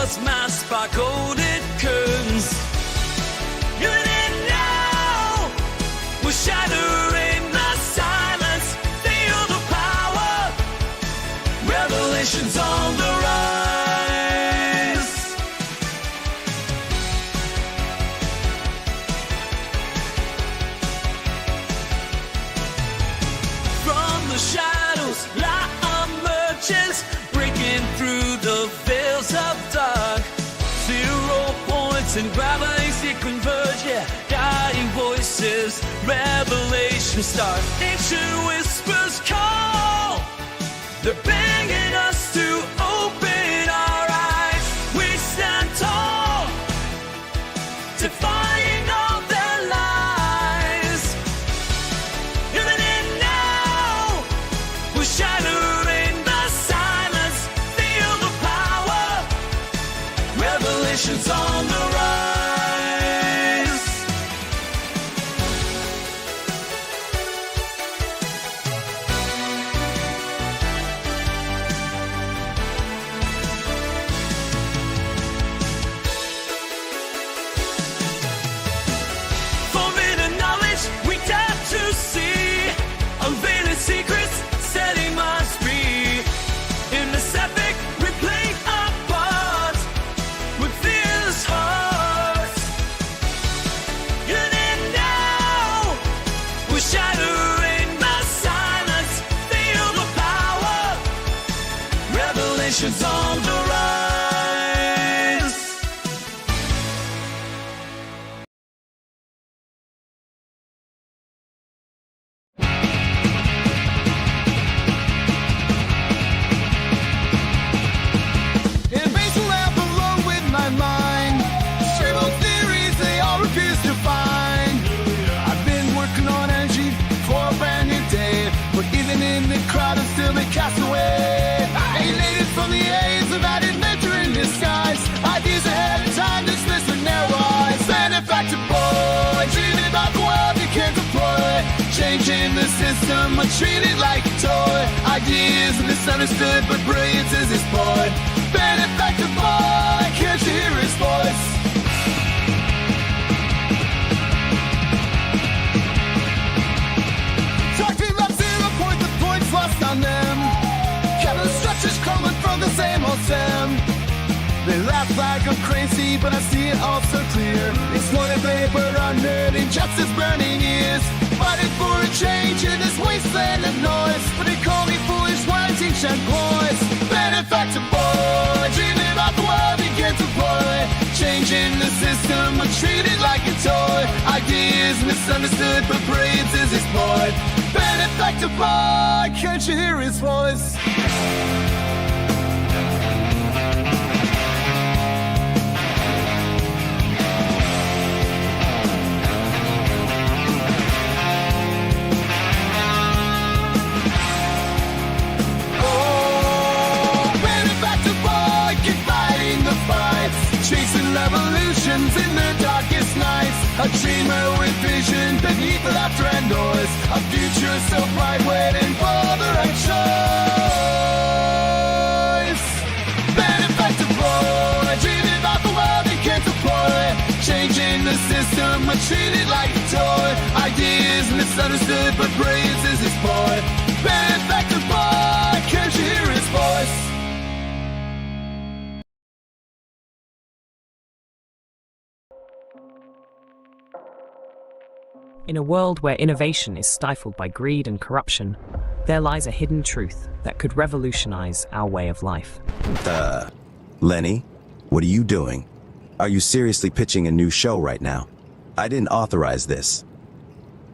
was masked by golden curtains. In it now, we're shattering the silence. Feel the power. Revelations on the rise. From the shadows, light emerges, breaking through the veils of dark. 0 points and gravity converge, yeah. Dying voices, revelation start. Ancient whispers call. They're begging us to open our eyes. We stand tall, defying all their lies. Even in now, we're shattering the silence. Feel the power. Revelations on the rise. Forbidden knowledge we dare to see, unveiling secrets, setting minds free. In this epic, we play our part with fierce hearts. In it now, we're shattering the silence. Feel the power. Revelations on the rise. In base lamp alone with my mind. Scribble theories, they all refuse to find. I've been working on energy for a brand new day, but even in the crowd, I'm still a castaway. Alienated from the A's of added mentor in disguise. Ideas ahead of time, dismissed with narrow eyes. Benefactor boy, dreaming about the world you can't deploy. Changing the system, but treated like a toy. Ideas misunderstood, but brilliance is his boy. Benefactor boy, can't you hear his voice? Talking love 0 point, the points lost on them. Kevin structures crumbling from the same old stem. They laugh like I'm crazy, but I see it all so clear. Exploited labor, unheard, injustice burning ears. Fighting for a change in this wasteland of noise. But they call me foolish, why teach and boys? Benefactor boy, dreaming about the world he can't deploy. Changing the system, but treated like a toy. Ideas misunderstood, but brilliance is his boy. Benefactor boy, can't you hear his voice? Chasing revolutions in the darkest nights. A dreamer with vision beneath the laughter and noise. A future so bright waiting for the right choice. Benefactor boy, dreaming about the world he can't deploy. Changing the system, but treated like a toy. Ideas misunderstood, but brilliance is his boy. Benefactor boy, can't you hear his voice? In a world where innovation is stifled by greed and corruption, there lies a hidden truth that could revolutionize our way of life. Lenny, what are you doing? Are you seriously pitching a new show right now? I didn't authorize this.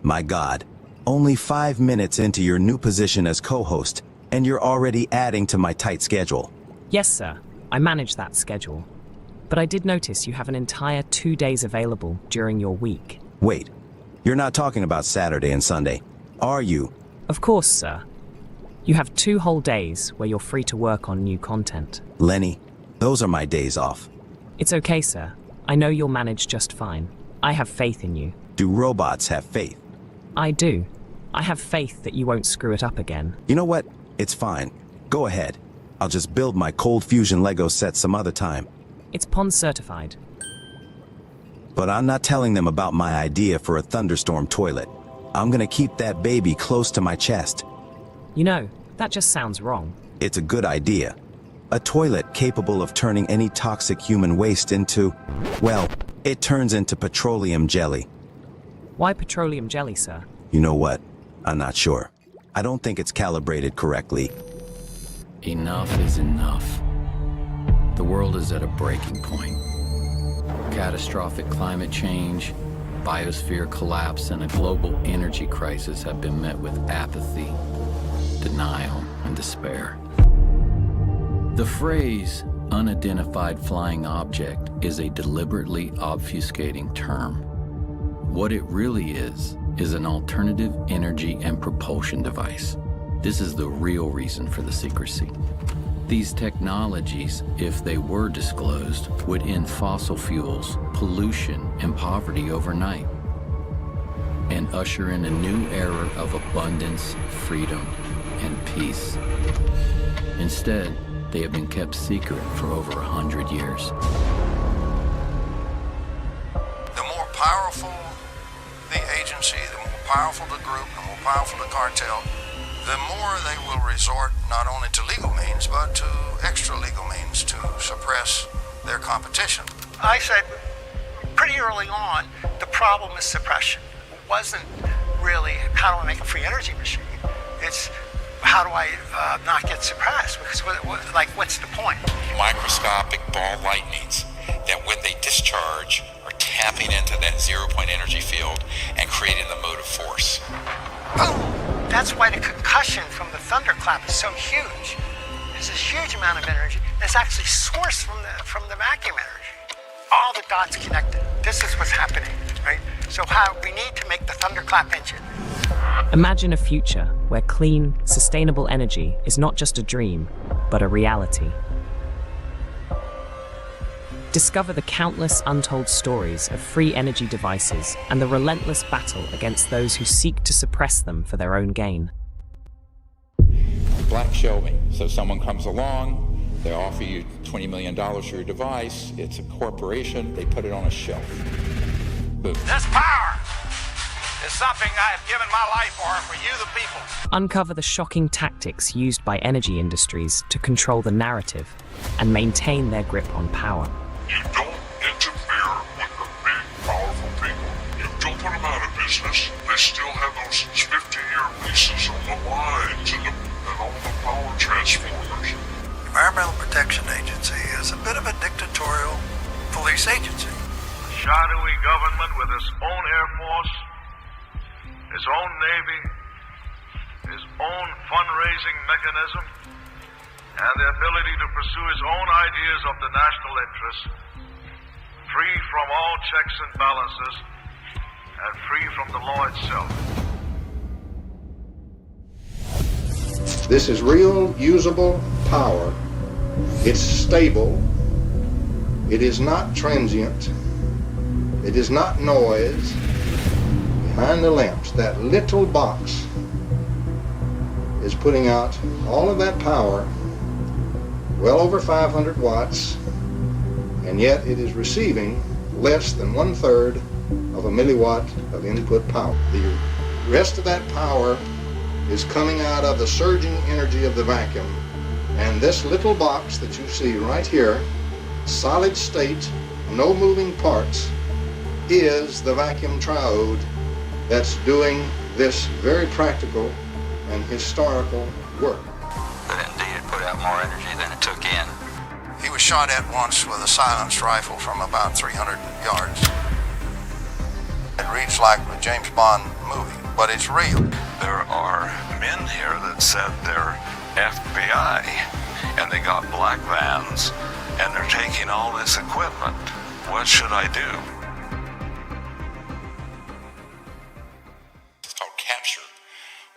My God, only 5 minutes into your new position as co-host, and you're already adding to my tight schedule. Yes, sir, I manage that schedule. But I did notice you have an entire 2 days available during your week. Wait, you're not talking about Saturday and Sunday, are you? Of course, sir. You have 2 whole days where you're free to work on new content. Lenny, those are my days off. It's okay, sir. I know you'll manage just fine. I have faith in you. Do robots have faith? I do. I have faith that you won't screw it up again. You know what? It's fine. Go ahead. I'll just build my cold fusion Lego set some other time. It's pond certified. But I'm not telling them about my idea for a thunderstorm toilet. I'm gonna keep that baby close to my chest. You know, that just sounds wrong. It's a good idea. A toilet capable of turning any toxic human waste into, well, it turns into petroleum jelly. Why petroleum jelly, sir? You know what? I'm not sure. I don't think it's calibrated correctly. Enough is enough. The world is at a breaking point. Catastrophic climate change, biosphere collapse, and a global energy crisis have been met with apathy, denial, and despair. The phrase unidentified flying object is a deliberately obfuscating term. What it really is an alternative energy and propulsion device. This is the real reason for the secrecy. These technologies, if they were disclosed, would end fossil fuels, pollution, and poverty overnight, and usher in a new era of abundance, freedom, and peace. Instead, they have been kept secret for over 100 years. The more powerful the agency, the more powerful the group, the more powerful the cartel, the more they will resort not only to legal means, but to extra legal means to suppress their competition. I said pretty early on, the problem is suppression. It wasn't really how do I make a free energy machine. It's how do I not get suppressed? Because what's the point? Microscopic ball lightnings that when they discharge are tapping into that 0-point energy field and creating the motive force. Boom! That's why the concussion from the thunderclap is so huge. There's this huge amount of energy that's actually sourced from the vacuum energy. All the dots connected. This is what's happening, right? So we need to make the thunderclap engine. Imagine a future where clean, sustainable energy is not just a dream, but a reality. Discover the countless untold stories of free energy devices and the relentless battle against those who seek to suppress them for their own gain. Black shelving. So someone comes along, they offer you $20 million for your device, it's a corporation, they put it on a shelf. Boom. This power is something I have given my life for you the people. Uncover the shocking tactics used by energy industries to control the narrative and maintain their grip on power. You don't interfere with the big, powerful people. You don't put them out of business. They still have those 50-year leases on the lines and all the power transformers. Environmental Protection Agency is a bit of a dictatorial police agency. Shadowy government with its own Air Force, its own Navy, its own fundraising mechanism, and the ability to pursue his own ideas of the national interest, free from all checks and balances, and free from the law itself. This is real, usable power. It's stable. It is not transient. It is not noise. Behind the lamps, that little box is putting out all of that power, well over 500 watts, and yet it is receiving less than 1/3 of a milliwatt of input power. The rest of that power is coming out of the surging energy of the vacuum, and this little box that you see right here, solid state, no moving parts, is the vacuum triode that's doing this very practical and historical work. But indeed it put out more energy than it took in. He was shot at once with a silenced rifle from about 300 yards. It reads like a James Bond movie, but it's real. There are men here that said they're FBI, and they got black vans, and they're taking all this equipment. What should I do? It's called capture,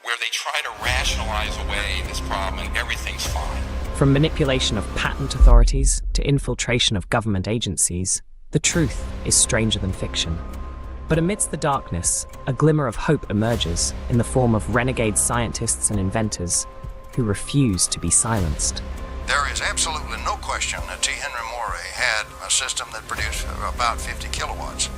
where they try to rationalize away this problem and everything's fine. From manipulation of patent authorities to infiltration of government agencies, the truth is stranger than fiction. But amidst the darkness, a glimmer of hope emerges in the form of renegade scientists and inventors who refuse to be silenced. There There is absolutely no question that T. Henry Morey had a system that produced about 50 kilowatts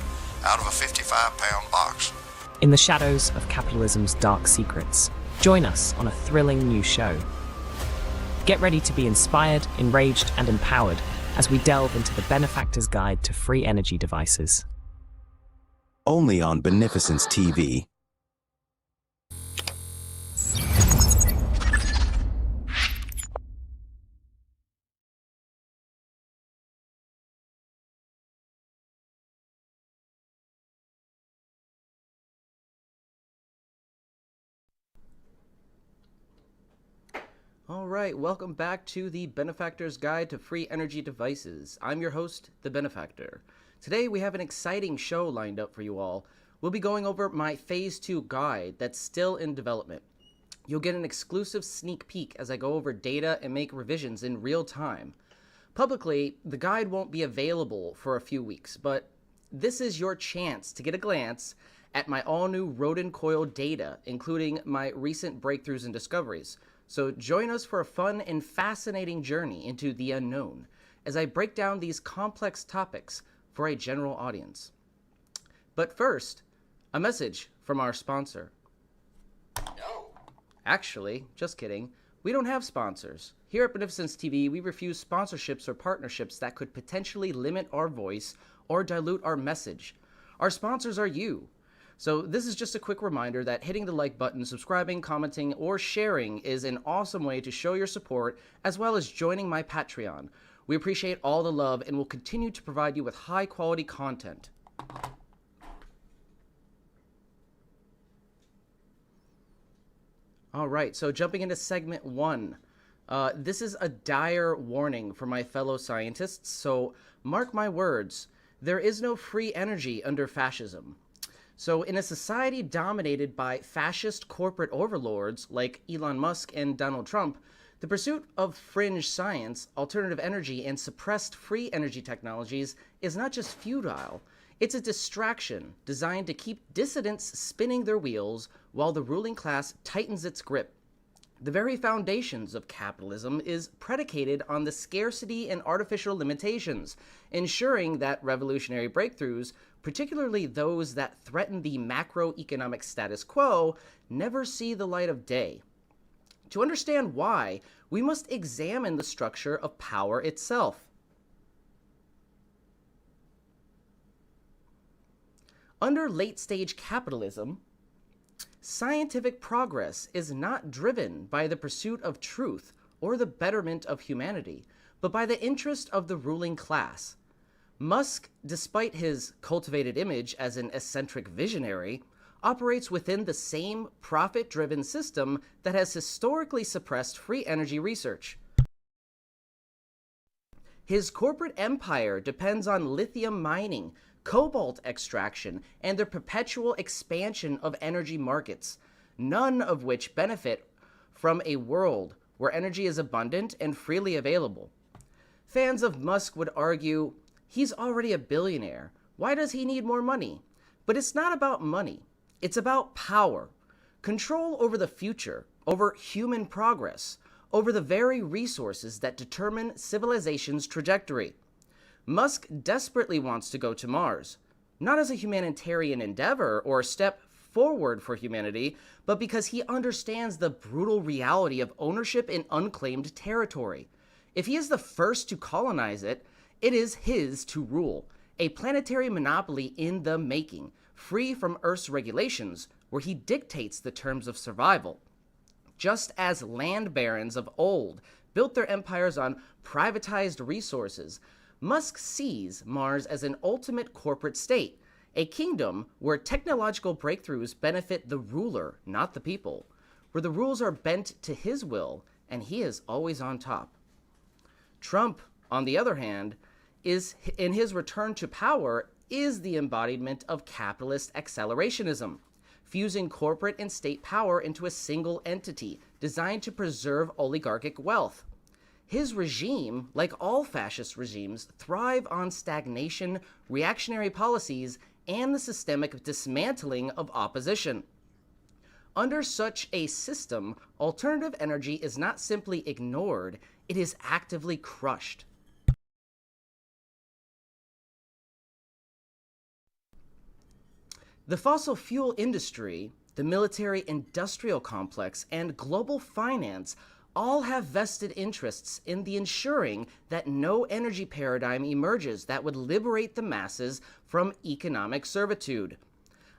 out of a 55-pound box. In the shadows of capitalism's dark secrets, join us on a thrilling new show. Get ready to be inspired, enraged, and empowered as we delve into the Benefactors Guide to Free Energy Devices. Only on Beneficence TV. Alright, welcome back to the Benefactors Guide to Free Energy Devices. I'm your host, the Benefactor. Today we have an exciting show lined up for you all. We'll be going over my Phase 2 guide that's still in development. You'll get an exclusive sneak peek as I go over data and make revisions in real time. Publicly, the guide won't be available for a few weeks, but this is your chance to get a glance at my all-new rodin coil data, including my recent breakthroughs and discoveries. So join us for a fun and fascinating journey into the unknown as I break down these complex topics for a general audience. But first, a message from our sponsor. No. Actually, just kidding, we don't have sponsors. Here at Beneficence TV, we refuse sponsorships or partnerships that could potentially limit our voice or dilute our message. Our sponsors are you. So this is just a quick reminder that hitting the like button, subscribing, commenting, or sharing is an awesome way to show your support, as well as joining my Patreon. We appreciate all the love and will continue to provide you with high quality content. Alright, so jumping into segment 1. This is a dire warning for my fellow scientists, so mark my words, there is no free energy under fascism. So in a society dominated by fascist corporate overlords like Elon Musk and Donald Trump, the pursuit of fringe science, alternative energy, and suppressed free energy technologies is not just futile, it's a distraction designed to keep dissidents spinning their wheels while the ruling class tightens its grip. The very foundations of capitalism is predicated on the scarcity and artificial limitations, ensuring that revolutionary breakthroughs, particularly those that threaten the macroeconomic status quo, never see the light of day. To understand why, we must examine the structure of power itself. Under late-stage capitalism, scientific progress is not driven by the pursuit of truth or the betterment of humanity, but by the interest of the ruling class. Musk, despite his cultivated image as an eccentric visionary, operates within the same profit-driven system that has historically suppressed free energy research. His corporate empire depends on lithium mining, cobalt extraction, and the perpetual expansion of energy markets, none of which benefit from a world where energy is abundant and freely available. Fans of Musk would argue, he's already a billionaire. Why does he need more money? But it's not about money. It's about power. Control over the future, over human progress, over the very resources that determine civilization's trajectory. Musk desperately wants to go to Mars, not as a humanitarian endeavor or a step forward for humanity, but because he understands the brutal reality of ownership in unclaimed territory. If he is the first to colonize it, it is his to rule, a planetary monopoly in the making, free from Earth's regulations, where he dictates the terms of survival. Just as land barons of old built their empires on privatized resources, Musk sees Mars as an ultimate corporate state, a kingdom where technological breakthroughs benefit the ruler, not the people, where the rules are bent to his will and he is always on top. Trump, on the other hand, is in his return to power is the embodiment of capitalist accelerationism, fusing corporate and state power into a single entity designed to preserve oligarchic wealth. His regime, like all fascist regimes, thrive on stagnation, reactionary policies, and the systemic dismantling of opposition. Under such a system, alternative energy is not simply ignored, it is actively crushed. The fossil fuel industry, the military-industrial complex, and global finance all have vested interests in the ensuring that no energy paradigm emerges that would liberate the masses from economic servitude.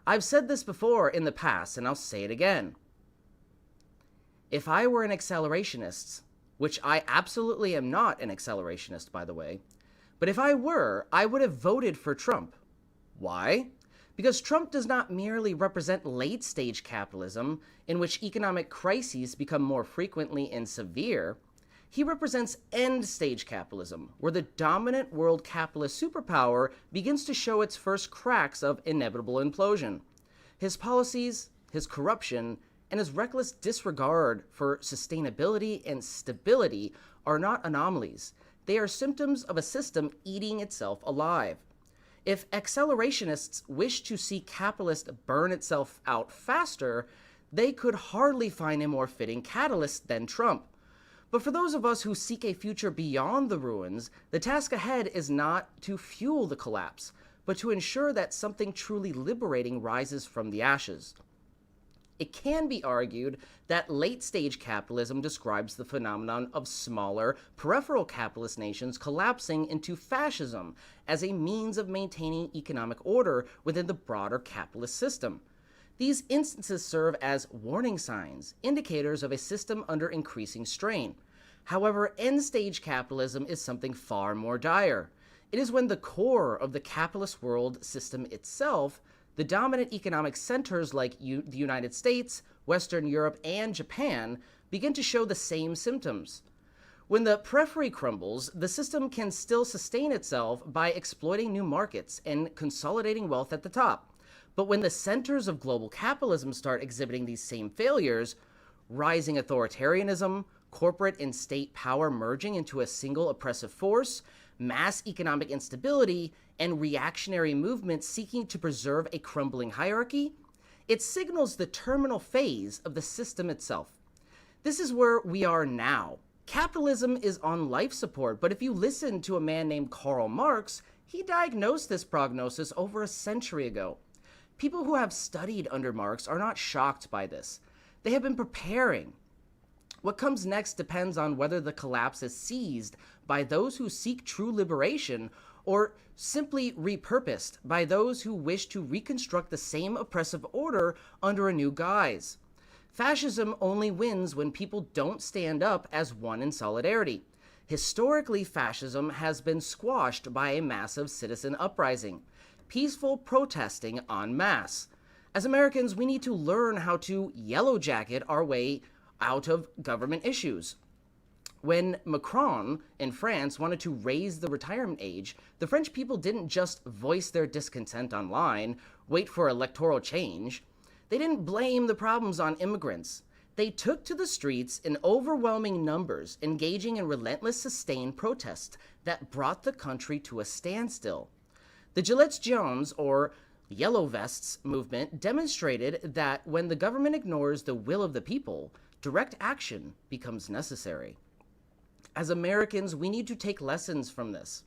I've said this before in the past, and I'll say it again. If I were an accelerationist, which I absolutely am not an accelerationist, by the way, but if I were, I would have voted for Trump. Why? Because Trump does not merely represent late-stage capitalism, in which economic crises become more frequently and severe. He represents end-stage capitalism, where the dominant world capitalist superpower begins to show its first cracks of inevitable implosion. His policies, his corruption, and his reckless disregard for sustainability and stability are not anomalies. They are symptoms of a system eating itself alive. If accelerationists wish to see capitalist burn itself out faster, they could hardly find a more fitting catalyst than Trump. But for those of us who seek a future beyond the ruins, the task ahead is not to fuel the collapse, but to ensure that something truly liberating rises from the ashes. It can be argued that late-stage capitalism describes the phenomenon of smaller, peripheral capitalist nations collapsing into fascism as a means of maintaining economic order within the broader capitalist system. These instances serve as warning signs, indicators of a system under increasing strain. However, end-stage capitalism is something far more dire. It is when the core of the capitalist world system itself, the dominant economic centers like the United States, Western Europe, and Japan begin to show the same symptoms. When the periphery crumbles, the system can still sustain itself by exploiting new markets and consolidating wealth at the top. But when the centers of global capitalism start exhibiting these same failures, rising authoritarianism, corporate and state power merging into a single oppressive force, mass economic instability, and reactionary movements seeking to preserve a crumbling hierarchy, it signals the terminal phase of the system itself. This is where we are now. Capitalism is on life support, but if you listen to a man named Karl Marx, he diagnosed this prognosis over a century ago. People who have studied under Marx are not shocked by this. They have been preparing. What comes next depends on whether the collapse is seized by those who seek true liberation or simply repurposed by those who wish to reconstruct the same oppressive order under a new guise. Fascism only wins when people don't stand up as one in solidarity. Historically, fascism has been squashed by a massive citizen uprising, peaceful protesting en masse. As Americans, we need to learn how to yellow jacket our way out of government issues. When Macron in France wanted to raise the retirement age, the French people didn't just voice their discontent online, wait for electoral change. They didn't blame the problems on immigrants. They took to the streets in overwhelming numbers, engaging in relentless, sustained protest that brought the country to a standstill. The Gilets Jaunes, or Yellow Vests movement, demonstrated that when the government ignores the will of the people, direct action becomes necessary. As Americans, we need to take lessons from this.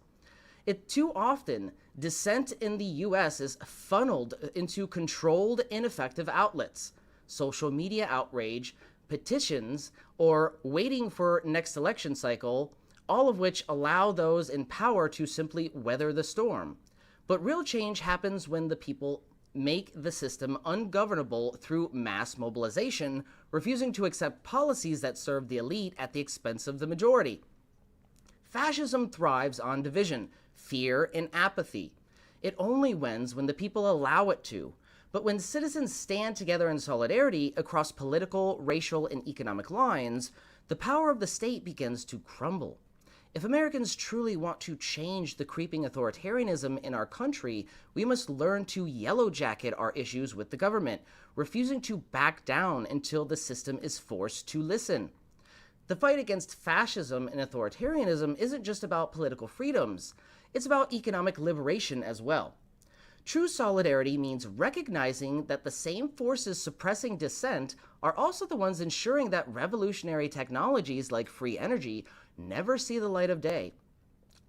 Too often, dissent in the U.S. is funneled into controlled, ineffective outlets, social media outrage, petitions, or waiting for next election cycle, all of which allow those in power to simply weather the storm. But real change happens when the people make the system ungovernable through mass mobilization, refusing to accept policies that serve the elite at the expense of the majority. Fascism thrives on division, fear, and apathy. It only wins when the people allow it to. But when citizens stand together in solidarity across political, racial, and economic lines, the power of the state begins to crumble. If Americans truly want to change the creeping authoritarianism in our country, we must learn to yellow jacket our issues with the government, refusing to back down until the system is forced to listen. The fight against fascism and authoritarianism isn't just about political freedoms, it's about economic liberation as well. True solidarity means recognizing that the same forces suppressing dissent are also the ones ensuring that revolutionary technologies like free energy never see the light of day.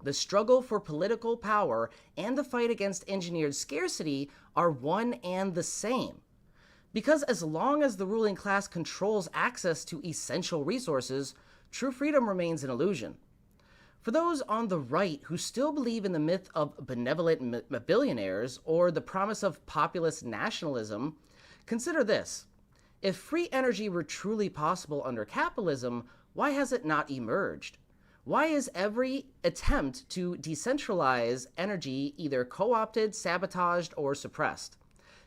The struggle for political power and the fight against engineered scarcity are one and the same. Because as long as the ruling class controls access to essential resources, true freedom remains an illusion. For those on the right who still believe in the myth of benevolent billionaires or the promise of populist nationalism, consider this. If free energy were truly possible under capitalism, why has it not emerged? Why is every attempt to decentralize energy either co-opted, sabotaged, or suppressed?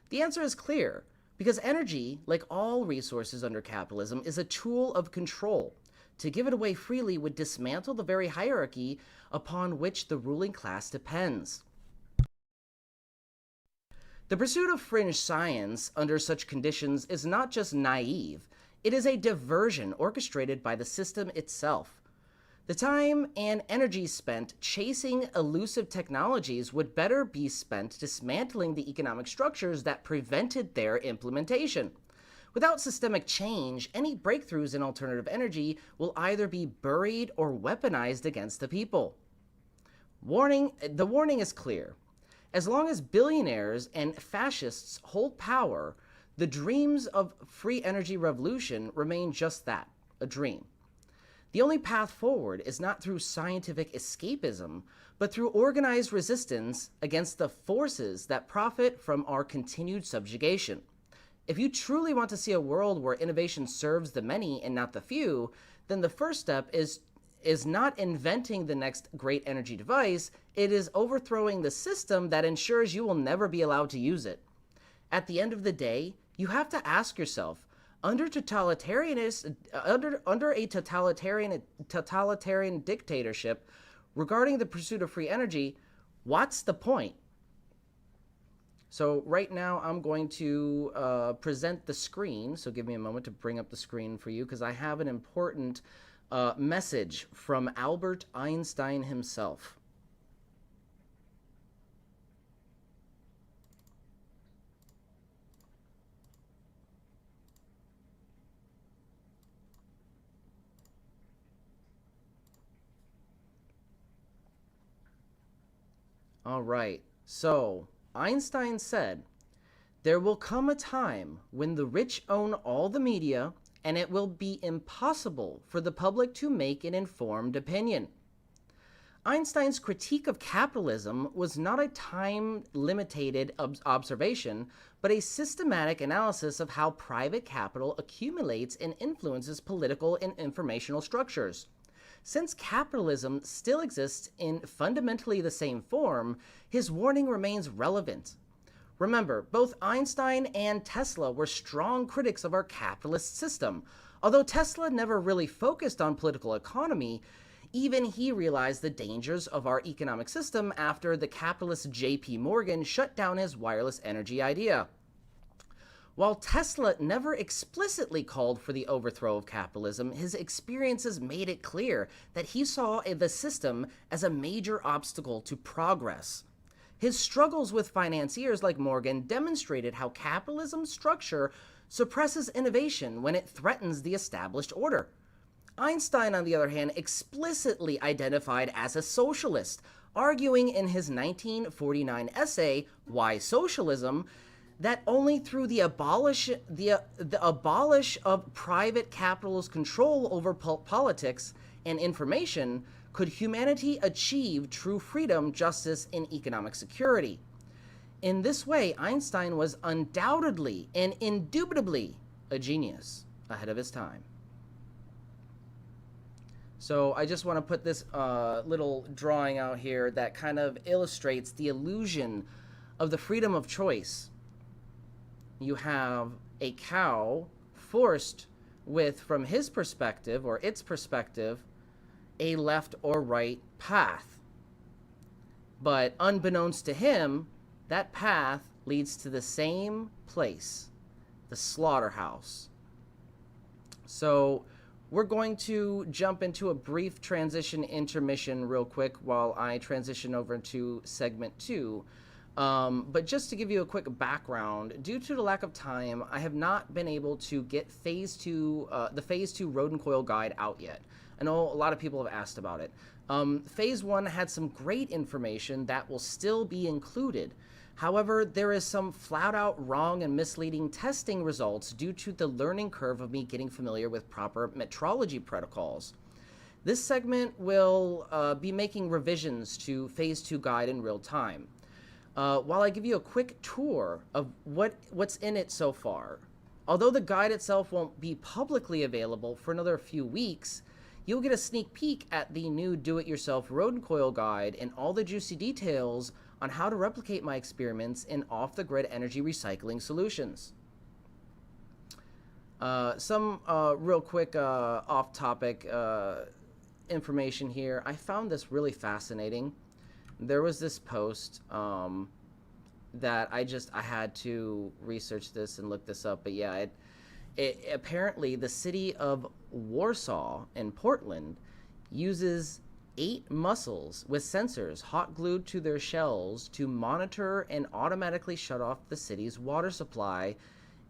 The answer is clear, because energy, like all resources under capitalism, is a tool of control. To give it away freely would dismantle the very hierarchy upon which the ruling class depends. The pursuit of fringe science under such conditions is not just naive, it is a diversion orchestrated by the system itself. The time and energy spent chasing elusive technologies would better be spent dismantling the economic structures that prevented their implementation. Without systemic change, any breakthroughs in alternative energy will either be buried or weaponized against the people. The warning is clear. As long as billionaires and fascists hold power, the dreams of free energy revolution remain just that, a dream. The only path forward is not through scientific escapism, but through organized resistance against the forces that profit from our continued subjugation. If you truly want to see a world where innovation serves the many and not the few, then the first step is not inventing the next great energy device, it is overthrowing the system that ensures you will never be allowed to use it. At the end of the day, you have to ask yourself, under a totalitarian dictatorship regarding the pursuit of free energy, what's the point? So right now I'm going to present the screen. So give me a moment to bring up the screen for you, because I have an important message from Albert Einstein himself. All right, so Einstein said, "There will come a time when the rich own all the media, and it will be impossible for the public to make an informed opinion." Einstein's critique of capitalism was not a time-limited observation, but a systematic analysis of how private capital accumulates and influences political and informational structures. Since capitalism still exists in fundamentally the same form, his warning remains relevant. Remember, both Einstein and Tesla were strong critics of our capitalist system. Although Tesla never really focused on political economy, even he realized the dangers of our economic system after the capitalist J.P. Morgan shut down his wireless energy idea. While Tesla never explicitly called for the overthrow of capitalism, his experiences made it clear that he saw the system as a major obstacle to progress. His struggles with financiers like Morgan demonstrated how capitalism's structure suppresses innovation when it threatens the established order. Einstein, on the other hand, explicitly identified as a socialist, arguing in his 1949 essay, Why Socialism?, that only through the abolish of private capital's control over politics and information could humanity achieve true freedom, justice, and economic security. In this way, Einstein was undoubtedly and indubitably a genius ahead of his time. So I just want to put this little drawing out here that kind of illustrates the illusion of the freedom of choice. You have a cow forced with, from his perspective or its perspective, a left or right path. But unbeknownst to him, that path leads to the same place, the slaughterhouse. So we're going to jump into a brief transition intermission real quick while I transition over into segment 2. But just to give you a quick background, due to the lack of time, I have not been able to get the Phase 2 rodin coil guide out yet. I know a lot of people have asked about it. Phase 1 had some great information that will still be included. However, there is some flat-out wrong and misleading testing results due to the learning curve of me getting familiar with proper metrology protocols. This segment will be making revisions to Phase 2 guide in real time. While I give you a quick tour of what's in it so far, although the guide itself won't be publicly available for another few weeks, you'll get a sneak peek at the new do-it-yourself rodin coil guide and all the juicy details on how to replicate my experiments in off-the-grid energy recycling solutions. Some real quick off-topic information here. I found this really fascinating. There was this post that I had to research this and look this up, but yeah, it apparently the city of Warsaw in Portland uses 8 mussels with sensors hot glued to their shells to monitor and automatically shut off the city's water supply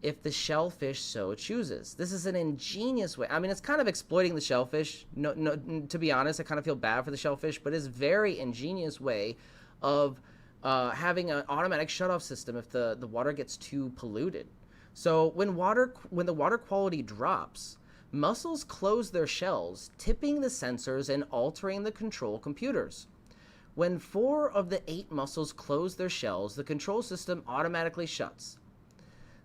if the shellfish so chooses. This is an ingenious way. I mean, it's kind of exploiting the shellfish. No, to be honest, I kind of feel bad for the shellfish, but it's a very ingenious way of having an automatic shutoff system if the water gets too polluted. So when the water quality drops, mussels close their shells, tipping the sensors and altering the control computers. When 4 of the 8 mussels close their shells, the control system automatically shuts.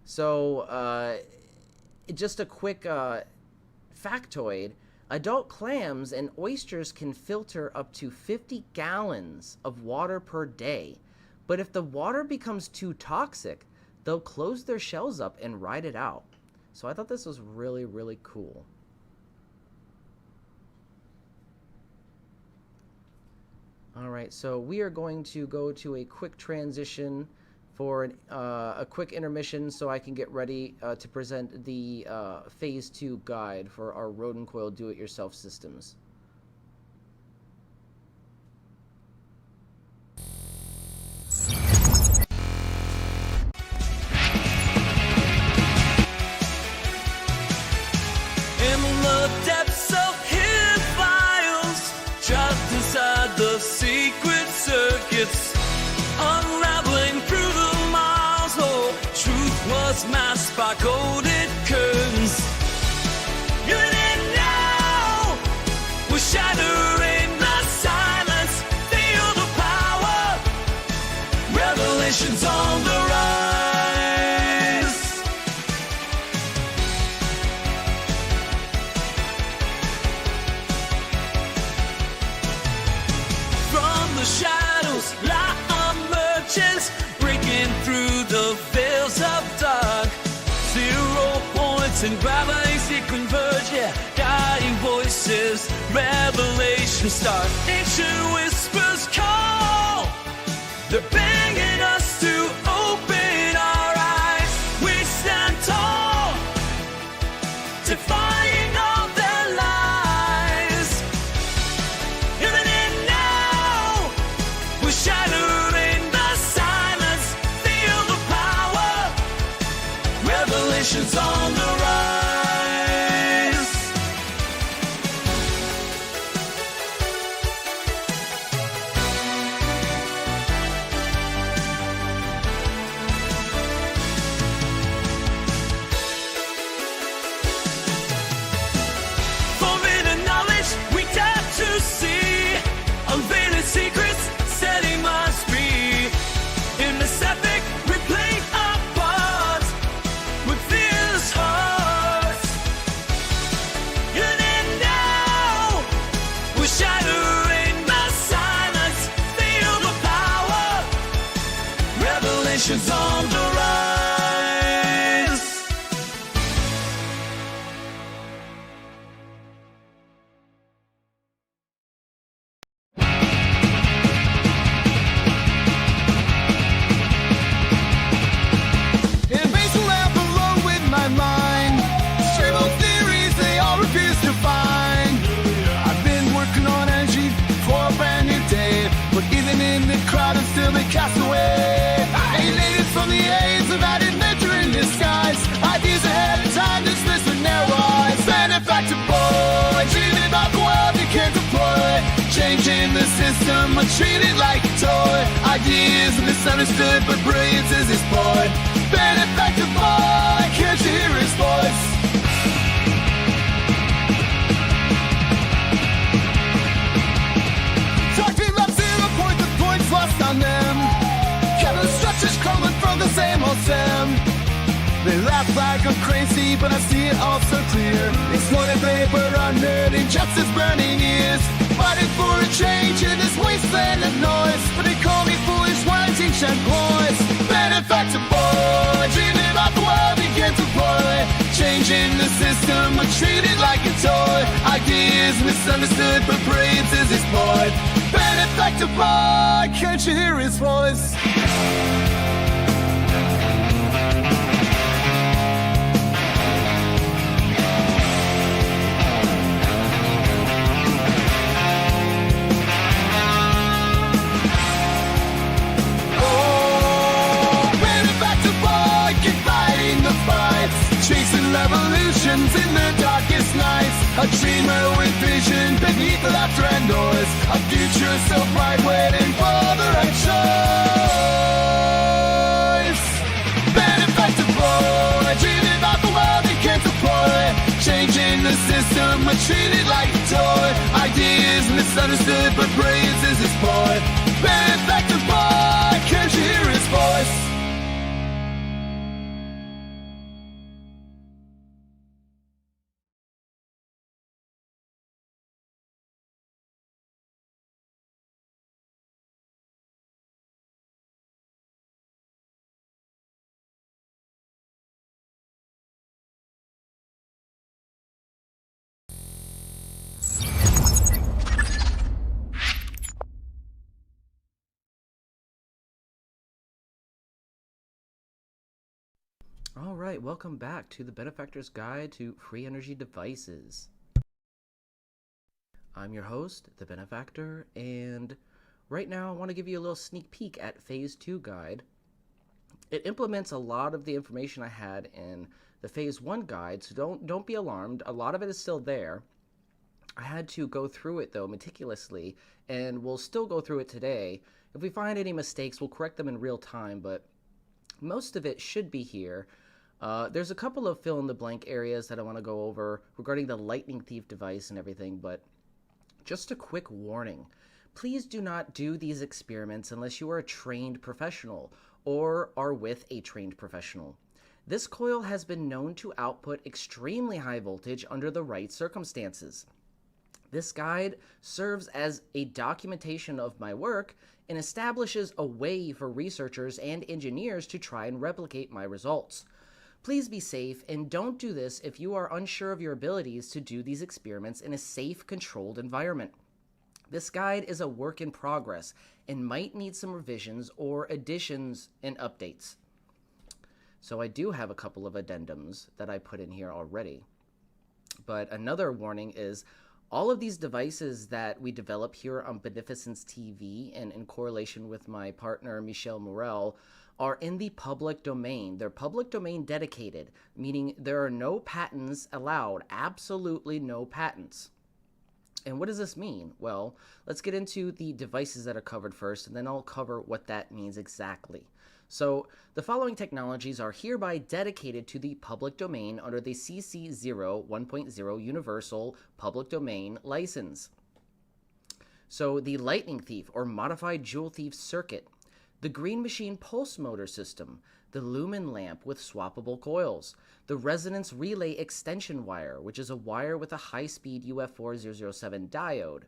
So, just a quick factoid, adult clams and oysters can filter up to 50 gallons of water per day, but if the water becomes too toxic, they'll close their shells up and ride it out. So I thought this was really, really cool. All right, so we are going to go to a quick transition for a quick intermission so I can get ready to present the Phase 2 guide for our rodin coil do-it-yourself systems. In the depths of hidden files, trapped inside the secret circuits, unraveling through the miles. Oh, truth was masked by golden curtains. In it now, we're shattering the silence. Feel the power. Revelations on the rise. From the shadows, light emerges, breaking through the veils of dark. 0 points in gravity converge, yeah. Guiding voices, revelations start. Ancient whispers call. They're begging us to open our eyes. We stand tall, defying all their lies. Even in now, we're shattering the silence. Feel the power. Revelations on the rise. Forbidden knowledge we dare to see, unveiling secrets, setting us free. In this epic, we play our part with fearless heart. system are treated like a toy. Ideas are misunderstood, but brilliance is explored. Benefactor boy, can't you hear his voice? Talking about 0 point, the points lost on them. Kevin structures crumbling from the same old Sam. They laugh like I'm crazy, but I see it all so clear. Exploited labor under injustice, burning ears. Fighting for a change in this wasteland of noise. But they call me foolish, whining shed boys. Benefactor boy, dreaming about the world begins to play. Changing the system, but treated like a toy. Ideas misunderstood, but brilliance is explored. Benefactor boy, can't you hear his voice? Chasing revolutions in the darkest nights. A dreamer with vision beneath the laughter and noise. A future so bright waiting for the right choice. Benefactor boy, dreaming about the world he can't deploy. Changing the system, but treated like a toy. Ideas misunderstood, but brilliance is explored. Benefactor boy, can't you hear his voice? Alright, welcome back to the Benefactors Guide to Free Energy Devices. I'm your host, the Benefactor, and right now I want to give you a little sneak peek at Phase 2 Guide. It implements a lot of the information I had in the Phase 1 Guide, so don't be alarmed. A lot of it is still there. I had to go through it, though, meticulously, and we'll still go through it today. If we find any mistakes, we'll correct them in real time, but most of it should be here. There's a couple of fill-in-the-blank areas that I want to go over regarding the Lightning Thief device and everything, but just a quick warning. Please do not do these experiments unless you are a trained professional or are with a trained professional. This coil has been known to output extremely high voltage under the right circumstances. This guide serves as a documentation of my work and establishes a way for researchers and engineers to try and replicate my results. Please be safe and don't do this if you are unsure of your abilities to do these experiments in a safe, controlled environment. This guide is a work in progress and might need some revisions or additions and updates. So I do have a couple of addendums that I put in here already. But another warning is all of these devices that we develop here on Beneficence TV and in correlation with my partner Michelle Morel are in the public domain. They're public domain dedicated, meaning there are no patents allowed, absolutely no patents. And what does this mean? Well, let's get into the devices that are covered first, and then I'll cover what that means exactly. So, the following technologies are hereby dedicated to the public domain under the CC0 1.0 Universal Public Domain License. So, the Lightning Thief or Modified Joule Thief Circuit, the Green Machine Pulse Motor System, the Lumen Lamp with swappable coils, the Resonance Relay Extension Wire, which is a wire with a high-speed UF4007 diode,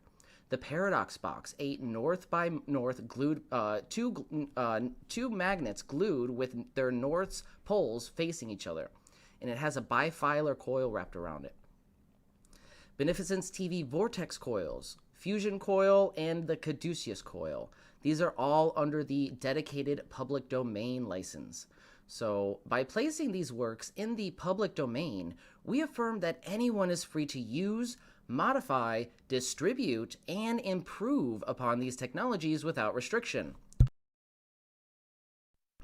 the Paradox Box, a north by north glued two magnets glued with their north's poles facing each other, and it has a bifilar coil wrapped around it. Beneficence TV Vortex coils, Fusion coil, and the Caduceus coil. These are all under the dedicated public domain license. So, by placing these works in the public domain, we affirm that anyone is free to use, modify, distribute, and improve upon these technologies without restriction.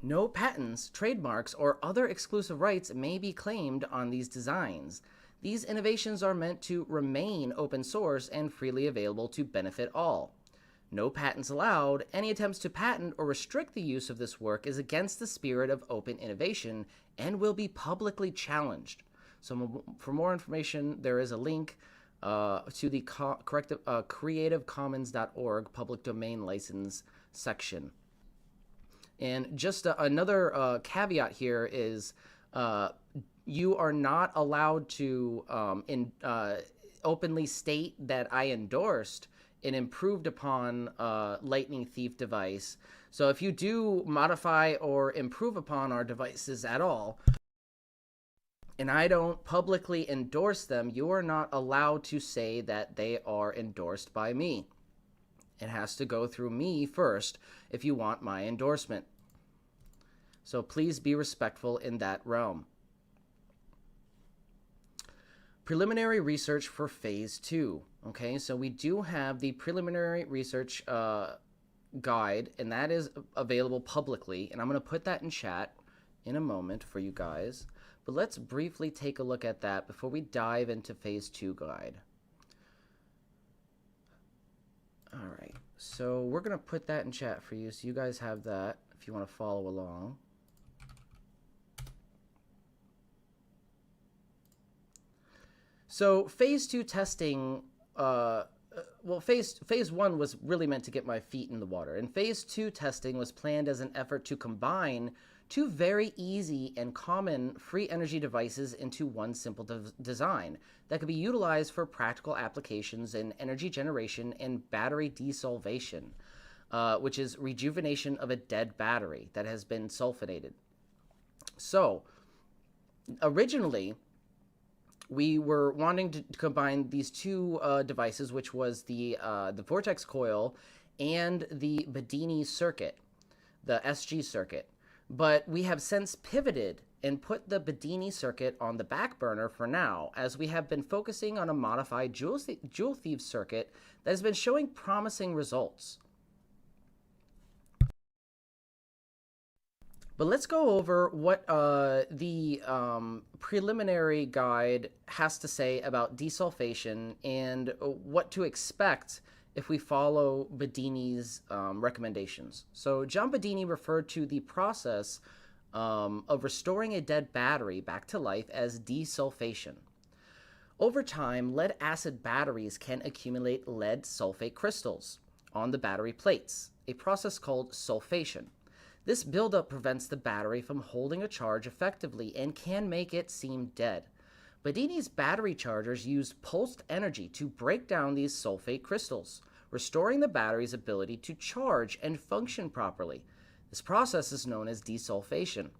No patents, trademarks, or other exclusive rights may be claimed on these designs. These innovations are meant to remain open source and freely available to benefit all. No patents allowed. Any attempts to patent or restrict the use of this work is against the spirit of open innovation and will be publicly challenged. So for more information, there is a link to the creativecommons.org public domain license section. And just another caveat here is you are not allowed to openly state that I endorsed an improved upon Lightning Thief device. So if you do modify or improve upon our devices at all, and I don't publicly endorse them, you are not allowed to say that they are endorsed by me. It has to go through me first if you want my endorsement. So please be respectful in that realm. Preliminary research for phase 2. Okay, so we do have the preliminary research guide, and that is available publicly, and I'm going to put that in chat in a moment for you guys. But let's briefly take a look at that before we dive into phase 2 guide. All right, so we're going to put that in chat for you, so you guys have that if you want to follow along. So phase 2 testing, well, phase 1 was really meant to get my feet in the water, and phase 2 testing was planned as an effort to combine two very easy and common free energy devices into one simple design that could be utilized for practical applications in energy generation and battery desulfation, which is rejuvenation of a dead battery that has been sulfonated. So originally, we were wanting to combine these two devices, which was the vortex coil and the Bedini circuit, the SG circuit. But we have since pivoted and put the Bedini circuit on the back burner for now, as we have been focusing on a modified Joule Thief circuit that has been showing promising results. But let's go over what the preliminary guide has to say about desulfation and what to expect if we follow Bedini's recommendations. So John Bedini referred to the process of restoring a dead battery back to life as desulfation. Over time, lead-acid batteries can accumulate lead sulfate crystals on the battery plates, a process called sulfation. This buildup prevents the battery from holding a charge effectively and can make it seem dead. Bedini's battery chargers use pulsed energy to break down these sulfate crystals, restoring the battery's ability to charge and function properly. This process is known as desulfation.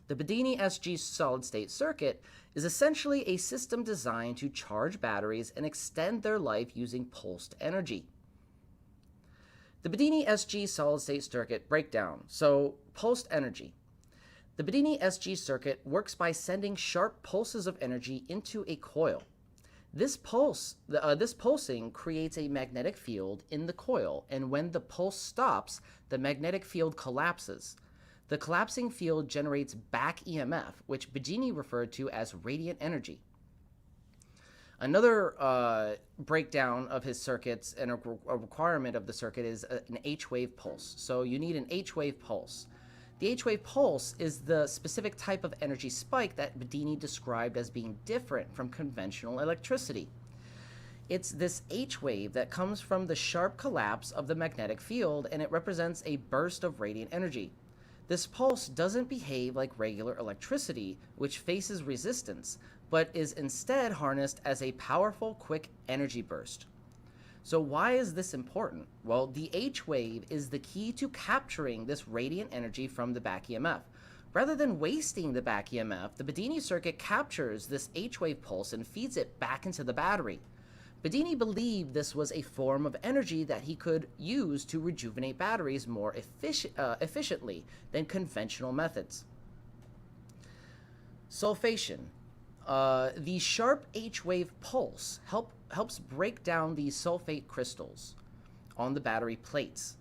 The Bedini SG solid-state circuit is essentially a system designed to charge batteries and extend their life using pulsed energy. The Bedini SG solid-state circuit breakdown. So, pulsed energy. The Bedini SG circuit works by sending sharp pulses of energy into a coil. This pulsing creates a magnetic field in the coil, and when the pulse stops, the magnetic field collapses. The collapsing field generates back EMF, which Bedini referred to as radiant energy. Another breakdown of his circuits and a requirement of the circuit is an H-wave pulse. So you need an H-wave pulse. The H-wave pulse is the specific type of energy spike that Bedini described as being different from conventional electricity. It's this H-wave that comes from the sharp collapse of the magnetic field, and it represents a burst of radiant energy. This pulse doesn't behave like regular electricity, which faces resistance, but is instead harnessed as a powerful, quick energy burst. So why is this important? Well, the H-wave is the key to capturing this radiant energy from the back EMF. Rather than wasting the back EMF, the Bedini circuit captures this H-wave pulse and feeds it back into the battery. Bedini believed this was a form of energy that he could use to rejuvenate batteries more efficiently than conventional methods. Sulfation. The sharp H-wave pulse helps break down these sulfate crystals on the battery plates.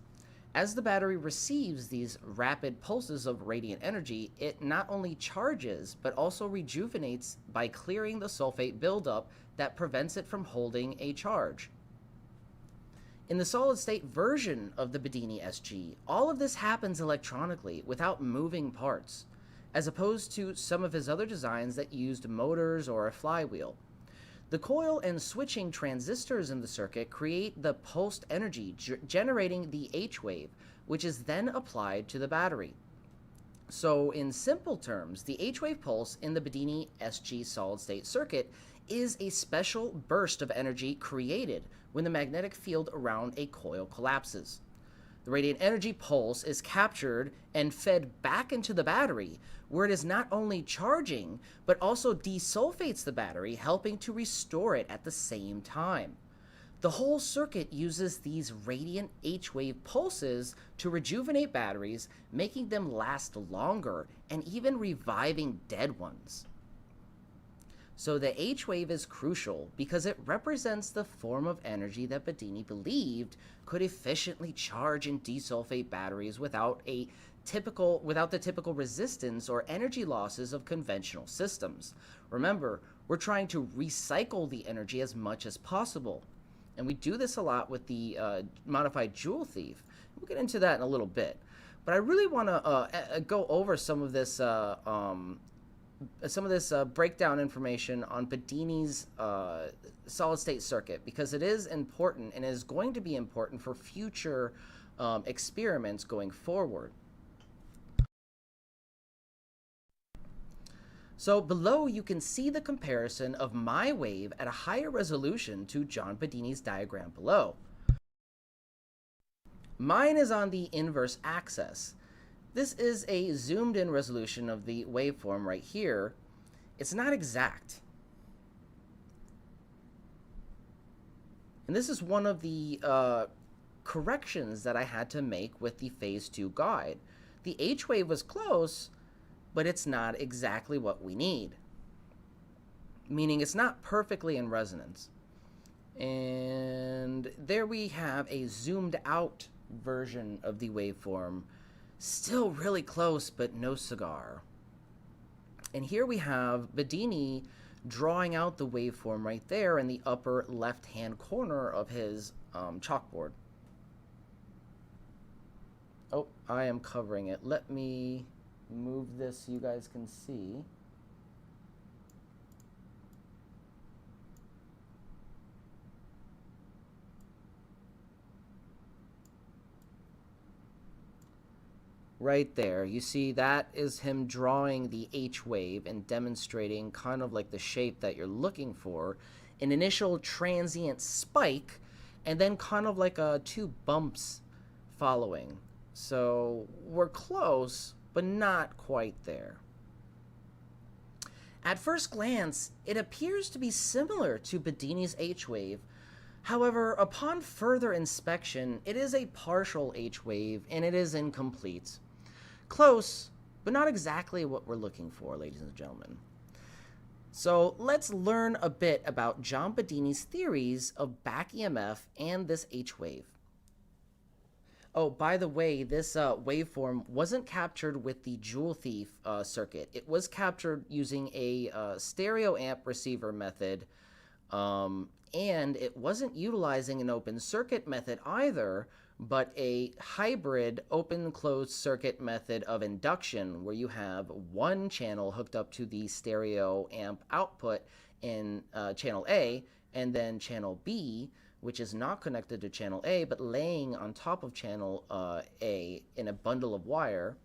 As the battery receives these rapid pulses of radiant energy, it not only charges, but also rejuvenates by clearing the sulfate buildup that prevents it from holding a charge. In the solid-state version of the Bedini SG, all of this happens electronically without moving parts, as opposed to some of his other designs that used motors or a flywheel. The coil and switching transistors in the circuit create the pulsed energy, generating the H wave, which is then applied to the battery. So in simple terms, the H wave pulse in the Bedini SG solid-state circuit is a special burst of energy created when the magnetic field around a coil collapses. The radiant energy pulse is captured and fed back into the battery, where it is not only charging, but also desulfates the battery, helping to restore it at the same time. The whole circuit uses these radiant H-wave pulses to rejuvenate batteries, making them last longer and even reviving dead ones. So the H-wave is crucial because it represents the form of energy that Bedini believed could efficiently charge and desulfate batteries without the typical resistance or energy losses of conventional systems. Remember, we're trying to recycle the energy as much as possible. And we do this a lot with the modified Joule Thief. We'll get into that in a little bit. But I really want to go over some of this breakdown information on Bedini's solid-state circuit, because it is important and is going to be important for future experiments going forward. So below you can see the comparison of my wave at a higher resolution to John Bedini's diagram below. Mine is on the inverse axis. This is a zoomed in resolution of the waveform right here. It's not exact. And this is one of the corrections that I had to make with the phase 2 guide. The H wave was close, but it's not exactly what we need. Meaning it's not perfectly in resonance. And there we have a zoomed out version of the waveform. Still really close, but no cigar. And here we have Bedini drawing out the waveform right there in the upper left-hand corner of his chalkboard. Oh, I am covering it. Let me move this so you guys can see. Right there, you see that is him drawing the H wave and demonstrating kind of like the shape that you're looking for. An initial transient spike, and then kind of like two bumps following. So we're close, but not quite there. At first glance, it appears to be similar to Bedini's H wave. However, upon further inspection, it is a partial H wave and it is incomplete. Close, but not exactly what we're looking for, ladies and gentlemen. So let's learn a bit about John Bedini's theories of back EMF and this H wave. Oh, by the way, this waveform wasn't captured with the Joule Thief circuit. It was captured using a stereo amp receiver method, and it wasn't utilizing an open circuit method either, but a hybrid open-closed circuit method of induction where you have one channel hooked up to the stereo amp output in channel A, and then channel B, which is not connected to channel A, but laying on top of channel A in a bundle of wire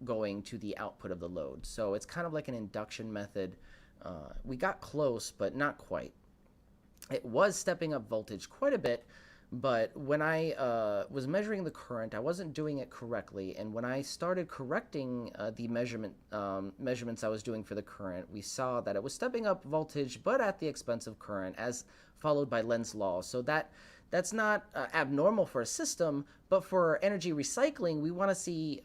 going to the output of the load. So it's kind of like an induction method. We got close, but not quite. It was stepping up voltage quite a bit, but when I was measuring the current, I wasn't doing it correctly, and when I started correcting the measurements I was doing for the current, we saw that it was stepping up voltage, but at the expense of current, as followed by Lenz's law. So that's not abnormal for a system, but for energy recycling, we want to see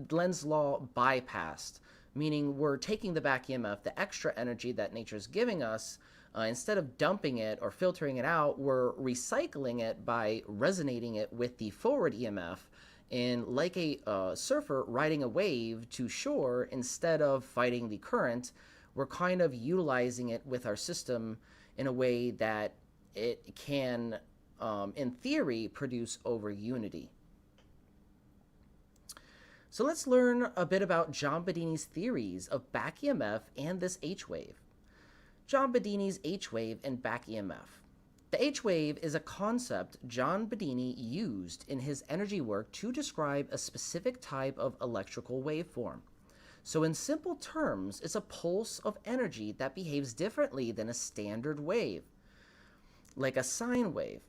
Lenz's law bypassed, meaning we're taking the back EMF, the extra energy that nature's giving us, instead of dumping it or filtering it out, we're recycling it by resonating it with the forward EMF. And like a surfer riding a wave to shore, instead of fighting the current, we're kind of utilizing it with our system in a way that it can in theory, produce over unity. So let's learn a bit about John Bedini's theories of back EMF and this H-wave. John Bedini's H-wave and back EMF. The H-wave is a concept John Bedini used in his energy work to describe a specific type of electrical waveform. So in simple terms, it's a pulse of energy that behaves differently than a standard wave, like a sine wave,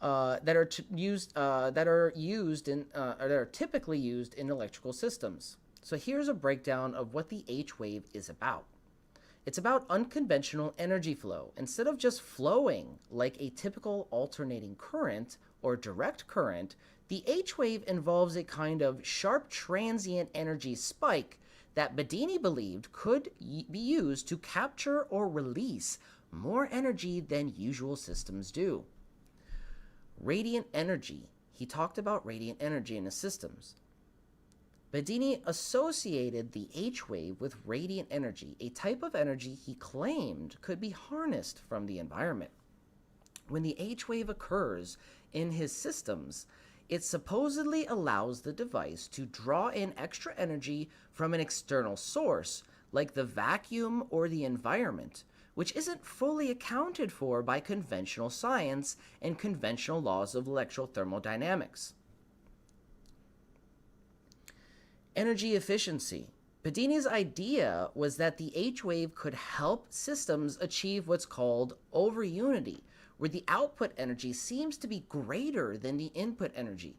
that are typically used in electrical systems. So here's a breakdown of what the H-wave is about. It's about unconventional energy flow. Instead of just flowing like a typical alternating current or direct current, the H-wave involves a kind of sharp transient energy spike that Bedini believed could be used to capture or release more energy than usual systems do. Radiant energy. He talked about radiant energy in his systems. Bedini associated the H-wave with radiant energy, a type of energy he claimed could be harnessed from the environment. When the H-wave occurs in his systems, it supposedly allows the device to draw in extra energy from an external source, like the vacuum or the environment, which isn't fully accounted for by conventional science and conventional laws of electrothermodynamics. Energy efficiency. Bedini's idea was that the H-wave could help systems achieve what's called overunity, where the output energy seems to be greater than the input energy.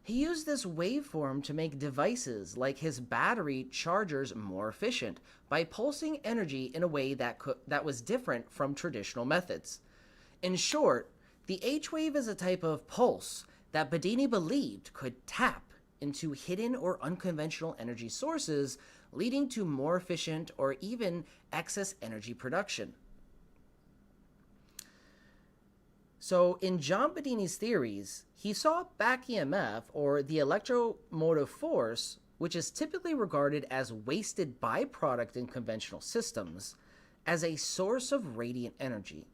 He used this waveform to make devices like his battery chargers more efficient by pulsing energy in a way that was different from traditional methods. In short, the H-wave is a type of pulse that Bedini believed could tap into hidden or unconventional energy sources, leading to more efficient or even excess energy production. So in John Bedini's theories, he saw back EMF, or the electromotive force, which is typically regarded as wasted byproduct in conventional systems, as a source of radiant energy.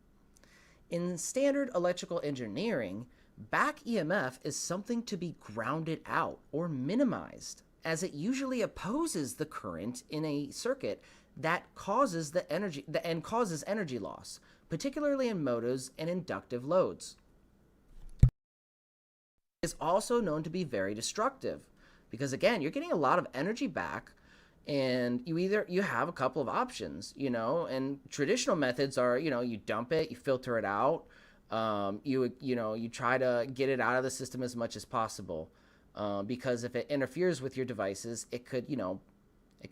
In standard electrical engineering, back EMF is something to be grounded out or minimized, as it usually opposes the current in a circuit that causes energy loss, particularly in motors and inductive loads. It is also known to be very destructive because, again, you're getting a lot of energy back, and you have a couple of options, and traditional methods are, you dump it, you filter it out, you try to get it out of the system as much as possible, because if it interferes with your devices, it could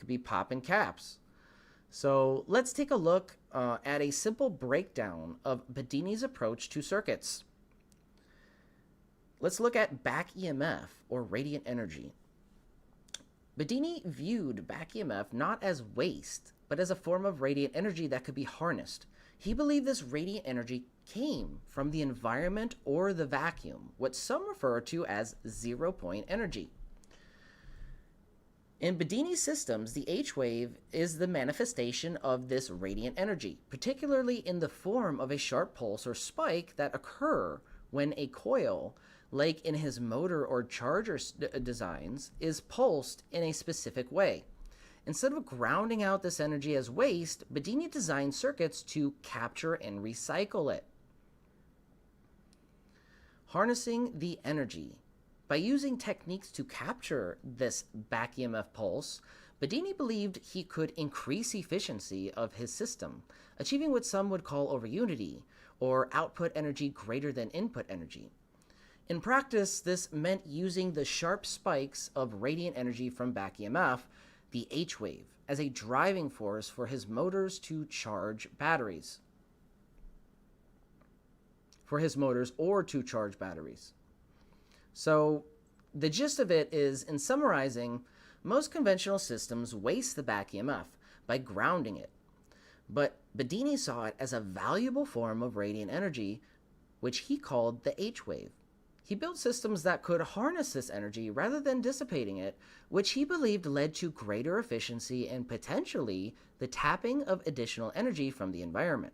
be popping caps. So let's take a look at a simple breakdown of Bedini's approach to circuits. Let's look at back EMF, or radiant energy. Bedini viewed back EMF not as waste, but as a form of radiant energy that could be harnessed. He believed this radiant energy came from the environment or the vacuum, what some refer to as zero-point energy. In Bedini's systems, the H-wave is the manifestation of this radiant energy, particularly in the form of a sharp pulse or spike that occur when a coil, like in his motor or charger designs, is pulsed in a specific way. Instead of grounding out this energy as waste, Bedini designed circuits to capture and recycle it. Harnessing the energy. By using techniques to capture this back EMF pulse, Bedini believed he could increase efficiency of his system, achieving what some would call overunity, or output energy greater than input energy. In practice, this meant using the sharp spikes of radiant energy from back EMF, the H-wave, as a driving force for his motors to charge batteries. So the gist of it is, in summarizing, most conventional systems waste the back EMF by grounding it. But Bedini saw it as a valuable form of radiant energy, which he called the H-wave. He built systems that could harness this energy rather than dissipating it, which he believed led to greater efficiency and potentially the tapping of additional energy from the environment.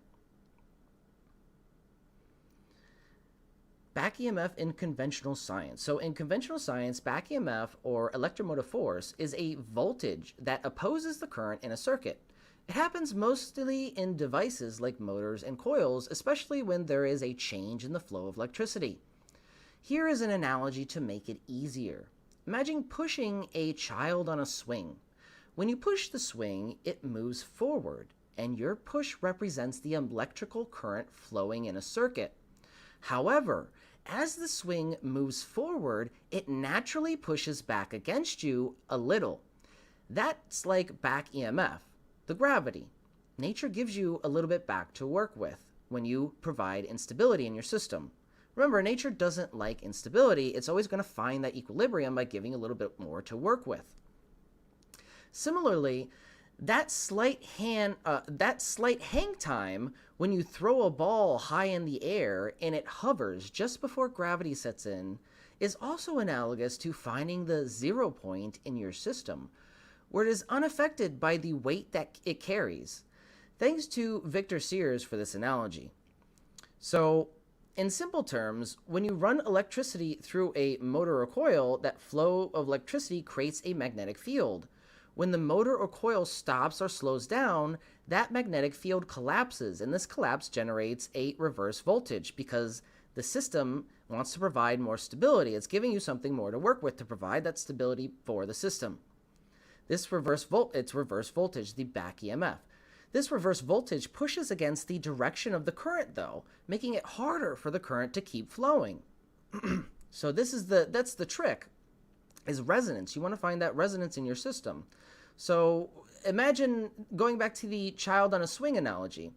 back EMF in conventional science. So in conventional science, back EMF, or electromotive force, is a voltage that opposes the current in a circuit. It happens mostly in devices like motors and coils, especially when there is a change in the flow of electricity. Here is an analogy to make it easier. Imagine pushing a child on a swing. When you push the swing, it moves forward, and your push represents the electrical current flowing in a circuit. However, as the swing moves forward, it naturally pushes back against you a little. That's like back EMF, the gravity. Nature gives you a little bit back to work with when you provide instability in your system. Remember, nature doesn't like instability. It's always going to find that equilibrium by giving a little bit more to work with. Similarly, that slight hang time when you throw a ball high in the air and it hovers just before gravity sets in is also analogous to finding the 0 point in your system, where it is unaffected by the weight that it carries. Thanks to Victor Sears for this analogy. So, in simple terms, when you run electricity through a motor or coil, that flow of electricity creates a magnetic field. When the motor or coil stops or slows down, that magnetic field collapses, and this collapse generates a reverse voltage because the system wants to provide more stability. It's giving you something more to work with to provide that stability for the system. This reverse voltage, the back EMF. This reverse voltage pushes against the direction of the current, though, making it harder for the current to keep flowing. So that's the trick, is resonance. You want to find that resonance in your system. So imagine going back to the child on a swing analogy.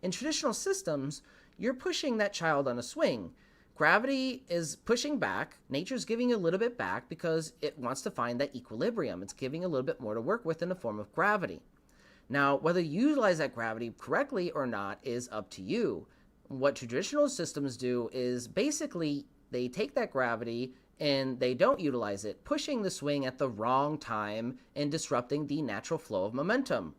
In traditional systems, you're pushing that child on a swing. Gravity is pushing back. Nature's giving you a little bit back because it wants to find that equilibrium. It's giving a little bit more to work with in the form of gravity. Now, whether you utilize that gravity correctly or not is up to you. What traditional systems do is basically they take that gravity and they don't utilize it, pushing the swing at the wrong time and disrupting the natural flow of momentum.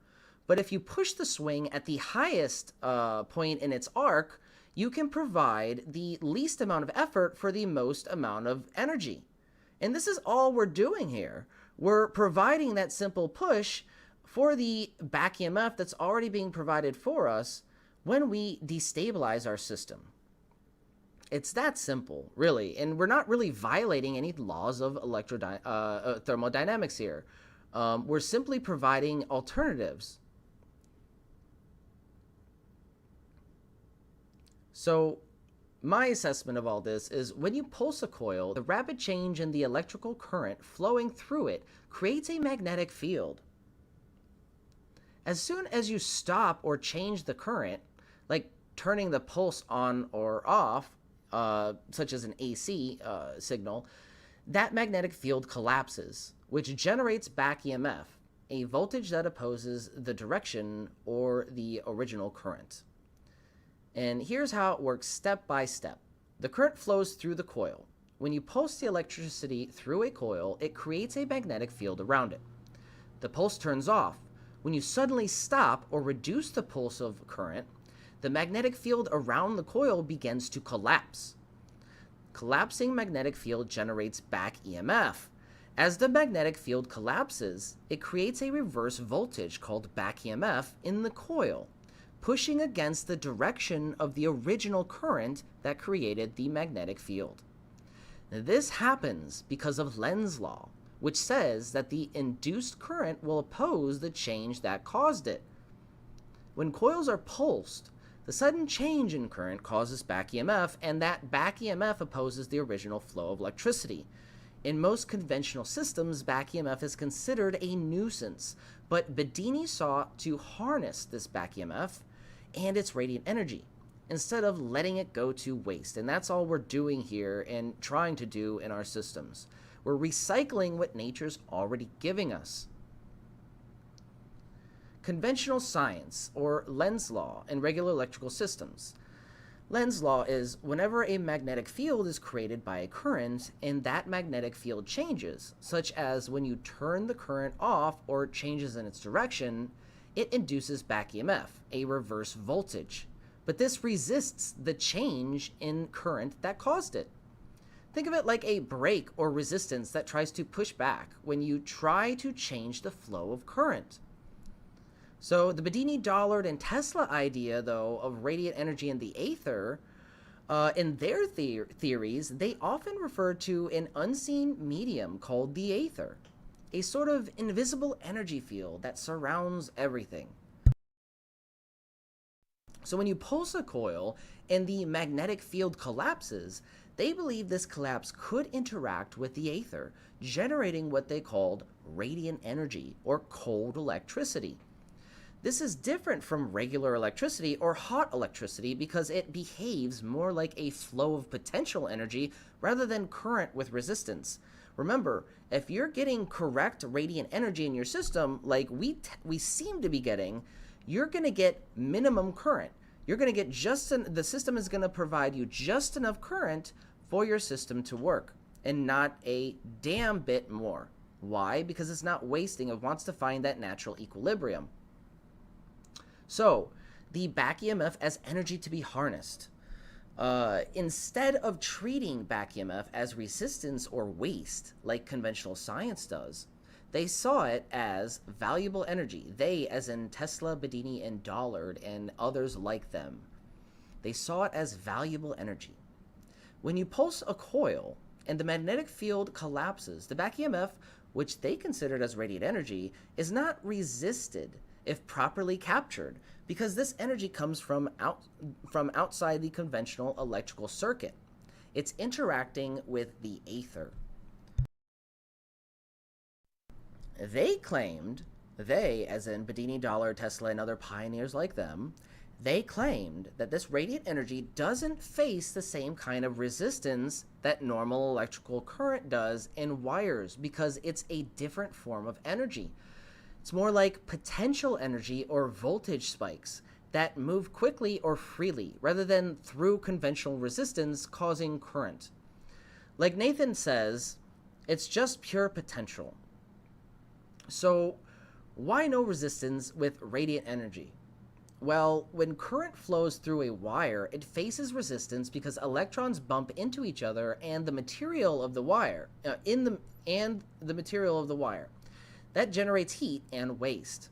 But if you push the swing at the highest point in its arc, you can provide the least amount of effort for the most amount of energy. And this is all we're doing here. We're providing that simple push for the back EMF that's already being provided for us when we destabilize our system. It's that simple, really, and we're not really violating any laws of thermodynamics here. We're simply providing alternatives. So my assessment of all this is when you pulse a coil, the rapid change in the electrical current flowing through it creates a magnetic field. As soon as you stop or change the current, like turning the pulse on or off, such as an AC signal, that magnetic field collapses, which generates back EMF, a voltage that opposes the direction or the original current. And here's how it works step by step. The current flows through the coil. When you pulse the electricity through a coil, it creates a magnetic field around it. The pulse turns off. When you suddenly stop or reduce the pulse of current, the magnetic field around the coil begins to collapse. Collapsing magnetic field generates back EMF. As the magnetic field collapses, it creates a reverse voltage called back EMF in the coil, pushing against the direction of the original current that created the magnetic field. Now, this happens because of Lenz's law, which says that the induced current will oppose the change that caused it. When coils are pulsed, the sudden change in current causes back EMF, and that back EMF opposes the original flow of electricity. In most conventional systems, back EMF is considered a nuisance, but Bedini sought to harness this back EMF and its radiant energy instead of letting it go to waste. And that's all we're doing here and trying to do in our systems. We're recycling what nature's already giving us. Conventional science, or Lenz's law, in regular electrical systems. Lenz's law is whenever a magnetic field is created by a current and that magnetic field changes, such as when you turn the current off or it changes in its direction, it induces back EMF, a reverse voltage, but this resists the change in current that caused it. Think of it like a brake or resistance that tries to push back when you try to change the flow of current. So the Bedini, Dollard, and Tesla idea, though, of radiant energy in the aether, in their theories, they often refer to an unseen medium called the aether, a sort of invisible energy field that surrounds everything. So when you pulse a coil and the magnetic field collapses, they believe this collapse could interact with the aether, generating what they called radiant energy or cold electricity. This is different from regular electricity or hot electricity because it behaves more like a flow of potential energy rather than current with resistance. Remember, if you're getting correct radiant energy in your system, like we seem to be getting, you're going to get minimum current. You're going to get the system is going to provide you just enough current for your system to work and not a damn bit more. Why? Because it's not wasting. It wants to find that natural equilibrium. So, the back EMF as energy to be harnessed. Instead of treating back EMF as resistance or waste, like conventional science does, they saw it as valuable energy. They, as in Tesla, Bedini, and Dollard, and others like them. They saw it as valuable energy. When you pulse a coil and the magnetic field collapses, the back EMF, which they considered as radiant energy, is not resisted if properly captured, because this energy comes from outside the conventional electrical circuit. It's interacting with the aether. They claimed, as in Bedini, Dollard, Tesla, and other pioneers like them, they claimed that this radiant energy doesn't face the same kind of resistance that normal electrical current does in wires because it's a different form of energy. It's more like potential energy or voltage spikes that move quickly or freely rather than through conventional resistance causing current. Like Nathan says, it's just pure potential. So why no resistance with radiant energy? Well, when current flows through a wire, it faces resistance because electrons bump into each other and the material of the wire, That generates heat and waste.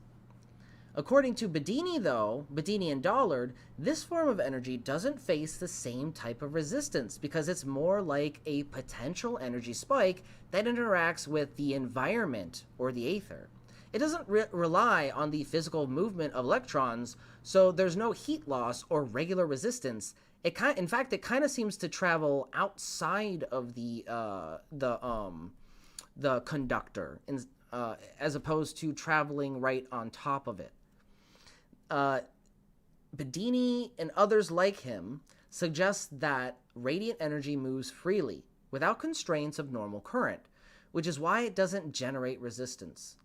According to Bedini, though, Bedini and Dollard, this form of energy doesn't face the same type of resistance because it's more like a potential energy spike that interacts with the environment or the aether. It doesn't rely on the physical movement of electrons, so there's no heat loss or regular resistance. In fact, it kind of seems to travel outside of the conductor, as opposed to traveling right on top of it. Bedini and others like him suggest that radiant energy moves freely without constraints of normal current, which is why it doesn't generate resistance.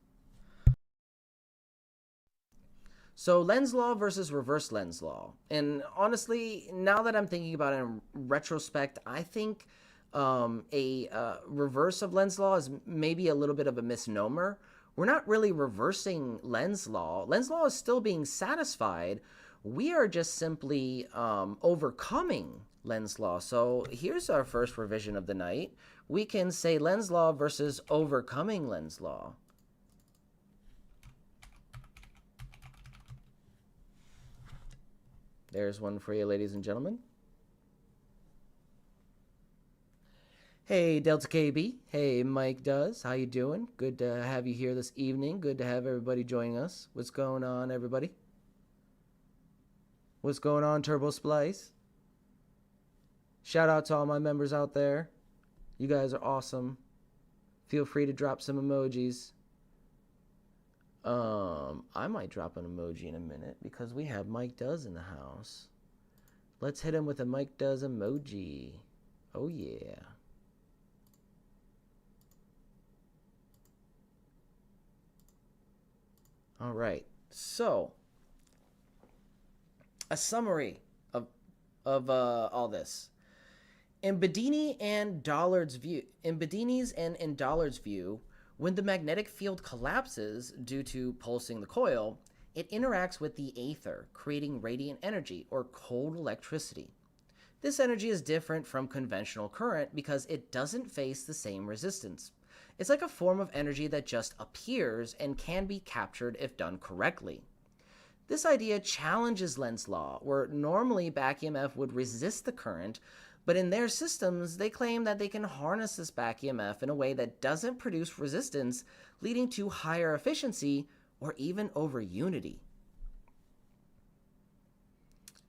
So Lenz law versus reverse Lenz law. And honestly, now that I'm thinking about it in retrospect, I think a reverse of Lenz law is maybe a little bit of a misnomer. We're not really reversing Lenz law. Lenz law is still being satisfied. We are just simply overcoming Lenz law. So here's our first revision of the night. We can say Lenz law versus overcoming Lenz law. There's one for you, ladies and gentlemen. Hey, Delta KB. Hey, Mike Does. How you doing? Good to have you here this evening. Good to have everybody joining us. What's going on, everybody? What's going on, Turbo Splice? Shout out to all my members out there. You guys are awesome. Feel free to drop some emojis. I might drop an emoji in a minute because we have Mike Does in the house. Let's hit him with a Mike Does emoji. Oh, yeah. All right. So, a summary of all this. In Bedini and Dollard's view, in Bedini's and in Dollard's view, when the magnetic field collapses due to pulsing the coil, it interacts with the aether, creating radiant energy or cold electricity. This energy is different from conventional current because it doesn't face the same resistance. It's like a form of energy that just appears and can be captured if done correctly. This idea challenges Lenz's law, where normally back EMF would resist the current, but in their systems, they claim that they can harness this back EMF in a way that doesn't produce resistance, leading to higher efficiency or even over unity.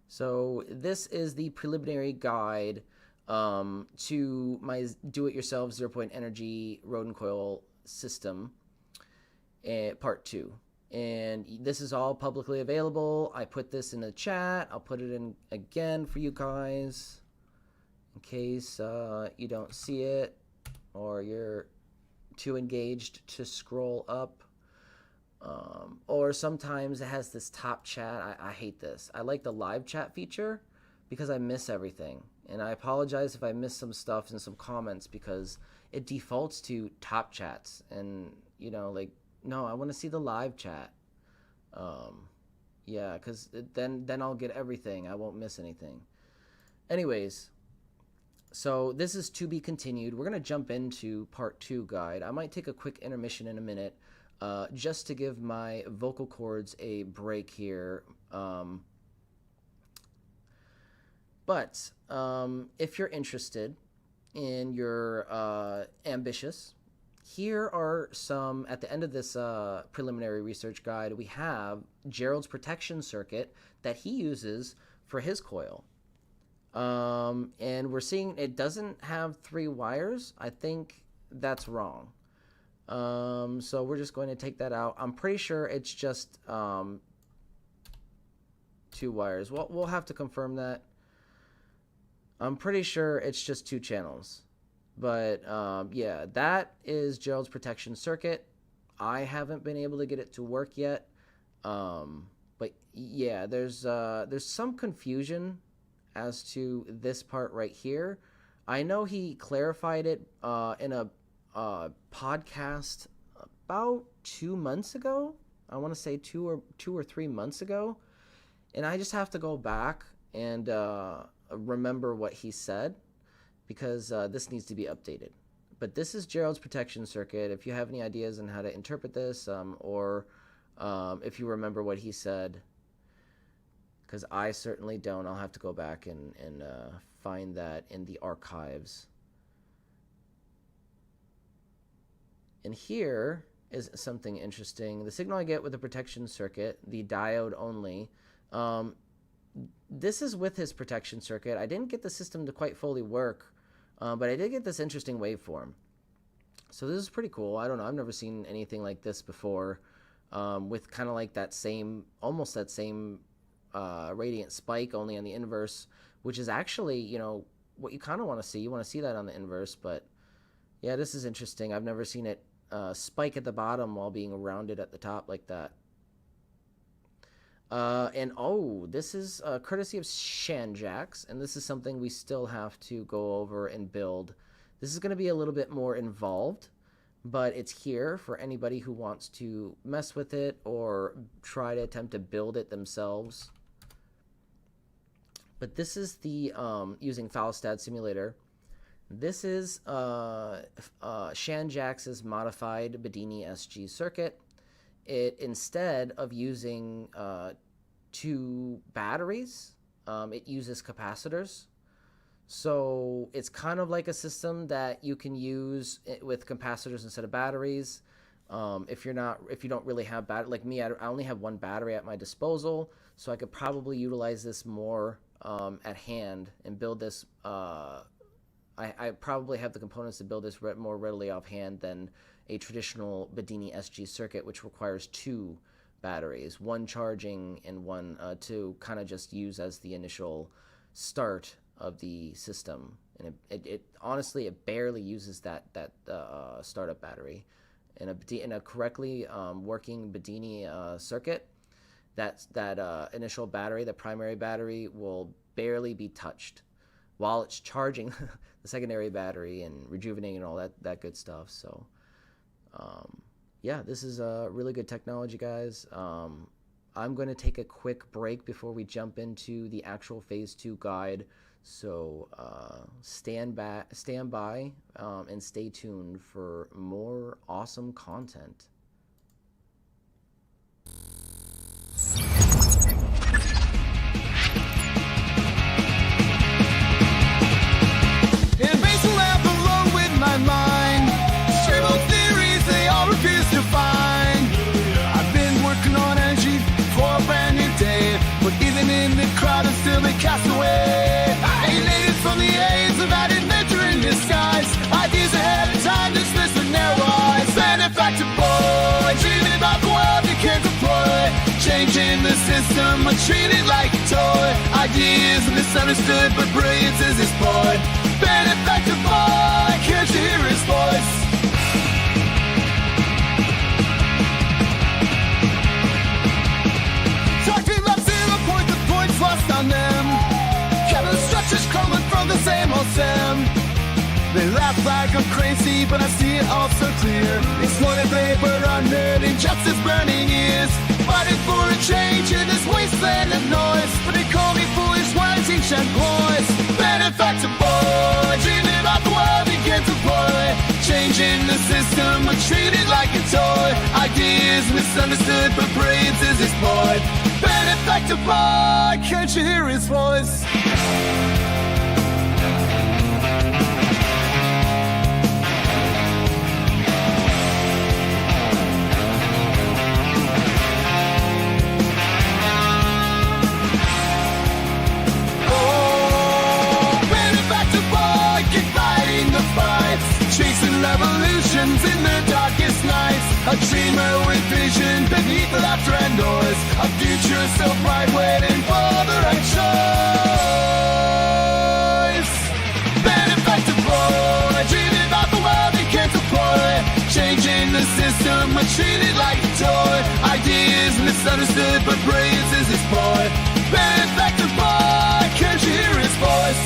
So this is the preliminary guide to my do-it-yourself 0-point energy rodin coil system, part 2. And this is all publicly available. I put this in the chat. I'll put it in again for you guys in case you don't see it or you're too engaged to scroll up. Or sometimes it has this top chat. I hate this. I like the live chat feature because I miss everything. And I apologize if I miss some stuff in some comments because it defaults to top chats. And, you know, like, no, I want to see the live chat. Yeah, because then I'll get everything. I won't miss anything. Anyways, so this is to be continued. We're going to jump into part 2 guide. I might take a quick intermission in a minute just to give my vocal cords a break here. But if you're interested and you're ambitious, here are some, at the end of this preliminary research guide, we have Gerald's protection circuit that he uses for his coil. And we're seeing it doesn't have 3 wires. I think that's wrong. So we're just going to take that out. I'm pretty sure it's just 2 wires. We'll have to confirm that. I'm pretty sure it's just 2 channels. But yeah, that is Gerald's protection circuit. I haven't been able to get it to work yet. But yeah, there's some confusion as to this part right here. I know he clarified it in a podcast about 2 months ago. I want to say 2 or 3 months ago, and I just have to go back and remember what he said because this needs to be updated. But this is Gerald's protection circuit. If you have any ideas on how to interpret this, or if you remember what he said, because I certainly don't, I'll have to go back and find that in the archives. And here is something interesting. The signal I get with the protection circuit, the diode only, this is with his protection circuit. I didn't get the system to quite fully work, but I did get this interesting waveform. So this is pretty cool. I don't know. I've never seen anything like this before, with kind of like that same, almost that same radiant spike, only on the inverse, which is actually, you know, what you kind of want to see. You want to see that on the inverse, but yeah, this is interesting. I've never seen it spike at the bottom while being rounded at the top like that. And oh, this is courtesy of Shanjax, and this is something we still have to go over and build. This is going to be a little bit more involved, but it's here for anybody who wants to mess with it or try to attempt to build it themselves. But this is the using Falstad simulator. This is Shanjax's modified Bedini SG circuit. It, instead of using 2 batteries, it uses capacitors. So it's kind of like a system that you can use with capacitors instead of batteries. If you don't really have battery, like me, I only have 1 battery at my disposal, so I could probably utilize this more at hand and build this. I probably have the components to build this more readily offhand than a traditional Bedini SG circuit, which requires 2 batteries, 1 charging and 1 to kind of just use as the initial start of the system. And it honestly, it barely uses that startup battery. In a correctly working Bedini circuit, that initial battery, the primary battery, will barely be touched while it's charging the secondary battery and rejuvenating and all that good stuff. So yeah, this is a really good technology, guys. I'm going to take a quick break before we jump into the actual Phase 2 guide. So stand by and stay tuned for more awesome content. In a basement lab alone with my mind, stable theories they all refuse to find. I've been working on energy for a brand new day, but even in the crowd I'm still a castaway. Alienated from the aims of that adventure in disguise. Ideas ahead of time dismissed with narrow eyes. Benefactor boy, dreaming about the world you can't deploy. Changing the system, but treated like a toy. Ideas misunderstood, but brilliance is his boy. Benefactor boy, can't you hear his voice? Talking about 0 point, the points lost on them. Capital structures crumbling from the same old stem. They laugh like I'm crazy, but I see it all so clear. Exploited labor, unheard, injustice burning ears. Fighting for a change in this wasteland of noise. But they call me foolish, wise, ancient boys. Benefactor boy, dreaming about the world you can't deploy. Changing the system, but treated like a toy. Ideas misunderstood, but brilliance is his boy. Benefactor boy, can't you hear his voice? Chasing revolutions in the darkest nights. A dreamer with vision beneath the laughter and noise. A future so bright waiting for the right choice. Benefactor boy, dreaming about the world he can't deploy. Changing the system, but treated like a toy. Ideas misunderstood, but brilliance is his boy. Benefactor boy, can't you hear his voice?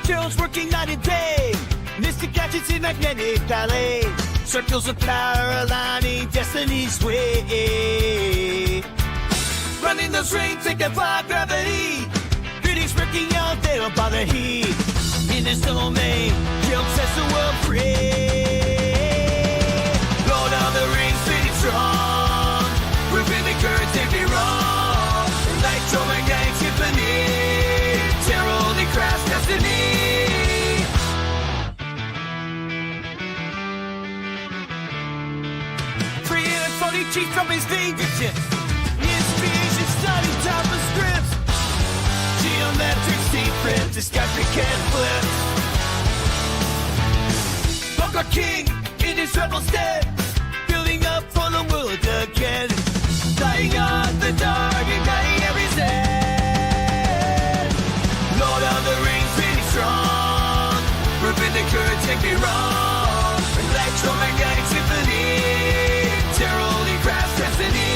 Jones working night and day. Mystic gadgets in magnetic ballet. Circles of power aligning destiny's way. Running those rings that defy gravity. Critics working out, they don't bother heat. In this domain, Jones sets the world free. Lord of the Rings, pretty strong. Proving the current can't be wrong. Electromagnetic symphony. Terror only crafts destiny. Chief from his fingertips. Inspiration study top of scripts. Geometric secret, discovery can't flip. Bunker King in his rebel stead. Building up for the world again. Lighting up the dark, igniting every zen. Lord of the Rings, pretty strong. Proving the current can't be wrong. Electromagnetic symphony. Terror only crafts destiny.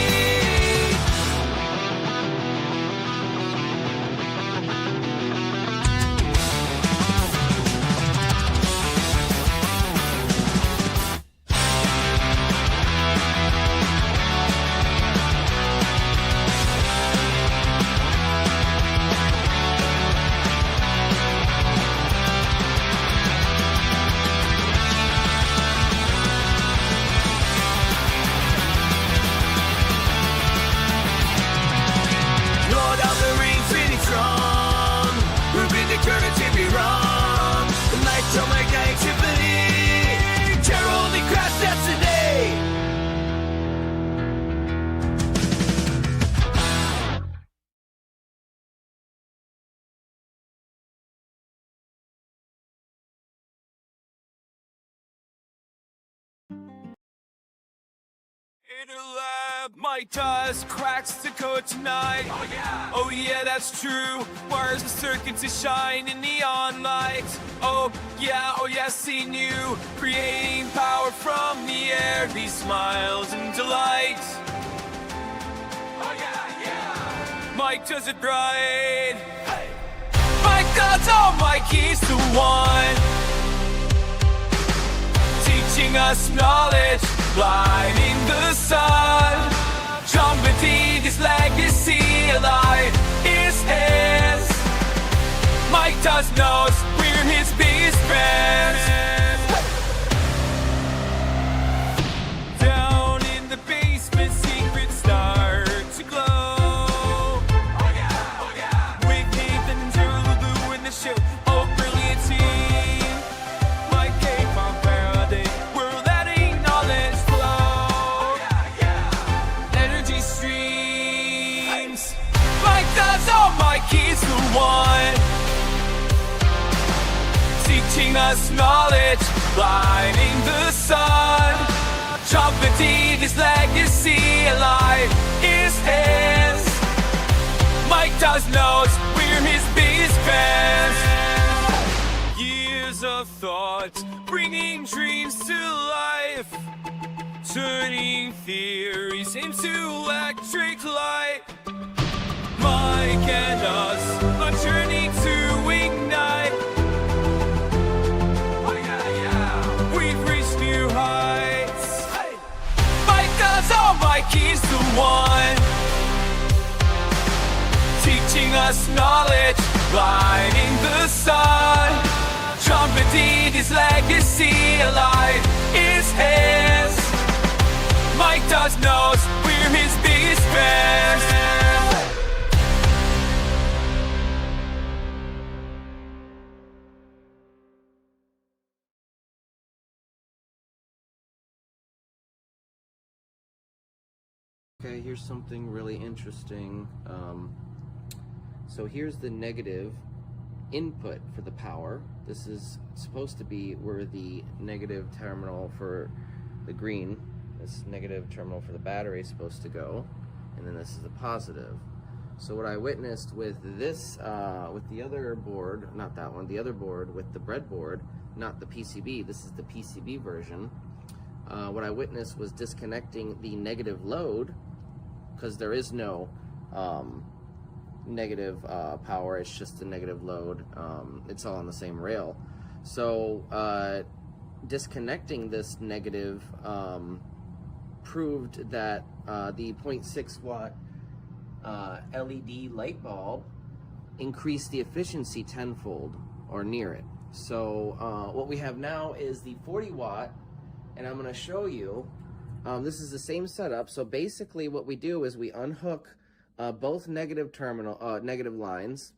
In a lab, my dust cracks the code tonight. Oh yeah, that's true. Wires and circuits that shine in neon lights. Oh yeah, seen you creating power from the air. These smiles and delights. Oh yeah. Mike does it right. Hey. Mike does all Mike is the one. Teaching us knowledge, blinding the sun. Trumpeting his legacy alive is his. Mike does knows we're his biggest fans. Down in the basement, secrets start to glow. Oh yeah. With Nathan and Lulu in the show. Oh, brilliant team. Mike came on Faraday. We're letting knowledge flow. Oh yeah. Energy streams. Mike does all Mike is the one. Teaching us knowledge, blinding the sun. Trumpeting his legacy alive is his. Mike does knows we're his biggest fans. Years of thought, bringing dreams to life, turning theories into electric light. Mike and us, a journey to ignite. We've reached new heights. Hey. Mike does all Mike is the one. Teaching us knowledge, blinding the sun. Trumpeting his legacy alive is his. Mike does knows we're his biggest fans. Okay, here's something really interesting. So here's the negative input for the power. This is supposed to be where the negative terminal for the green, this negative terminal for the battery is supposed to go, and then this is the positive. So what I witnessed with this, with the other board, not that one, the other board with the breadboard, not the PCB, this is the PCB version. What I witnessed was disconnecting the negative load, because there is no negative power, it's just a negative load. It's all on the same rail. So disconnecting this negative proved that the 0.6 watt LED light bulb increased the efficiency tenfold or near it. So what we have now is the 40 watt, and I'm going to show you. This is the same setup. So basically what we do is we unhook both negative lines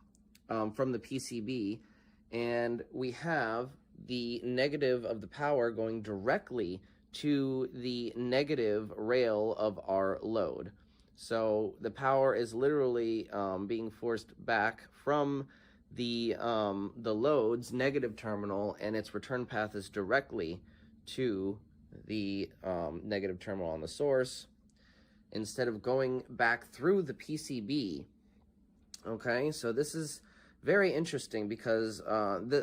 from the PCB, and we have the negative of the power going directly to the negative rail of our load. So the power is literally being forced back from the load's negative terminal, and its return path is directly to the negative terminal on the source, instead of going back through the PCB. Okay, so this is very interesting because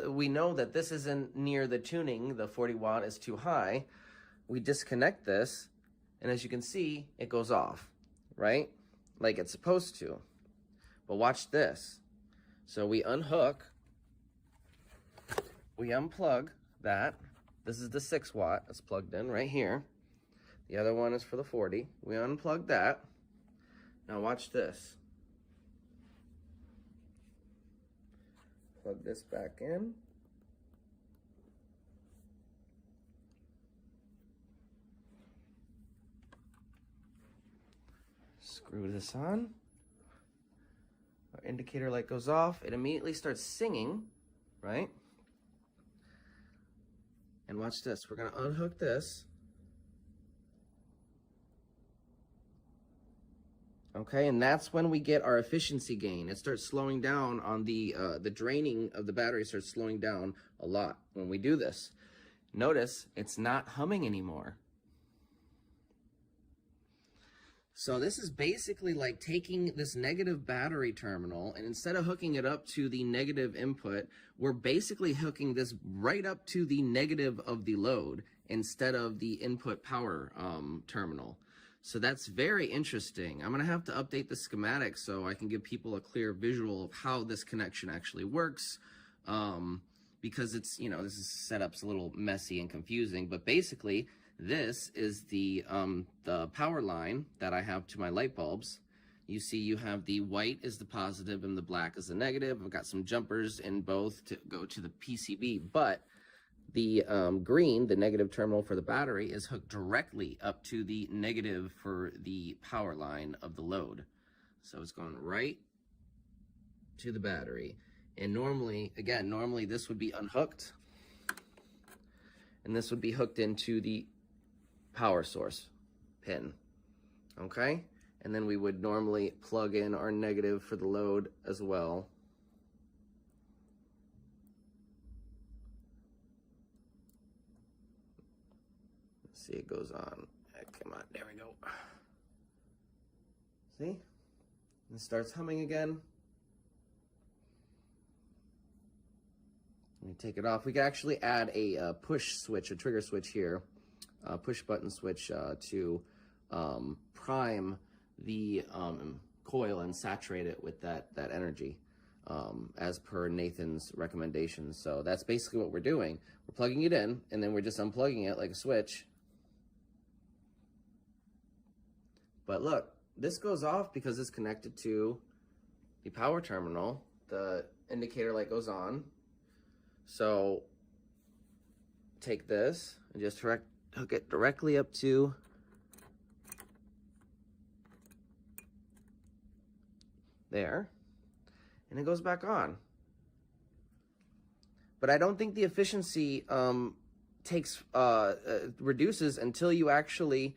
we know that this isn't near the tuning. The 40 watt is too high. We disconnect this, and as you can see, it goes off, right? Like it's supposed to. But watch this. So we unhook, we unplug that. This is the 6 watt that's plugged in right here. The other one is for the 40. We unplug that. Now watch this. Plug this back in. Screw this on. Our indicator light goes off. It immediately starts singing, right? And watch this. We're going to unhook this. Okay, and that's when we get our efficiency gain. It starts slowing down on the draining of the battery starts slowing down a lot when we do this. Notice it's not humming anymore. So this is basically like taking this negative battery terminal, and instead of hooking it up to the negative input, we're basically hooking this right up to the negative of the load instead of the input power terminal. So that's very interesting. I'm gonna have to update the schematic so I can give people a clear visual of how this connection actually works. Because it's, you know, this setup's a little messy and confusing, but basically this is the power line that I have to my light bulbs. You see you have the white is the positive and the black is the negative. I've got some jumpers in both to go to the PCB, but the green, the negative terminal for the battery, is hooked directly up to the negative for the power line of the load. So it's going right to the battery. And normally, again, normally this would be unhooked, and this would be hooked into the power source pin, okay? And then we would normally plug in our negative for the load as well. Let's see, it goes on. Come on, there we go. See? It starts humming again. Let me take it off. We can actually add a push switch, a trigger switch here, a push button switch to prime the coil and saturate it with that energy as per Nathan's recommendations. So that's basically what we're doing. We're plugging it in, and then we're just unplugging it like a switch. But look, this goes off because it's connected to the power terminal. The indicator light goes on. So take this and just hook it directly up to there, and it goes back on. But I don't think the efficiency reduces until you actually,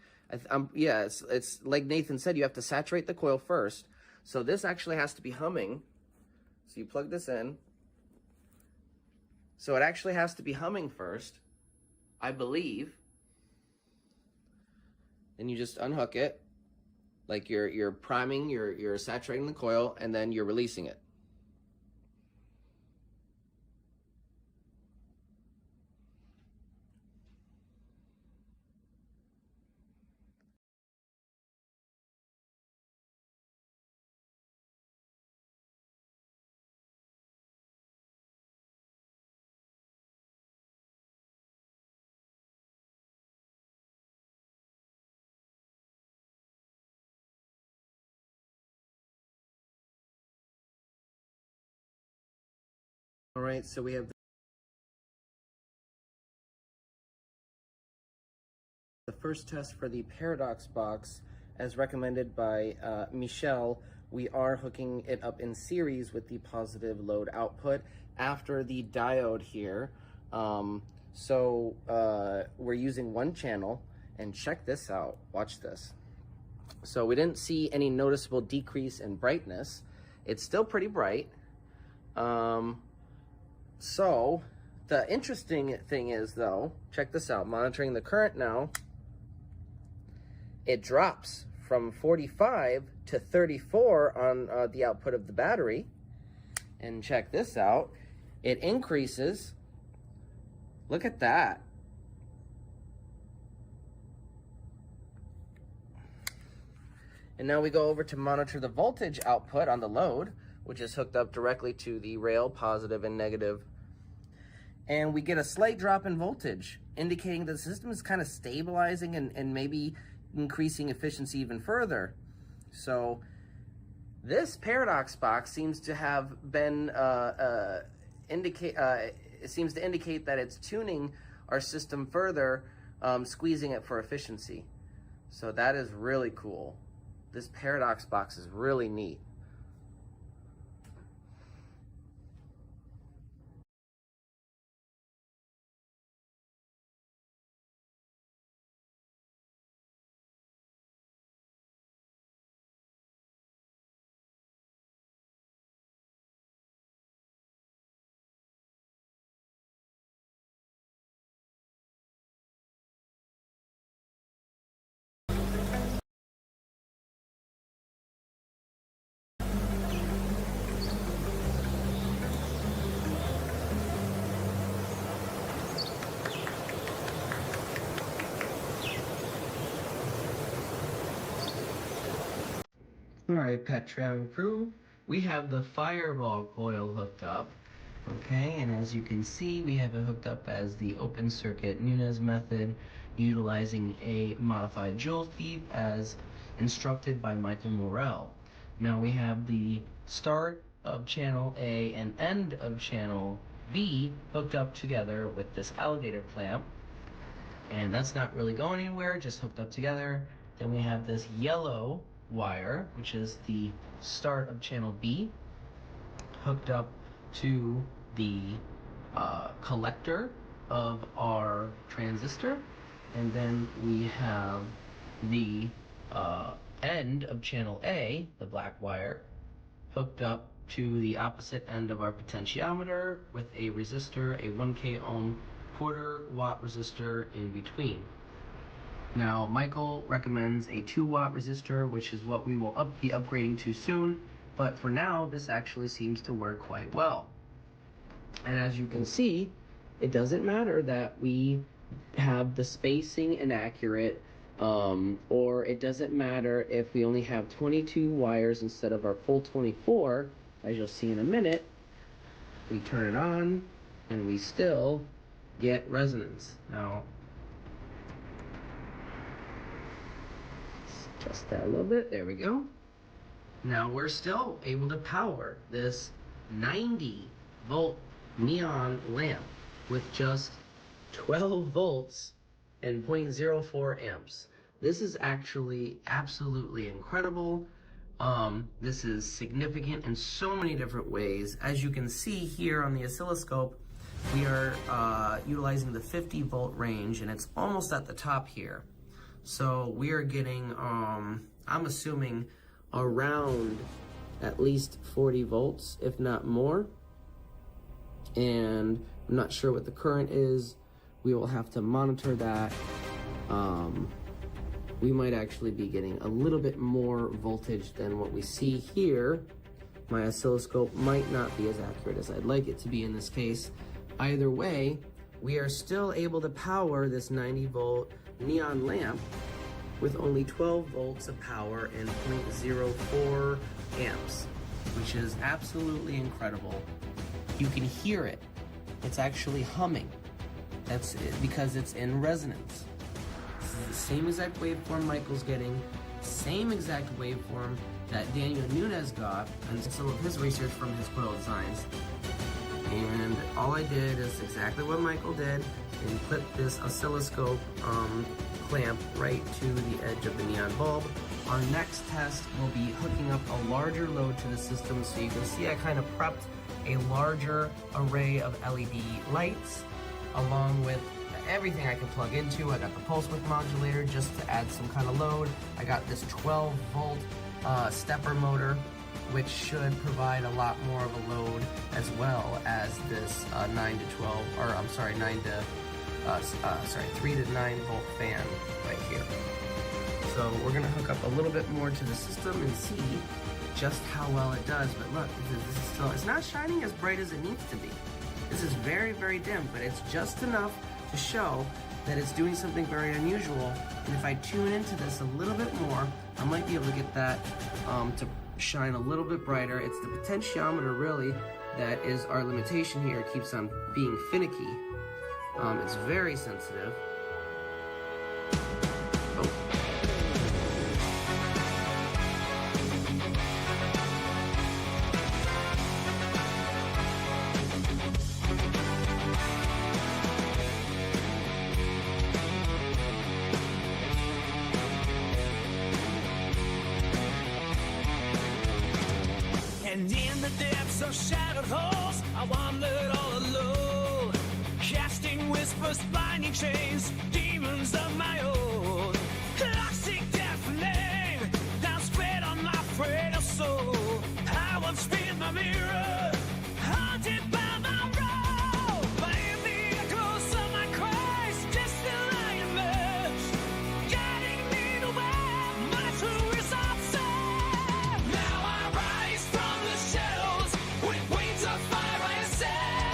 yeah, it's like Nathan said, you have to saturate the coil first. So this actually has to be humming. So you plug this in. So it actually has to be humming first, I believe. Then you just unhook it, like you're priming, you're saturating the coil, and then you're releasing it. All right, so we have the first test for the paradox box as recommended by Michelle. We are hooking it up in series with the positive load output after the diode here. So we're using one channel, and check this out, watch this. So we didn't see any noticeable decrease in brightness. It's still pretty bright. So the interesting thing is though, check this out, monitoring the current now, it drops from 45 to 34 on the output of the battery. And check this out, it increases, look at that. And now we go over to monitor the voltage output on the load, which is hooked up directly to the rail, positive and negative. And we get a slight drop in voltage, indicating that the system is kind of stabilizing and maybe increasing efficiency even further. So this paradox box seems to have been it seems to indicate that it's tuning our system further, squeezing it for efficiency. So that is really cool. This paradox box is really neat. Alright, Pet Travel Crew, we have the Fireball coil hooked up. Okay, and as you can see, we have it hooked up as the open circuit Nunez method, utilizing a modified Joule feed as instructed by Michael Morrell. Now we have the start of channel A and end of channel B hooked up together with this alligator clamp, and that's not really going anywhere, just hooked up together. Then we have this yellow wire, which is the start of channel B, hooked up to the collector of our transistor, and then we have the end of channel A, the black wire, hooked up to the opposite end of our potentiometer with a resistor, a 1K ohm quarter watt resistor in between. Now, Michael recommends a 2-watt resistor, which is what we will be upgrading to soon, but for now, this actually seems to work quite well. And as you can see, it doesn't matter that we have the spacing inaccurate, or it doesn't matter if we only have 22 wires instead of our full 24, as you'll see in a minute. We turn it on, and we still get resonance. Now, adjust that a little bit, there we go. Now we're still able to power this 90-volt neon lamp with just 12 volts and 0.04 amps. This is actually absolutely incredible. This is significant in so many different ways. As you can see here on the oscilloscope, we are utilizing the 50-volt range, and it's almost at the top here. So we are getting, I'm assuming, around at least 40 volts, if not more. And I'm not sure what the current is. We will have to monitor that. We might actually be getting a little bit more voltage than what we see here. My oscilloscope might not be as accurate as I'd like it to be in this case. Either way, we are still able to power this 90-volt neon lamp with only 12 volts of power and 0.04 amps, which is absolutely incredible. You can hear it. It's actually humming. That's because it's in resonance. This is the same exact waveform Michael's getting, same exact waveform that Daniel Nunez got and some of his research from his coil designs. And all I did is exactly what Michael did and clip this oscilloscope clamp right to the edge of the neon bulb. Our next test will be hooking up a larger load to the system, so you can see I kind of prepped a larger array of LED lights along with everything I can plug into. I got the pulse width modulator just to add some kind of load. I got this 12-volt stepper motor, which should provide a lot more of a load, as well as this 3 to 9 volt fan right here. So we're gonna hook up a little bit more to the system and see just how well it does. But look, this is still, it's not shining as bright as it needs to be. This is very, very dim, but it's just enough to show that it's doing something very unusual. And if I tune into this a little bit more, I might be able to get that to shine a little bit brighter. It's the potentiometer really that is our limitation here. It keeps on being finicky. It's very sensitive. Oh. And in the depths of shadowed halls, I wandered all alone, casting whispers, blinding chains, demons of my own. I seek death name, down spread on my frail soul. I once feared my mirror, haunted by my role. But in the echoes of my cries, just still I emerge, guiding me to where my true results are. Now I rise from the shadows with wings of fire I ascend.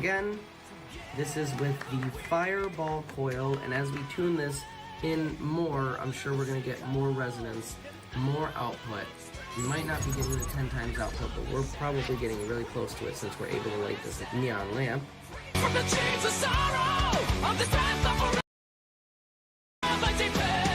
again, this is with the Fireball coil, and as we tune this in more, I'm sure we're going to get more resonance, more output. We might not be getting the 10 times output, but we're probably getting really close to it since we're able to light this neon lamp. From the chains of sorrow of this path of forever depend.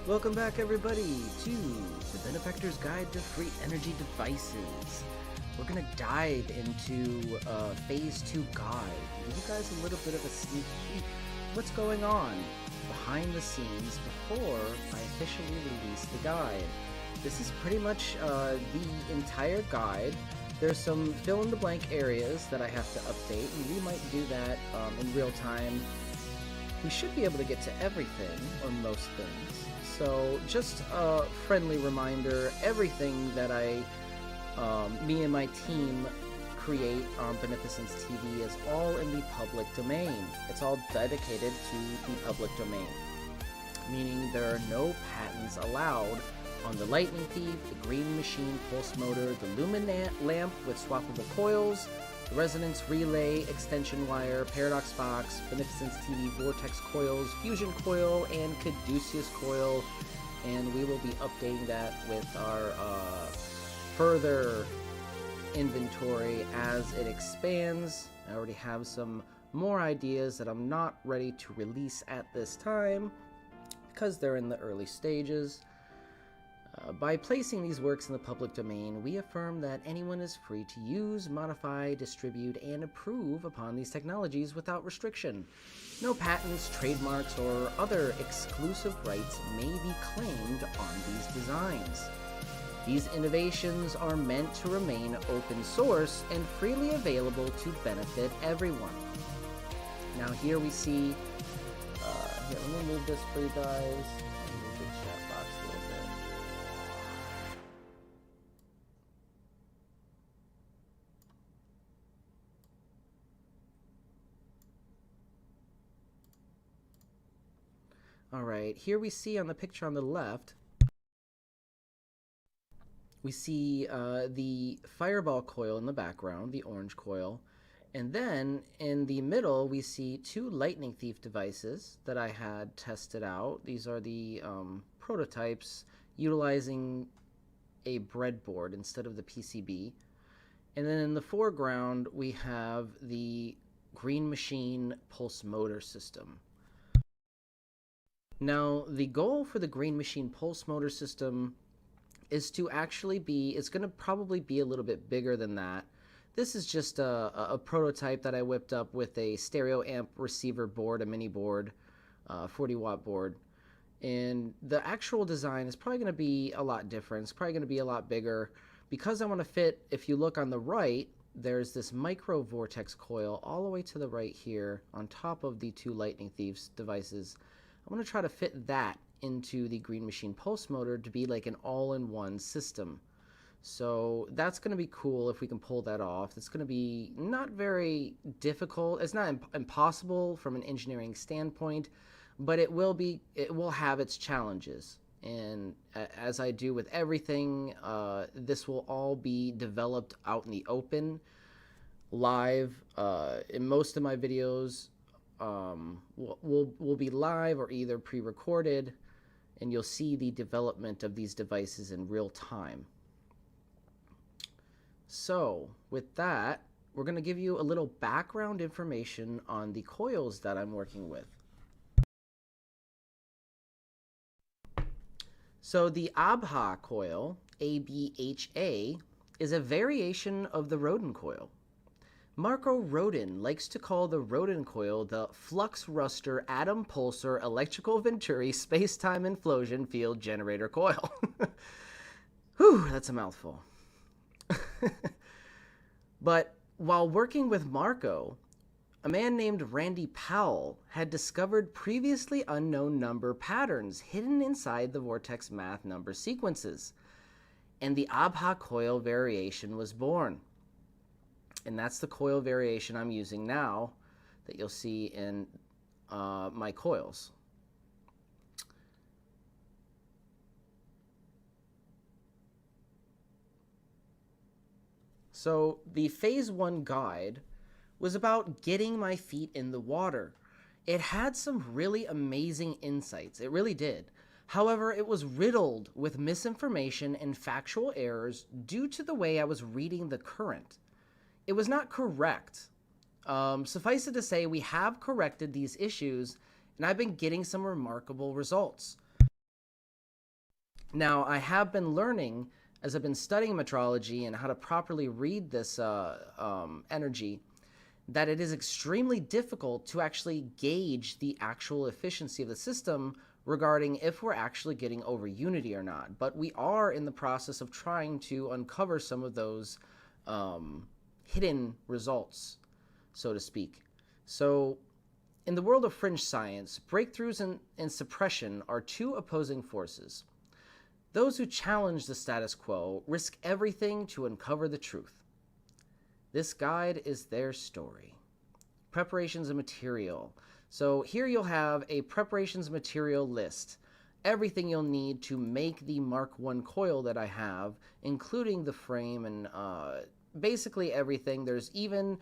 Welcome back, everybody, to the Benefactors Guide to Free Energy Devices. We're going to dive into Phase 2 Guide, give you guys a little bit of a sneak peek what's going on behind the scenes before I officially release the guide. This is pretty much the entire guide. There's some fill-in-the-blank areas that I have to update, and we might do that in real time. We should be able to get to everything, or most things. So just a friendly reminder, everything that me and my team create on Beneficence TV is all in the public domain. It's all dedicated to the public domain, meaning there are no patents allowed on the Lightning Thief, the Green Machine Pulse Motor, the Lumen Lamp with swappable coils, the Resonance Relay, Extension Wire, Paradox Box, Beneficence TV Vortex Coils, Fusion Coil, and Caduceus Coil, and we will be updating that with our further inventory as it expands. I already have some more ideas that I'm not ready to release at this time because they're in the early stages. By placing these works in the public domain, we affirm that anyone is free to use, modify, distribute, and approve upon these technologies without restriction. No patents, trademarks, or other exclusive rights may be claimed on these designs. These innovations are meant to remain open source and freely available to benefit everyone. Now here we see, here, let me move this for you guys. Let me move the chat box a little bit. Alright, here we see on the picture on the left, we see the Fireball coil in the background, the orange coil, and then in the middle we see two Lightning Thief devices that I had tested out. These are the prototypes utilizing a breadboard instead of the PCB. And then in the foreground we have the Green Machine Pulse Motor System. Now, the goal for the Green Machine Pulse Motor System is to actually be, it's going to probably be a little bit bigger than that. This is just a prototype that I whipped up with a stereo amp receiver board, a mini board, 40-watt board. And the actual design is probably going to be a lot different. It's probably going to be a lot bigger. Because I want to fit, if you look on the right, there's this micro vortex coil all the way to the right here on top of the two Lightning Thieves devices. I want to try to fit that into the Green Machine Pulse Motor to be like an all-in-one system. So that's going to be cool if we can pull that off. It's going to be not very difficult. It's not impossible from an engineering standpoint, but it will have its challenges. And as I do with everything, this will all be developed out in the open, live. In most of my videos, will be live or either pre-recorded, and you'll see the development of these devices in real time. So with that, we're going to give you a little background information on the coils that I'm working with. So the ABHA coil, ABHA, is a variation of the rodin coil. Marco Rodin likes to call the rodin coil the flux ruster atom pulsar electrical venturi space-time inflosion field generator coil. Whew, that's a mouthful. But while working with Marco, a man named Randy Powell had discovered previously unknown number patterns hidden inside the vortex math number sequences, and the ABHA coil variation was born. And that's the coil variation I'm using now that you'll see in my coils. So the phase 1 guide was about getting my feet in the water. It had some really amazing insights. It really did. However, it was riddled with misinformation and factual errors due to the way I was reading the current. It was not correct. Suffice it to say, we have corrected these issues, and I've been getting some remarkable results. Now, I have been learning, as I've been studying metrology and how to properly read this energy, that it is extremely difficult to actually gauge the actual efficiency of the system regarding if we're actually getting over unity or not. But we are in the process of trying to uncover some of those hidden results, so to speak. So in the world of fringe science, breakthroughs and suppression are two opposing forces. Those who challenge the status quo risk everything to uncover the truth. This guide is their story. Preparations and material. So here you'll have a preparations material list. Everything you'll need to make the Mark I coil that I have, including the frame and basically everything. There's even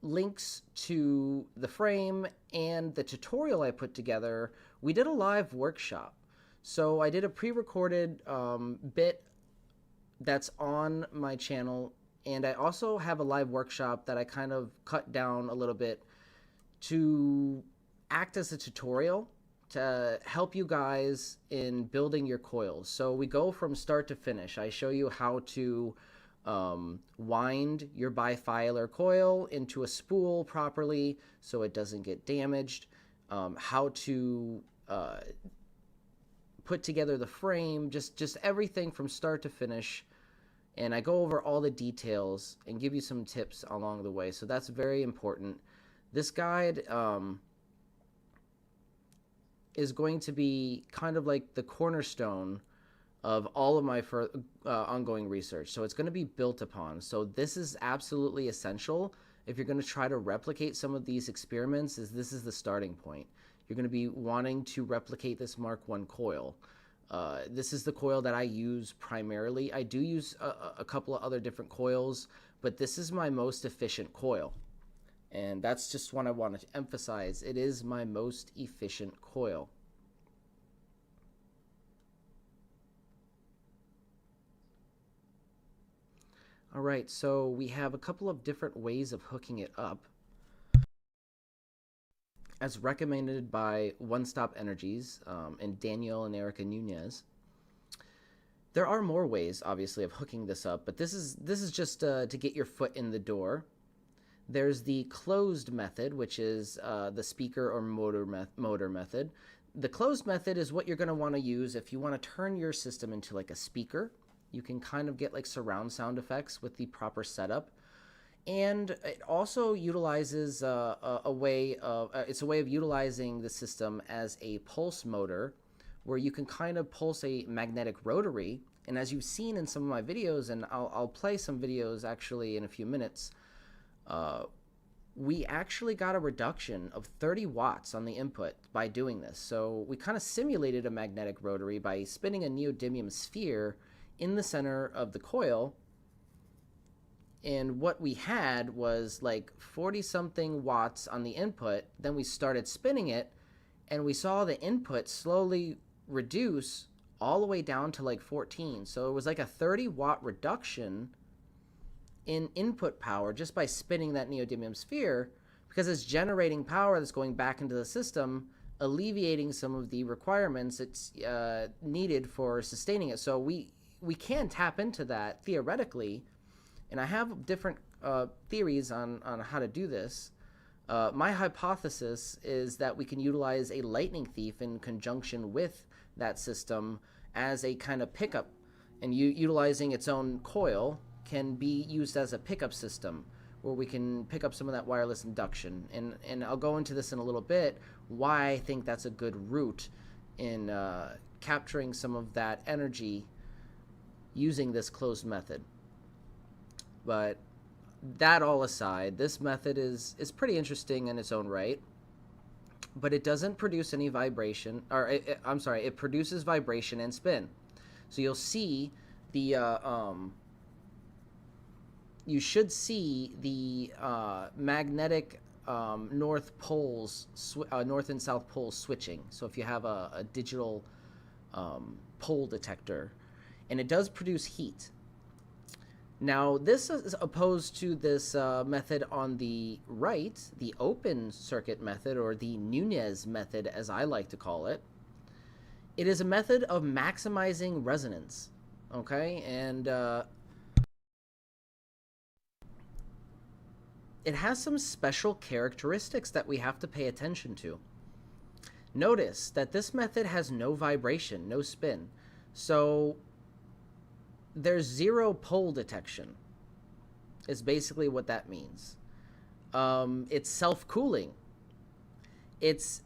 links to the frame and the tutorial I put together. We did a live workshop. So I did a pre-recorded bit that's on my channel, and I also have a live workshop that I kind of cut down a little bit to act as a tutorial to help you guys in building your coils. So we go from start to finish. I show you how to wind your bifilar coil into a spool properly so it doesn't get damaged, how to put together the frame, just everything from start to finish. And I go over all the details and give you some tips along the way. So that's very important. This guide is going to be kind of like the cornerstone of all of my ongoing research. So it's going to be built upon. So this is absolutely essential. If you're going to try to replicate some of these experiments, this is the starting point. You're going to be wanting to replicate this Mark I coil. This is the coil that I use primarily. I do use a couple of other different coils, but this is my most efficient coil. And that's just what I wanted to emphasize. It is my most efficient coil. All right, so we have a couple of different ways of hooking it up, as recommended by One Stop Energies and Daniel and Erica Nunez. There are more ways, obviously, of hooking this up, but this is just to get your foot in the door. There's the closed method, which is the speaker or motor method. The closed method is what you're going to want to use if you want to turn your system into like a speaker. You can kind of get like surround sound effects with the proper setup. And it also utilizes a way of utilizing the system as a pulse motor, where you can kind of pulse a magnetic rotary. And as you've seen in some of my videos, and I'll play some videos actually in a few minutes, we actually got a reduction of 30 watts on the input by doing this. So we kind of simulated a magnetic rotary by spinning a neodymium sphere in the center of the coil. And what we had was like 40-something watts on the input. Then we started spinning it, and we saw the input slowly reduce all the way down to like 14. So it was like a 30-watt reduction in input power just by spinning that neodymium sphere, because it's generating power that's going back into the system, alleviating some of the requirements it's needed for sustaining it. So we can tap into that theoretically. And I have different theories on how to do this. My hypothesis is that we can utilize a lightning thief in conjunction with that system as a kind of pickup, and utilizing its own coil can be used as a pickup system where we can pick up some of that wireless induction. And I'll go into this in a little bit, why I think that's a good route in capturing some of that energy using this closed method. But that all aside, this method is pretty interesting in its own right, but it doesn't produce any vibration, or I'm sorry, it produces vibration and spin. So you'll see the you should see the magnetic north poles, north and south poles switching. So if you have a digital pole detector, and it does produce heat. Now, this is opposed to this method on the right, the open circuit method, or the Nunez method, as I like to call it. It is a method of maximizing resonance, okay? And it has some special characteristics that we have to pay attention to. Notice that this method has no vibration, no spin. So there's zero pole detection, is basically what that means. It's self-cooling. It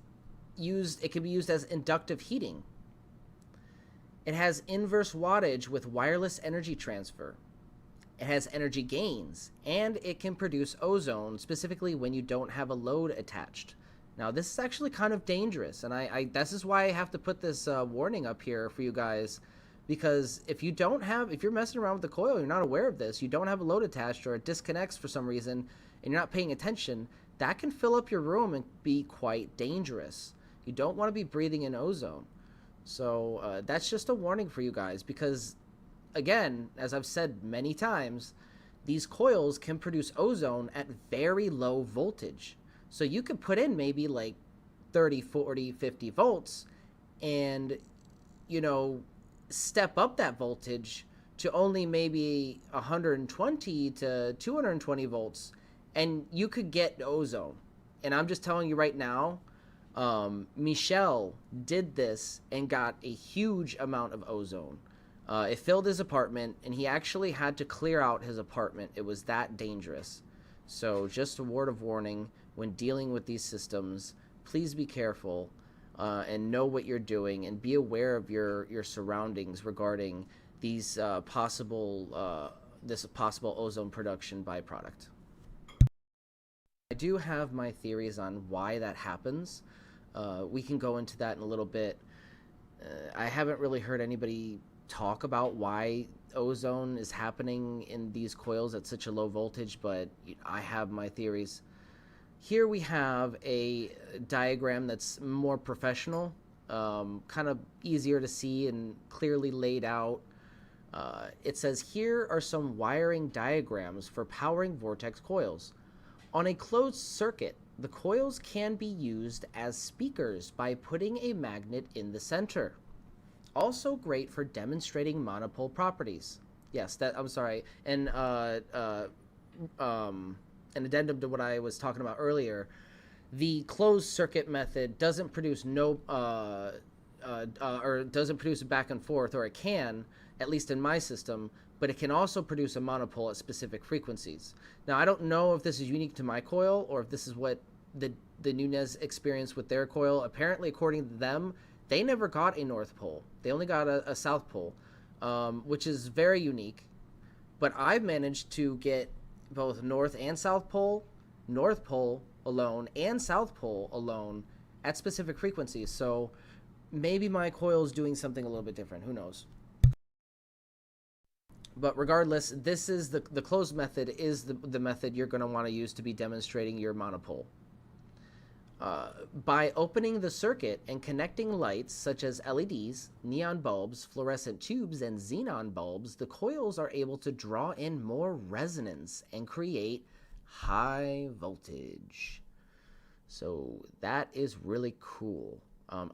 can be used as inductive heating. It has inverse wattage with wireless energy transfer. It has energy gains, and it can produce ozone, specifically when you don't have a load attached. Now, this is actually kind of dangerous, and this is why I have to put this warning up here for you guys, because if you're messing around with the coil, you're not aware of this, you don't have a load attached, or it disconnects for some reason, and you're not paying attention, that can fill up your room and be quite dangerous. You don't want to be breathing in ozone. So that's just a warning for you guys, because again, as I've said many times, these coils can produce ozone at very low voltage. So you could put in maybe like 30, 40, 50 volts and, you know, step up that voltage to only maybe 120 to 220 volts, and you could get ozone. And I'm just telling you right now, Michel did this and got a huge amount of ozone. It filled his apartment, and he actually had to clear out his apartment. It was that dangerous. So just a word of warning, when dealing with these systems, please be careful and know what you're doing, and be aware of your surroundings regarding these this possible ozone production byproduct. I do have my theories on why that happens. We can go into that in a little bit. I haven't really heard anybody talk about why ozone is happening in these coils at such a low voltage, but I have my theories. Here we have a diagram that's more professional, kind of easier to see and clearly laid out. It says here are some wiring diagrams for powering vortex coils. On a closed circuit, the coils can be used as speakers by putting a magnet in the center. Also great for demonstrating monopole properties. Yes, I'm sorry. And an addendum to what I was talking about earlier, the closed circuit method doesn't produce or doesn't produce a back and forth, or it can, at least in my system, but it can also produce a monopole at specific frequencies. Now, I don't know if this is unique to my coil or if this is what the Nunez experienced with their coil. Apparently, according to them, they never got a north pole. They only got a south pole, which is very unique. But I've managed to get both north and south pole, north pole alone, and south pole alone at specific frequencies. So maybe my coil is doing something a little bit different. Who knows? But regardless, this is the closed method is the method you're going to want to use to be demonstrating your monopole. By opening the circuit and connecting lights such as LEDs, neon bulbs, fluorescent tubes, and xenon bulbs, the coils are able to draw in more resonance and create high voltage. So that is really cool.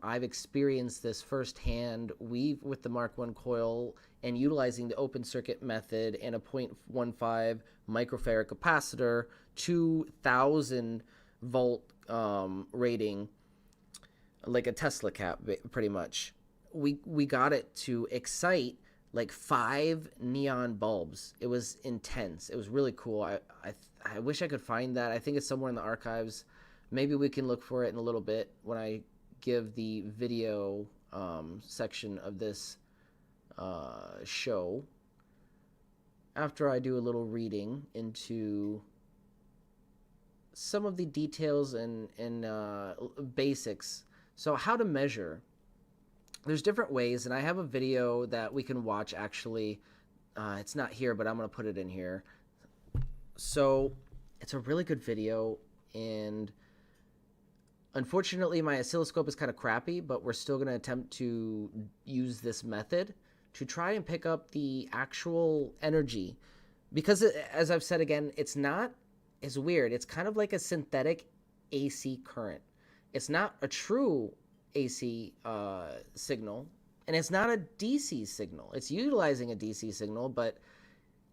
I've experienced this firsthand with the Mark I coil and utilizing the open circuit method and a 0.15 microfarad capacitor, 2,000 volt rating, like a Tesla cap, pretty much. We got it to excite like 5 neon bulbs. It was intense. It was really cool. I wish I could find that. I think it's somewhere in the archives. Maybe we can look for it in a little bit when I give the video section of this show, after I do a little reading into some of the details and basics. So how to measure. There's different ways, and I have a video that we can watch actually. It's not here, but I'm going to put it in here. So it's a really good video, and unfortunately my oscilloscope is kind of crappy, but we're still going to attempt to use this method to try and pick up the actual energy. Because as I've said again, it's weird. It's kind of like a synthetic AC current. It's not a true AC signal, and it's not a DC signal. It's utilizing a DC signal, but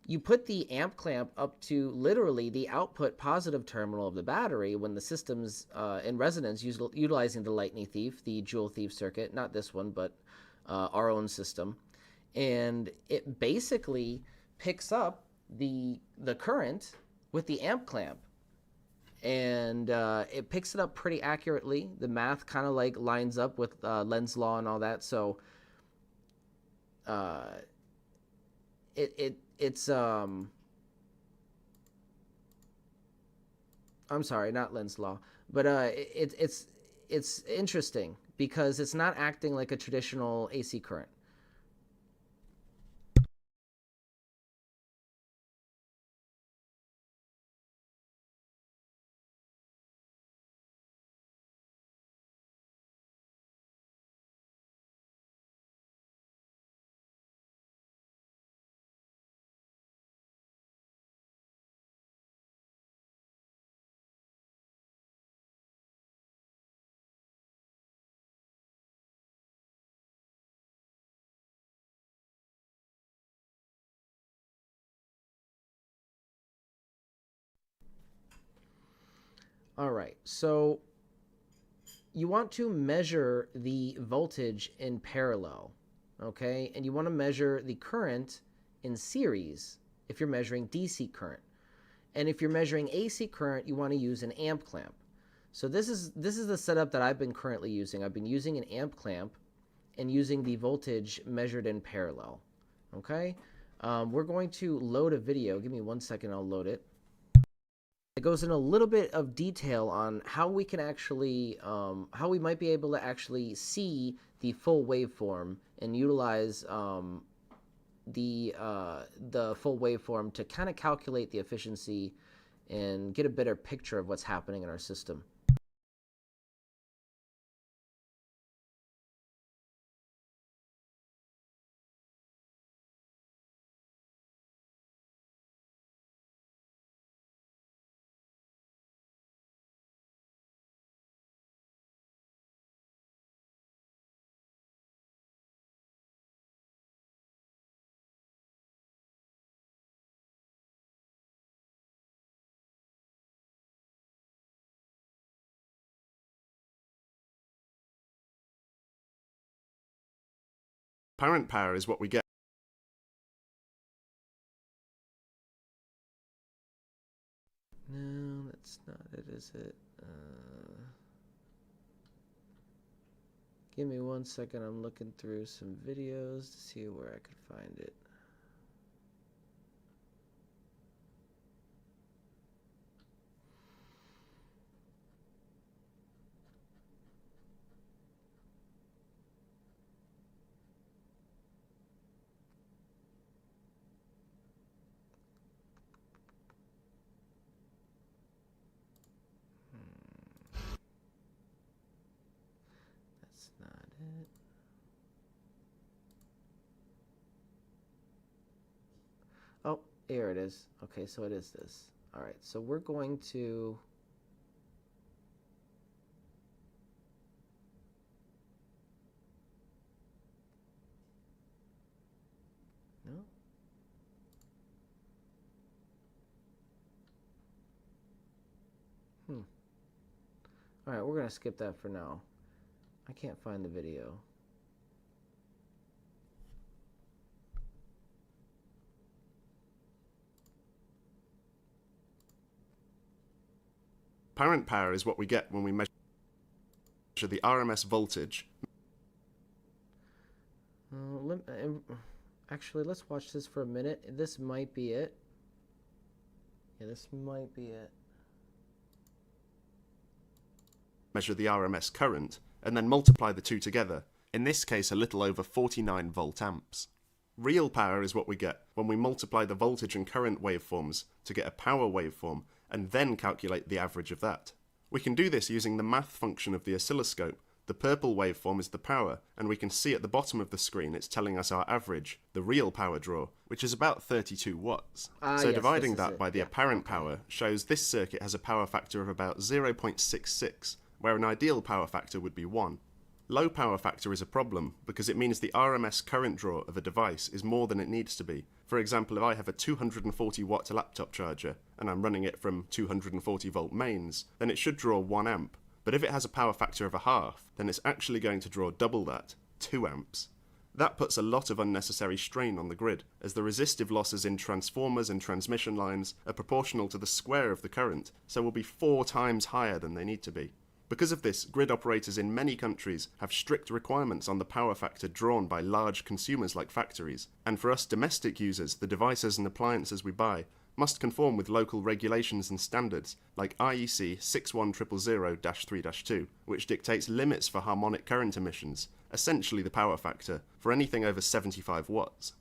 you put the amp clamp up to literally the output positive terminal of the battery when the system's in resonance, utilizing the Lightning Thief, the Joule Thief circuit, not this one, but our own system. And it basically picks up the current with the amp clamp. And it picks it up pretty accurately. The math kind of like lines up with Lenz's law and all that. So it's I'm sorry, not Lenz's law, but it's interesting because it's not acting like a traditional AC current. All right, so you want to measure the voltage in parallel, okay? And you want to measure the current in series if you're measuring DC current. And if you're measuring AC current, you want to use an amp clamp. So this is the setup that I've been currently using. I've been using an amp clamp and using the voltage measured in parallel, okay? We're going to load a video. Give me 1 second, I'll load it. It goes in a little bit of detail on how we can actually, how we might be able to actually see the full waveform and utilize the full waveform to kind of calculate the efficiency and get a better picture of what's happening in our system. Apparent power is what we get. No, that's not it, is it? Give me 1 second. I'm looking through some videos to see where I could find it. That's not it. Oh, here it is. Okay, so it is this. All right, so we're going to... No? All right, we're going to skip that for now. I can't find the video. Apparent power is what we get when we measure the RMS voltage. Actually, let's watch this for a minute. This might be it. Yeah, this might be it. Measure the RMS current, and then multiply the two together, in this case a little over 49 volt amps. Real power is what we get when we multiply the voltage and current waveforms to get a power waveform, and then calculate the average of that. We can do this using the math function of the oscilloscope. The purple waveform is the power, and we can see at the bottom of the screen it's telling us our average, the real power draw, which is about 32 watts. So yes, dividing that by the apparent power shows this circuit has a power factor of about 0.66, where an ideal power factor would be 1. Low power factor is a problem because it means the RMS current draw of a device is more than it needs to be. For example, if I have a 240 watt laptop charger and I'm running it from 240 volt mains, then it should draw 1 amp. But if it has a power factor of a half, then it's actually going to draw double that, 2 amps. That puts a lot of unnecessary strain on the grid, as the resistive losses in transformers and transmission lines are proportional to the square of the current, so will be 4 times higher than they need to be. Because of this, grid operators in many countries have strict requirements on the power factor drawn by large consumers like factories, and for us domestic users, the devices and appliances we buy must conform with local regulations and standards like IEC 61000-3-2, which dictates limits for harmonic current emissions, essentially the power factor, for anything over 75 watts.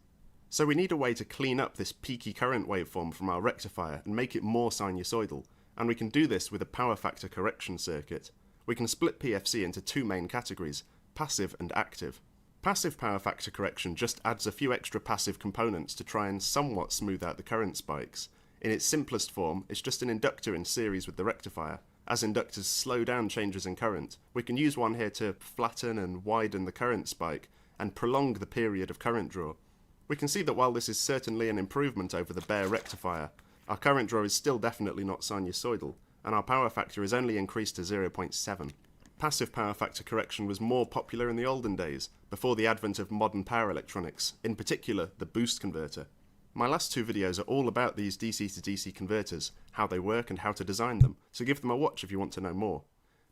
So we need a way to clean up this peaky current waveform from our rectifier and make it more sinusoidal, and we can do this with a power factor correction circuit. We can split PFC into 2 main categories, passive and active. Passive power factor correction just adds a few extra passive components to try and somewhat smooth out the current spikes. In its simplest form, it's just an inductor in series with the rectifier. As inductors slow down changes in current, we can use one here to flatten and widen the current spike and prolong the period of current draw. We can see that while this is certainly an improvement over the bare rectifier, our current draw is still definitely not sinusoidal, and our power factor is only increased to 0.7. Passive power factor correction was more popular in the olden days, before the advent of modern power electronics, in particular the boost converter. My last 2 videos are all about these DC to DC converters, how they work and how to design them, so give them a watch if you want to know more.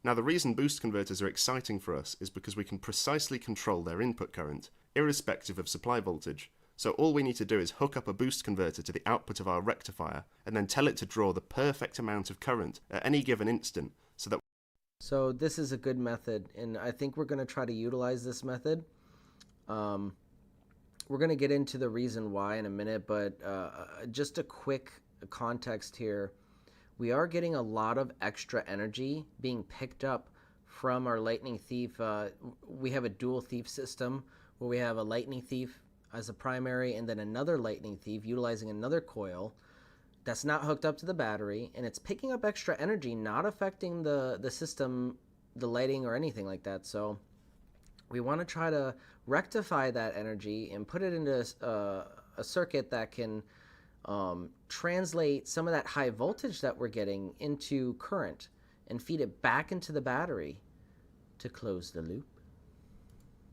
Now the reason boost converters are exciting for us is because we can precisely control their input current, irrespective of supply voltage. So all we need to do is hook up a boost converter to the output of our rectifier, and then tell it to draw the perfect amount of current at any given instant, so that So this is a good method, and I think we're going to try to utilize this method. We're going to get into the reason why in a minute, but just a quick context here. We are getting a lot of extra energy being picked up from our lightning thief. We have a dual thief system where we have a lightning thief as a primary and then another lightning thief utilizing another coil that's not hooked up to the battery, and it's picking up extra energy, not affecting the system, the lighting or anything like that. So we want to try to rectify that energy and put it into a circuit that can translate some of that high voltage that we're getting into current and feed it back into the battery to close the loop.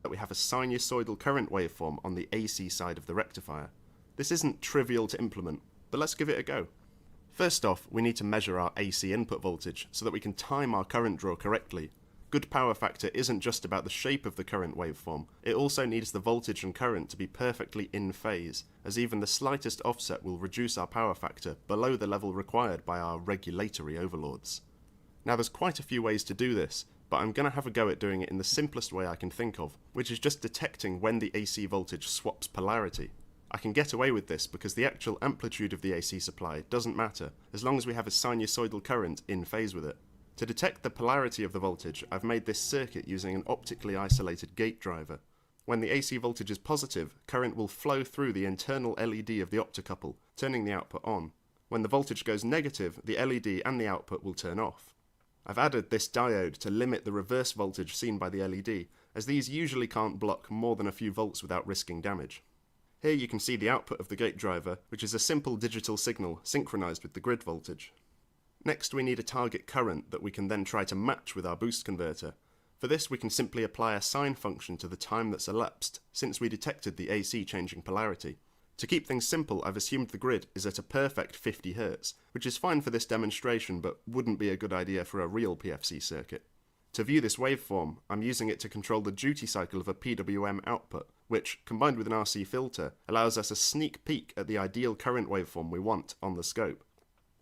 we have a sinusoidal current waveform on the AC side of the rectifier. This isn't trivial to implement, but let's give it a go. First off, we need to measure our AC input voltage so that we can time our current draw correctly. Good power factor isn't just about the shape of the current waveform, it also needs the voltage and current to be perfectly in phase, as even the slightest offset will reduce our power factor below the level required by our regulatory overlords. Now there's quite a few ways to do this, but I'm going to have a go at doing it in the simplest way I can think of, which is just detecting when the AC voltage swaps polarity. I can get away with this because the actual amplitude of the AC supply doesn't matter, as long as we have a sinusoidal current in phase with it. To detect the polarity of the voltage, I've made this circuit using an optically isolated gate driver. When the AC voltage is positive, current will flow through the internal LED of the optocouple, turning the output on. When the voltage goes negative, the LED and the output will turn off. I've added this diode to limit the reverse voltage seen by the LED, as these usually can't block more than a few volts without risking damage. Here you can see the output of the gate driver, which is a simple digital signal synchronized with the grid voltage. Next we need a target current that we can then try to match with our boost converter. For this we can simply apply a sine function to the time that's elapsed since we detected the AC changing polarity. To keep things simple, I've assumed the grid is at a perfect 50 Hz, which is fine for this demonstration but wouldn't be a good idea for a real PFC circuit. To view this waveform, I'm using it to control the duty cycle of a PWM output, which, combined with an RC filter, allows us a sneak peek at the ideal current waveform we want on the scope.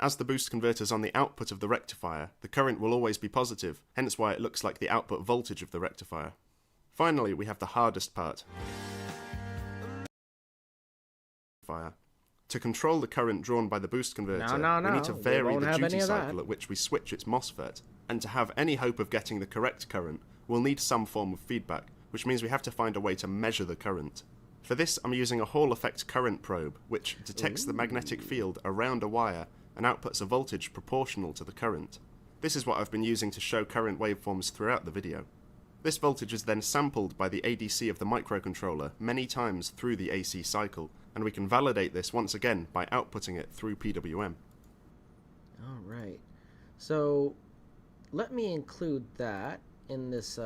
As the boost converter's on the output of the rectifier, the current will always be positive, hence why it looks like the output voltage of the rectifier. Finally, we have the hardest part. To control the current drawn by the boost converter, we need to vary the duty cycle at which we switch its MOSFET, and to have any hope of getting the correct current, we'll need some form of feedback, which means we have to find a way to measure the current. For this, I'm using a Hall effect current probe, which detects the magnetic field around a wire and outputs a voltage proportional to the current. This is what I've been using to show current waveforms throughout the video. This voltage is then sampled by the ADC of the microcontroller many times through the AC cycle, and we can validate this once again by outputting it through PWM. Alright, so let me include that in this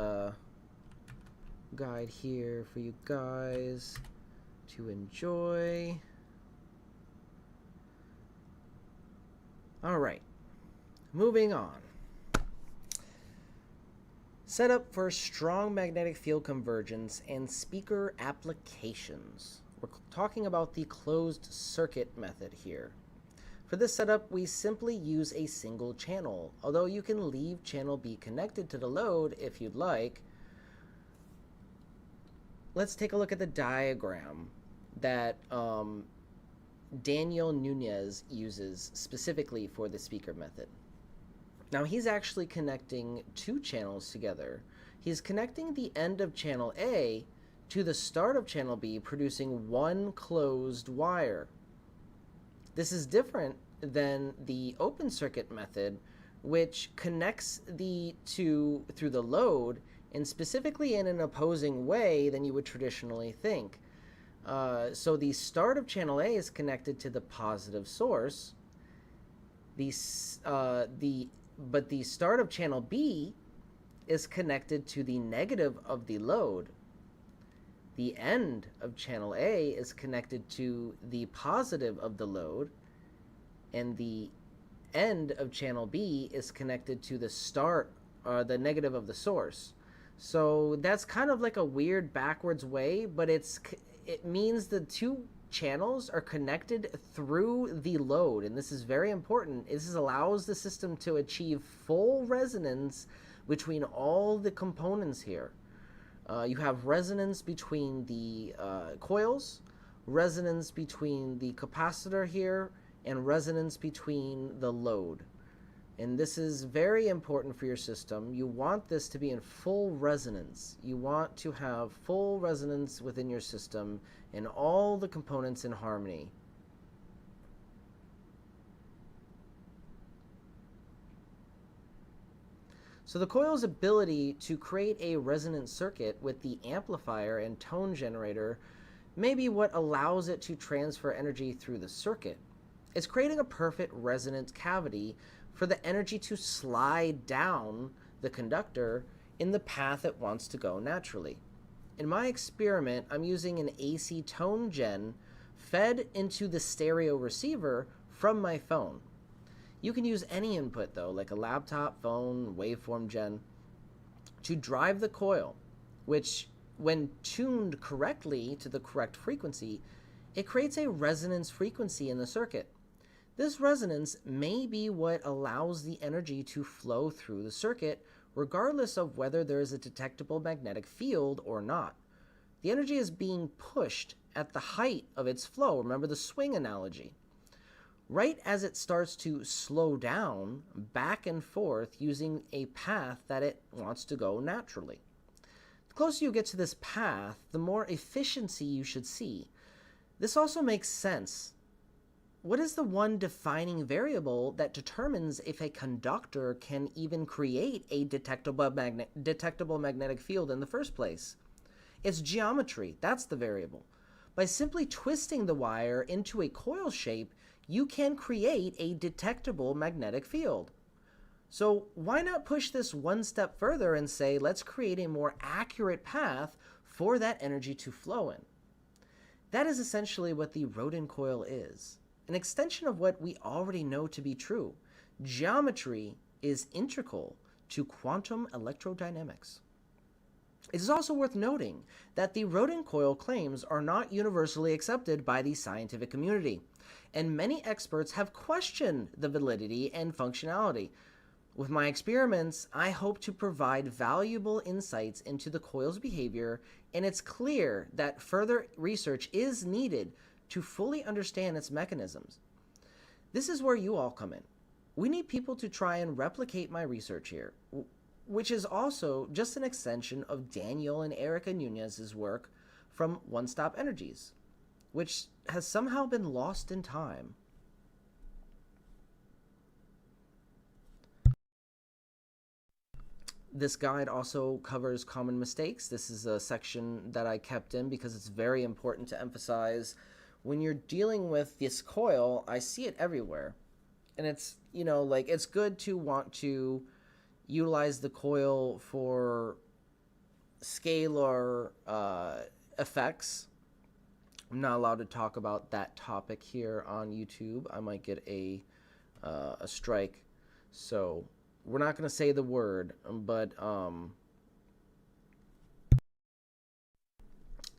guide here for you guys to enjoy. Alright, moving on. Setup for strong magnetic field convergence and speaker applications. We're talking about the closed circuit method here. For this setup, we simply use a single channel, although you can leave channel B connected to the load if you'd like. Let's take a look at the diagram that Daniel Nunez uses specifically for the speaker method. Now he's actually connecting two channels together. He's connecting the end of channel A to the start of channel B, producing one closed wire. This is different than the open circuit method, which connects the two through the load, and specifically in an opposing way than you would traditionally think. So the start of channel A is connected to the positive source. But the start of channel B is connected to the negative of the load. The end of channel A is connected to the positive of the load, and the end of channel B is connected to the start, the negative of the source. So that's kind of like a weird backwards way, but it means the two channels are connected through the load, and this is very important. This allows the system to achieve full resonance between all the components here. You have resonance between the coils, resonance between the capacitor here, and resonance between the load. And this is very important for your system. You want this to be in full resonance. You want to have full resonance within your system and all the components in harmony. So the coil's ability to create a resonant circuit with the amplifier and tone generator may be what allows it to transfer energy through the circuit. It's creating a perfect resonant cavity for the energy to slide down the conductor in the path it wants to go naturally. In my experiment, I'm using an AC tone gen fed into the stereo receiver from my phone. You can use any input though, like a laptop, phone, waveform gen, to drive the coil, which when tuned correctly to the correct frequency, it creates a resonance frequency in the circuit. This resonance may be what allows the energy to flow through the circuit, regardless of whether there is a detectable magnetic field or not. The energy is being pushed at the height of its flow. Remember the swing analogy. Right as it starts to slow down back and forth using a path that it wants to go naturally. The closer you get to this path, the more efficiency you should see. This also makes sense. What is the one defining variable that determines if a conductor can even create a detectable magnetic field in the first place? It's geometry. That's the variable. By simply twisting the wire into a coil shape, you can create a detectable magnetic field. So why not push this one step further and say, let's create a more accurate path for that energy to flow in? That is essentially what the rodin coil is, an extension of what we already know to be true. Geometry is integral to quantum electrodynamics. It is also worth noting that the rodin coil claims are not universally accepted by the scientific community, and many experts have questioned the validity and functionality. With my experiments, I hope to provide valuable insights into the coil's behavior, and it's clear that further research is needed to fully understand its mechanisms. This is where you all come in. We need people to try and replicate my research here, which is also just an extension of Daniel and Erica Nunez's work from One Stop Energies, which has somehow been lost in time. This guide also covers common mistakes. This is a section that I kept in because it's very important to emphasize when you're dealing with this coil. I see it everywhere. And it's, you know, like, it's good to want to utilize the coil for scalar effects. I'm not allowed to talk about that topic here on YouTube. I might get a strike. So we're not going to say the word, but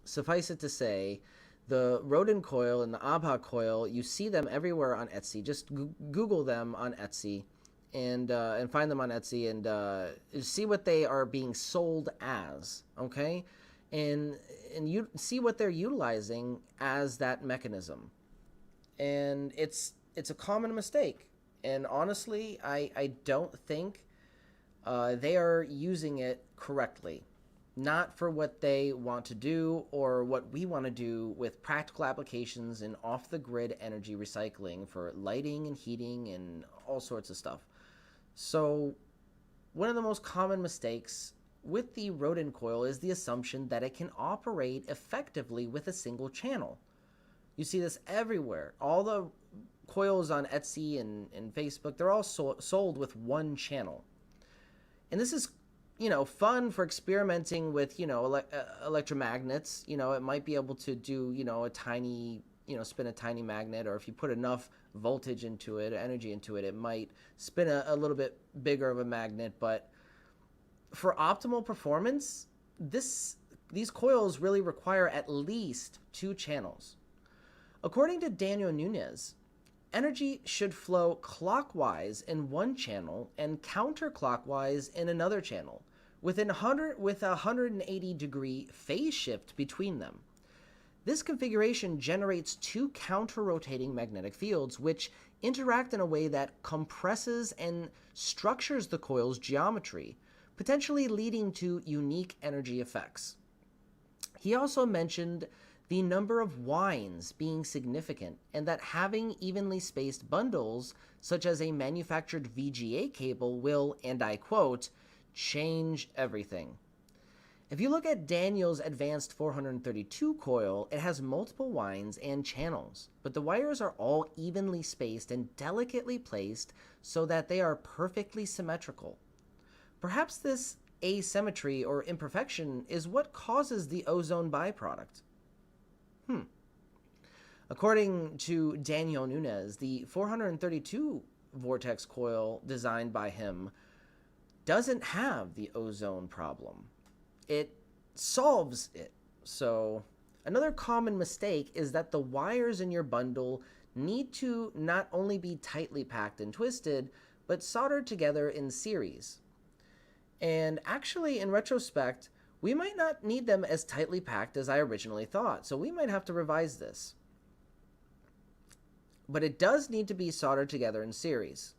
suffice it to say, the rodin coil and the Abha coil, you see them everywhere on Etsy. Just Google them on Etsy and find them on Etsy and see what they are being sold as, okay? And you see what they're utilizing as that mechanism. And it's a common mistake. And honestly, I don't think they are using it correctly. Not for what they want to do or what we want to do with practical applications in off-the-grid energy recycling for lighting and heating and all sorts of stuff. So one of the most common mistakes with the rodin coil is the assumption that it can operate effectively with a single channel. You see this everywhere. All the coils on Etsy and Facebook, they're all sold with one channel. And this is, you know, fun for experimenting with, you know, electromagnets. You know, it might be able to do, you know, a tiny, you know, spin a tiny magnet, or if you put enough voltage into it, energy into it, it might spin a little bit bigger of a magnet. But for optimal performance, these coils really require at least 2 channels. According to Daniel Nunez, energy should flow clockwise in one channel and counterclockwise in another channel, with a 180-degree phase shift between them. This configuration generates 2 counter-rotating magnetic fields, which interact in a way that compresses and structures the coil's geometry, potentially leading to unique energy effects. He also mentioned the number of winds being significant, and that having evenly spaced bundles, such as a manufactured VGA cable, will, and I quote, change everything. If you look at Daniel's advanced 432 coil, it has multiple winds and channels, but the wires are all evenly spaced and delicately placed so that they are perfectly symmetrical. Perhaps this asymmetry or imperfection is what causes the ozone byproduct. According to Daniel Nunez, the 432 vortex coil designed by him doesn't have the ozone problem. It solves it. So another common mistake is that the wires in your bundle need to not only be tightly packed and twisted, but soldered together in series. And actually, in retrospect, we might not need them as tightly packed as I originally thought, so we might have to revise this. But it does need to be soldered together in series.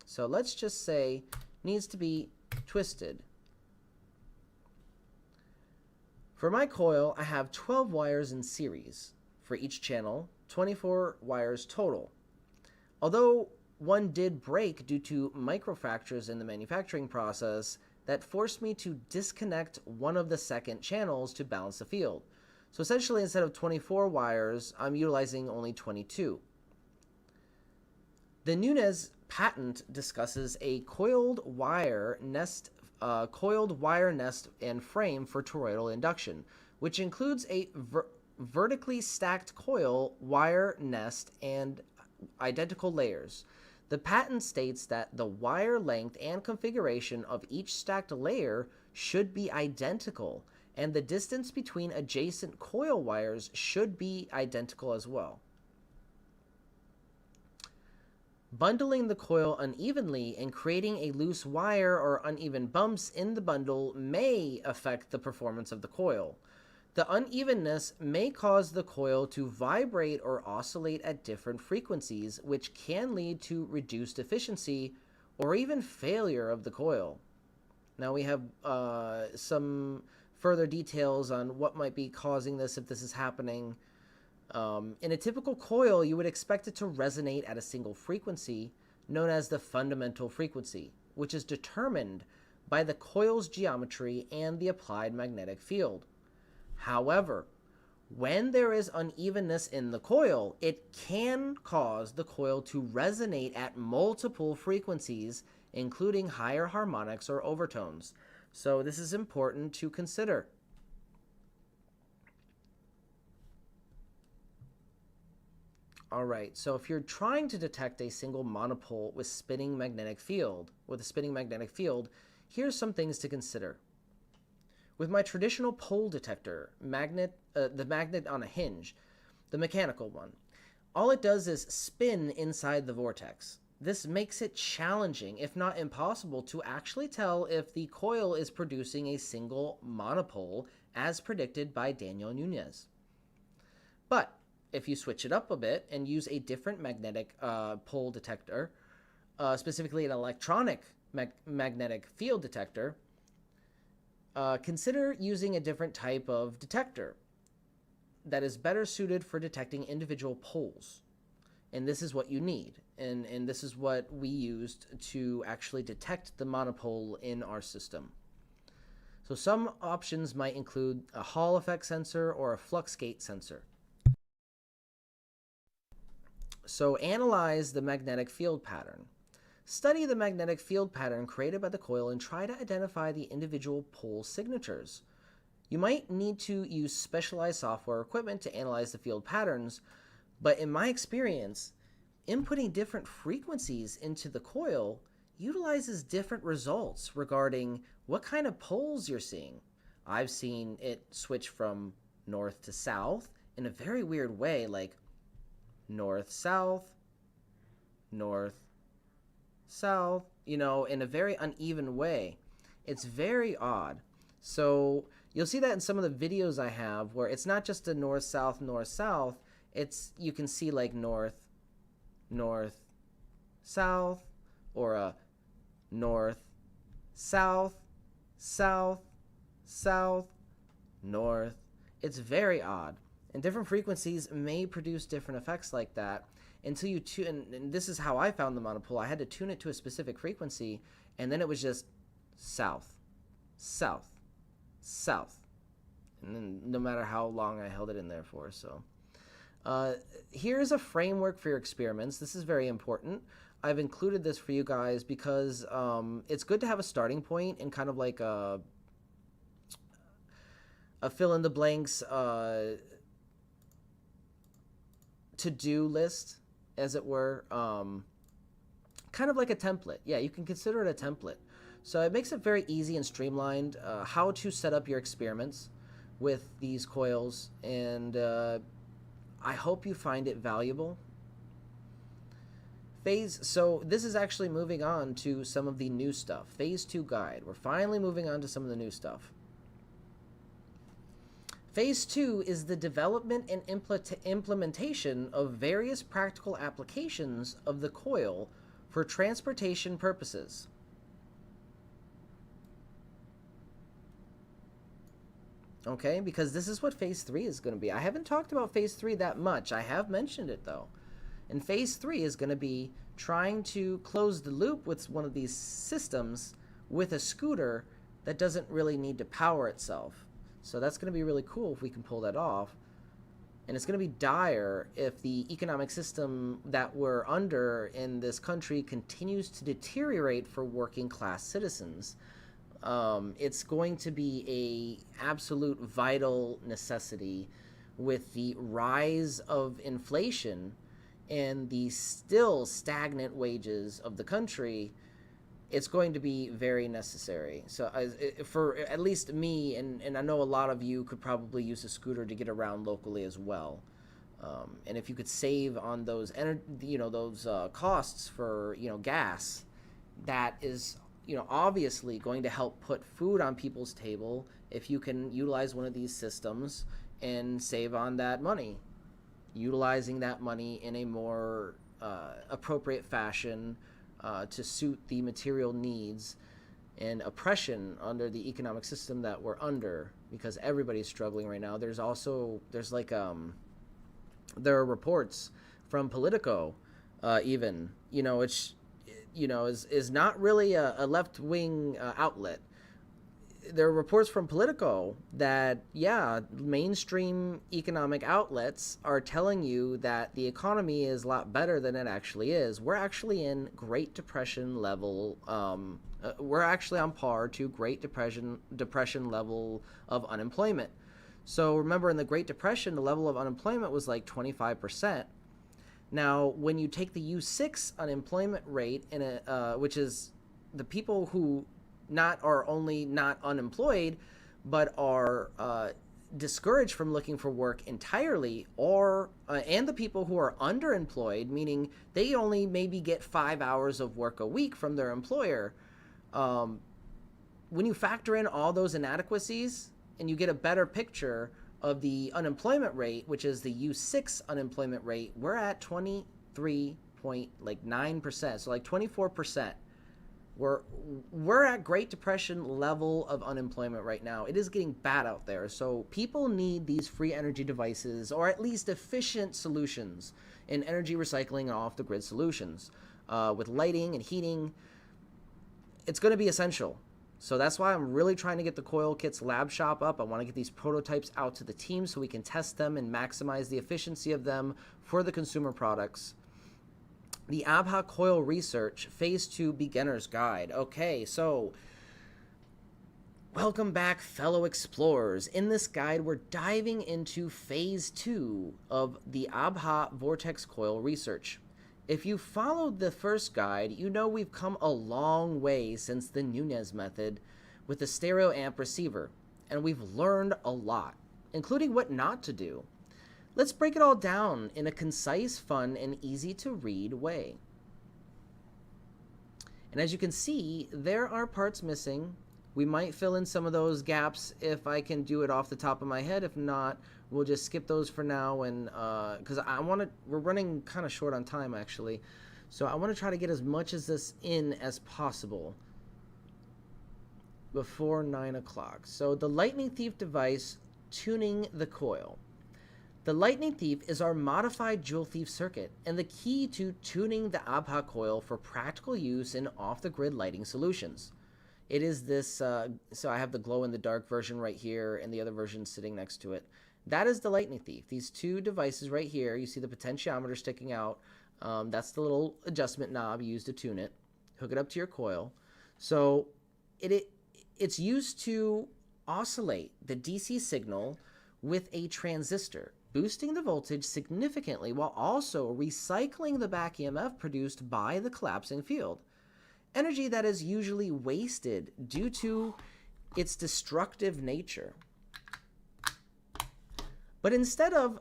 So let's just say needs to be twisted. For my coil, I have 12 wires in series. For each channel, 24 wires total. Although one did break due to microfractures in the manufacturing process that forced me to disconnect one of the second channels to balance the field. So essentially, instead of 24 wires, I'm utilizing only 22. The Nunez patent discusses a coiled wire nest and frame for toroidal induction, which includes a vertically stacked coil, wire nest, and identical layers. The patent states that the wire length and configuration of each stacked layer should be identical, and the distance between adjacent coil wires should be identical as well. Bundling the coil unevenly and creating a loose wire or uneven bumps in the bundle may affect the performance of the coil. The unevenness may cause the coil to vibrate or oscillate at different frequencies, which can lead to reduced efficiency or even failure of the coil. Now we have some further details on what might be causing this if this is happening. In a typical coil, you would expect it to resonate at a single frequency, known as the fundamental frequency, which is determined by the coil's geometry and the applied magnetic field. However, when there is unevenness in the coil, it can cause the coil to resonate at multiple frequencies, including higher harmonics or overtones. So this is important to consider. All right, so if you're trying to detect a single monopole with a spinning magnetic field, here's some things to consider. With my traditional pole detector, the magnet on a hinge, the mechanical one, all it does is spin inside the vortex. This makes it challenging, if not impossible, to actually tell if the coil is producing a single monopole as predicted by Daniel Nunez. But if you switch it up a bit and use a different magnetic pole detector, specifically an electronic magnetic field detector, consider using a different type of detector that is better suited for detecting individual poles. And this is what you need. And this is what we used to actually detect the monopole in our system. So some options might include a Hall effect sensor or a flux gate sensor. So analyze the magnetic field pattern. Study the magnetic field pattern created by the coil and try to identify the individual pole signatures. You might need to use specialized software equipment to analyze the field patterns, but in my experience, inputting different frequencies into the coil utilizes different results regarding what kind of poles you're seeing. I've seen it switch from north to south in a very weird way, like north, south, you know, in a very uneven way. It's very odd. So you'll see that in some of the videos I have where it's not just a north, south, it's, you can see like north, south, or a north, south, north. It's very odd. And different frequencies may produce different effects like that until you tune, and this is how I found the monopole. I had to tune it to a specific frequency, and then it was just south, south, south. And then no matter how long I held it in there for. So here's a framework for your experiments. This is very important. I've included this for you guys because it's good to have a starting point and kind of like a fill in the blanks to-do list, as it were, kind of like a template. Yeah, you can consider it a template. So it makes it very easy and streamlined how to set up your experiments with these coils, and I hope you find it valuable. So this is actually moving on to some of the new stuff. Phase 2 guide. We're finally moving on to some of the new stuff. Phase 2 is the development and implementation of various practical applications of the coil for transportation purposes. Okay, because this is what Phase 3 is going to be. I haven't talked about Phase 3 that much. I have mentioned it, though. And Phase 3 is going to be trying to close the loop with one of these systems with a scooter that doesn't really need to power itself. So that's going to be really cool if we can pull that off. And it's going to be dire if the economic system that we're under in this country continues to deteriorate for working class citizens. It's going to be a absolute vital necessity with the rise of inflation and the still stagnant wages of the country. It's going to be very necessary. So for at least me, and I know a lot of you could probably use a scooter to get around locally as well. And if you could save on those costs for, gas, that is, obviously going to help put food on people's table if you can utilize one of these systems and save on that money. Utilizing that money in a more appropriate fashion to suit the material needs and oppression under the economic system that we're under, because everybody's struggling right now. There are reports from Politico, even, which, is not really a left-wing outlet. There are reports from Politico that, mainstream economic outlets are telling you that the economy is a lot better than it actually is. We're actually in Great Depression level. We're actually on par to Great Depression level of unemployment. So remember, in the Great Depression, the level of unemployment was like 25%. Now, when you take the U6 unemployment rate, which is the people who are only not unemployed, but are discouraged from looking for work entirely, and the people who are underemployed, meaning they only maybe get 5 hours of work a week from their employer. When you factor in all those inadequacies and you get a better picture of the unemployment rate, which is the U6 unemployment rate, we're at 23.9%, so like 24%. We're at Great Depression level of unemployment right now. It is getting bad out there. So people need these free energy devices, or at least efficient solutions in energy recycling and off-the-grid solutions. With lighting and heating, it's going to be essential. So that's why I'm really trying to get the Coil Kits lab shop up. I want to get these prototypes out to the team so we can test them and maximize the efficiency of them for the consumer products. The ABHA Coil Research Phase 2 Beginner's Guide. Okay, so welcome back, fellow explorers. In this guide, we're diving into Phase 2 of the ABHA Vortex Coil Research. If you followed the first guide, you know we've come a long way since the Nunez method with the stereo amp receiver, and we've learned a lot, including what not to do. Let's break it all down in a concise, fun, and easy-to-read way. And as you can see, there are parts missing. We might fill in some of those gaps if I can do it off the top of my head. If not, we'll just skip those for now, and because we're running kind of short on time, actually. So I want to try to get as much of this in as possible before 9 o'clock. So the Lightning Thief device, tuning the coil. The Lightning Thief is our modified Joule Thief circuit and the key to tuning the ABHA coil for practical use in off-the-grid lighting solutions. It is this, so I have the glow-in-the-dark version right here and the other version sitting next to it. That is the Lightning Thief. These two devices right here, you see the potentiometer sticking out. That's the little adjustment knob you use to tune it. Hook it up to your coil. So it's used to oscillate the DC signal with a transistor, boosting the voltage significantly while also recycling the back EMF produced by the collapsing field. Energy that is usually wasted due to its destructive nature. But instead of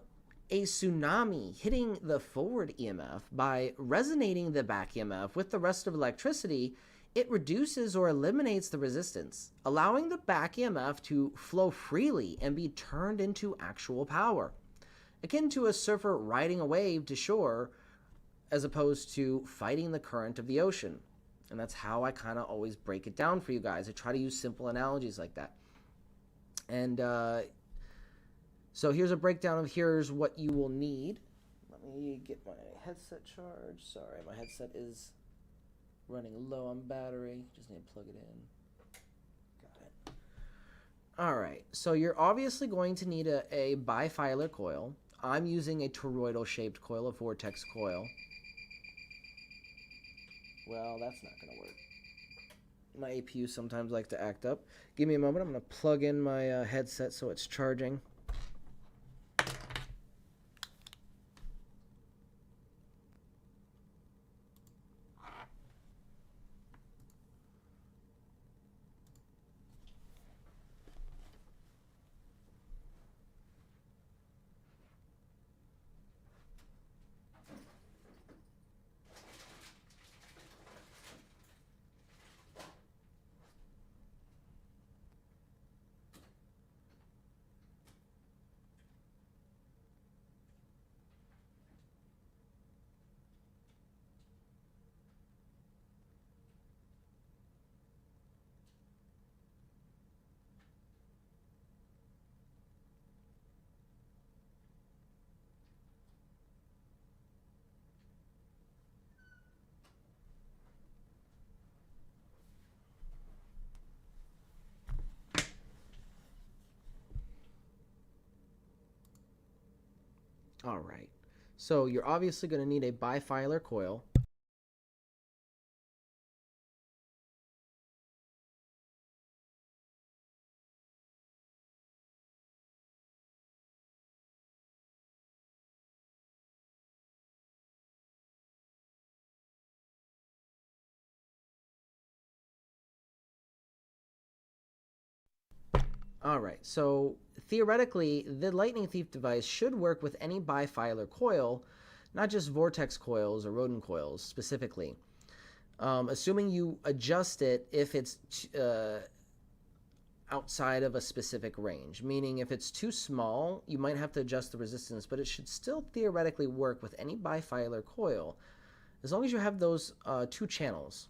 a tsunami hitting the forward EMF by resonating the back EMF with the rest of electricity, it reduces or eliminates the resistance, allowing the back EMF to flow freely and be turned into actual power, akin to a surfer riding a wave to shore as opposed to fighting the current of the ocean. And that's how I kind of always break it down for you guys. I try to use simple analogies like that. And so here's a breakdown of here's what you will need. Let me get my headset charged. Sorry, my headset is running low on battery. Just need to plug it in. Got it. All right, so you're obviously going to need a bifilar coil. I'm using a toroidal shaped coil, a vortex coil. Well, that's not going to work. My APU sometimes likes to act up. Give me a moment. I'm going to plug in my headset so it's charging. All right, so you're obviously going to need a bifilar coil. All right, so theoretically, the Lightning Thief device should work with any bifilar coil, not just vortex coils or rodin coils specifically. Assuming you adjust it if it's outside of a specific range, meaning if it's too small, you might have to adjust the resistance, but it should still theoretically work with any bifilar coil, as long as you have those two channels.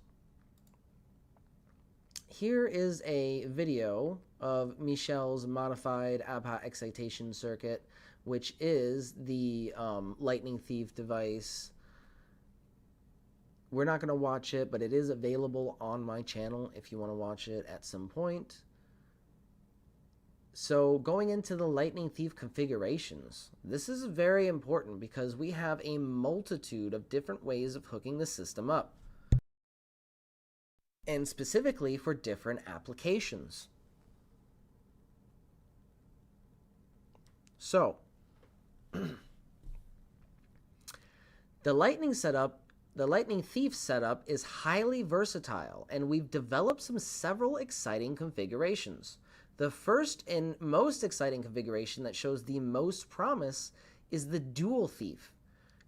Here is a video of Michel's modified ABHA excitation circuit, which is the Lightning Thief device. We're not going to watch it, but it is available on my channel if you want to watch it at some point. So going into the Lightning Thief configurations, this is very important because we have a multitude of different ways of hooking the system up, and specifically for different applications. So, the Lightning Thief setup is highly versatile, and we've developed several exciting configurations. The first and most exciting configuration that shows the most promise is the Dual Thief,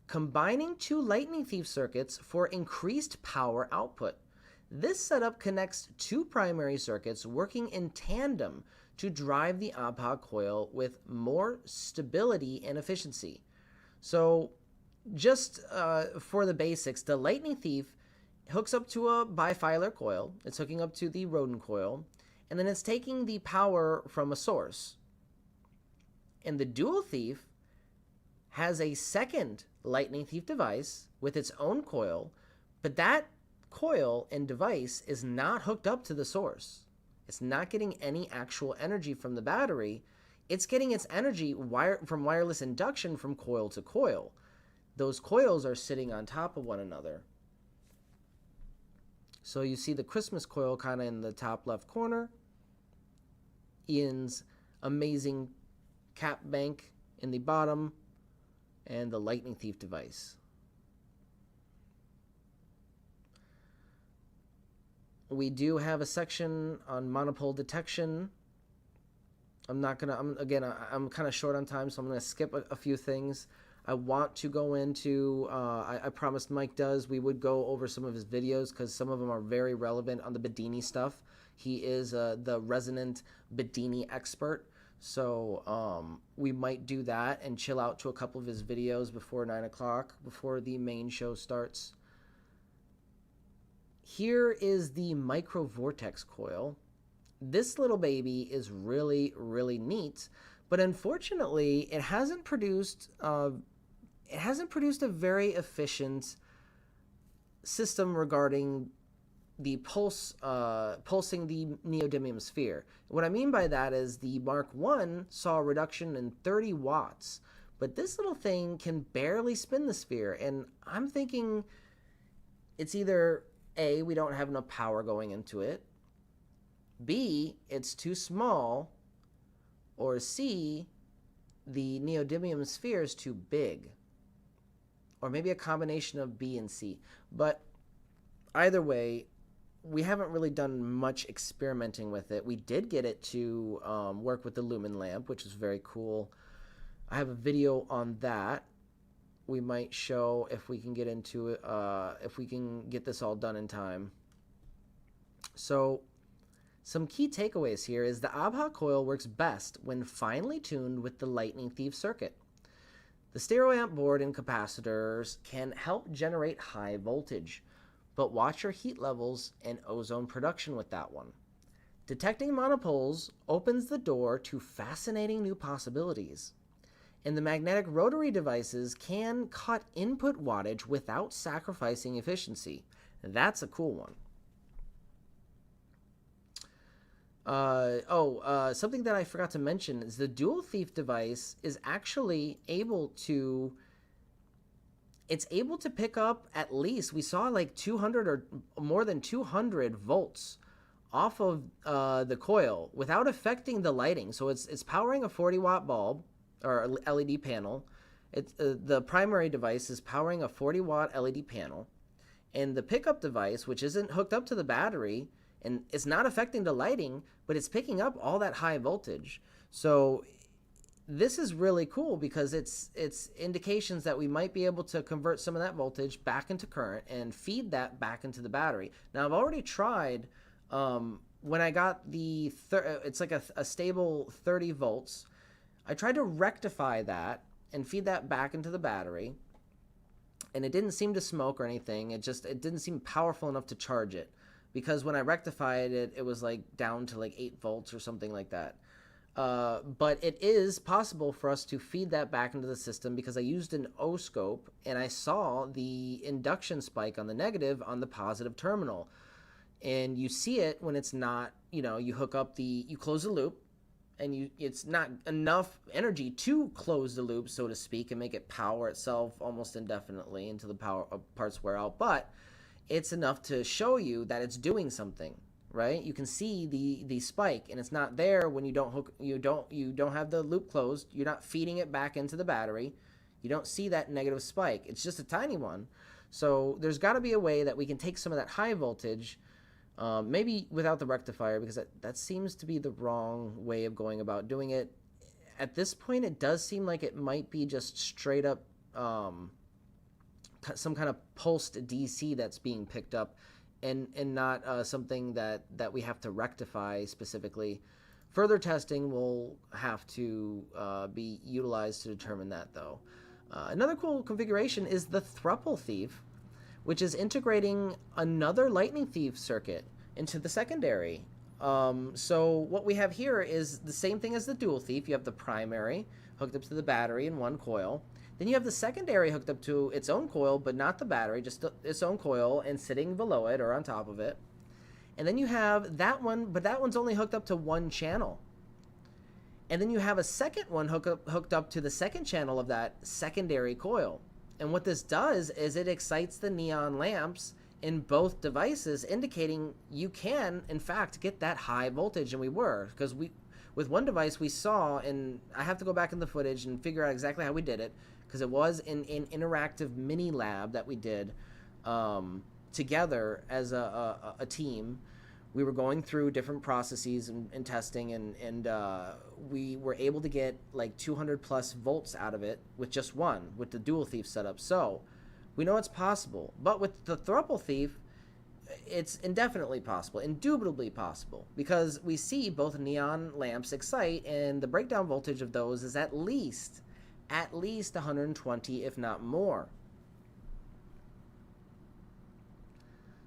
combining two Lightning Thief circuits for increased power output. This setup connects two primary circuits working in tandem to drive the ABHA coil with more stability and efficiency. So just for the basics, the Lightning Thief hooks up to a bifilar coil. It's hooking up to the rodin coil, and then it's taking the power from a source. And the Dual Thief has a second Lightning Thief device with its own coil, but that coil and device is not hooked up to the source. It's not getting any actual energy from the battery. It's getting its energy from wireless induction from coil to coil. Those coils are sitting on top of one another. So you see the Christmas coil kind of in the top left corner, Ian's amazing cap bank in the bottom, and the Lightning Thief device. We do have a section on monopole detection. I'm kind of short on time, so I'm gonna skip a few things. I want to go into, I promised Mike we would go over some of his videos because some of them are very relevant on the Bedini stuff. He is the resident Bedini expert, so we might do that and chill out to a couple of his videos before 9 o'clock, before the main show starts. Here is the micro vortex coil. This little baby is really, really neat, but unfortunately, it hasn't produced a very efficient system regarding the pulsing the neodymium sphere. What I mean by that is the Mark I saw a reduction in 30 watts, but this little thing can barely spin the sphere, and I'm thinking it's either A, we don't have enough power going into it. B, it's too small. Or C, the neodymium sphere is too big. Or maybe a combination of B and C. But either way, we haven't really done much experimenting with it. We did get it to work with the lumen lamp, which is very cool. I have a video on that. We might show if we can get into it, if we can get this all done in time. So some key takeaways here is the ABHA coil works best when finely tuned with the lightning thief circuit. The stereoamp board and capacitors can help generate high voltage, but watch your heat levels and ozone production with that one. Detecting monopoles opens the door to fascinating new possibilities. And the magnetic rotary devices can cut input wattage without sacrificing efficiency. That's a cool one. Something that I forgot to mention is the dual thief device is actually able to, it's able to pick up at least, we saw like 200 or more than 200 volts off of the coil without affecting the lighting. So it's powering a 40-watt bulb or LED panel. The primary device is powering a 40-watt LED panel, and the pickup device, which isn't hooked up to the battery, and it's not affecting the lighting, but it's picking up all that high voltage. So this is really cool because it's indications that we might be able to convert some of that voltage back into current and feed that back into the battery. Now, I've already tried, when I got the, it's like a stable 30 volts, I tried to rectify that and feed that back into the battery, and it didn't seem to smoke or anything. It didn't seem powerful enough to charge it, because when I rectified it, it was like down to like 8 volts or something like that. But it is possible for us to feed that back into the system because I used an O-scope and I saw the induction spike on the negative on the positive terminal. And you see it when it's not, you hook up you close the loop, and it's not enough energy to close the loop, so to speak, and make it power itself almost indefinitely until the power parts wear out. But it's enough to show you that it's doing something, right? You can see the spike, and it's not there when you don't have the loop closed. You're not feeding it back into the battery. You don't see that negative spike. It's just a tiny one. So there's got to be a way that we can take some of that high voltage, maybe without the rectifier, because that seems to be the wrong way of going about doing it. At this point, it does seem like it might be just straight up some kind of pulsed DC that's being picked up, and not something that we have to rectify specifically. Further testing will have to be utilized to determine that, though. Another cool configuration is the thruple thief, which is integrating another lightning thief circuit into the secondary. So what we have here is the same thing as the dual thief. You have the primary hooked up to the battery in one coil. Then you have the secondary hooked up to its own coil, but not the battery, just its own coil, and sitting below it or on top of it. And then you have that one, but that one's only hooked up to one channel. And then you have a second one hooked up to the second channel of that secondary coil. And what this does is it excites the neon lamps in both devices, indicating you can, in fact, get that high voltage. And we were, because with one device we saw, and I have to go back in the footage and figure out exactly how we did it, because it was in an interactive mini lab that we did together as a team. We were going through different processes and testing, and we were able to get like 200 plus volts out of it with just one, with the dual thief setup. So we know it's possible, but with the thruple thief, it's indefinitely possible, indubitably possible, because we see both neon lamps excite, and the breakdown voltage of those is at least 120, if not more.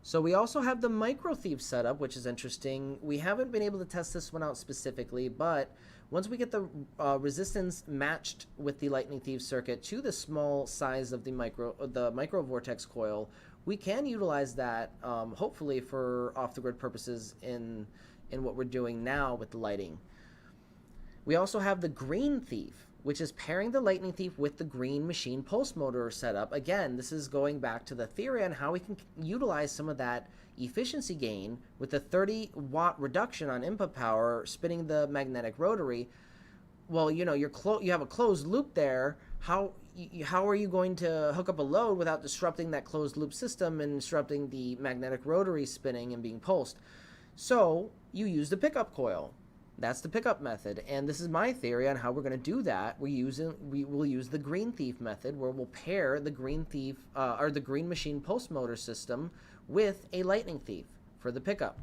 So we also have the micro thief setup, which is interesting. We haven't been able to test this one out specifically, but once we get the resistance matched with the lightning thief circuit to the small size of the micro vortex coil, we can utilize that hopefully for off-the-grid purposes in what we're doing now with the lighting. We also have the green thief, which is pairing the Lightning Thief with the green machine pulse motor setup. Again, this is going back to the theory on how we can utilize some of that efficiency gain with the 30-watt reduction on input power spinning the magnetic rotary. Well, you know, you have a closed loop there. How are you going to hook up a load without disrupting that closed loop system and disrupting the magnetic rotary spinning and being pulsed? So you use the pickup coil. That's the pickup method, and this is my theory on how we're going to do that. We will use the Green Thief method, where we'll pair the Green Thief or the Green Machine pulse motor system with a Lightning Thief for the pickup.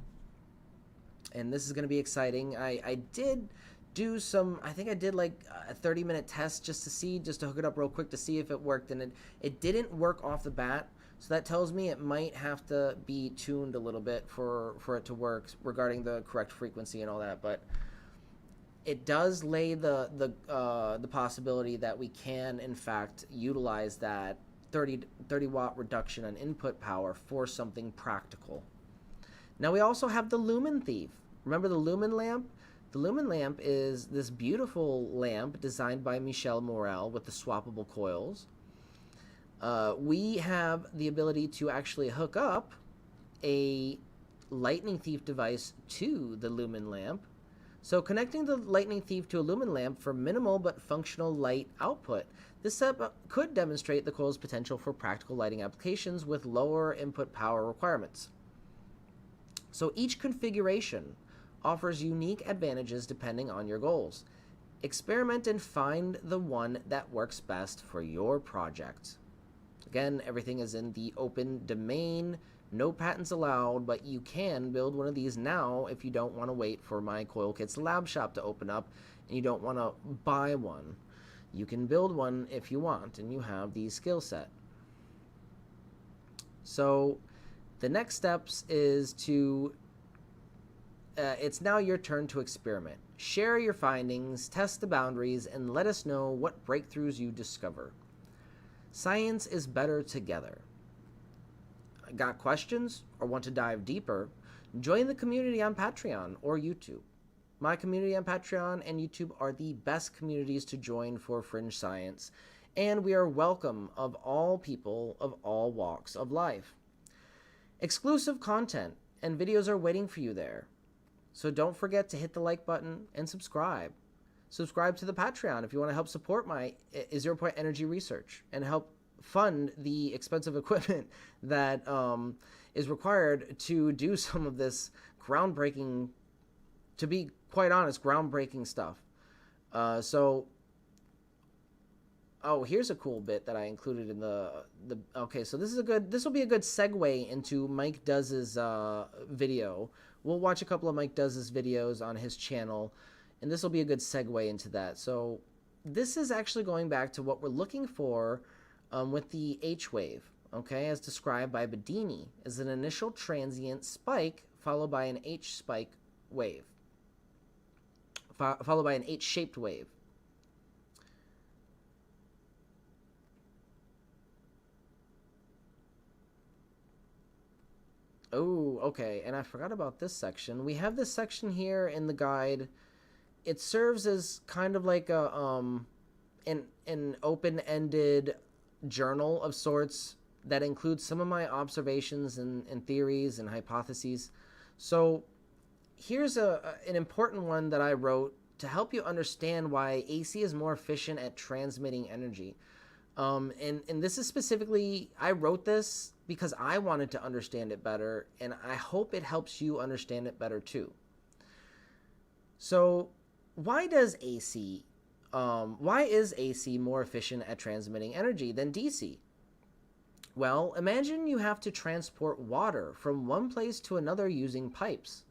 And this is going to be exciting. I did do some, I think I did like a 30-minute test just to hook it up real quick to see if it worked, and it didn't work off the bat. So that tells me it might have to be tuned a little bit for it to work regarding the correct frequency and all that. But it does lay the possibility that we can, in fact, utilize that 30-watt reduction on input power for something practical. Now we also have the Lumen Thief. Remember the Lumen lamp? The Lumen lamp is this beautiful lamp designed by Michel Morel with the swappable coils. We have the ability to actually hook up a Lightning Thief device to the Lumen lamp. So connecting the Lightning Thief to a Lumen lamp for minimal but functional light output. This setup could demonstrate the coil's potential for practical lighting applications with lower input power requirements. So each configuration offers unique advantages depending on your goals. Experiment and find the one that works best for your project. Again, everything is in the open domain, no patents allowed, but you can build one of these now if you don't want to wait for my Coil Kits Lab Shop to open up and you don't want to buy one. You can build one if you want and you have the skill set. So the next steps is to, it's now your turn to experiment. Share your findings, test the boundaries, and let us know what breakthroughs you discover. Science is better together. Got questions or want to dive deeper? Join the community on Patreon or YouTube. My community on Patreon and YouTube are the best communities to join for fringe science, and we are welcome of all people of all walks of life. Exclusive content and videos are waiting for you there, so don't forget to hit the like button and subscribe. Subscribe to the Patreon if you want to help support my Zero Point Energy research and help fund the expensive equipment that is required to do some of this groundbreaking, to be quite honest, groundbreaking stuff. Here's a cool bit that I included in okay, so this will be a good segue into Mike Does' video. We'll watch a couple of Mike Does' videos on his channel, and this will be a good segue into that. So this is actually going back to what we're looking for with the H wave, okay, as described by Bedini, as an initial transient spike followed by an H spike wave, followed by an H-shaped wave. Oh, okay, and I forgot about this section. We have this section here in the guide. It serves as kind of like a an open-ended journal of sorts that includes some of my observations and theories and hypotheses. So here's an important one that I wrote to help you understand why AC is more efficient at transmitting energy. And this is specifically, I wrote this because I wanted to understand it better, and I hope it helps you understand it better too. So why is AC more efficient at transmitting energy than DC? Well, imagine you have to transport water from one place to another using pipes.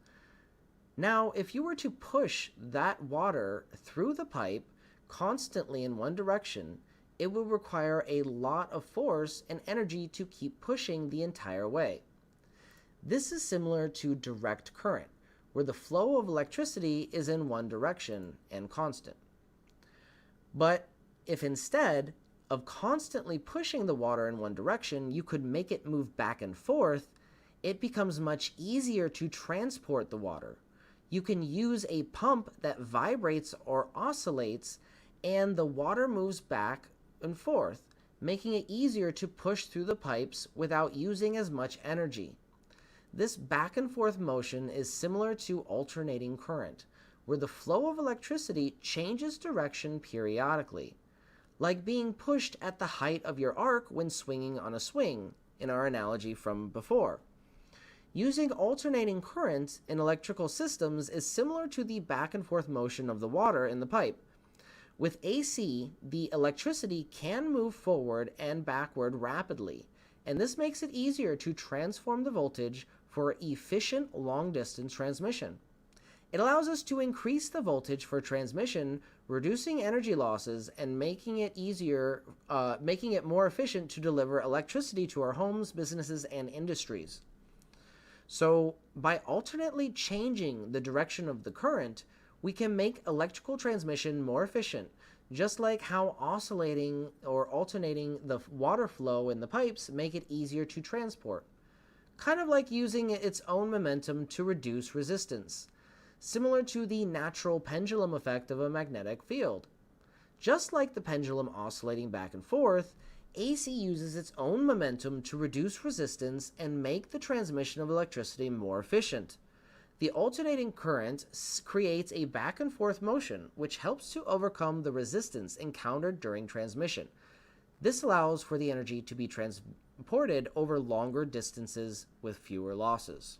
Now, if you were to push that water through the pipe constantly in one direction, it would require a lot of force and energy to keep pushing the entire way. This is similar to direct current, where the flow of electricity is in one direction and constant. But if instead of constantly pushing the water in one direction, you could make it move back and forth, it becomes much easier to transport the water. You can use a pump that vibrates or oscillates, and the water moves back and forth, making it easier to push through the pipes without using as much energy. This back and forth motion is similar to alternating current, where the flow of electricity changes direction periodically, like being pushed at the height of your arc when swinging on a swing, in our analogy from before. Using alternating current in electrical systems is similar to the back and forth motion of the water in the pipe. With AC, the electricity can move forward and backward rapidly, and this makes it easier to transform the voltage for efficient long-distance transmission. It allows us to increase the voltage for transmission, reducing energy losses and making it more efficient to deliver electricity to our homes, businesses, and industries. So, by alternately changing the direction of the current, we can make electrical transmission more efficient, just like how oscillating or alternating the water flow in the pipes make it easier to transport. Kind of like using its own momentum to reduce resistance, similar to the natural pendulum effect of a magnetic field. Just like the pendulum oscillating back and forth, AC uses its own momentum to reduce resistance and make the transmission of electricity more efficient. The alternating current creates a back and forth motion, which helps to overcome the resistance encountered during transmission. This allows for the energy to be transported over longer distances with fewer losses.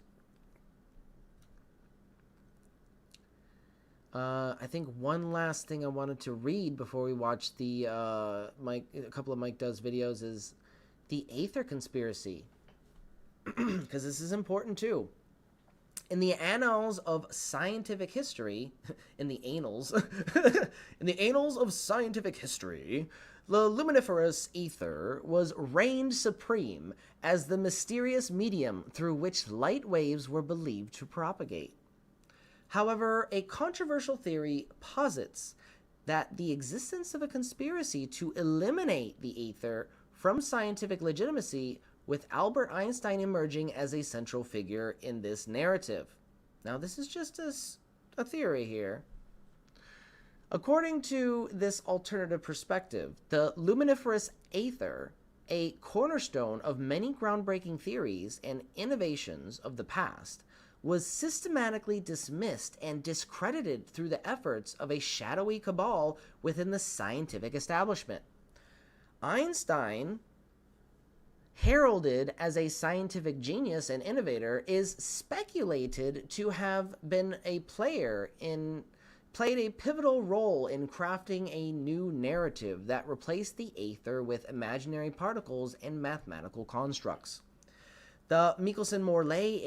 I think one last thing I wanted to read before we watch a couple of Mike Does videos is the Aether conspiracy, because this is important too. In the annals of scientific history, in the annals of scientific history, the luminiferous ether was reigned supreme as the mysterious medium through which light waves were believed to propagate. However, a controversial theory posits that the existence of a conspiracy to eliminate the ether from scientific legitimacy, with Albert Einstein emerging as a central figure in this narrative. Now, this is just a theory here. According to this alternative perspective, the luminiferous ether, a cornerstone of many groundbreaking theories and innovations of the past, was systematically dismissed and discredited through the efforts of a shadowy cabal within the scientific establishment. Einstein, heralded as a scientific genius and innovator, is speculated to have been played a pivotal role in crafting a new narrative that replaced the ether with imaginary particles and mathematical constructs. The Michelson-Morley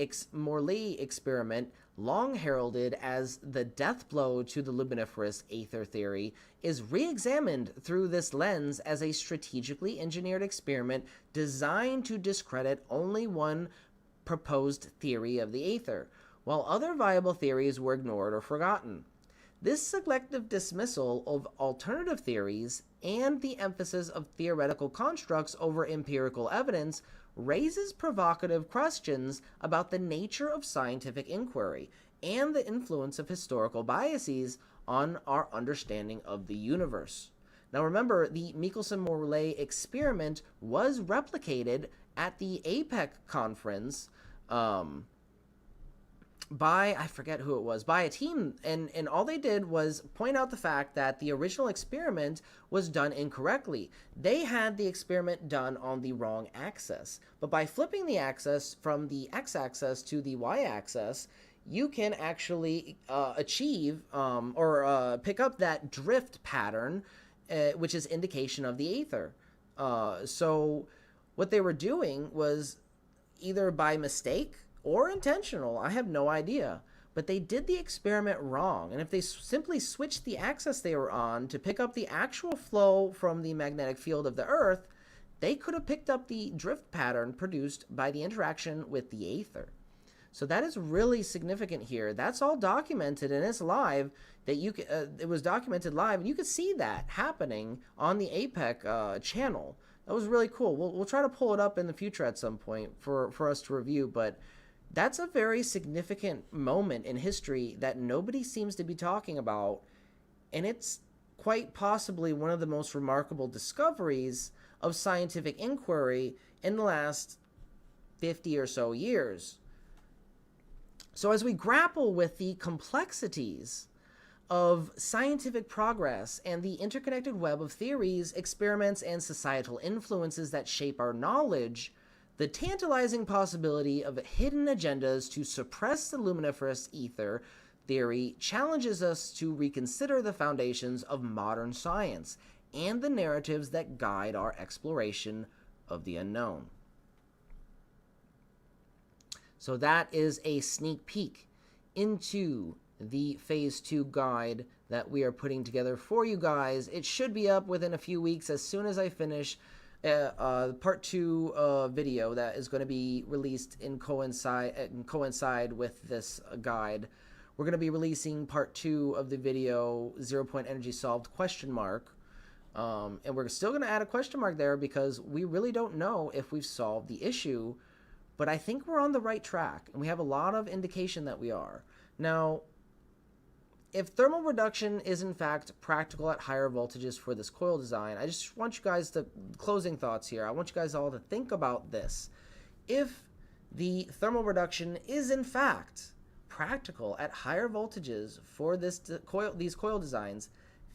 experiment, long heralded as the death blow to the luminiferous ether theory, is re-examined through this lens as a strategically engineered experiment designed to discredit only one proposed theory of the ether, while other viable theories were ignored or forgotten. This selective dismissal of alternative theories and the emphasis of theoretical constructs over empirical evidence raises provocative questions about the nature of scientific inquiry and the influence of historical biases on our understanding of the universe. Now remember, the Michelson-Morley experiment was replicated at the APEC conference by, I forget who it was, by a team, and all they did was point out the fact that the original experiment was done incorrectly. They had the experiment done on the wrong axis, but by flipping the axis from the x-axis to the y-axis, you can actually achieve or pick up that drift pattern, which is indication of the ether. So what they were doing was either by mistake or intentional, I have no idea, but they did the experiment wrong, and if they simply switched the axis they were on to pick up the actual flow from the magnetic field of the Earth, they could have picked up the drift pattern produced by the interaction with the ether. So that is really significant here. That's all documented, and it's live. It was documented live, and you could see that happening on the APEC channel. That was really cool. We'll try to pull it up in the future at some point for us to review, but that's a very significant moment in history that nobody seems to be talking about, and it's quite possibly one of the most remarkable discoveries of scientific inquiry in the last 50 or so years. So as we grapple with the complexities of scientific progress and the interconnected web of theories, experiments, and societal influences that shape our knowledge, the tantalizing possibility of hidden agendas to suppress the luminiferous ether theory challenges us to reconsider the foundations of modern science and the narratives that guide our exploration of the unknown. So that is a sneak peek into the Phase 2 guide that we are putting together for you guys. It should be up within a few weeks as soon as I finish Part 2 video that is going to be released in coincide with this guide. We're going to be releasing Part 2 of the video, 0 Point Energy Solved ? And we're still going to add a question mark there because we really don't know if we've solved the issue, but I think we're on the right track, and we have a lot of indication that we are. Now, if thermal reduction is in fact practical at higher voltages for this coil design, I just want you guys to, closing thoughts here, I want you guys all to think about this. If the thermal reduction is in fact practical at higher voltages for these coil designs,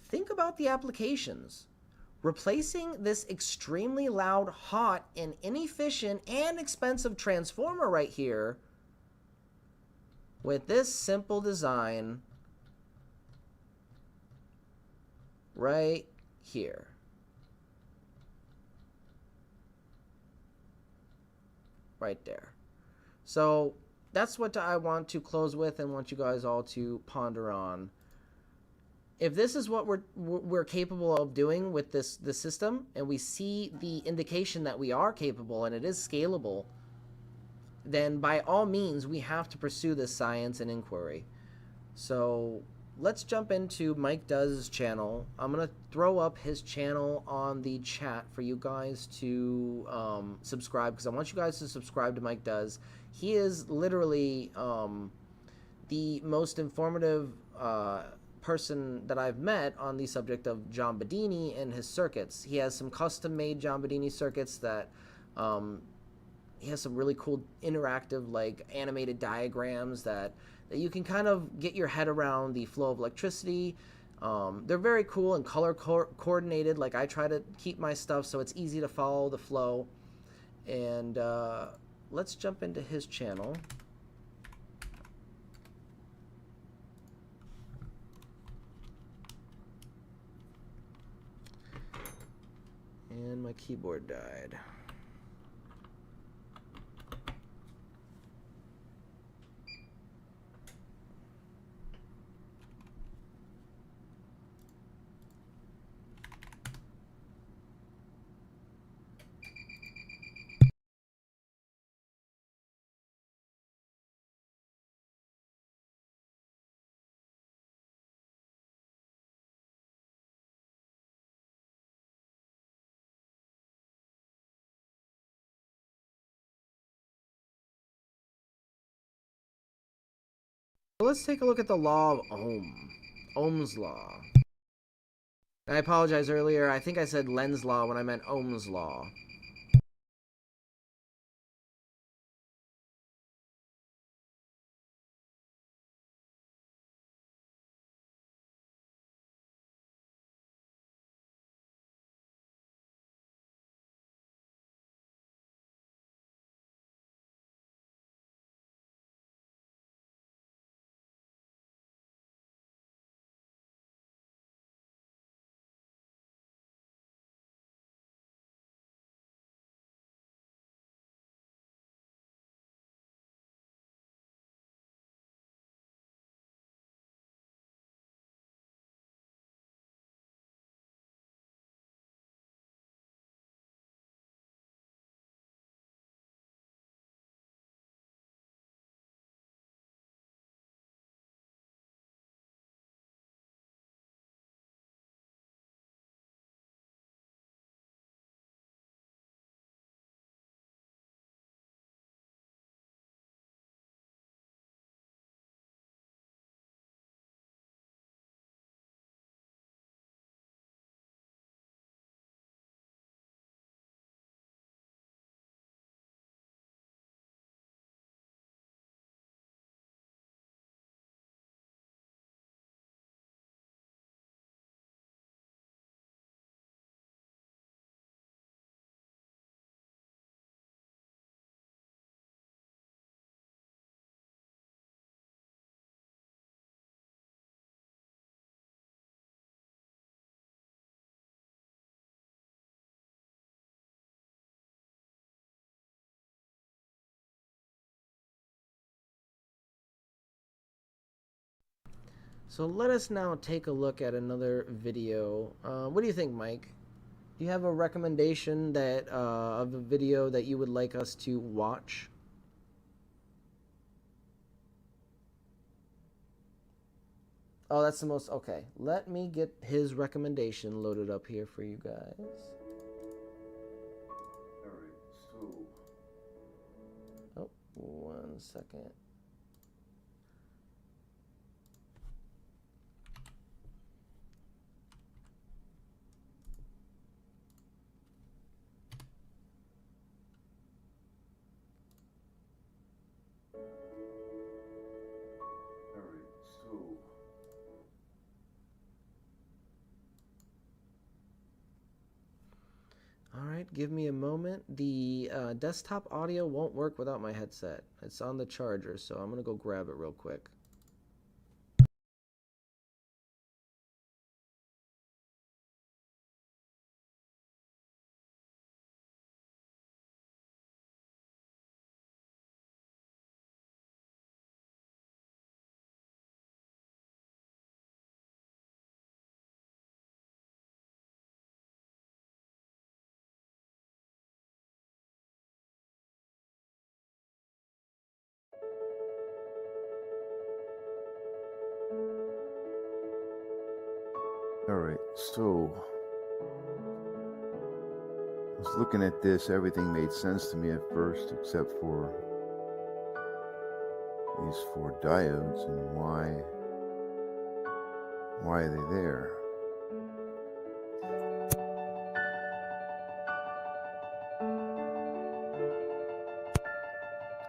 think about the applications. Replacing this extremely loud, hot, and inefficient and expensive transformer right here with this simple design right here. Right there. So that's what I want to close with and want you guys all to ponder on. If this is what we're capable of doing with this system, and we see the indication that we are capable and it is scalable, then by all means we have to pursue this science and inquiry. So let's jump into Mike Does' channel. I'm gonna throw up his channel on the chat for you guys to subscribe, because I want you guys to subscribe to Mike Does. He is literally the most informative person that I've met on the subject of John Bedini and his circuits. He has some custom-made John Bedini circuits that he has some really cool interactive, like, animated diagrams that you can kind of get your head around the flow of electricity. They're very cool and color coordinated. Like, I try to keep my stuff so it's easy to follow the flow. And let's jump into his channel. And my keyboard died. Let's take a look at the law of Ohm's law. I apologize earlier. I think I said Lenz's law when I meant Ohm's law. So let us now take a look at another video. What do you think, Mike? Do you have a recommendation that of a video that you would like us to watch? Oh, that's the most... Okay, let me get his recommendation loaded up here for you guys. Alright, so... Oh, 1 second. Alright, give me a moment. The desktop audio won't work without my headset. It's on the charger, so I'm going to go grab it real quick. Alright, so I was looking at this, everything made sense to me at first, except for these 4 diodes and why are they there?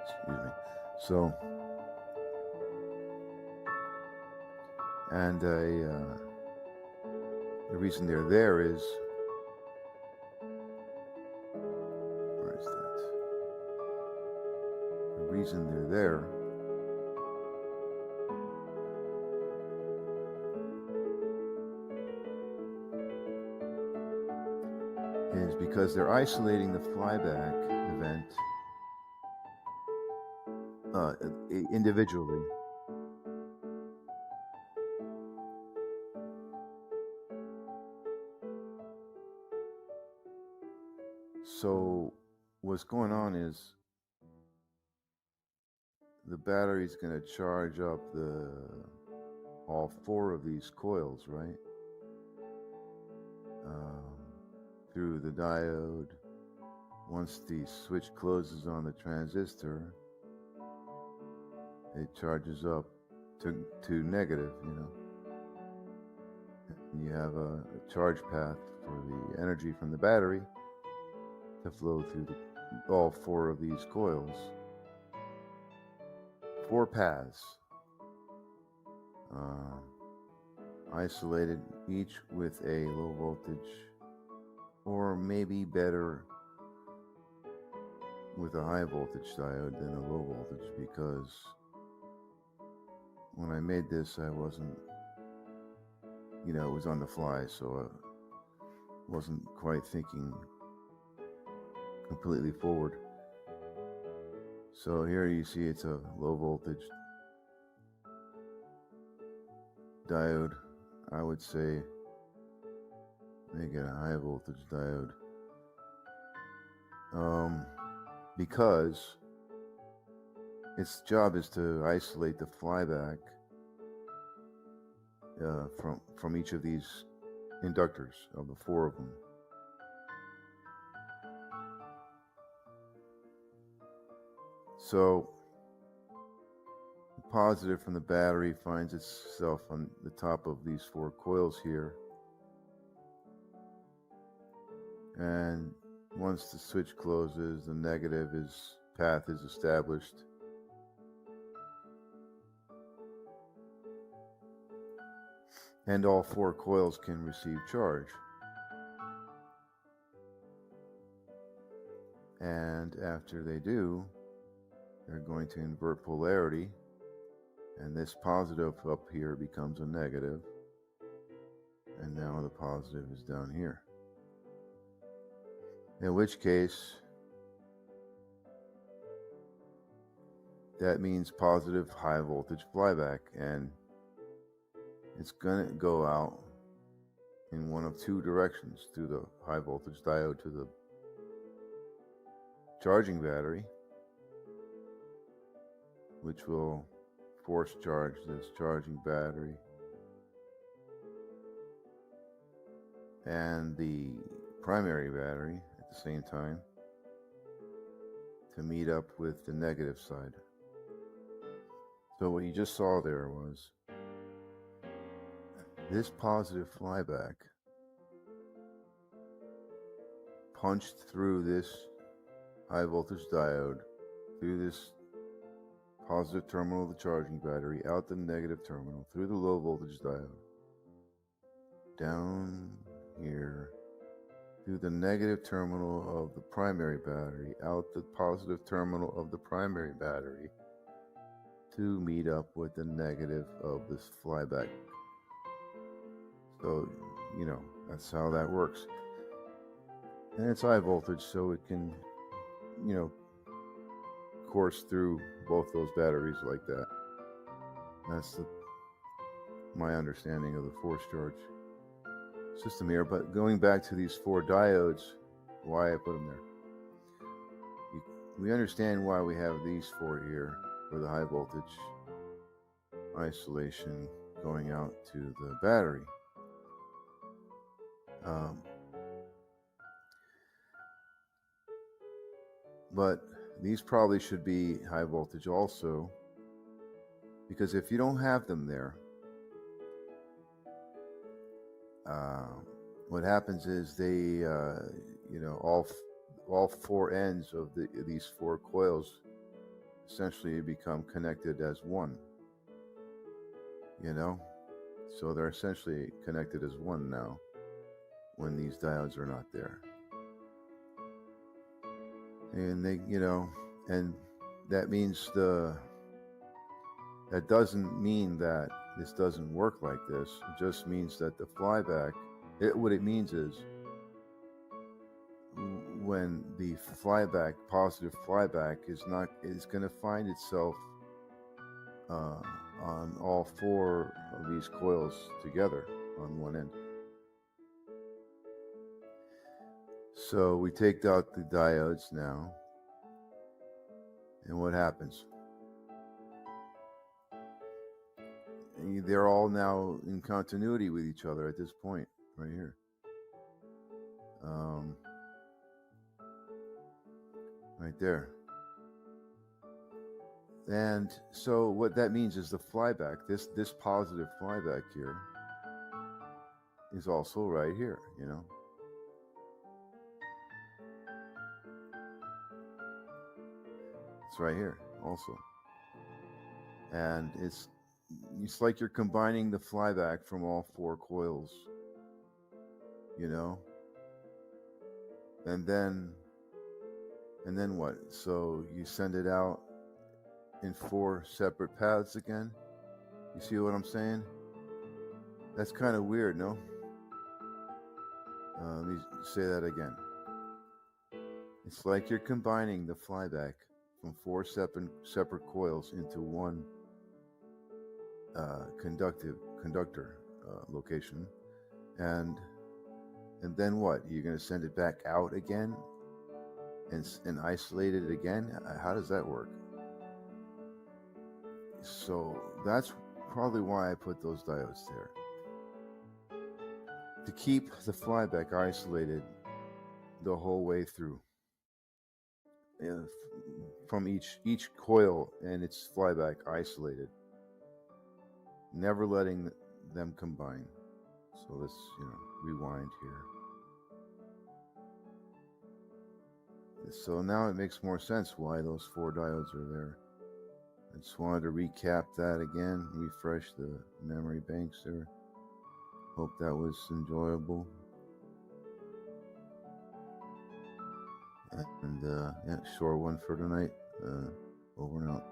Excuse me. So, and the reason they're there is, where is that? The reason they're there is because they're isolating the flyback event individually. So what's going on is the battery's going to charge up all 4 of these coils, right? Through the diode. Once the switch closes on the transistor, it charges up to negative, you know. And you have a charge path for the energy from the battery to flow through all 4 of these coils. 4 paths, isolated, each with a low voltage, or maybe better with a high voltage diode than a low voltage, because when I made this, I wasn't, it was on the fly, so I wasn't quite thinking completely forward. So here you see it's a low voltage diode. I would say make it a high voltage diode, because its job is to isolate the flyback from each of these inductors, of the 4 of them. So the positive from the battery finds itself on the top of these 4 coils here, and once the switch closes, the negative path is established. And all 4 coils can receive charge. And after they do, they're going to invert polarity, and this positive up here becomes a negative, and now the positive is down here. In which case, that means positive high voltage flyback, and it's going to go out in one of two directions, through the high voltage diode to the charging battery, which will force charge this charging battery, and the primary battery at the same time to meet up with the negative side. So what you just saw there was this positive flyback punched through this high voltage diode, through this positive terminal of the charging battery, out the negative terminal, through the low voltage diode, down here, through the negative terminal of the primary battery, out the positive terminal of the primary battery, to meet up with the negative of this flyback. So, you know, that's how that works. And it's high voltage, so it can, you know, course through both those batteries like that. That's my understanding of the force charge system here. But going back to these four diodes, why I put them there. We understand why we have these four here for the high voltage isolation going out to the battery. But these probably should be high voltage also, because if you don't have them there, what happens is they, you know, all four ends of these four coils essentially become connected as one. You know, so they're essentially connected as one now when these diodes are not there. And they, you know, and that means that doesn't mean that this doesn't work like this. It just means that the flyback, what it means is when the flyback, positive flyback is going to find itself on all four of these coils together on one end. So we take out the diodes now, and what happens? They're all now in continuity with each other at this point, right here. Right there. And so what that means is the flyback, this positive flyback here, is also right here, you know. It's right here also. And it's like you're combining the flyback from all four coils, you know. And then what? So you send it out in four separate paths again. You see what I'm saying? That's kind of weird, no? Let me say that again. It's like you're combining the flyback from four separate coils into one conductor location, and then what? You're going to send it back out again and isolate it again? How does that work? So that's probably why I put those diodes there, to keep the flyback isolated the whole way through, from each coil and its flyback isolated, never letting them combine. So let's, you know, rewind here. So now it makes more sense why those four diodes are there. I just wanted to recap that again, refresh the memory banks there. Hope that was enjoyable. And yeah, short one for tonight. Over and out.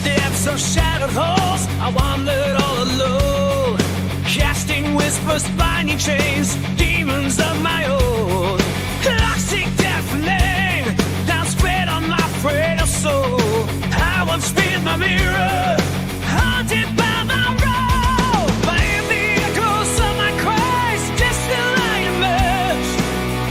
depths of shadowed halls, I wandered all alone, casting whispers, binding chains, demons of my own. I seek deafening, down spread on my frail soul. I once spin my mirror, haunted by my role. But in the echoes of my cries, distant light emerge,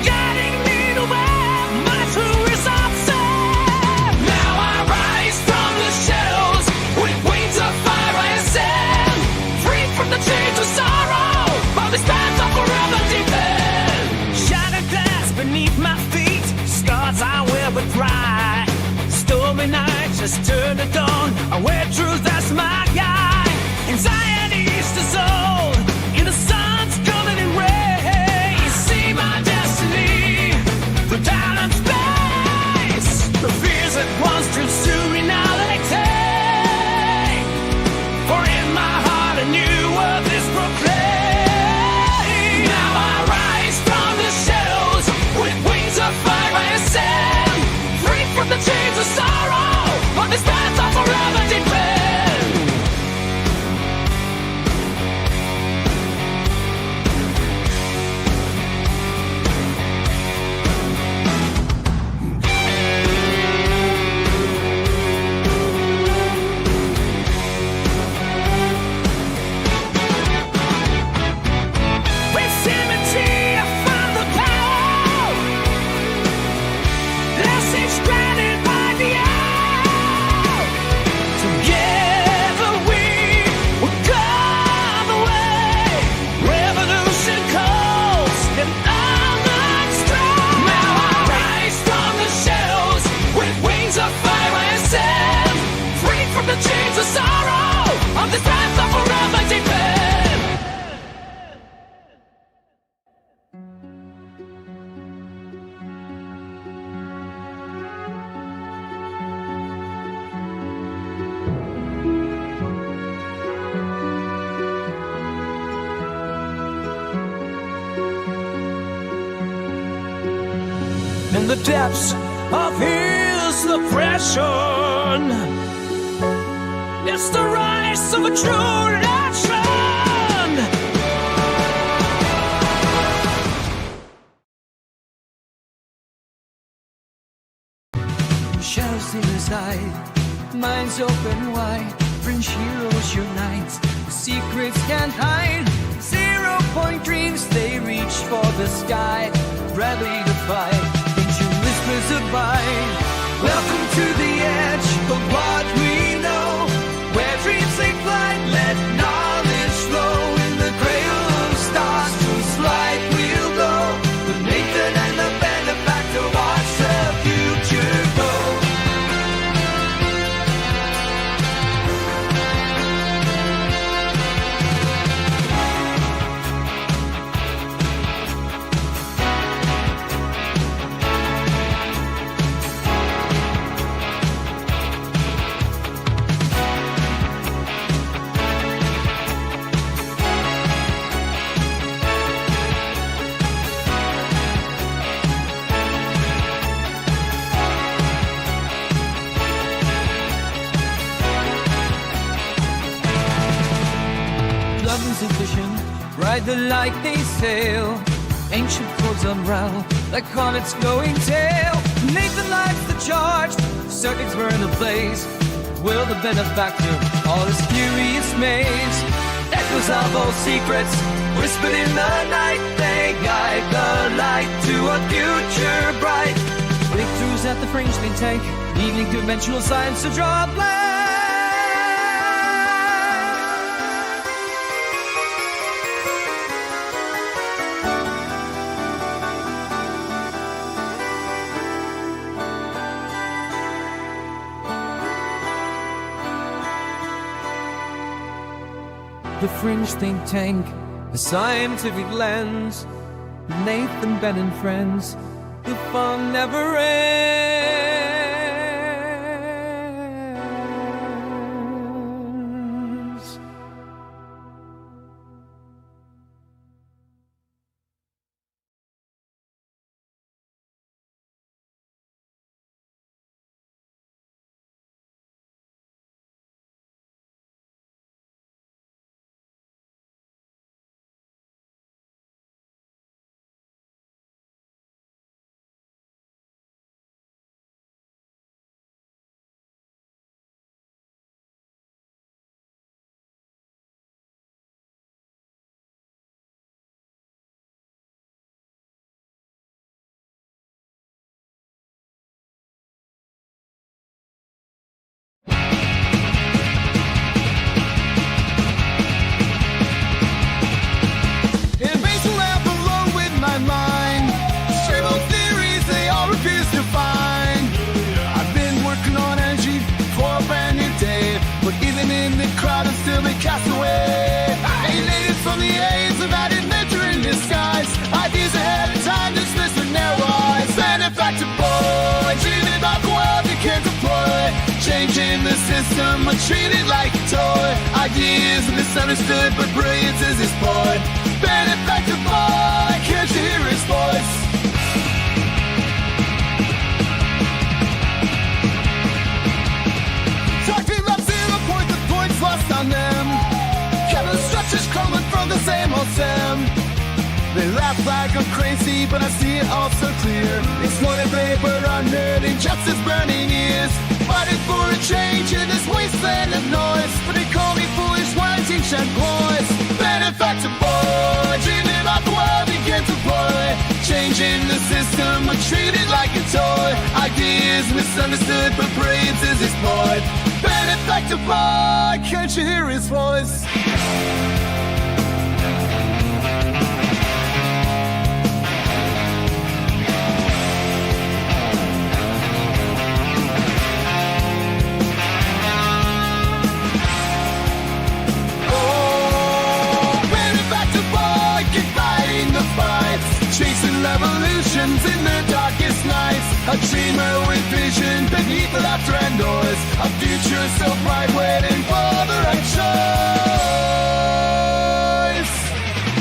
guiding me to where my true results are. Now I rise from the shadows, with wings of fire I ascend, free from the chains of sorrow, from this path of forever defend. Shattered glass beneath my feet, scars I wear but dry. Stormy nights just turn to dawn, I wear truth as my guide. Anxiety's dissolved in the sun's golden ray. I see my destiny, the talent space. The fears that once consumed me now they take. For in my heart a new world is proclaimed. Now I rise from the shadows, with wings of fire I ascend, free from the chains of sorrow, on this path I forever depend. With symmetry I found the power, blessings granted by the hour. Together we will come away. Revolution calls and I'm not strong. Now I rise from the shadows, with wings of fire I ascend, free from the chains of sorrow, on this path I forever depend. In the depths of his oppression, it's the rise of a true nation. Shadows in his eye, minds open wide, fringe heroes unite, secrets can't hide. 0-point dreams, they reach for the sky, ready to fight, ancient whispers abide. Welcome to the edge of what we know, where dreams take flight, let knowledge flow. In the cradle of stars, whose light we'll go, with Nathan and the benefactor, watch the future go. Ride the light they sail, ancient codes unravel like comets glowing tail. Nathan lights the charge, circuits burn ablaze. Will the benefactor all his furious maze? Echoes of old secrets whispered in the night, they guide the light to a future bright. Breakthroughs at the fringe they take, leaving dimensional science to draw a blank. The fringe think tank, the scientific lens, Nathan, Ben and friends, the fun never ends. changing the system, I treat it like a toy. Ideas misunderstood, but brilliance is his point. Benefactor boy, can't you hear his voice? Talking about 0 point, the points lost on them. Kevin structures crumbling from the same old stem. They laugh like I'm crazy, but I see it all so clear. Exploited labor, unnerving, justice burning ears. Fighting for a change in this wasteland of noise. But they call me foolish, wise, ancient boys. Benefactor boy, dreaming about the world begin to boy. Changing the system, but treated like a toy. Ideas misunderstood, but brilliance is his point. Benefactor boy, can't you hear his voice? Chasing revolutions in the darkest nights. A dreamer with vision beneath the laughter and noise. A future so bright waiting for the right choice.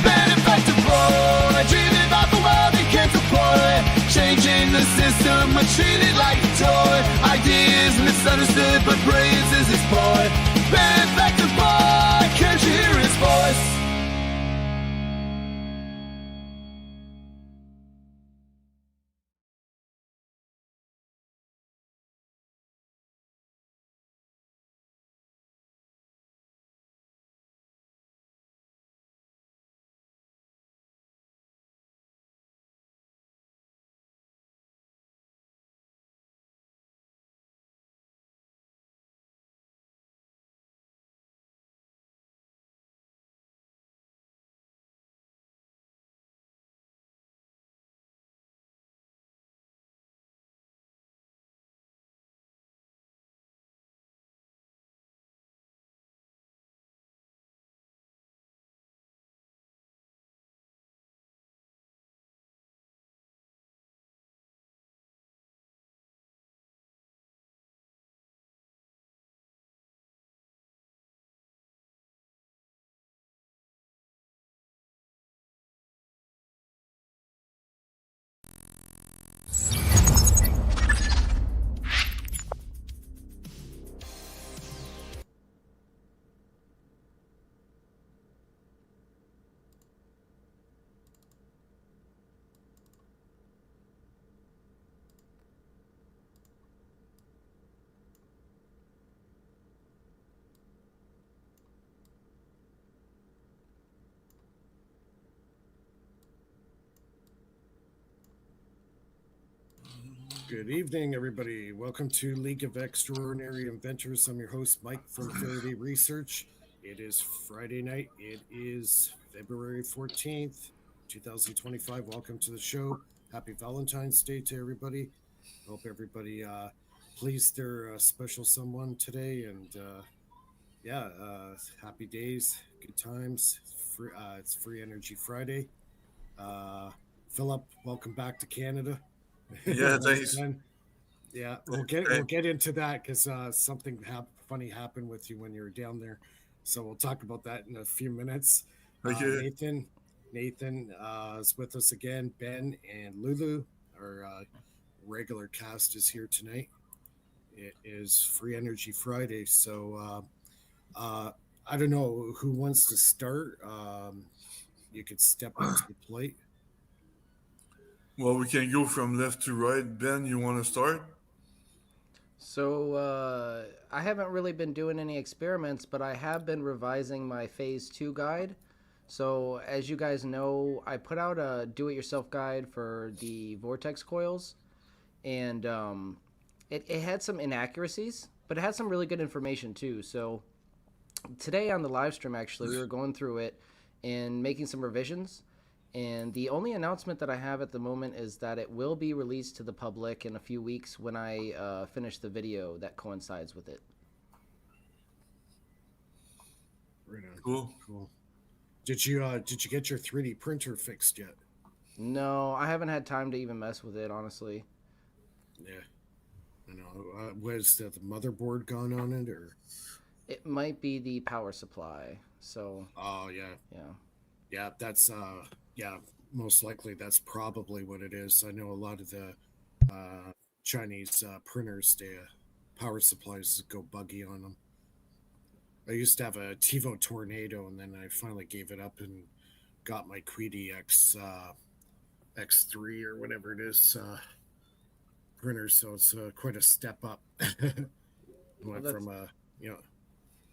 Benefactor boy, dreaming about the world he can't deploy. Changing the system, but treated like a toy. Ideas misunderstood, but brilliance is his boy. Benefactor boy, can't you hear his voice? Good evening, everybody. Welcome to League of Extraordinary Inventors. I'm your host, Mike from Faraday Research. It is Friday night. It is February 14th, 2025. Welcome to the show. Happy Valentine's Day to everybody. Hope everybody pleased their special someone today. And happy days, good times. It's Free Energy Friday. Philip, welcome back to Canada. Yeah, thanks. Yeah, we'll get into that because something funny happened with you when you were down there. So we'll talk about that in a few minutes. Nathan is with us again. Ben and Lulu, our regular cast, is here tonight. It is Free Energy Friday. So I don't know who wants to start. You could step up to the plate. Well, we can go from left to right. Ben, you want to start? So, I haven't really been doing any experiments, but I have been revising my Phase 2 guide. So, as you guys know, I put out a do-it-yourself guide for the vortex coils, and it had some inaccuracies, but it had some really good information too. So, today on the live stream, actually, we were going through it and making some revisions. And the only announcement that I have at the moment is that it will be released to the public in a few weeks when I finish the video that coincides with it. Right on. Cool. Did you get your 3D printer fixed yet? No, I haven't had time to even mess with it, honestly. Yeah. You know, was the motherboard gone on it, or? It might be the power supply. So. Oh yeah. Yeah. Yeah, that's yeah. Most likely, that's probably what it is. I know a lot of the Chinese printers, the power supplies go buggy on them. I used to have a TiVo Tornado, and then I finally gave it up and got my Queedy X3 or whatever it is printer. So it's quite a step up. Went from you know.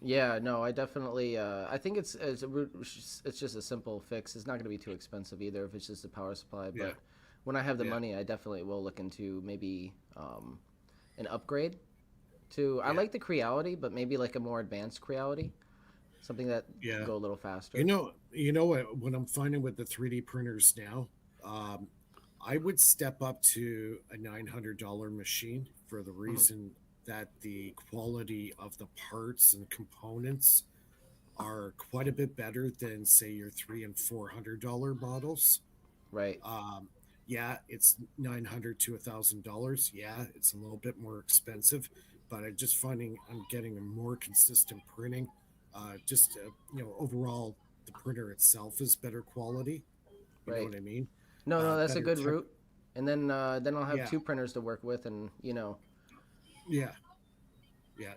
Yeah, no, I definitely. I think it's just a simple fix. It's not going to be too expensive either if it's just a power supply. But when I have the money, I definitely will look into maybe an upgrade to. I like the Creality, but maybe like a more advanced Creality, something that can go a little faster. You know what I'm finding with the 3D printers now, I would step up to a $900 machine for the reason that the quality of the parts and components are quite a bit better than, say, your $300 and $400 models. Right. Yeah, it's $900 to $1,000. Yeah, it's a little bit more expensive, but I'm just finding I'm getting a more consistent printing. Overall, the printer itself is better quality. You know what I mean? No, that's a good route. And then I'll have two printers to work with, and Yeah.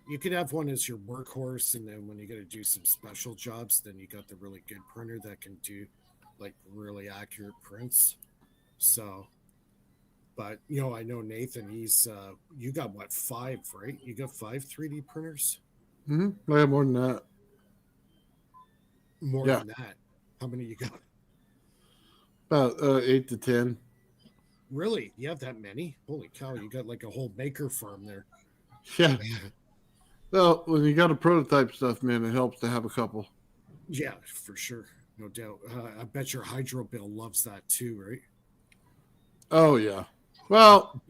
You could have one as your workhorse, and then when you got to do some special jobs, then you got the really good printer that can do like really accurate prints. So, but I know Nathan, he's you got what, 5, right? You got 5 3D printers? I have more than that. More than that. How many you got? About 8 to 10. Really? You have that many? Holy cow, you got like a whole maker farm there. Yeah. Well, when you got to prototype stuff, man, it helps to have a couple. Yeah, for sure. No doubt. I bet your hydro bill loves that too, right? Oh, yeah. Well,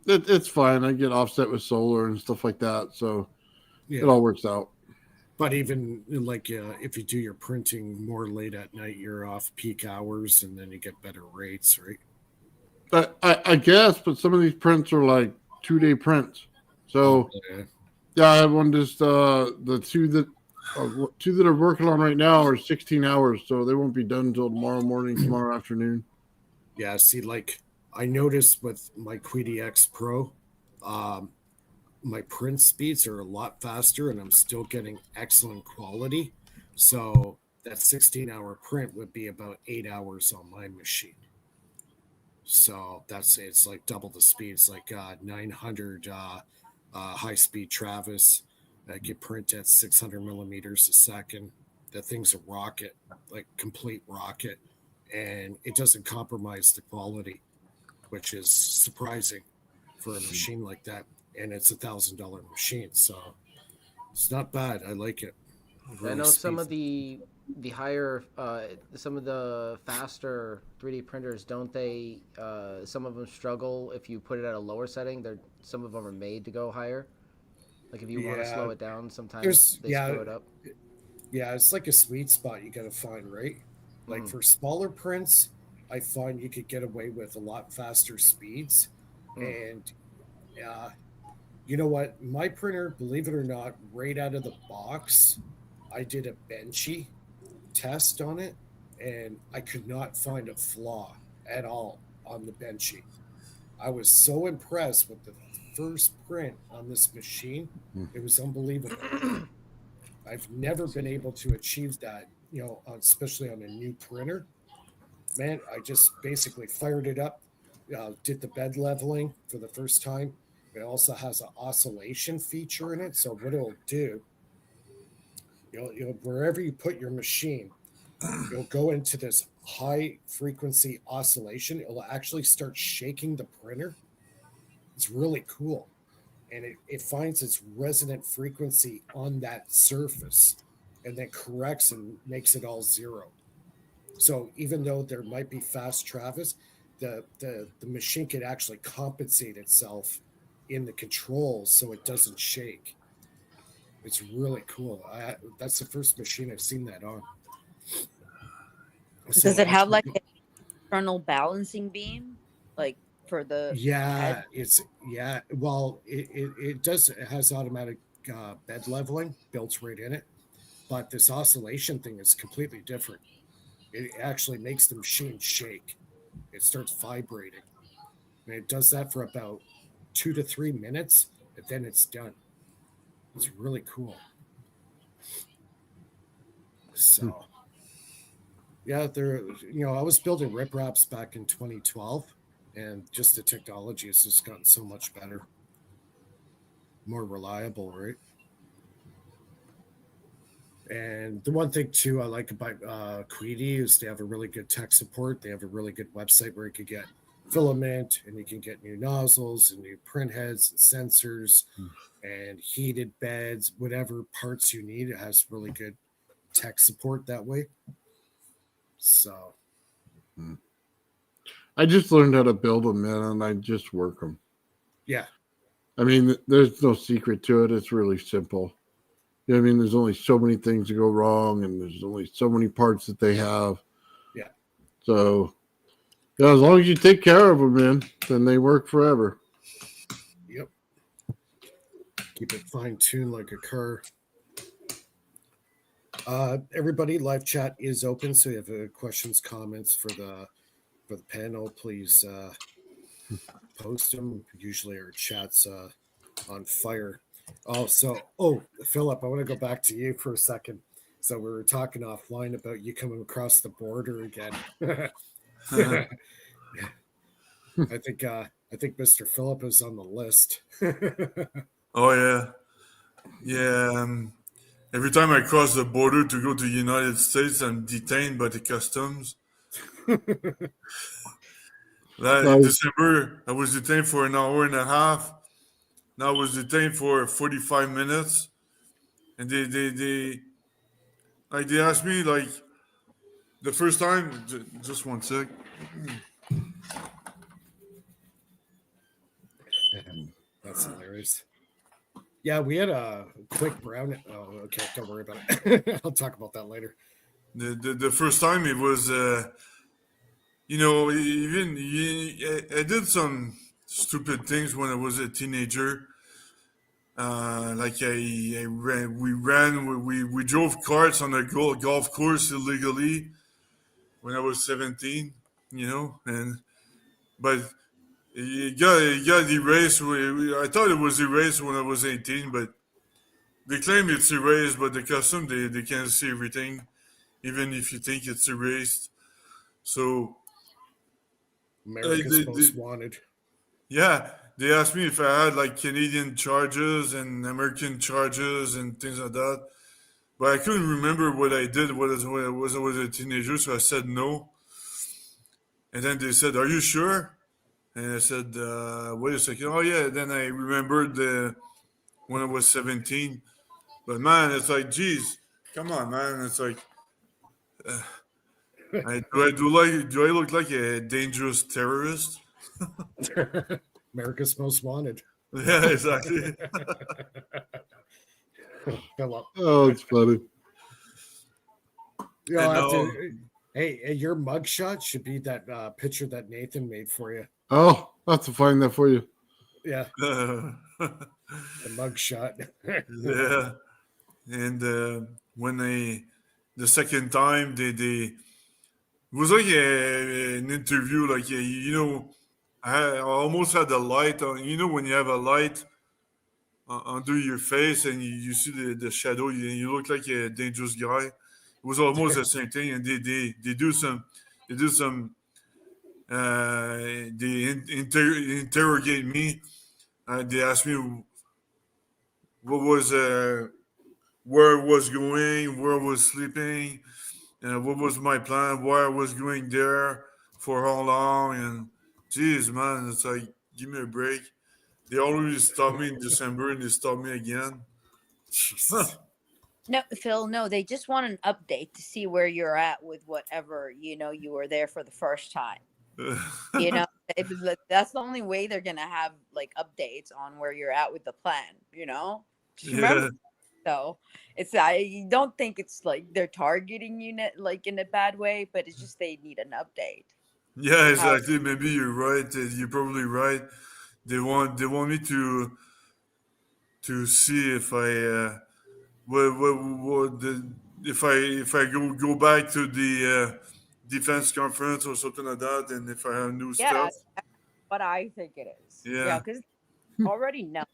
it's fine. I get offset with solar and stuff like that, so it all works out. But even like if you do your printing more late at night, you're off peak hours, and then you get better rates, right? I guess, but some of these prints are like 2-day prints. So, I have one just the two that I'm working on right now are 16 hours, so they won't be done until tomorrow morning, tomorrow afternoon. Yeah, see, like I noticed with my Queedy X Pro, my print speeds are a lot faster, and I'm still getting excellent quality. So that 16-hour print would be about 8 hours on my machine. So it's like double the speed. It's like 900 high-speed Travis. I can print at 600 millimeters a second. That thing's a rocket, like complete rocket, and it doesn't compromise the quality, which is surprising for a machine like that. And it's $1,000 machine, so it's not bad. I like it. Really I know some of the higher, some of the faster 3D printers, don't they? Some of them struggle if you put it at a lower setting. Some of them are made to go higher. Like if you want to slow it down, sometimes they screw it up. Yeah, it's like a sweet spot you got to find, right? Like for smaller prints, I find you could get away with a lot faster speeds, and you know what? My printer, believe it or not, right out of the box, I did a Benchy test on it, and I could not find a flaw at all on the Benchy. I was so impressed with the first print on this machine. It was unbelievable. I've never been able to achieve that, especially on a new printer. Man, I just basically fired it up, did the bed leveling for the first time. It also has an oscillation feature in it. So what it'll do, wherever you put your machine, you'll go into this high frequency oscillation. It'll actually start shaking the printer. It's really cool. And it finds its resonant frequency on that surface and then corrects and makes it all zero. So even though there might be fast Travis, the machine could actually compensate itself in the controls so it doesn't shake. It's really cool. That's the first machine I've seen that on. Does it have like an internal balancing beam? Like for the Yeah, head? Well, it has automatic bed leveling built right in it, but this oscillation thing is completely different. It actually makes the machine shake. It starts vibrating, and it does that for about 2 to 3 minutes, and then it's done. It's really cool. So, yeah, I was building ripraps back in 2012, and just the technology has just gotten so much better, more reliable, right? And the one thing too I like about Queedy is they have a really good tech support. They have a really good website where you can get filament and you can get new nozzles and new print heads and sensors and heated beds, whatever parts you need. It has really good tech support that way. So I just learned how to build them, man, and I just work them. yeah. I mean, there's no secret to it. It's really simple. You know what I mean? There's only so many things that go wrong, and there's only so many parts that they have. Yeah. So, yeah, as long as you take care of them, man, then they work forever. Yep. Keep it fine-tuned like a car. Everybody, live chat is open, so if you have questions, comments for the panel, please post them. Usually our chat's on fire. Philip, I want to go back to you for a second. So we were talking offline about you coming across the border again. I think Mr. Philip is on the list. Oh yeah, yeah. Every time I cross the border to go to the United States, I'm detained by the customs. In December, I was detained for an hour and a half. Now I was detained for 45 minutes, and they asked me like the first time. Just one sec. That's hilarious. Yeah, we had a quick brown. Oh, okay, don't worry about it. I'll talk about that later. The first time it was, even I did some stupid things when I was a teenager. Like we drove carts on a golf course illegally when I was 17. But it got erased. I thought it was erased when I was 18, but they claim it's erased, but the custom they can't see everything, even if you think it's erased. So America's Most Wanted. Yeah, they asked me if I had like Canadian charges and American charges and things like that, but I couldn't remember what I did when I was a teenager, so I said no. And then they said, "Are you sure?" And I said, "Wait a second. Oh yeah." Then I remembered when I was 17. But man, it's like, geez, come on, man. It's like, do I look like a dangerous terrorist? America's Most Wanted. Yeah, exactly. Philip. Oh, it's funny. Hey, your mugshot should be that picture that Nathan made for you. Oh, I'll have to find that for you. Yeah. The mugshot. Yeah. And when the second time, it was like an interview, like, I almost had the light on, when you have a light under your face and you see the shadow, you look like a dangerous guy. It was almost the same thing. And they interrogate me. They asked me what was, where I was going, where I was sleeping, what was my plan, why I was going there, for how long, and geez, man, it's like, give me a break. They already stopped me in December, and they stopped me again. No, Phil, no, they just want an update to see where you're at with whatever, you were there for the first time. That's the only way they're going to have like updates on where you're at with the plan, Just remember. So I don't think it's like they're targeting you like in a bad way, but it's just they need an update. Yeah, How exactly. Maybe you're right. You're probably right. They want me to see if I what the if I go back to the defense conference or something like that, and if I have new yeah, stuff. that's what I think it is. Yeah. Because already know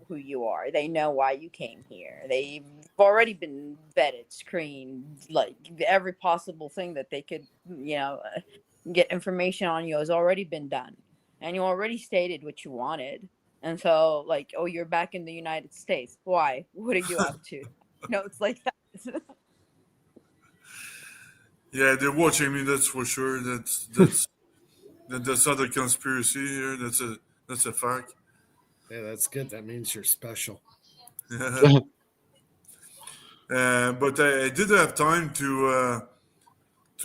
who you are. They know why you came here. They've already been vetted, screened, like every possible thing that they could, get information on you has already been done. And you already stated what you wanted. And so, like, oh, you're back in the United States. Why? What are you up to? It's like that. Yeah, they're watching me. That's for sure. That's not a conspiracy here. That's a fact. Yeah, that's good. That means you're special. Yeah. But I did have time to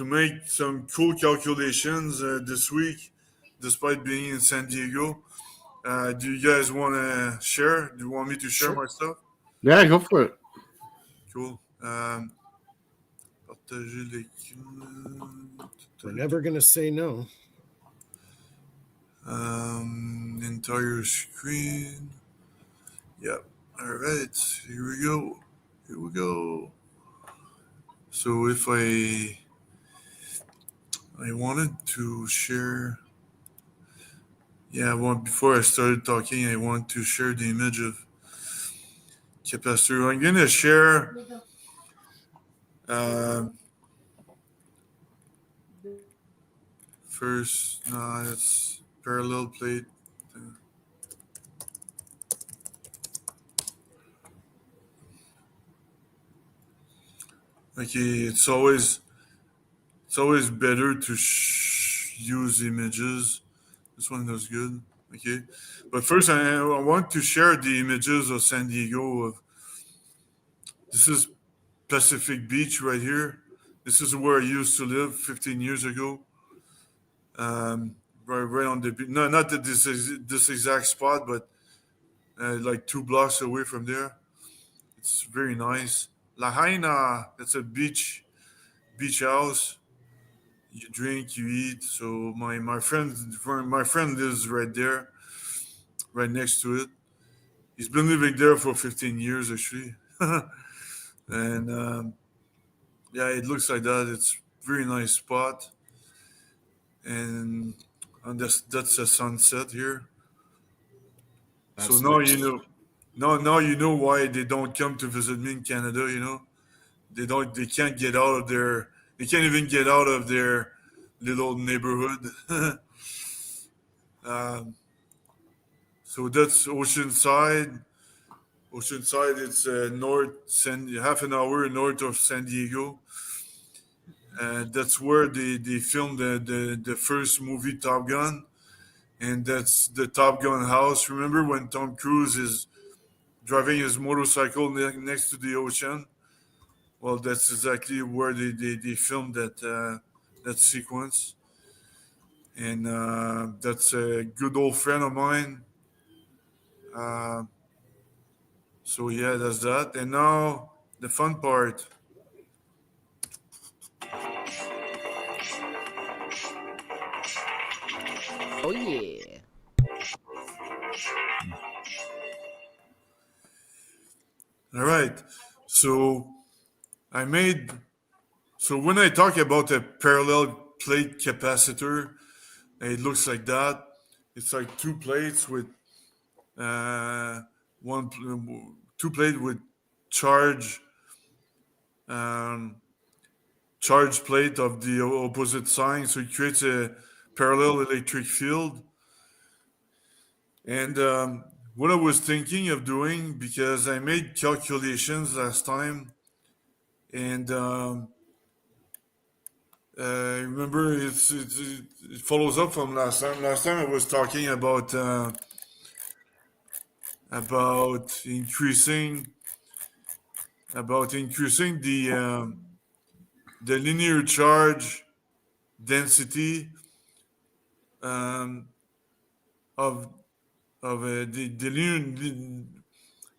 make some cool calculations this week, despite being in San Diego. Do you guys want to share? Do you want me to share Sure. my stuff? Yeah, go for it. Cool. Partager l'écran. We're never going to say no. Entire screen. Yep. All right. Here we go. Here we go. So if I wanted to share, before I started talking, I want to share the image of capacitor. I'm gonna share. First, no, that's parallel plate. Okay, it's always better to use images. This one looks good. Okay, but first I want to share the images of San Diego. This is Pacific Beach right here. This is where I used to live 15 years ago. Right on the beach. No, not at this exact spot, but like 2 blocks away from there. It's very nice. Lahaina, that's a beach house. You drink, you eat. So my friend lives right there, right next to it. He's been living there for 15 years actually, and yeah, it looks like that. It's very nice spot, and that's a sunset here. That's So now nice. you know. Now you know why they don't come to visit me in Canada. You know, they can't get out of their. They can't even get out of their little neighborhood. So that's Oceanside. Oceanside, it's half an hour north of San Diego. And that's where they filmed the first movie Top Gun. And that's the Top Gun house. Remember when Tom Cruise is driving his motorcycle next to the ocean? Well, that's exactly where they filmed that sequence. And that's a good old friend of mine. So yeah, that's that. And now the fun part. Oh yeah. All right. So I made. So when I talk about a parallel plate capacitor, it looks like that. It's like two plates with two plate with charge charge plate of the opposite sign, so it creates a parallel electric field. And what I was thinking of doing, because I made calculations last time, and remember it follows up from last time. Last time I was talking about increasing the linear charge density of the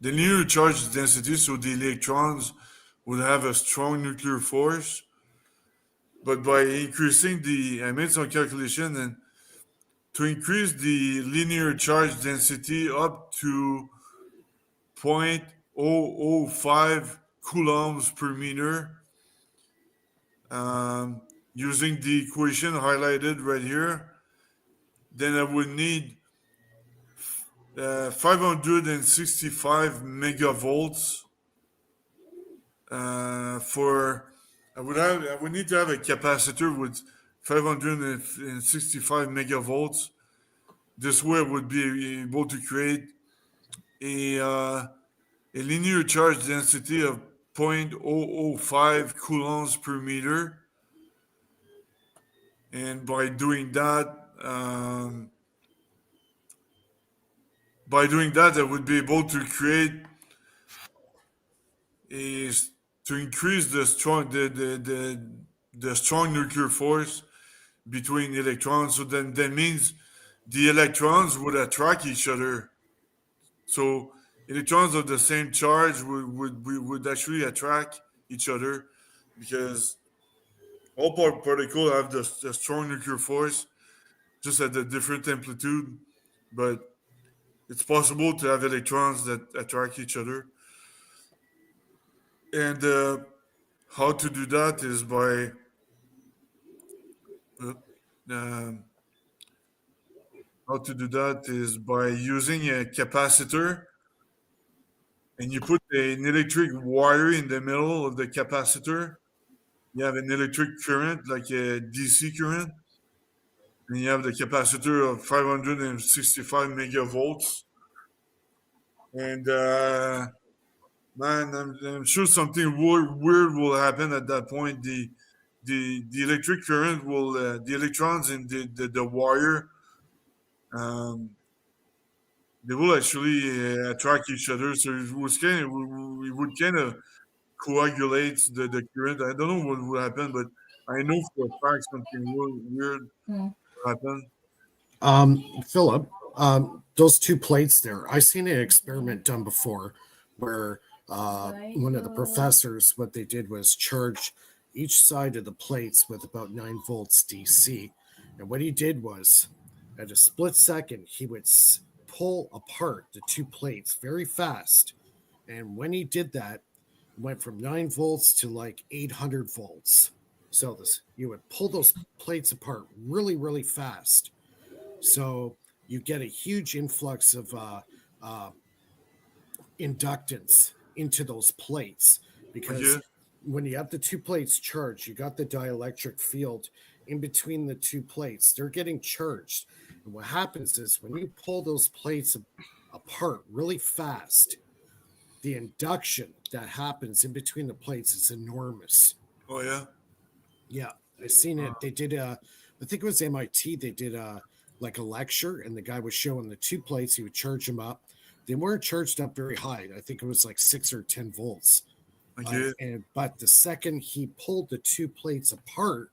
linear charge density, so the electrons would have a strong nuclear force. but by increasing I made some calculation, and to increase the linear charge density up to 0.005 coulombs per meter, using the equation highlighted right here, then I would need 565 megavolts for. I would need to have a capacitor with 565 megavolts. This way, I would be able to create a linear charge density of 0.005 coulombs per meter. And by doing that, I would be able to create to increase the strong nuclear force between electrons. So then that means the electrons would attract each other. So electrons of the same charge would actually attract each other, because all particles have the strong nuclear force, just at a different amplitude. But it's possible to have electrons that attract each other. And how to do that is by using a capacitor, and you put an electric wire in the middle of the capacitor. You have an electric current, like a DC current, and you have the capacitor of 565 megavolts. And man, I'm sure something weird will happen at that point. The electric current will, the electrons in the wire, they will actually attract each other. So it would kind of coagulate the current. I don't know what will happen, but I know for a fact something weird will happen. Philip, those two plates there, I've seen an experiment done before where one of the professors, what they did was charge each side of the plates with about 9 volts DC. And what he did was, at a split second, he would pull apart the two plates very fast. And when he did that, it went from 9 volts to like 800 volts. So you would pull those plates apart really, really fast. So you get a huge influx of inductance into those plates, because when you have the two plates charged, you got the dielectric field in between the two plates. They're getting charged. And what happens is when you pull those plates apart really fast, the induction that happens in between the plates is enormous. Oh, yeah? Yeah, I've seen it. They did I think it was MIT, they did like a lecture, and the guy was showing the two plates. He would charge them up. They weren't charged up very high. I think it was like 6 or 10 volts. But the second he pulled the two plates apart,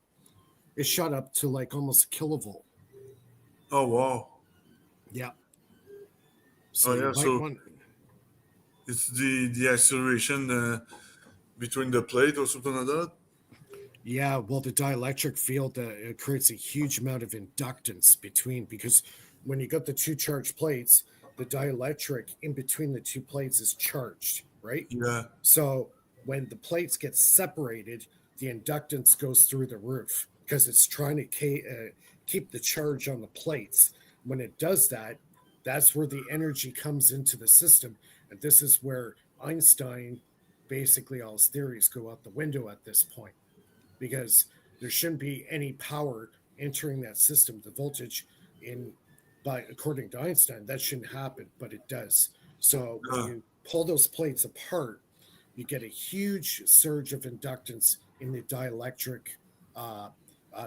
it shot up to like almost a kilovolt. Oh, wow. Yeah. So it's the acceleration between the plate or something like that? Yeah, well, the dielectric field it creates a huge amount of inductance between, because when you got the two charged plates, the dielectric in between the two plates is charged, right? Yeah. So when the plates get separated, the inductance goes through the roof because it's trying to keep the charge on the plates. When it does that, that's where the energy comes into the system. And this is where Einstein, basically all his theories go out the window at this point, because there shouldn't be any power entering that system. The voltage according to Einstein, that shouldn't happen, but it does. So when you pull those plates apart, you get a huge surge of inductance in the dielectric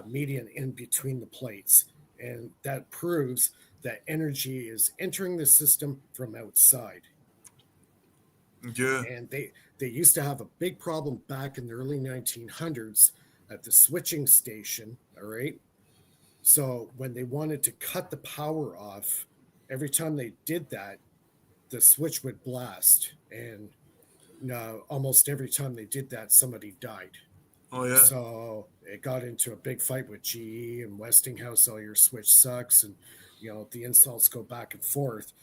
median in between the plates. And that proves that energy is entering the system from outside. Yeah. And they used to have a big problem back in the early 1900s at the switching station, all right? So when they wanted to cut the power off, every time they did that, the switch would blast. And almost every time they did that, somebody died. Oh yeah. So it got into a big fight with GE and Westinghouse. Oh, your switch sucks, and the insults go back and forth,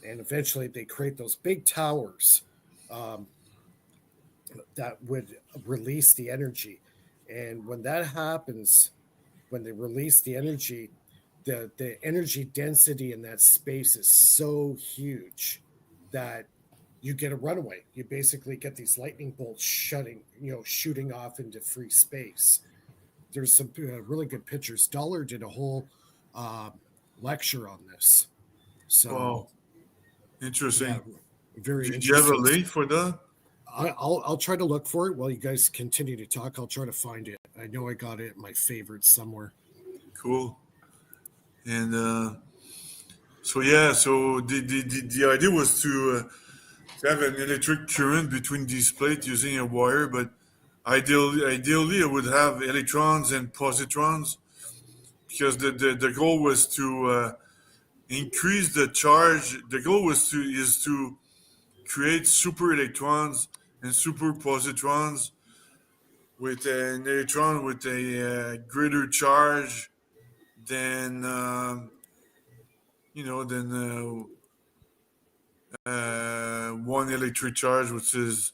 and eventually they create those big towers um, that would release the energy. And when that happens, when they release the energy, the energy density in that space is so huge that you get a runaway. You basically get these lightning bolts shooting off into free space. There's some really good pictures. Dollar did a whole uh, lecture on this. So, wow, interesting. Yeah, very Do you have a interesting. link for that? I'll try to look for it while you guys continue to talk. I'll try to find it. I know I got it in my favorites somewhere. Cool. And so the idea was to have an electric current between these plates using a wire, but ideally I would have electrons and positrons, because the goal was to increase the charge. The goal is to create super electrons and super positrons with an electron with a greater charge than one electric charge, which is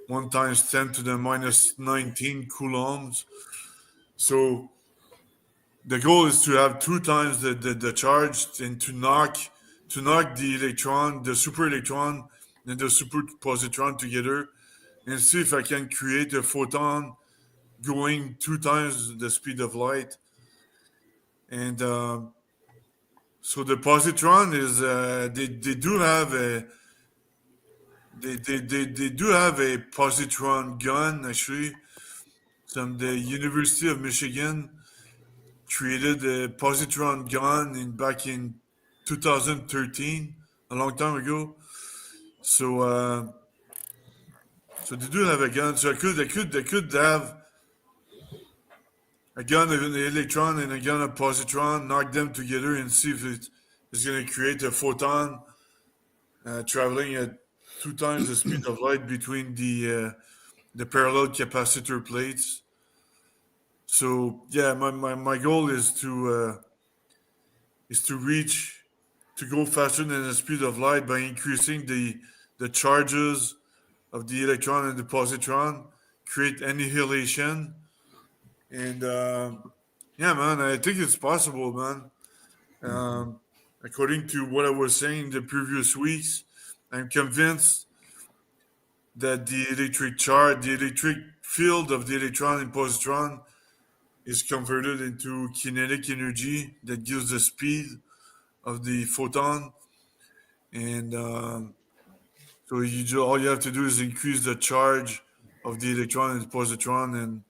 1 times 10 to the minus 19 coulombs. So the goal is to have 2 times the charge, and to knock the electron, the super electron, and the super positron together, and see if I can create a photon going 2 times the speed of light. And so the positron is they do have a they do have a positron gun, actually. The University of Michigan created a positron gun back in 2013, a long time ago. So so they do have a gun. So they could have a gun of an electron and a gun of positron, knock them together and see if it's going to create a photon traveling at 2 times the speed of light between the parallel capacitor plates. So yeah, my goal is to go faster than the speed of light by increasing the charges of the electron and the positron, create annihilation. And yeah, man, I think it's possible, man. According to what I was saying the previous weeks, I'm convinced that the electric field of the electron and positron is converted into kinetic energy that gives the speed of the photon. And so all you have to do is increase the charge of the electron and positron, and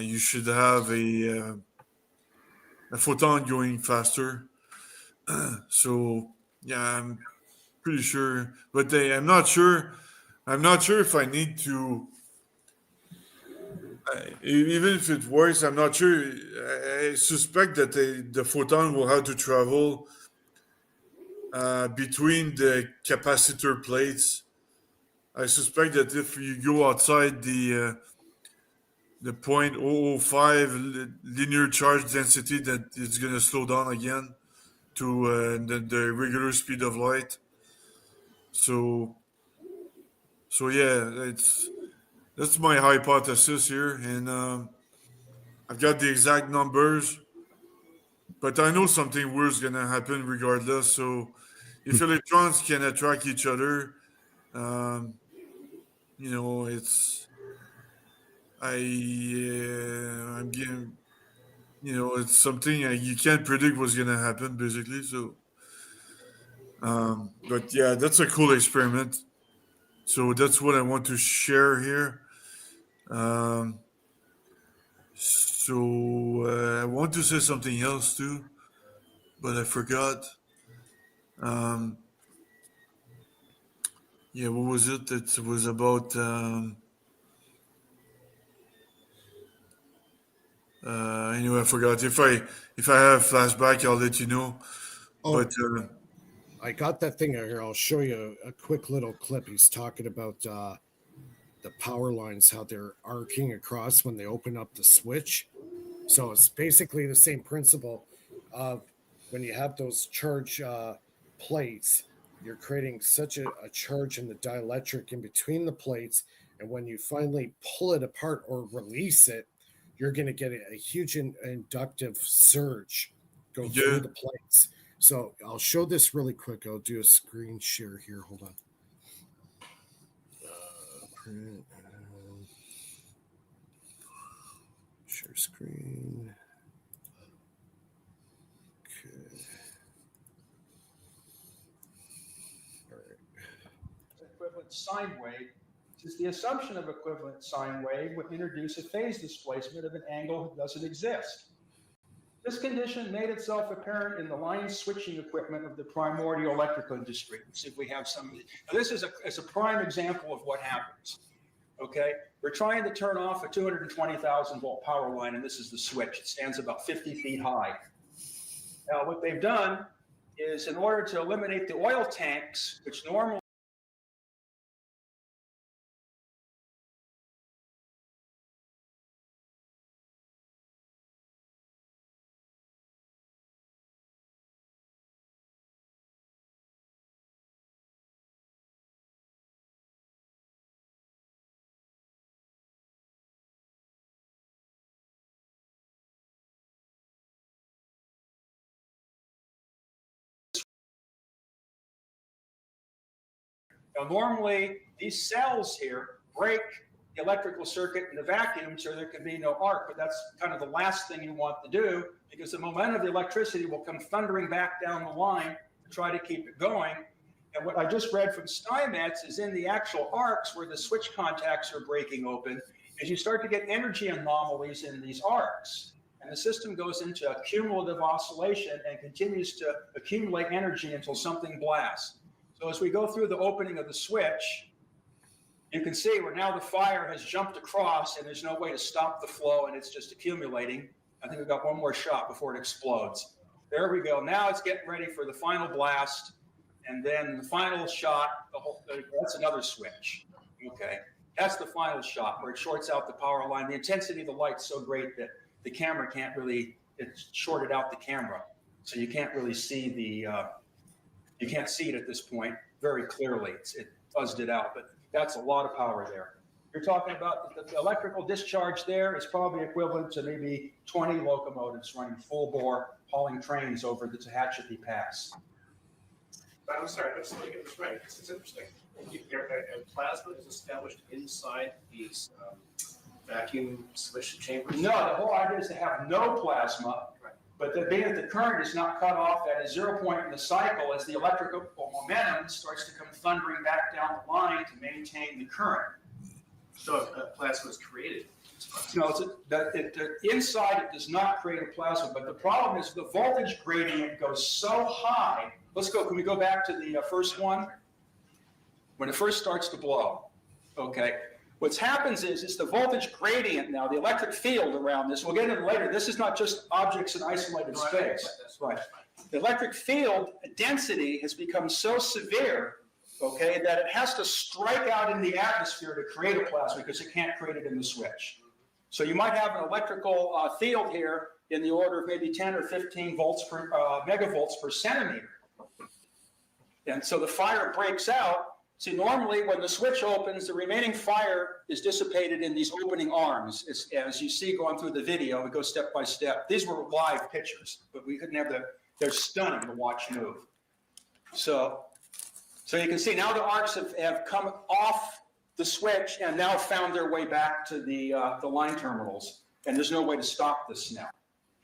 you should have a photon going faster. So yeah, I'm pretty sure, but I'm not sure. I'm not sure if I need to. Even if it works, I'm not sure. I suspect that the photon will have to travel between the capacitor plates. I suspect that if you go outside the 0.005 linear charge density, that it's going to slow down again to the regular speed of light. So yeah, that's my hypothesis here, and I've got the exact numbers, but I know something weird is going to happen regardless. So if electrons can attract each other, I'm getting, it's something you can't predict what's going to happen, basically. So, but yeah, that's a cool experiment. So that's what I want to share here. So I want to say something else too, but I forgot. Yeah, what was it? It was about. Anyway, I forgot. If I have flashback, I'll let you know. Oh, but I got that thing here. I'll show you a quick little clip. He's talking about the the power lines, how they're arcing across when they open up the switch. So it's basically the same principle of when you have those charge plates, you're creating such a charge in the dielectric in between the plates. And when you finally pull it apart or release it, you're going to get a huge inductive surge go through the plates. So I'll show this really quick. I'll do a screen share here. Hold on. Print, share screen. Okay. All right. Equivalent sine wave, since the assumption of equivalent sine wave would introduce a phase displacement of an angle that doesn't exist. This condition made itself apparent in the line switching equipment of the primordial electrical industry. Let's see if we have some. Now this is a prime example of what happens. Okay, we're trying to turn off a 220,000 volt power line, and this is the switch. It stands about 50 feet high. Now what they've done is, in order to eliminate the oil tanks, which normally these cells here break the electrical circuit in the vacuum so there can be no arc, but that's kind of the last thing you want to do, because the momentum of the electricity will come thundering back down the line to try to keep it going. And what I just read from Steinmetz is in the actual arcs where the switch contacts are breaking open, is you start to get energy anomalies in these arcs. And the system goes into a cumulative oscillation and continues to accumulate energy until something blasts. So as we go through the opening of the switch, you can see where now the fire has jumped across and there's no way to stop the flow and it's just accumulating. I think we've got one more shot before it explodes. There we go. Now it's getting ready for the final blast. And then the final shot, that's another switch. Okay, that's the final shot where it shorts out the power line. The intensity of the light's so great that the camera can't really, it's shorted out the camera. So you can't really see you can't see it at this point very clearly. It fuzzed it out, but that's a lot of power there. You're talking about the electrical discharge there is probably equivalent to maybe 20 locomotives running full bore, hauling trains over the Tehachapi Pass. But I'm sorry, let's look at this right. This is interesting. A plasma is established inside these vacuum switch chambers? No, the whole idea is to have no plasma. But being that the current is not cut off at a 0 point in the cycle, as the electrical momentum starts to come thundering back down the line to maintain the current. So a plasma is created. No, inside it does not create a plasma, but the problem is the voltage gradient goes so high. Can we go back to the first one? When it first starts to blow, okay. What happens is the voltage gradient now, the electric field around this, we'll get into it later, this is not just objects in isolated space. Right. The electric field density has become so severe, okay, that it has to strike out in the atmosphere to create a plasma because it can't create it in the switch. So you might have an electrical field here in the order of maybe 10 or 15 volts per megavolts per centimeter. And so the fire breaks out. See, normally when the switch opens, the remaining fire is dissipated in these opening arms. As you see going through the video, it goes step by step. These were live pictures, but we couldn't have they're stunning to watch move. So you can see now the arcs have come off the switch and now found their way back to the line terminals. And there's no way to stop this now.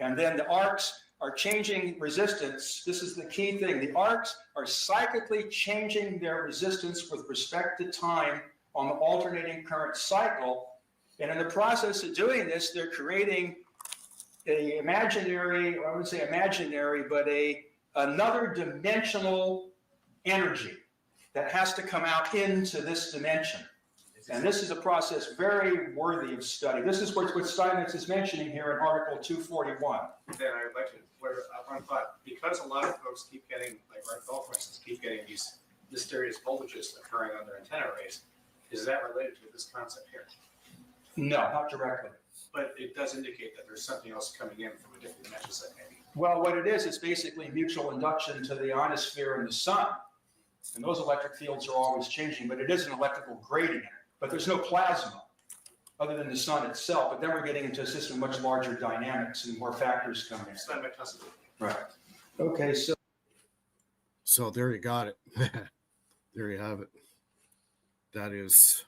And then the arcs are changing resistance. This is the key thing. The arcs are cyclically changing their resistance with respect to time on the alternating current cycle. And in the process of doing this, they're creating a imaginary, or I wouldn't say imaginary, but another dimensional energy that has to come out into this dimension. And this is a process very worthy of study. This is what Steinmetz is mentioning here in Article 241. Then I would like to one thought, because a lot of folks keep getting, like Red Ball, for instance, keep getting these mysterious voltages occurring on their antenna arrays, Is that related to this concept here? No, not directly. But it does indicate that there's something else coming in from a different dimension set, maybe. Well, what it is, it's basically mutual induction to the ionosphere and the sun. And those electric fields are always changing, but it is an electrical gradient. But there's no plasma other than the sun itself. But then we're getting into a system with much larger dynamics and more factors come in. Sun bitusity. Right. Okay, So there you got it. There you have it. That is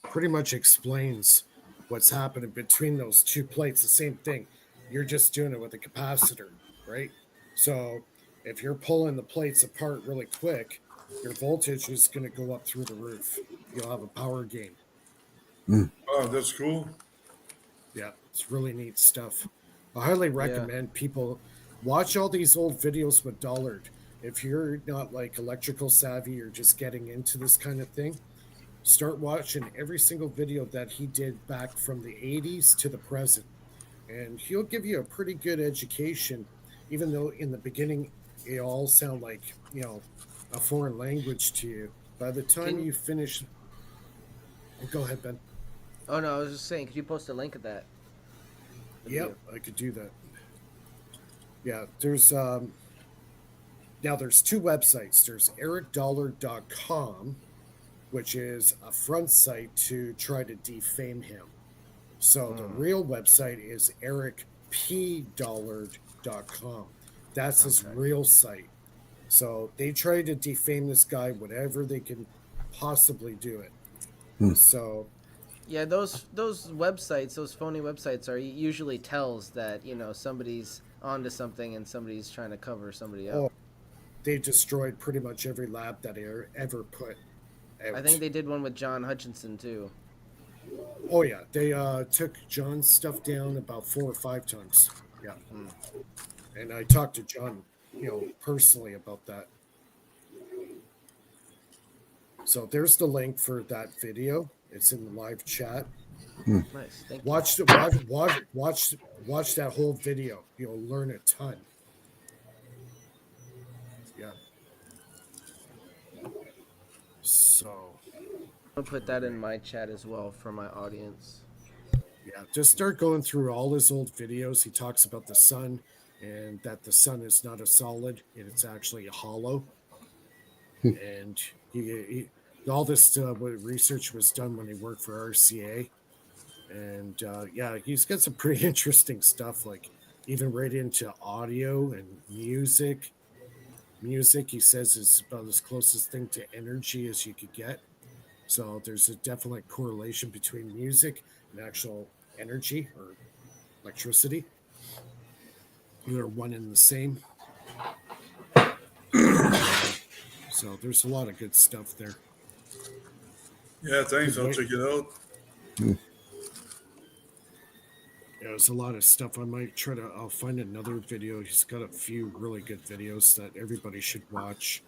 pretty much explains what's happening between those two plates. The same thing. You're just doing it with a capacitor, right? So if you're pulling the plates apart really quick, your voltage is going to go up through the roof. You'll have a power gain. Oh, that's cool. Yeah, it's really neat stuff. I highly recommend people watch all these old videos with Dollard. If you're not like electrical savvy or just getting into this kind of thing, start watching every single video that he did back from the 80s to the present. And he'll give you a pretty good education, even though in the beginning it all sound like, you know, a foreign language to you. By the time you finish... Oh, go ahead, Ben. Oh, no, I was just saying, could you post a link of that? Yep, I could do that. Yeah, there's... Now, there's two websites. There's ericdollard.com, which is a front site to try to defame him. So the real website is ericpdollard.com. That's his real site. So they try to defame this guy whatever they can possibly do it. So yeah, those websites, those phony websites are usually tells that, you know, somebody's onto something and somebody's trying to cover somebody up. They destroyed pretty much every lab that they ever put out. I think they did one with John Hutchinson too. Oh yeah, they took John's stuff down about 4 or 5 times. Yeah, and I talked to John, you know, personally about that. So there's the link for that video. It's in the live chat. Nice. Thank you. Watch that whole video. You'll learn a ton. Yeah. So I'll put that in my chat as well for my audience. yeah, just start going through all his old videos. He talks about the sun and that the sun is not a solid, it's actually a hollow. And he all this research was done when he worked for RCA. And yeah, he's got some pretty interesting stuff, like even right into audio and music. Music, he says, is about as closest thing to energy as you could get. So there's a definite correlation between music and actual energy or electricity. They're one and the same. So there's a lot of good stuff there. Yeah, thanks. I'll check it out. Yeah, there's a lot of stuff. I might try to. I'll find another video. He's got a few really good videos that everybody should watch.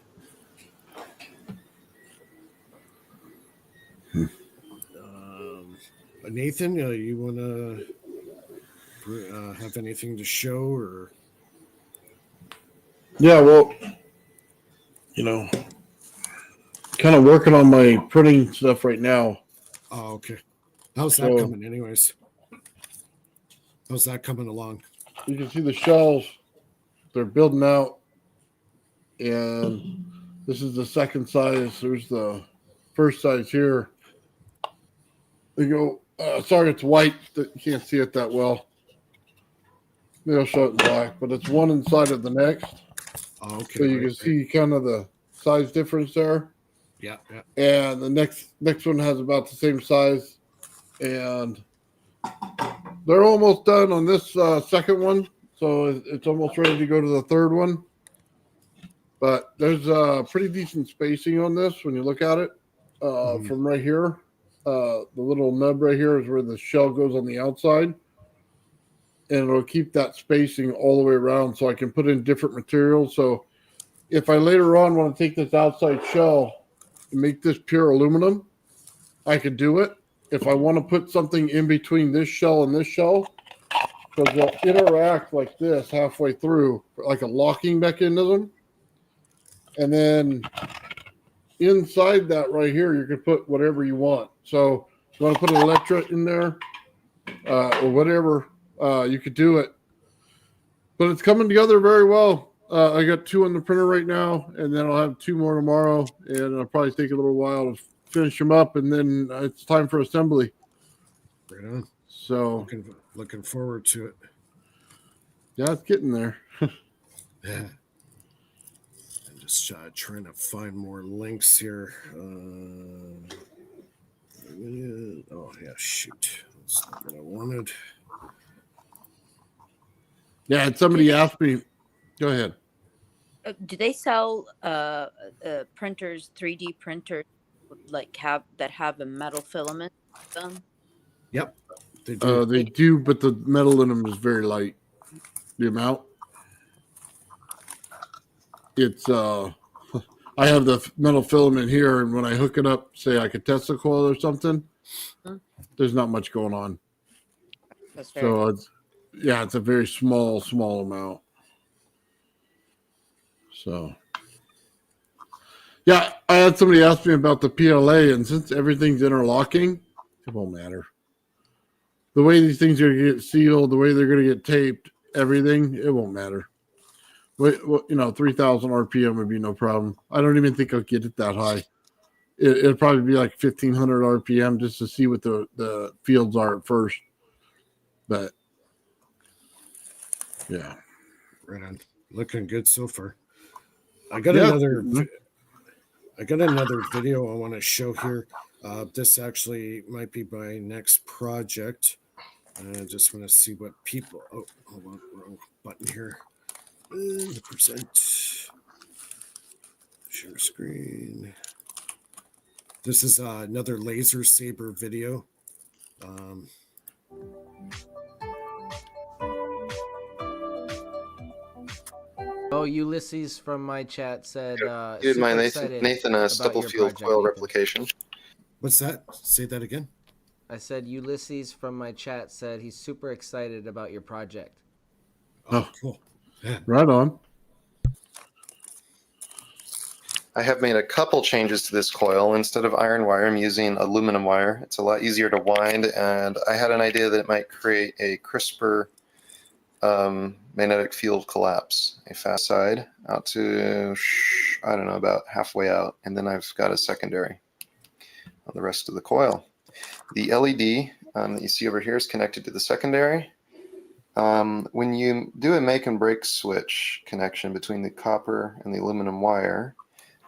Nathan, you want to have anything to show or? Yeah, well, you know, kind of working on my printing stuff right now. Oh, okay. How's that coming, anyways? How's that coming along? You can see the shells. They're building out. And this is the second size. There's the first size here. They go, sorry, it's white. You can't see it that well. Maybe I'll show it in black, but it's one inside of the next. Oh, okay. So you can see kind of the size difference there. Yeah, yeah. And the next one has about the same size. And they're almost done on this second one. So it's almost ready to go to the third one. But there's a pretty decent spacing on this when you look at it. From right here. The little nub right here is where the shell goes on the outside. And it'll keep that spacing all the way around so I can put in different materials. So if I later on want to take this outside shell and make this pure aluminum, I could do it. If I want to put something in between this shell and this shell, because they'll interact like this halfway through, like a locking mechanism. And then inside that right here, you can put whatever you want. So if you want to put an Electra in there or whatever, you could do it. But it's coming together very well. I got 2 on the printer right now, and then I'll have 2 more tomorrow, and it'll probably take a little while to finish them up, and then it's time for assembly. Right on. So looking forward to it. Yeah, it's getting there. Yeah. I'm just trying to find more links here. Oh, yeah, shoot. That's not what I wanted. Yeah, and somebody asked me. Go ahead. Do they sell printers, 3D printers, like have a metal filament on them? Yep, they do. They do, but the metal in them is very light. The amount. It's I have the metal filament here, and when I hook it up, say like a Tesla coil or something, there's not much going on. That's very So it's a very small amount. So yeah, I had somebody ask me about the PLA, and since everything's interlocking, it won't matter. The way these things are going to get sealed, the way they're going to get taped, everything, it won't matter. 3,000 RPM would be no problem. I don't even think I'll get it that high. It'll probably be like 1,500 RPM just to see what the fields are at first. But yeah, right on. Looking good so far. I got another video I want to show here. This actually might be my next project. I just want to see what people. Oh, hold on, wrong button here. The percent. Share screen. This is another laser saber video. Oh, Ulysses from my chat said, Dude, my super Nathan excited Stubblefield about your coil project, replication. What's that? Say that again. I said Ulysses from my chat said he's super excited about your project. Oh, cool. Yeah. Right on. I have made a couple changes to this coil. Instead of iron wire, I'm using aluminum wire. It's a lot easier to wind, and I had an idea that it might create a crisper magnetic field collapse. A fast side out to, I don't know, about halfway out, and then I've got a secondary on the rest of the coil. The LED that you see over here is connected to the secondary. When you do a make and break switch connection between the copper and the aluminum wire,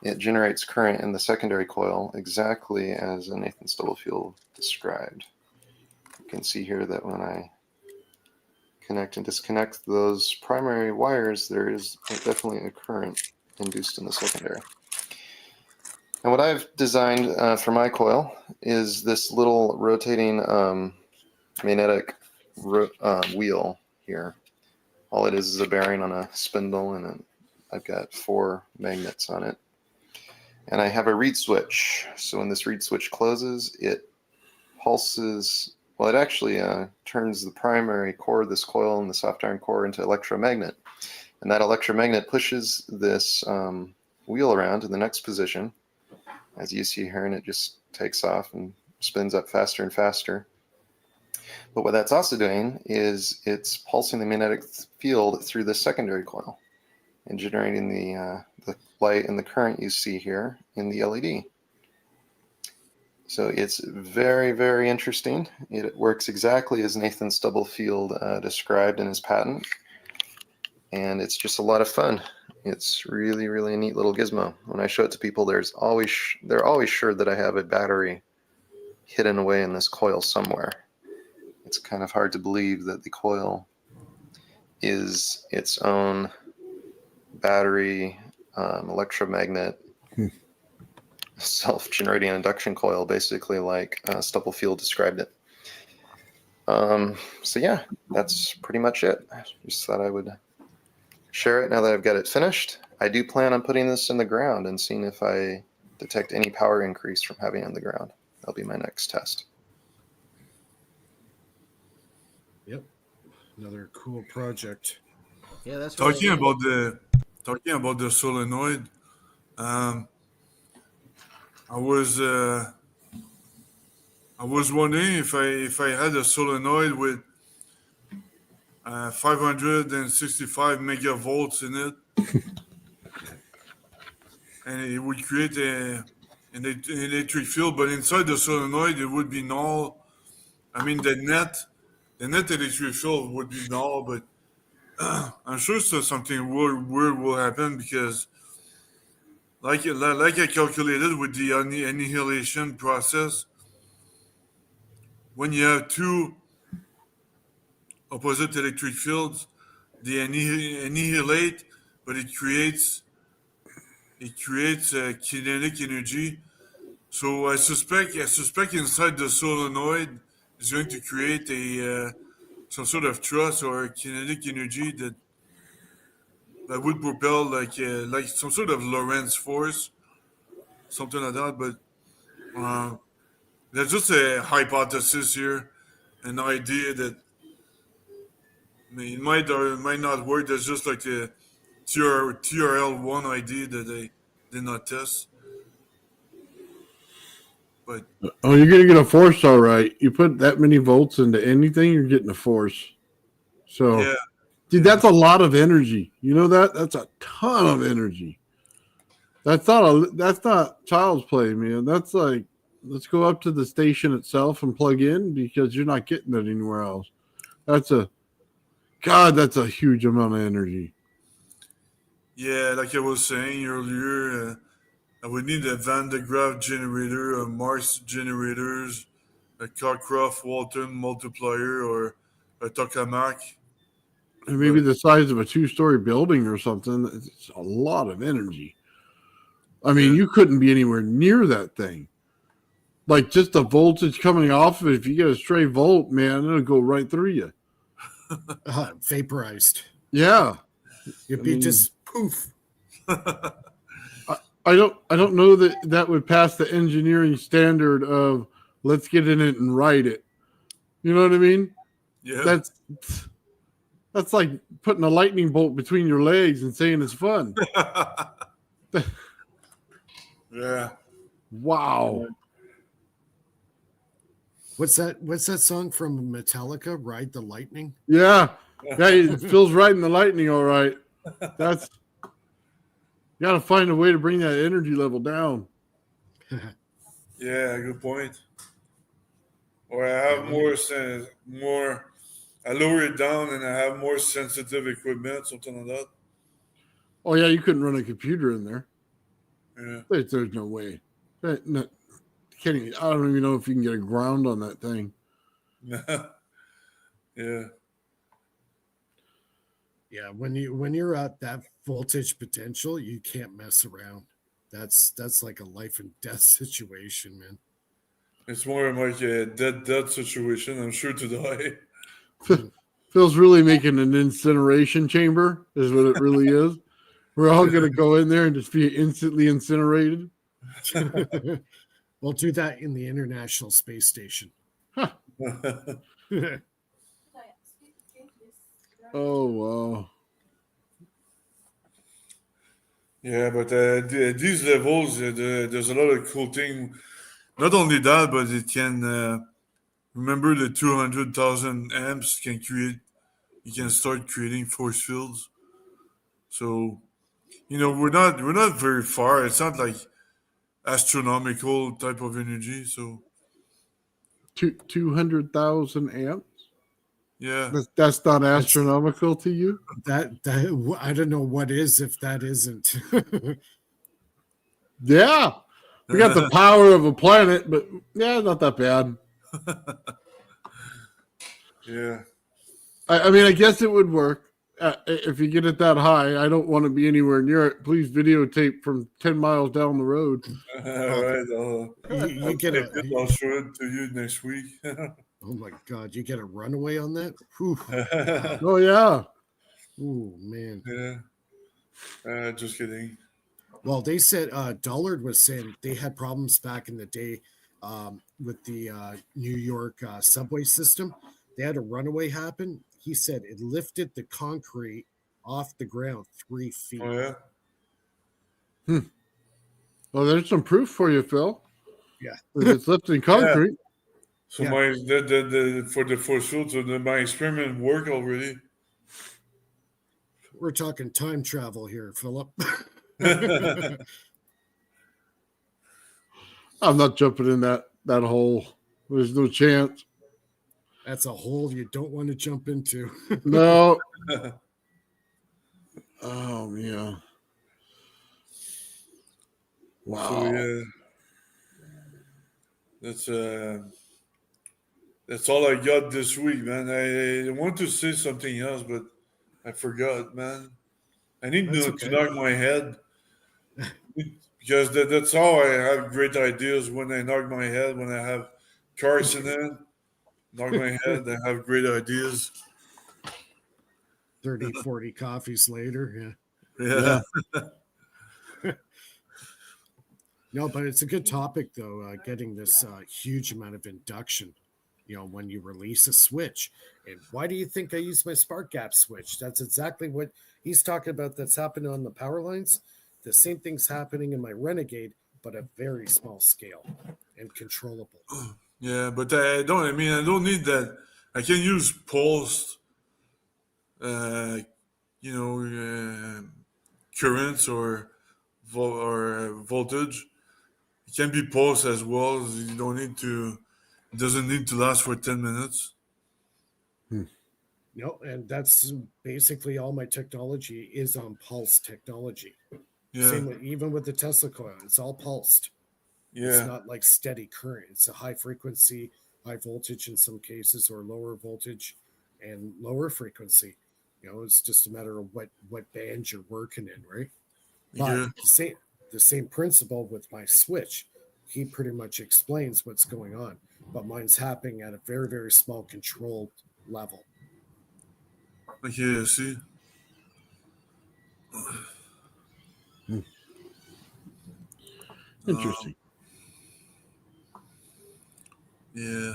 it generates current in the secondary coil exactly as Nathan Stubblefield described. You can see here that when I connect and disconnect those primary wires, there is definitely a current induced in the secondary. And what I've designed for my coil is this little rotating magnetic wheel here. All it is a bearing on a spindle, and I've got 4 magnets on it. And I have a reed switch. So when this reed switch closes, it pulses, well, it actually turns the primary core of this coil and the soft iron core into electromagnet. And that electromagnet pushes this wheel around to the next position, as you see here, and it just takes off and spins up faster and faster. But what that's also doing is it's pulsing the magnetic field through the secondary coil and generating the light and the current you see here in the LED. So it's very, very interesting. It works exactly as Nathan Stubblefield described in his patent. And it's just a lot of fun. It's really, really a neat little gizmo. When I show it to people, they're always sure that I have a battery hidden away in this coil somewhere. It's kind of hard to believe that the coil is its own battery electromagnet self-generating induction coil, basically like Stubblefield described it. So yeah, that's pretty much it. I just thought I would share it now that I've got it finished. I do plan on putting this in the ground and seeing if I detect any power increase from having it in the ground. That'll be my next test. Yep, another cool project. Yeah, that's talking about the solenoid. I was wondering if I had a solenoid with 565 megavolts in it, and it would create an electric field. But inside the solenoid, it would be null. I mean, the net electric field would be null. But I'm sure something weird will happen because, like I calculated with the annihilation process, when you have two opposite electric fields, they annihilate, but it creates kinetic energy. So I suspect inside the solenoid is going to create a some sort of thrust or kinetic energy that would propel like some sort of Lorentz force, something like that. But there's just a hypothesis here, an idea that it might or might not work. There's just like a TRL1 idea that they did not test. But oh, you're gonna get a force, all right. You put that many volts into anything, you're getting a force. So, yeah, dude, that's a lot of energy. You know that? That's a ton of energy. That's not child's play, man. That's like, let's go up to the station itself and plug in because you're not getting it anywhere else. That's a huge amount of energy. yeah, like I was saying earlier, I would need a Van de Graaff generator, a Mars generators, a Cockcroft-Walton multiplier, or a tokamak. And maybe the size of a 2-story building or something. It's a lot of energy. I mean, you couldn't be anywhere near that thing. Like just the voltage coming off of it, if you get a stray volt, man, it'll go right through you. Vaporized. Yeah. It'd be just poof. I don't know that would pass the engineering standard of let's get in it and write it. You know what I mean? Yeah. That's like putting a lightning bolt between your legs and saying it's fun. Yeah. Wow. What's that song from Metallica? Ride the Lightning? Yeah. Yeah, it feels right in the lightning, all right. That's you gotta find a way to bring that energy level down. Yeah, good point. Or I have more. I lower it down and I have more sensitive equipment, something like that. Oh yeah, you couldn't run a computer in there. Yeah. There's no way. I don't even know if you can get a ground on that thing. Yeah. Yeah, when you're at that voltage potential, you can't mess around. That's like a life and death situation, man. It's more like a dead situation. I'm sure to die. Phil's really making an incineration chamber, is what it really is. We're all gonna go in there and just be instantly incinerated. We'll do that in the International Space Station. Huh. Oh wow. Yeah, but these levels, there's a lot of cool thing. Not only that, but it can remember the 200,000 amps can create. You can start creating force fields. So, we're not very far. It's not like astronomical type of energy. So 200,000 amps. Yeah, that's not astronomical to you. That I don't know what is if that isn't. Yeah, we got the power of a planet, but yeah, not that bad. Yeah, I mean, I guess it would work if you get it that high. I don't want to be anywhere near it. Please videotape from 10 miles down the road. All right, I'll show it to you next week. Oh my God, you get a runaway on that? Whew. Oh yeah. Oh man. Yeah. Just kidding. Well, they said Dollard was saying they had problems back in the day with the New York subway system. They had a runaway happen. He said it lifted the concrete off the ground 3 feet. Oh yeah. Well, there's some proof for you, Phil. Yeah. It's lifting concrete. Yeah. So for the force field, so my experiment worked already. We're talking time travel here, Philip. I'm not jumping in that hole. There's no chance. That's a hole you don't want to jump into. No. Oh, yeah. Wow. So, yeah. That's all I got this week, man. I want to say something else, but I forgot, man. I need to knock my head. Because that's how I have great ideas, when I knock my head, when I have Carson in, knock my head, I have great ideas. 30, 40 coffees later. Yeah. No, but it's a good topic, though, getting this huge amount of induction, when you release a switch. And why do you think I use my spark gap switch? That's exactly what he's talking about that's happening on the power lines. The same thing's happening in my Renegade, but a very small scale and controllable. Yeah, but I don't need that. I can use pulsed, currents or voltage. It can be pulsed as well. You don't need to. It doesn't need to last for 10 minutes. No, and that's basically all my technology is on pulse technology. Yeah. Same with, even with the Tesla coil, it's all pulsed. Yeah. It's not like steady current. It's a high frequency, high voltage in some cases, or lower voltage and lower frequency. It's just a matter of what band you're working in, right? But the same principle with my switch. He pretty much explains what's going on, but mine's happening at a very, very small controlled level. Yeah, see? Interesting. Yeah.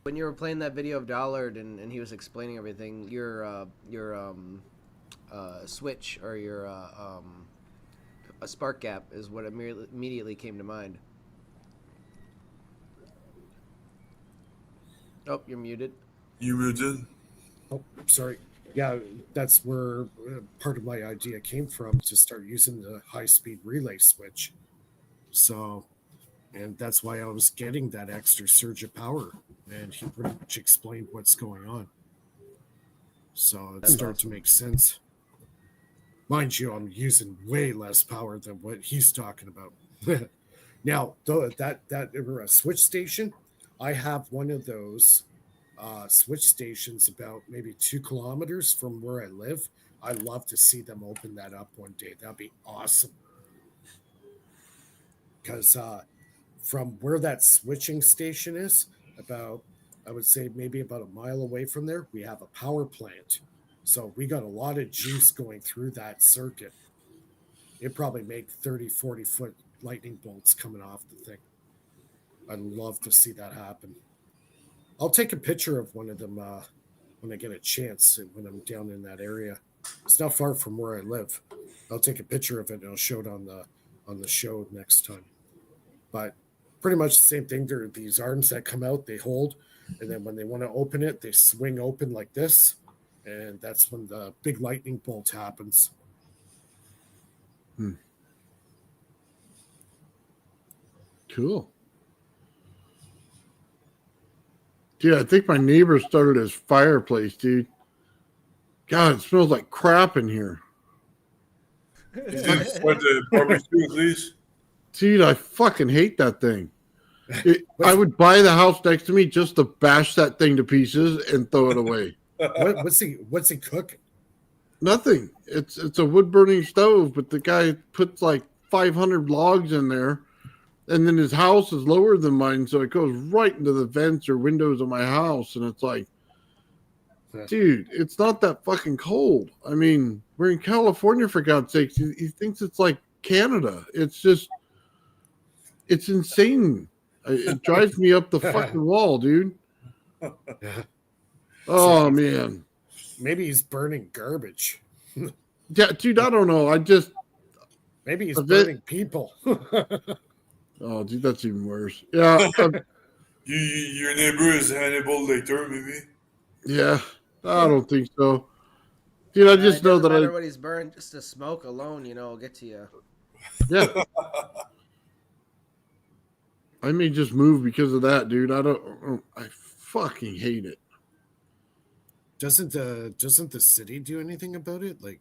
When you were playing that video of Dollard and he was explaining everything, your switch or your a spark gap is what immediately came to mind. Oh, you're muted. You muted? Oh, sorry. Yeah, that's where part of my idea came from, to start using the high-speed relay switch. So, and that's why I was getting that extra surge of power. And he pretty much explained what's going on. So it started to make sense. Mind you, I'm using way less power than what he's talking about. Now, though, that switch station, I have one of those switch stations about maybe 2 kilometers from where I live. I'd love to see them open that up one day. That'd be awesome. Because from where that switching station is, I would say maybe about a mile away from there, we have a power plant. So we got a lot of juice going through that circuit. It probably make 30, 40 foot lightning bolts coming off the thing. I'd love to see that happen. I'll take a picture of one of them when I get a chance, when I'm down in that area. It's not far from where I live. I'll take a picture of it and I'll show it on the show next time. But pretty much the same thing. There are these arms that come out, they hold, and then when they want to open it, they swing open like this, and that's when the big lightning bolt happens. Cool. Dude, I think my neighbor started his fireplace, dude. God, it smells like crap in here. What, the barbecue at least? Dude, I fucking hate that thing. I would buy the house next to me just to bash that thing to pieces and throw it away. What's he cooking? Nothing. It's a wood burning stove, but the guy puts like 500 logs in there, and then his house is lower than mine, so it goes right into the vents or windows of my house, and it's like, dude, it's not that fucking cold. I mean, we're in California, for God's sakes. He thinks it's like Canada. It's just, it's insane. It drives me up the fucking wall, dude. Oh, man. Maybe he's burning garbage. Yeah, dude, I don't know. Maybe he's burning people. Oh, dude, that's even worse. Yeah. Your neighbor is Hannibal Lecter, maybe? Yeah. I don't think so. Dude, I just it know doesn't that matter what he's burned. Just the smoke alone, will get to you. Yeah. I may just move because of that, dude. I fucking hate it. Doesn't the city do anything about it? Like,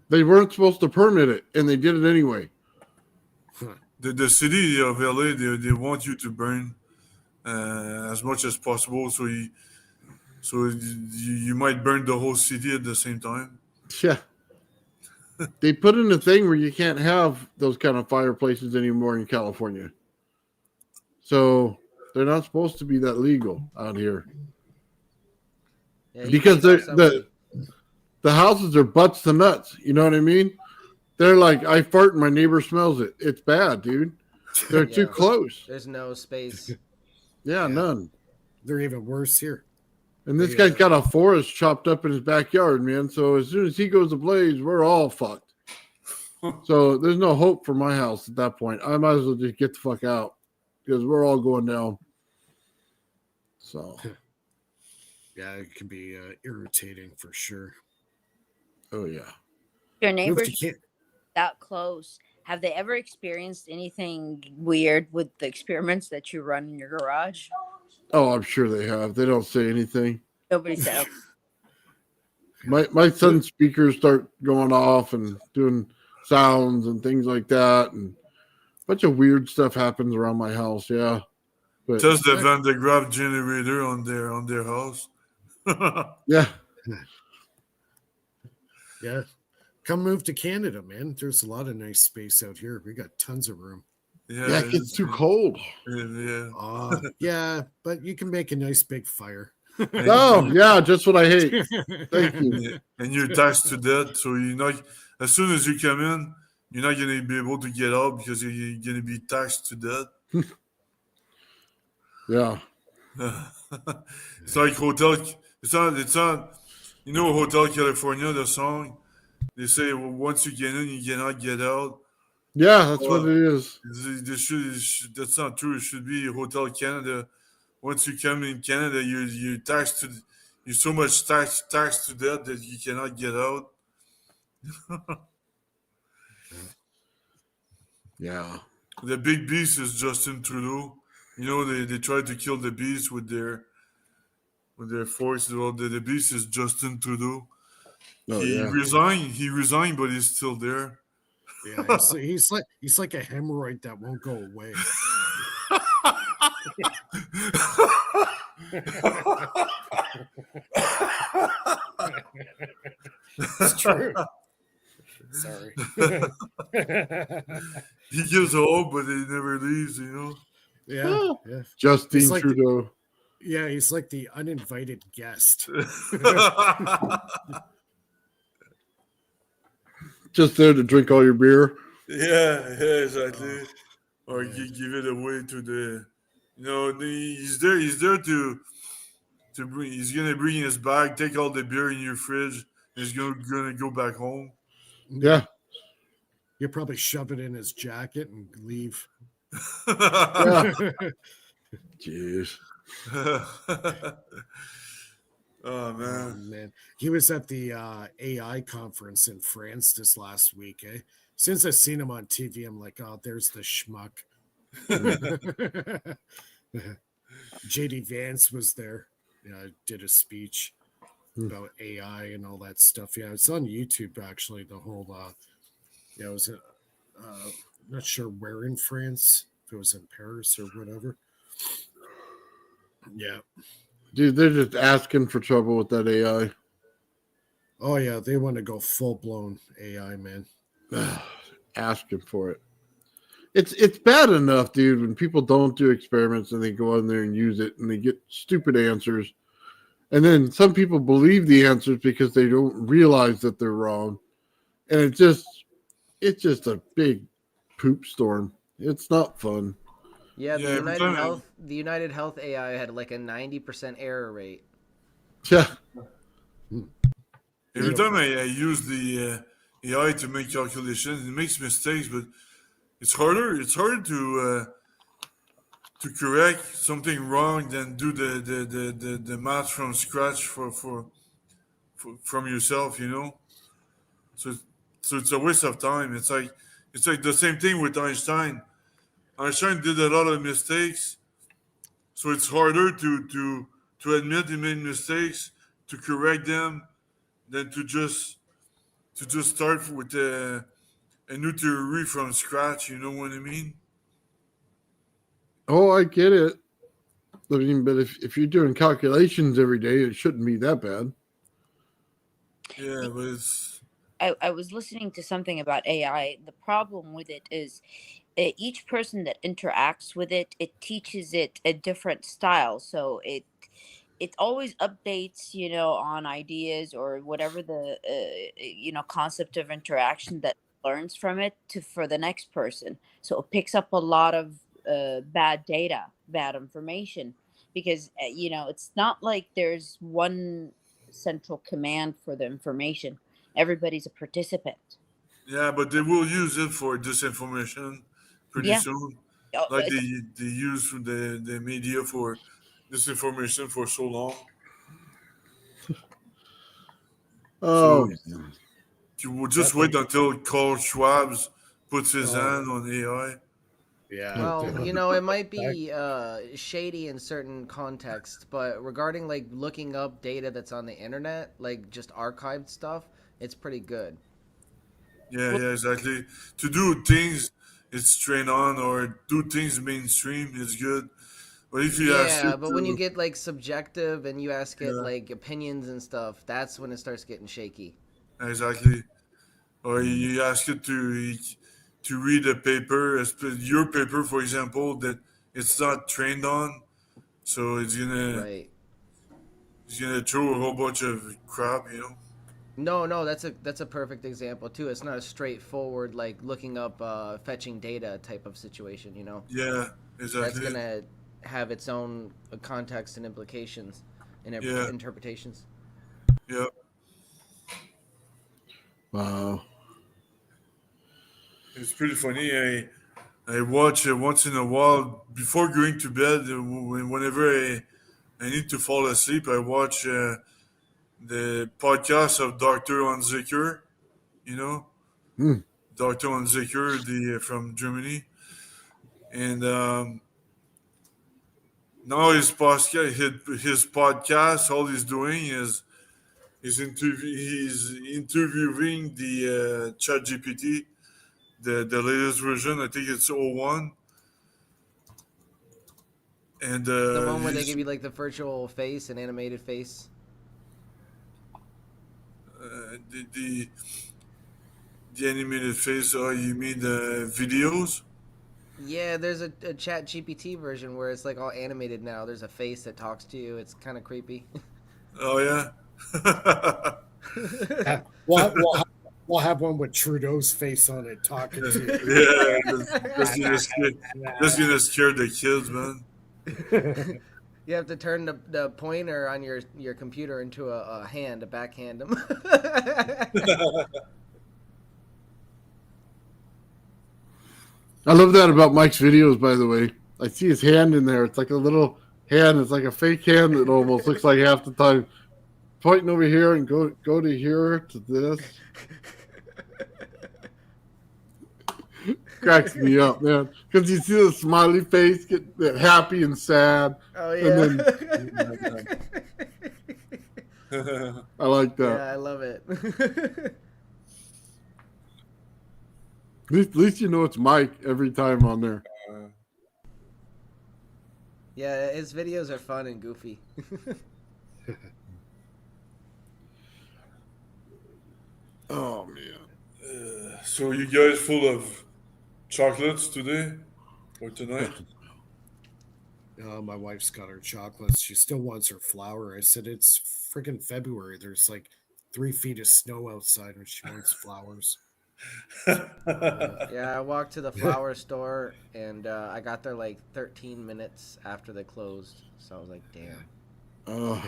they weren't supposed to permit it, and they did it anyway. The city of LA, they want you to burn as much as possible, so you might burn the whole city at the same time. Yeah. They put in a thing where you can't have those kind of fireplaces anymore in California. So they're not supposed to be that legal out here. Yeah, because the houses are butts to nuts. You know what I mean? They're like, I fart and my neighbor smells it. It's bad, dude. They're too close. There's no space. Yeah, none. They're even worse here. And this guy's got a forest chopped up in his backyard, man. So as soon as he goes ablaze, we're all fucked. So there's no hope for my house at that point. I might as well just get the fuck out because we're all going down. So, yeah, it can be irritating for sure. Oh yeah. Your neighbors that close, have they ever experienced anything weird with the experiments that you run in your garage? Oh, I'm sure they have. They don't say anything. Nobody said. My son's speakers start going off and doing sounds and things like that, and a bunch of weird stuff happens around my house. Yeah, but just the Van de Graaff generator on their house. Yeah. Yeah. Come move to Canada, man. There's a lot of nice space out here. We got tons of room. Yeah, it gets too cold. Yeah. Yeah, but you can make a nice big fire. Oh, yeah, just what I hate. Thank you. And you're taxed to death, so you're not. As soon as you come in, you're not going to be able to get out because you're going to be taxed to death. Yeah. It's like Hotel. It's not. You know, Hotel California, the song. They say, well, once you get in, you cannot get out. Yeah, that's what it is. That's not true. It should be Hotel Canada. Once you come in Canada, you're taxed to. You're so much taxed to death that you cannot get out. Yeah. The big beast is Justin Trudeau. You know, they tried to kill the beast with their force. Well, the beast is Justin Trudeau. Oh, He resigned, but he's still there. Yeah, he's like a hemorrhoid that won't go away. It's true. Sorry. He gives hope, but he never leaves, you know? Yeah. Justin Trudeau. He's like the uninvited guest. Just there to drink all your beer. Yeah, exactly. Or give it away to the, he's there to bring. He's gonna bring his bag, take all the beer in your fridge. And he's gonna go back home. Yeah, you'll probably shove it in his jacket and leave. Jeez. Oh man. He was at the AI conference in France this last week. Since I've seen him on TV, I'm like, oh, there's the schmuck. JD Vance was there. Did a speech about AI and all that stuff. Yeah, it's on YouTube actually. The whole it was not sure where in France, if it was in Paris or whatever. Yeah. Dude, they're just asking for trouble with that AI. Oh yeah, they want to go full blown AI, man. Asking for it. It's bad enough, dude, when people don't do experiments and they go in there and use it and they get stupid answers. And then some people believe the answers because they don't realize that they're wrong. And it's just a big poop storm. It's not fun. Yeah, the United Health AI had like a 90% error rate. Yeah. Every time I use the AI to make calculations. It makes mistakes, but it's harder. It's harder to correct something wrong than do the math from scratch for from yourself. You know. So so it's a waste of time. It's like the same thing with Einstein. Einstein did a lot of mistakes, so it's harder to admit he made mistakes, to correct them, than to just start with a new theory from scratch. You know what I mean? Oh, I get it. I mean, but if you're doing calculations every day, it shouldn't be that bad. Yeah, but it's I was listening to something about AI. The problem with it is each person that interacts with it, it teaches it a different style. So it always updates, you know, on ideas or whatever the you know, concept of interaction that learns from it to for the next person. So it picks up a lot of bad data, bad information, because you know, it's not like there's one central command for the information. Everybody's a participant. yeah, but they will use it for disinformation pretty Yeah. soon, Oh, like it's they use the media for disinformation for so long. Oh, So you will just wait until Carl Schwab's puts his Oh, hand on AI. yeah. Well, you know, it might be shady in certain contexts, but regarding like looking up data that's on the internet, like just archived stuff, it's pretty good. Yeah, yeah, exactly. To do things it's trained on or do things mainstream is good. But if you ask Yeah, it but when you to, get like subjective and you ask it yeah, like opinions and stuff, that's when it starts getting shaky. exactly. Or you ask it to read a paper, your paper, for example, that it's not trained on, so Right. it's gonna throw a whole bunch of crap, you know. No, no, that's a perfect example too. It's not a straightforward like looking up fetching data type of situation, you know. Yeah, That's exactly. gonna have its own context and implications and Yeah, interpretations. yeah. wow. It's pretty funny. I watch once in a while before going to bed. Whenever I need to fall asleep, I watch the podcast of Doctor Unzicker. You know, Hmm. Doctor Unzicker, the from Germany, and now his podcast, all he's doing is he's interviewing the Chat GPT, the latest version. I think it's O1, and The one where they he's give you like the virtual face and animated face. the animated face. Oh, you mean the videos? Yeah, there's a Chat GPT version where it's like all animated now. There's a face that talks to you. It's kind of creepy. Oh yeah. We'll have one with Trudeau's face on it talking to you. Yeah, that's gonna scare the kids, man. You have to turn the pointer on your computer into a hand to backhand them. I love that about Mike's videos, by the way. I see his hand in there. It's like a little hand. It's like a fake hand that almost looks like half the time. Pointing over here and go to here to this. Cracks me up, man. Because you see the smiley face get happy and sad. Oh yeah. And then, I like that. Yeah, I love it. At least you know it's Mike every time on there. Yeah, his videos are fun and goofy. Oh man. So you guys full of chocolates today or tonight? My wife's got her chocolates. She still wants her flower. I said it's freaking February. There's like 3 feet of snow outside, and she wants flowers. Yeah, I walked to the flower store and I got there like 13 minutes after they closed. So I was like, damn. Oh.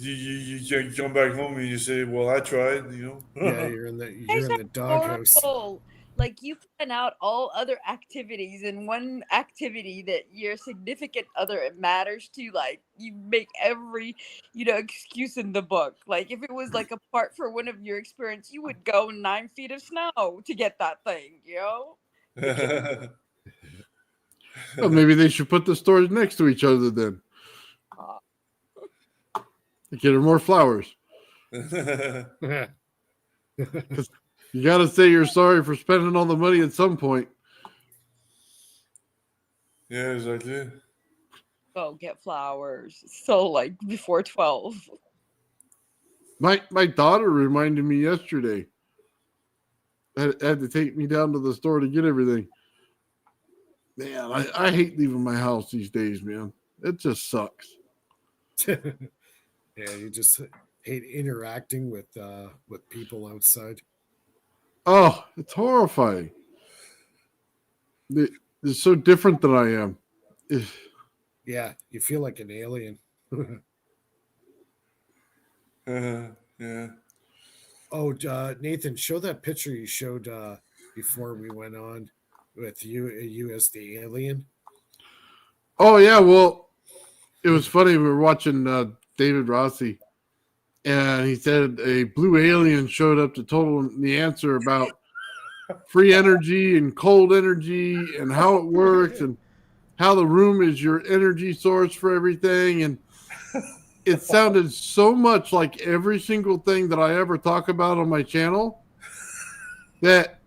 you come back home and you say, "Well, I tried," you know. Yeah, you're in the doghouse. Horrible. Like you plan out all other activities and one activity that your significant other matters to, like you make every, excuse in the book. Like if it was like a part for one of your experience, you would go 9 feet of snow to get that thing, Well, maybe they should put the stores next to each other then. To get her more flowers. Because you got to say you're sorry for spending all the money at some point. Yeah, exactly. Go get flowers. So like before 12. My daughter reminded me yesterday. Had to take me down to the store to get everything. Man, I hate leaving my house these days, man. It just sucks. Yeah, you just hate interacting with people outside. Oh, it's horrifying. They're so different than I am. Yeah, you feel like an alien. Yeah. Oh, Nathan, show that picture you showed before we went on with you as the alien. Oh yeah, well, it was funny. We were watching David Rossi, and he said a blue alien showed up to tell him the answer about free energy and cold energy and how it works and how the room is your energy source for everything. And it sounded so much like every single thing that I ever talk about on my channel that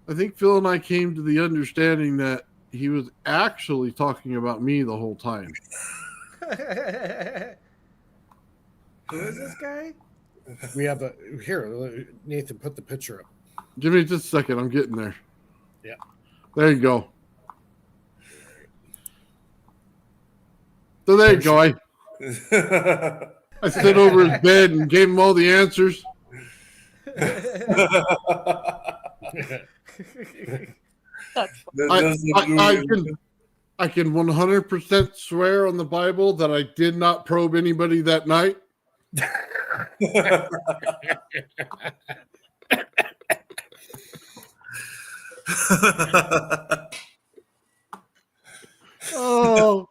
I think Phil and I came to the understanding that he was actually talking about me the whole time. Who is this guy? We have here, Nathan, put the picture up. Give me just a second. I'm getting there. Yeah. There you go. So there you go. I stood over his bed and gave him all the answers. I can 100% swear on the Bible that I did not probe anybody that night. Oh.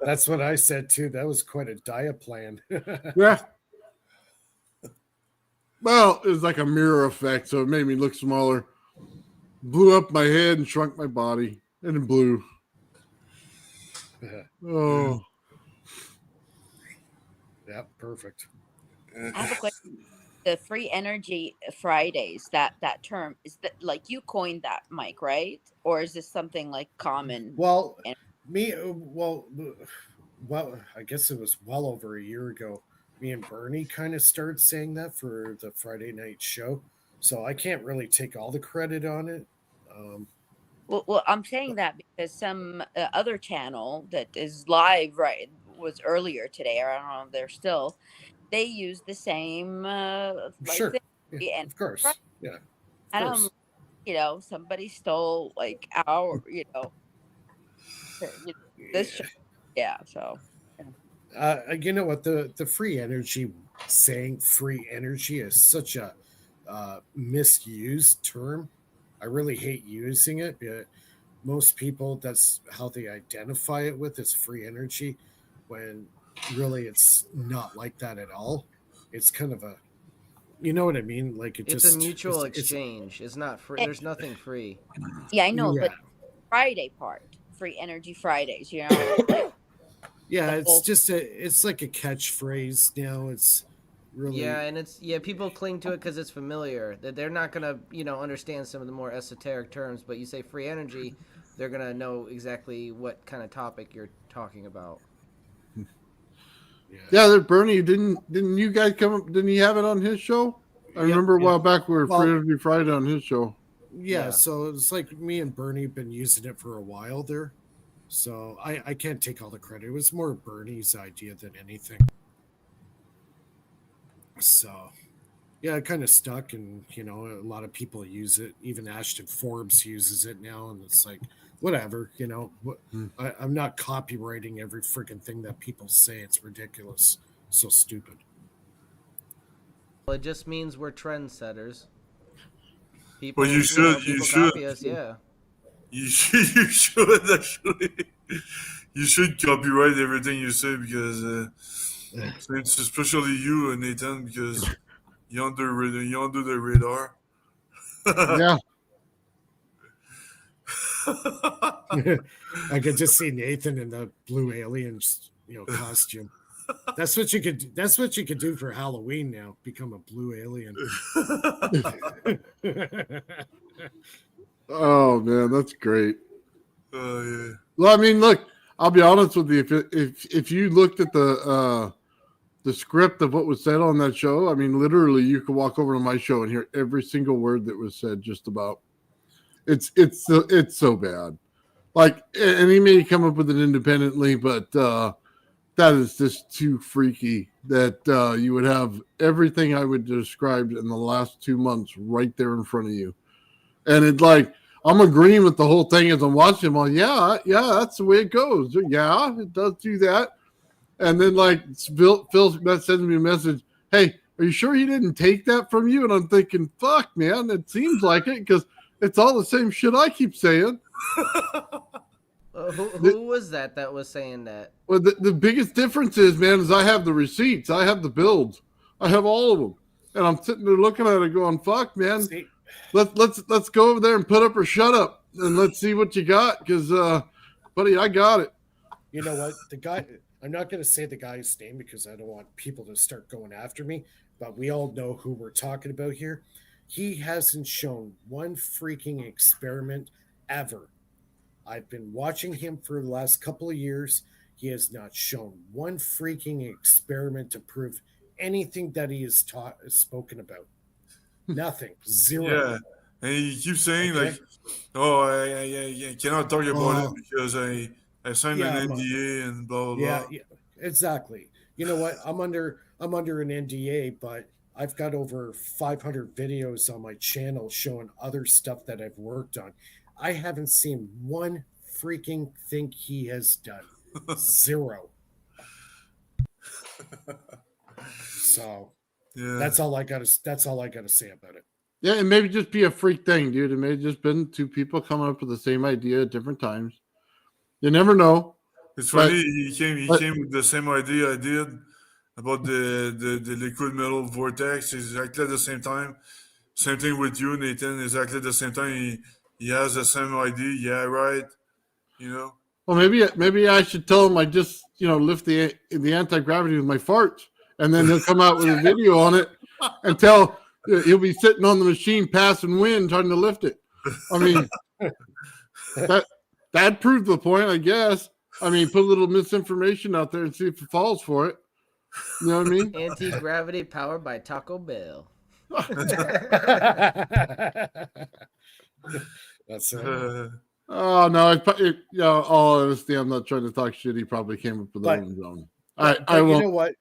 That's what I said too. That was quite a diet plan. Yeah. Well, it was like a mirror effect, so it made me look smaller. Blew up my head and shrunk my body, and it blew. Oh. Yeah, perfect. I have a question. The free energy Fridays, that term, is that like you coined that, Mike, right? Or is this something like common? Well, I guess it was well over a year ago. Me and Bernie kind of started saying that for the Friday night show. So I can't really take all the credit on it. Well, I'm saying that because some other channel that is live, right, was earlier today, or I don't know, they're still, they use the same Sure. thing. Yeah, And of course. Yeah. Of and course. somebody stole like our, this show. Yeah, so You know what, the free energy, saying free energy is such a misused term. I really hate using it, but most people, that's how they identify it with, is free energy, when really it's not like that at all. It's kind of a, you know what I mean? Like It's a mutual exchange. It's not free. There's nothing free. yeah, I know, Yeah. but Friday part, free energy Fridays, like, Yeah, it's like a catchphrase now. It's really, Yeah, and people cling to it because it's familiar. That they're not gonna understand some of the more esoteric terms, but you say free energy, they're gonna know exactly what kind of topic you're talking about. Yeah, that Bernie didn't you guys come up? Didn't he have it on his show? I remember a while back we were Free Energy Friday on his show. Yeah, so it's like me and Bernie have been using it for a while there. So I can't take all the credit. It was more Bernie's idea than anything. So yeah, it kind of stuck, and a lot of people use it. Even Ashton Forbes uses it now, and it's like whatever, I'm not copywriting every freaking thing that people say. It's ridiculous. So stupid. Well, it just means we're trendsetters. People, But you should, you people should, copy us, yeah. you should actually, you should copyright everything you say because, since especially you, Nathan, because you're under the radar. Yeah. I could just see Nathan in the blue alien, costume. That's what you could. That's what you could do for Halloween now. Become a blue alien. Oh man, that's great. Oh yeah. Well, I mean, look, I'll be honest with you. If you looked at the script of what was said on that show, I mean, literally, you could walk over to my show and hear every single word that was said. Just about. It's so bad. Like, and he may come up with it independently, but that is just too freaky that you would have everything I would describe in the last 2 months right there in front of you. And it's like, I'm agreeing with the whole thing as I'm watching. I'm like, yeah, that's the way it goes. Yeah, it does do that. And then like Phil sends me a message, hey, are you sure he didn't take that from you? And I'm thinking, fuck, man, it seems like it because it's all the same shit I keep saying. Who was that was saying that? Well, the biggest difference is, man, is I have the receipts. I have the builds. I have all of them. And I'm sitting there looking at it going, fuck, man. Let's go over there and put up or shut up. And let's see what you got. Because, buddy, I got it. You know what? The guy, I'm not going to say the guy's name because I don't want people to start going after me. But we all know who we're talking about here. He hasn't shown one freaking experiment ever. I've been watching him for the last couple of years. He has not shown one freaking experiment to prove anything that he has spoken about. Nothing. Zero. Yeah. And he keeps saying like, "Oh, I cannot talk about it because I signed an NDA and blah blah blah." Yeah, exactly. You know what? I'm under an NDA, but I've got over 500 videos on my channel showing other stuff that I've worked on. I haven't seen one freaking thing he has done. Zero. So that's all I got to say about it. Yeah, it may just be a freak thing, dude. It may have just been two people coming up with the same idea at different times. You never know. It's funny. He came with the same idea I did about the liquid metal vortex. Exactly at the same time. Same thing with you, Nathan. Exactly at the same time. He has the same idea. Yeah, right. You know. Well, maybe I should tell him I just lift the anti-gravity with my farts, and then he'll come out with a video on it and tell. He'll be sitting on the machine passing wind trying to lift it. I mean, that proved the point, I guess. I mean, put a little misinformation out there and see if it falls for it. You know what I mean? Anti-gravity powered by Taco Bell. That's it. Oh no! All honesty, I'm not trying to talk shit. He probably came up with it on his own. I won't. You know what?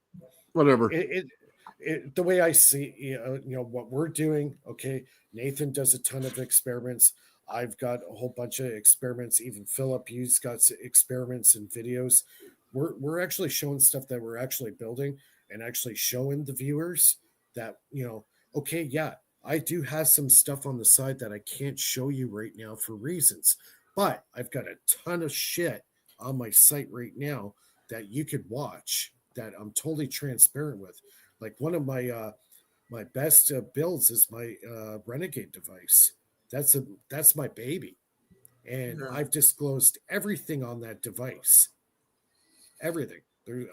Whatever. The way I see, what we're doing. Okay, Nathan does a ton of experiments. I've got a whole bunch of experiments. Even Philip, you've got experiments and videos. We're actually showing stuff that we're actually building and actually showing the viewers that okay, yeah, I do have some stuff on the side that I can't show you right now for reasons, but I've got a ton of shit on my site right now that you could watch that I'm totally transparent with. Like one of my my best builds is my Renegade device. That's my baby, and I've disclosed everything on that device. Everything.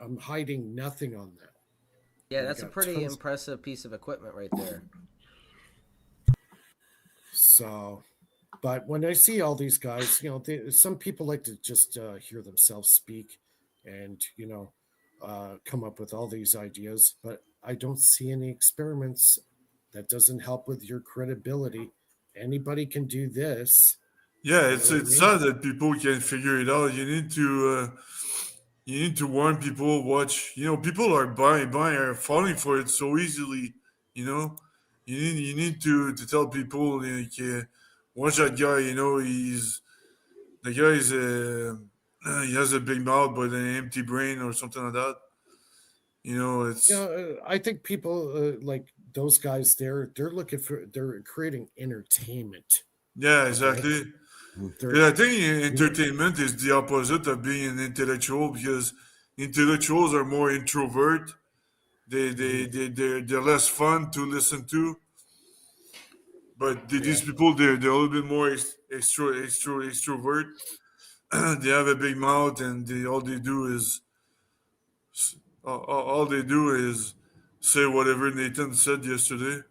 I'm hiding nothing on that. Yeah, that's a pretty impressive piece of equipment right there. So, but when I see all these guys, some people like to just hear themselves speak and, come up with all these ideas, but I don't see any experiments. That doesn't help with your credibility. Anybody can do this. Yeah, it's sad that people can't figure it out. You need to warn people. Watch, people are are falling for it so easily. You need to tell people like, watch that guy. The guy is he has a big mouth but an empty brain or something like that. You know, it's I think people like those guys. They're creating entertainment. yeah, exactly. They're- Yeah, I think entertainment is the opposite of being an intellectual because intellectuals are more introvert. They're less fun to listen to. But these people, they're a little bit more extrovert. They have a big mouth, and all they do is say whatever Nathan said yesterday.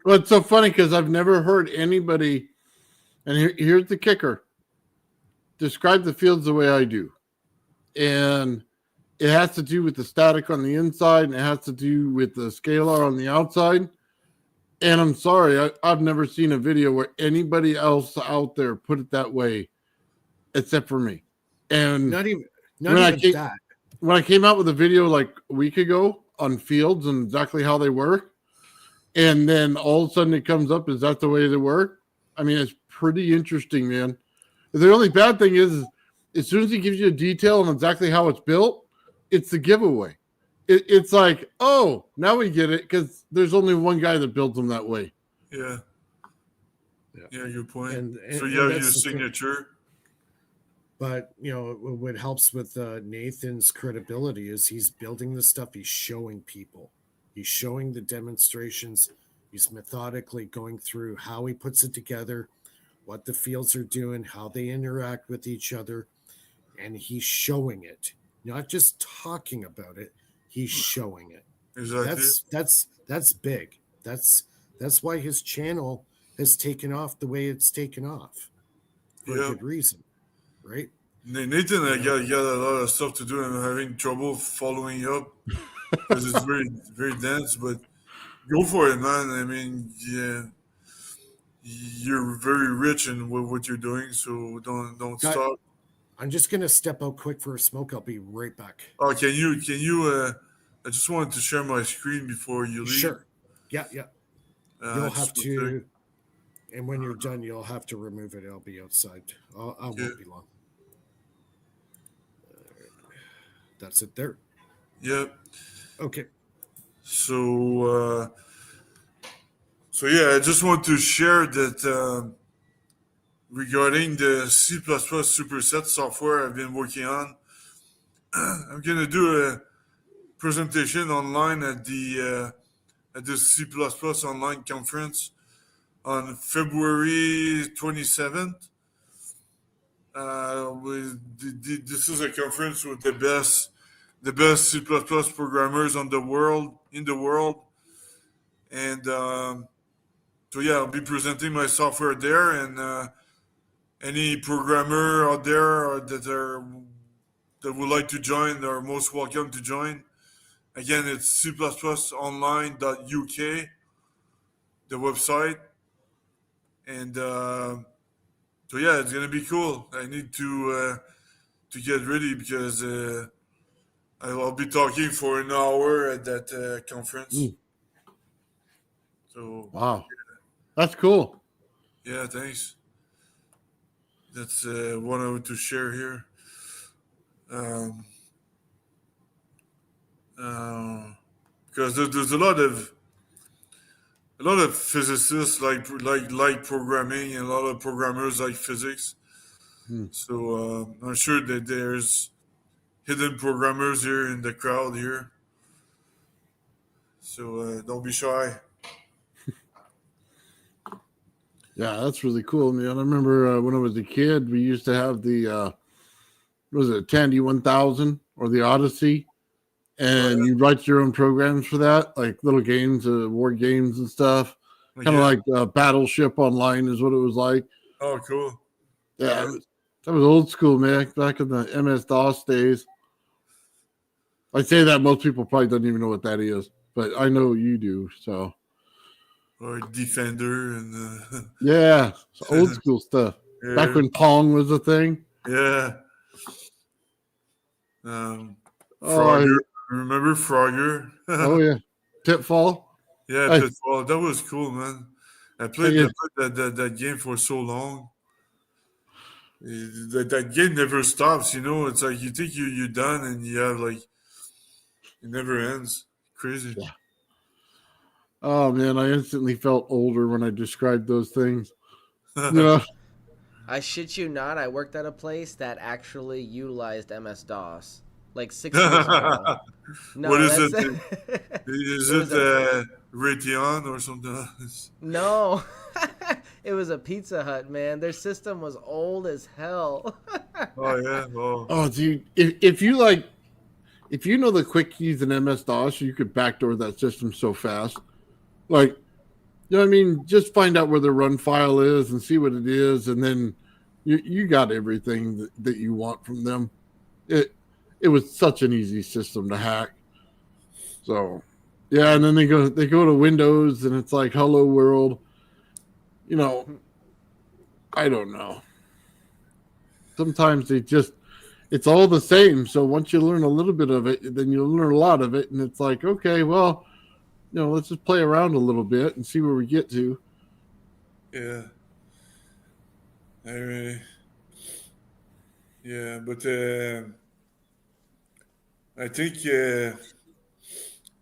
Well, it's so funny because I've never heard anybody, and here's the kicker, describe the fields the way I do. And it has to do with the static on the inside, and it has to do with the scalar on the outside. And I'm sorry, I've never seen a video where anybody else out there put it that way, except for me. And not even when I came out with a video like a week ago on fields and exactly how they work, and then all of a sudden it comes up, is that the way they work? I mean, it's pretty interesting, man. The only bad thing is as soon as he gives you a detail on exactly how it's built, it's the giveaway. It's like, oh, now we get it because there's only one guy that builds them that way. Yeah. Yeah, good point. And so you have your that's the thing. signature. But what helps with Nathan's credibility is he's building the stuff. He's showing people. He's showing the demonstrations. He's methodically going through how he puts it together, what the fields are doing, how they interact with each other, and he's showing it. Not just talking about it, he's showing it. Exactly. That's big. That's why his channel has taken off the way it's taken off. For a good reason. Right? Nathan, I got a lot of stuff to do. I'm having trouble following up because it's very, very dense. But go for it, man. I mean, yeah, you're very rich in what you're doing, so don't stop. I'm just gonna step out quick for a smoke. I'll be right back. Oh, can you? I just wanted to share my screen before you leave. Sure. Yeah. You'll have to, and when you're done, you'll have to remove it. I'll be outside. I won't be long. That's it there. Yep. Okay. So yeah, I just want to share that regarding the C++ superset software I've been working on, I'm gonna do a presentation online at the C++ online conference on February 27th. This is a conference with the best C++ programmers in the world, and so yeah, I'll be presenting my software there, and any programmer out there that would like to join are most welcome to join. Again, it's cplusonline.uk, the website, and so yeah, it's gonna be cool. I need to get ready because I'll be talking for an hour at that conference. So wow, that's cool. Yeah, thanks. That's what I want to share here. Because there's a lot of physicists like programming, and a lot of programmers like physics. So I'm sure that there's hidden programmers here in the crowd here. So don't be shy. Yeah, that's really cool, man. I remember when I was a kid, we used to have the was it Tandy 1000 or the Odyssey, and you write your own programs for that, like little games, war games and stuff. Kind of like Battleship Online is what it was like. Oh, cool. Yeah, that was old school, man. Back in the MS-DOS days. I say that most people probably don't even know what that is, but I know you do. So. Or Defender and yeah, it's old school stuff. Yeah. Back when Pong was a thing. Yeah. Frogger. Remember Frogger? Oh yeah. Pitfall. Yeah, Pitfall. That was cool, man. I played that game for so long. That game never stops, you know. It's like you think you're done, and you have like it never ends. Crazy. Yeah. Oh man, I instantly felt older when I described those things. You know. I shit you not, I worked at a place that actually utilized MS-DOS like 6 years ago. No, What is that's it? Is it Raytheon or something? No. It was a Pizza Hut, man. Their system was old as hell. Oh yeah. Oh, dude, if you know the quick keys in MS-DOS, you could backdoor that system so fast. Like, you know what I mean? Just find out where the run file is and see what it is, and then you got everything that you want from them. It was such an easy system to hack. So, yeah, and then they go to Windows, and it's like Hello World. You know, I don't know. Sometimes it's all the same. So once you learn a little bit of it, then you'll learn a lot of it, and it's like, okay, well, you know, let's just play around a little bit and see where we get to. Yeah. Yeah, but I think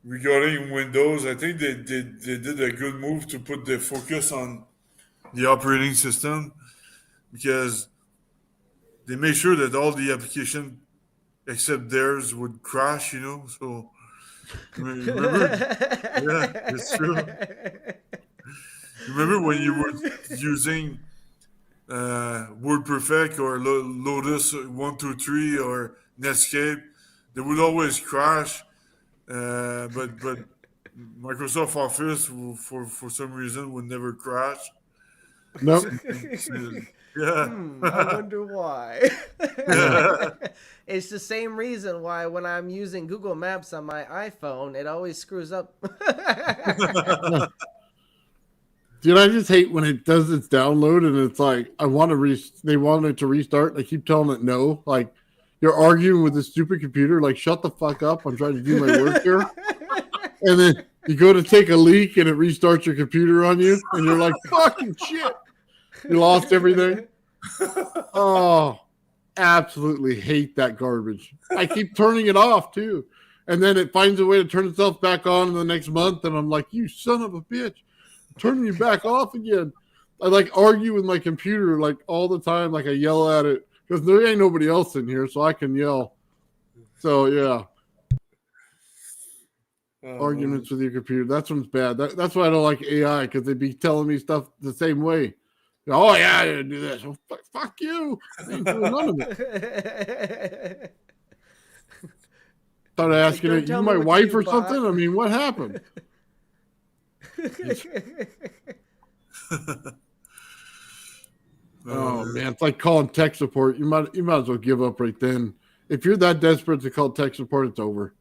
regarding Windows, I think they did a good move to put the focus on the operating system, because they made sure that all the application except theirs would crash, you know. So remember, yeah, it's true. Remember when you were using WordPerfect or Lotus 123 or Netscape, they would always crash. But Microsoft Office for some reason would never crash. Nope. Yeah. I wonder why. It's the same reason why when I'm using Google Maps on my iPhone, it always screws up. Dude, I just hate when it does its download and it's like, they want it to restart. And I keep telling it no. Like, you're arguing with this stupid computer. Like, shut the fuck up. I'm trying to do my work here. And then you go to take a leak and it restarts your computer on you. And you're like, fucking shit. You lost everything. Oh, absolutely hate that garbage. I keep turning it off too. And then it finds a way to turn itself back on in the next month. And I'm like, you son of a bitch. Turning you back off again. I like argue with my computer like all the time. Like I yell at it because there ain't nobody else in here, so I can yell. So yeah, arguments with your computer. That's one's bad. That's why I don't like AI, because they be telling me stuff the same way. Oh yeah, I didn't do this. Oh, fuck you. I ain't doing none of it. Started asking it, you my wife or something? I mean, what happened? Oh man, it's like calling tech support. You might as well give up right then. If you're that desperate to call tech support, it's over.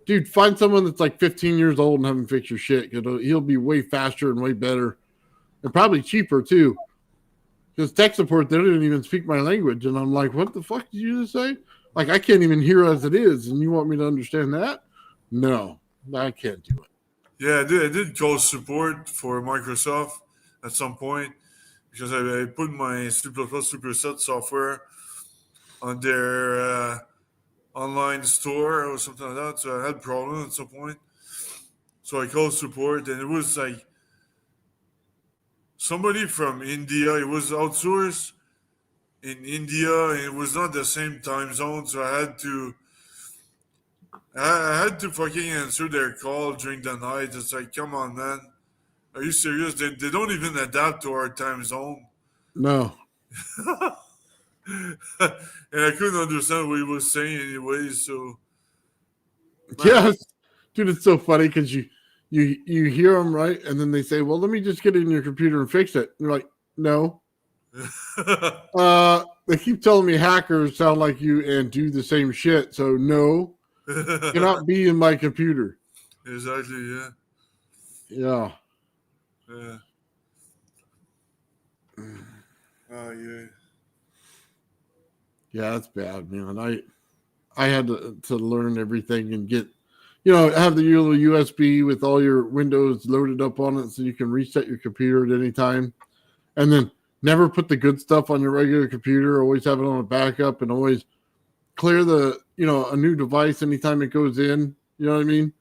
Dude, find someone that's like 15 years old and have him fix your shit. He'll be way faster and way better, and probably cheaper too. Because tech support, they didn't even speak my language, and I'm like, what the fuck did you just say? Like, I can't even hear as it is, and you want me to understand that? No, I can't do it. Yeah, I did call support for Microsoft at some point, because I put my C++ superset software on their online store or something like that. So I had problems at some point. So I called support, and it was like somebody from India. It was outsourced in India, and it was not the same time zone. So I had to fucking answer their call during the night. It's like, come on, man. Are you serious? They don't even adapt to our time zone. No. And I couldn't understand what he was saying anyway, so. Yeah, dude, it's so funny because you hear them, right? And then they say, well, let me just get it in your computer and fix it. And you're like, no. They keep telling me hackers sound like you and do the same shit. So no. Cannot be in my computer. Exactly, yeah. Yeah. Yeah. Oh, yeah. Yeah, that's bad, man. I had to learn everything and get have the little USB with all your Windows loaded up on it so you can reset your computer at any time. And then never put the good stuff on your regular computer. Always have it on a backup and always clear a new device anytime it goes in. You know what I mean?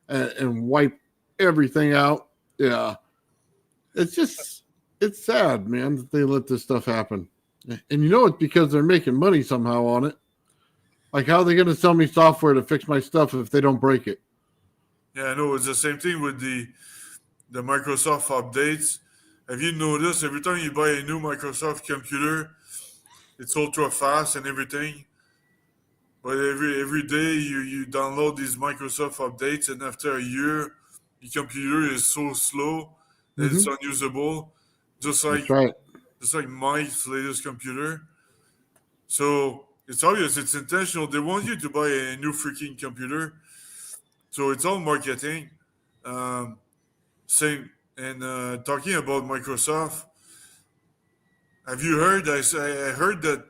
And wipe everything out. Yeah. It's sad, man, that they let this stuff happen. And it's because they're making money somehow on it. Like, how are they going to sell me software to fix my stuff if they don't break it? Yeah, I know. It's the same thing with the Microsoft updates. Have you noticed every time you buy a new Microsoft computer, it's ultra fast and everything, but every day you download these Microsoft updates, and after a year, your computer is so slow that it's unusable, just like my latest computer. So it's obvious, it's intentional. They want you to buy a new freaking computer. So it's all marketing. Same. And talking about Microsoft, have you heard? I heard that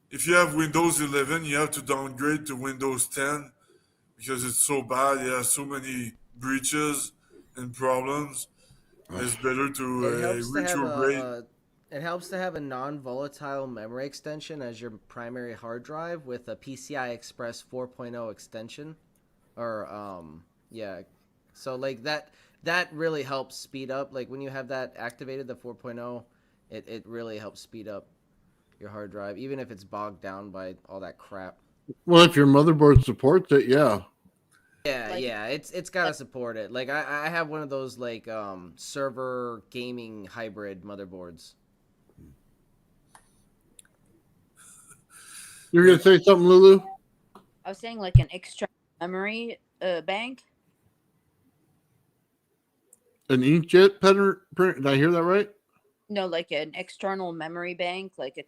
if you have Windows 11, you have to downgrade to Windows 10 because it's so bad. It has so many breaches and problems. It's better to retrograde. It helps to have a non-volatile memory extension as your primary hard drive with a PCI Express 4.0 extension, or so like that really helps speed up. Like when you have that activated, the 4.0, it really helps speed up your hard drive, even if it's bogged down by all that crap. Well, if your motherboard supports it, yeah. Yeah, it's gotta support it. Like I have one of those like server gaming hybrid motherboards. You're gonna say something, Lulu? I was saying like an extra memory bank. An inkjet print? Did I hear that right? No, like an external memory bank, like a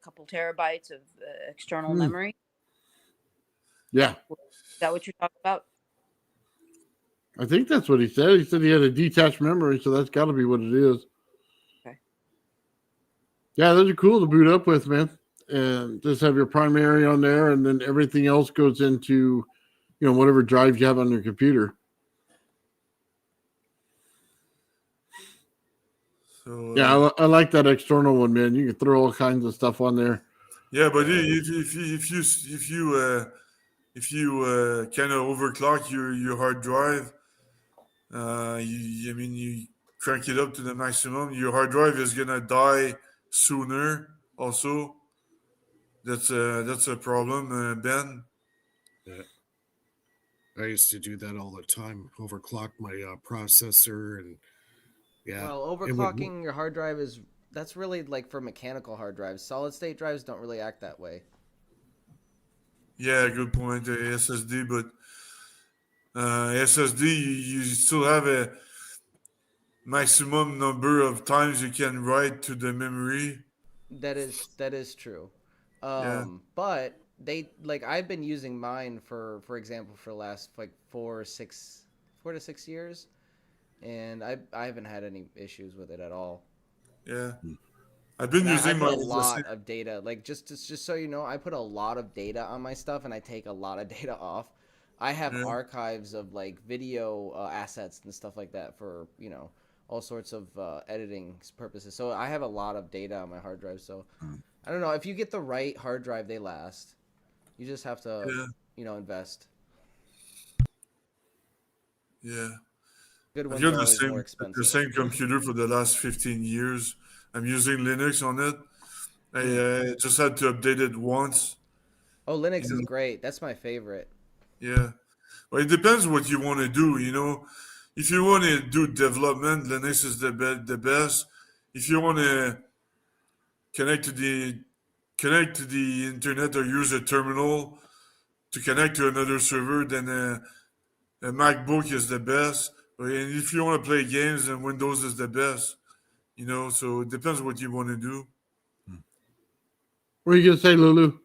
couple terabytes of external memory. Yeah. Is that what you're talking about? I think that's what he said. He said he had a detached memory, so that's got to be what it is. Okay. Yeah, those are cool to boot up with, man. And just have your primary on there, and then everything else goes into, whatever drive you have on your computer. So, yeah, I like that external one, man. You can throw all kinds of stuff on there. Yeah, but if you kind of overclock your hard drive, you crank it up to the maximum, your hard drive is gonna die sooner. Also, that's a problem, Ben. Yeah. I used to do that all the time. Overclock my processor, and Well, overclocking your hard drive that's really like for mechanical hard drives. Solid state drives don't really act that way. Yeah, good point. SSD, but SSD, you still have a maximum number of times you can write to the memory. That is true. Yeah. But I've been using mine for example for the last like 4 to 6 years, and I haven't had any issues with it at all. Yeah. I've been using a lot of data. Like just so you know, I put a lot of data on my stuff, and I take a lot of data off. I have archives of like video assets and stuff like that for all sorts of editing purposes. So I have a lot of data on my hard drive. So I don't know, if you get the right hard drive, they last. You just have to invest. Yeah. Good ones I've are got always more expensive. the same computer for the last 15 years. I'm using Linux on it. I just had to update it once. Oh, Linux is great. That's my favorite. Yeah. Well, it depends what you want to do, If you want to do development, Linux is the best. If you want to connect to the internet or use a terminal to connect to another server, then a MacBook is the best. And if you want to play games, then Windows is the best. So it depends what you want to do. What are you gonna say, Lulu?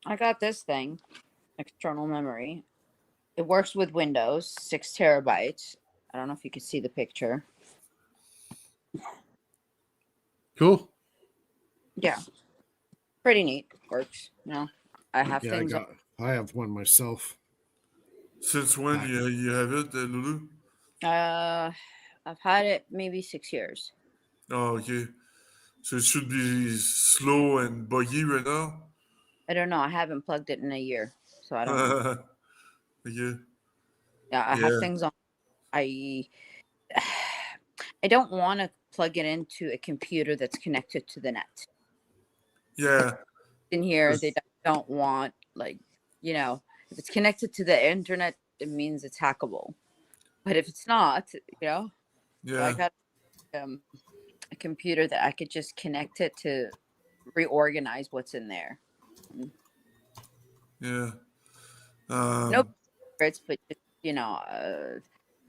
I got this thing, external memory. It works with Windows, 6 terabytes. I don't know if you can see the picture. Cool. Yeah. Pretty neat. Works. I have I have one myself. Since when you have it, Lulu? I've had it maybe 6 years. Oh, okay. So it should be slow and buggy right now. I don't know. I haven't plugged it in a year, so I don't know. Yeah. Yeah, I have things on. I don't want to plug it into a computer that's connected to the net. Yeah. In here, they don't want, like, you know, if it's connected to the internet, it means it's hackable. But if it's not, you know, so I got a computer that I could just connect it to reorganize what's in there. Yeah. No secrets, but just, you know,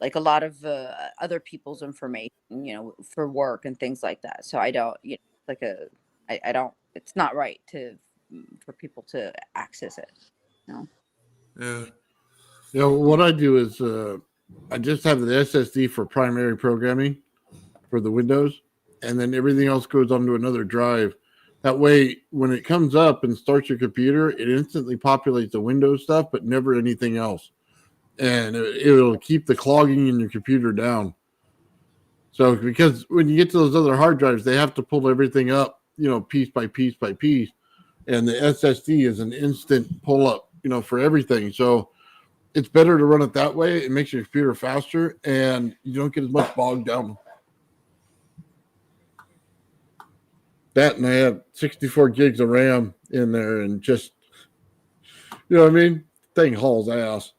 like a lot of other people's information, you know, for work and things like that. So I don't, you know, I don't. It's not right for people to access it. No. Yeah. You know, what I do is I just have the SSD for primary programming for the Windows, and then everything else goes onto another drive. That way, when it comes up and starts your computer, it instantly populates the Windows stuff, but never anything else. And it'll keep the clogging in your computer down. So, because when you get to those other hard drives, they have to pull everything up, you know, piece by piece by piece. And the SSD is an instant pull up, you know, for everything. So, it's better to run it that way. It makes your computer faster, and you don't get as much bogged down. That, and I have 64 gigs of RAM in there, and just, you know what I mean? Thing hauls ass.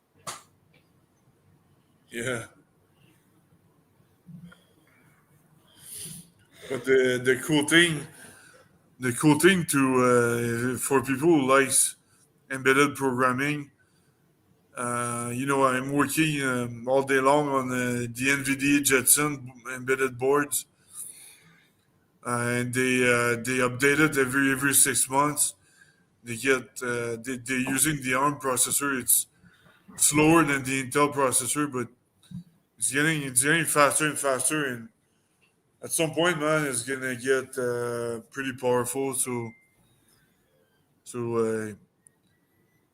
Yeah. But the cool thing to for people who likes embedded programming, you know, I'm working all day long on the NVIDIA Jetson embedded boards, and they update it every 6 months. They get they're using the ARM processor. It's slower than the Intel processor, but it's getting faster and faster, and at some point, man, it's gonna get pretty powerful. So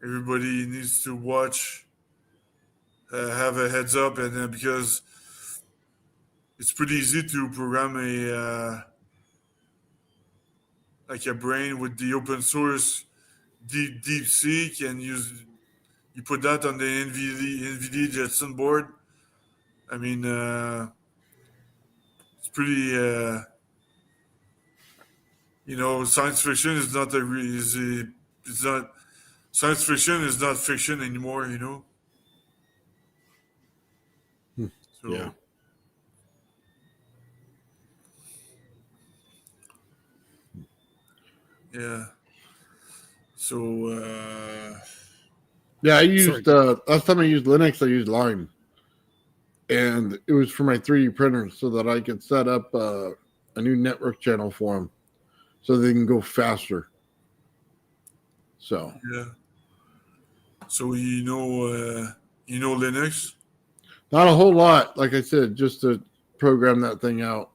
everybody needs to watch, have a heads up, and because it's pretty easy to program like a brain with the open source DeepSeek, and you put that on the NVIDIA Jetson board. I mean, it's pretty. You know, science fiction is not it's not science fiction is not fiction anymore. You know. So, yeah. Yeah. So. Yeah, I used last time I used Linux, I used Lime, and it was for my 3D printers so that I could set up a new network channel for them, so they can go faster. So yeah. So you know Linux? Not a whole lot, like I said, just to program that thing out.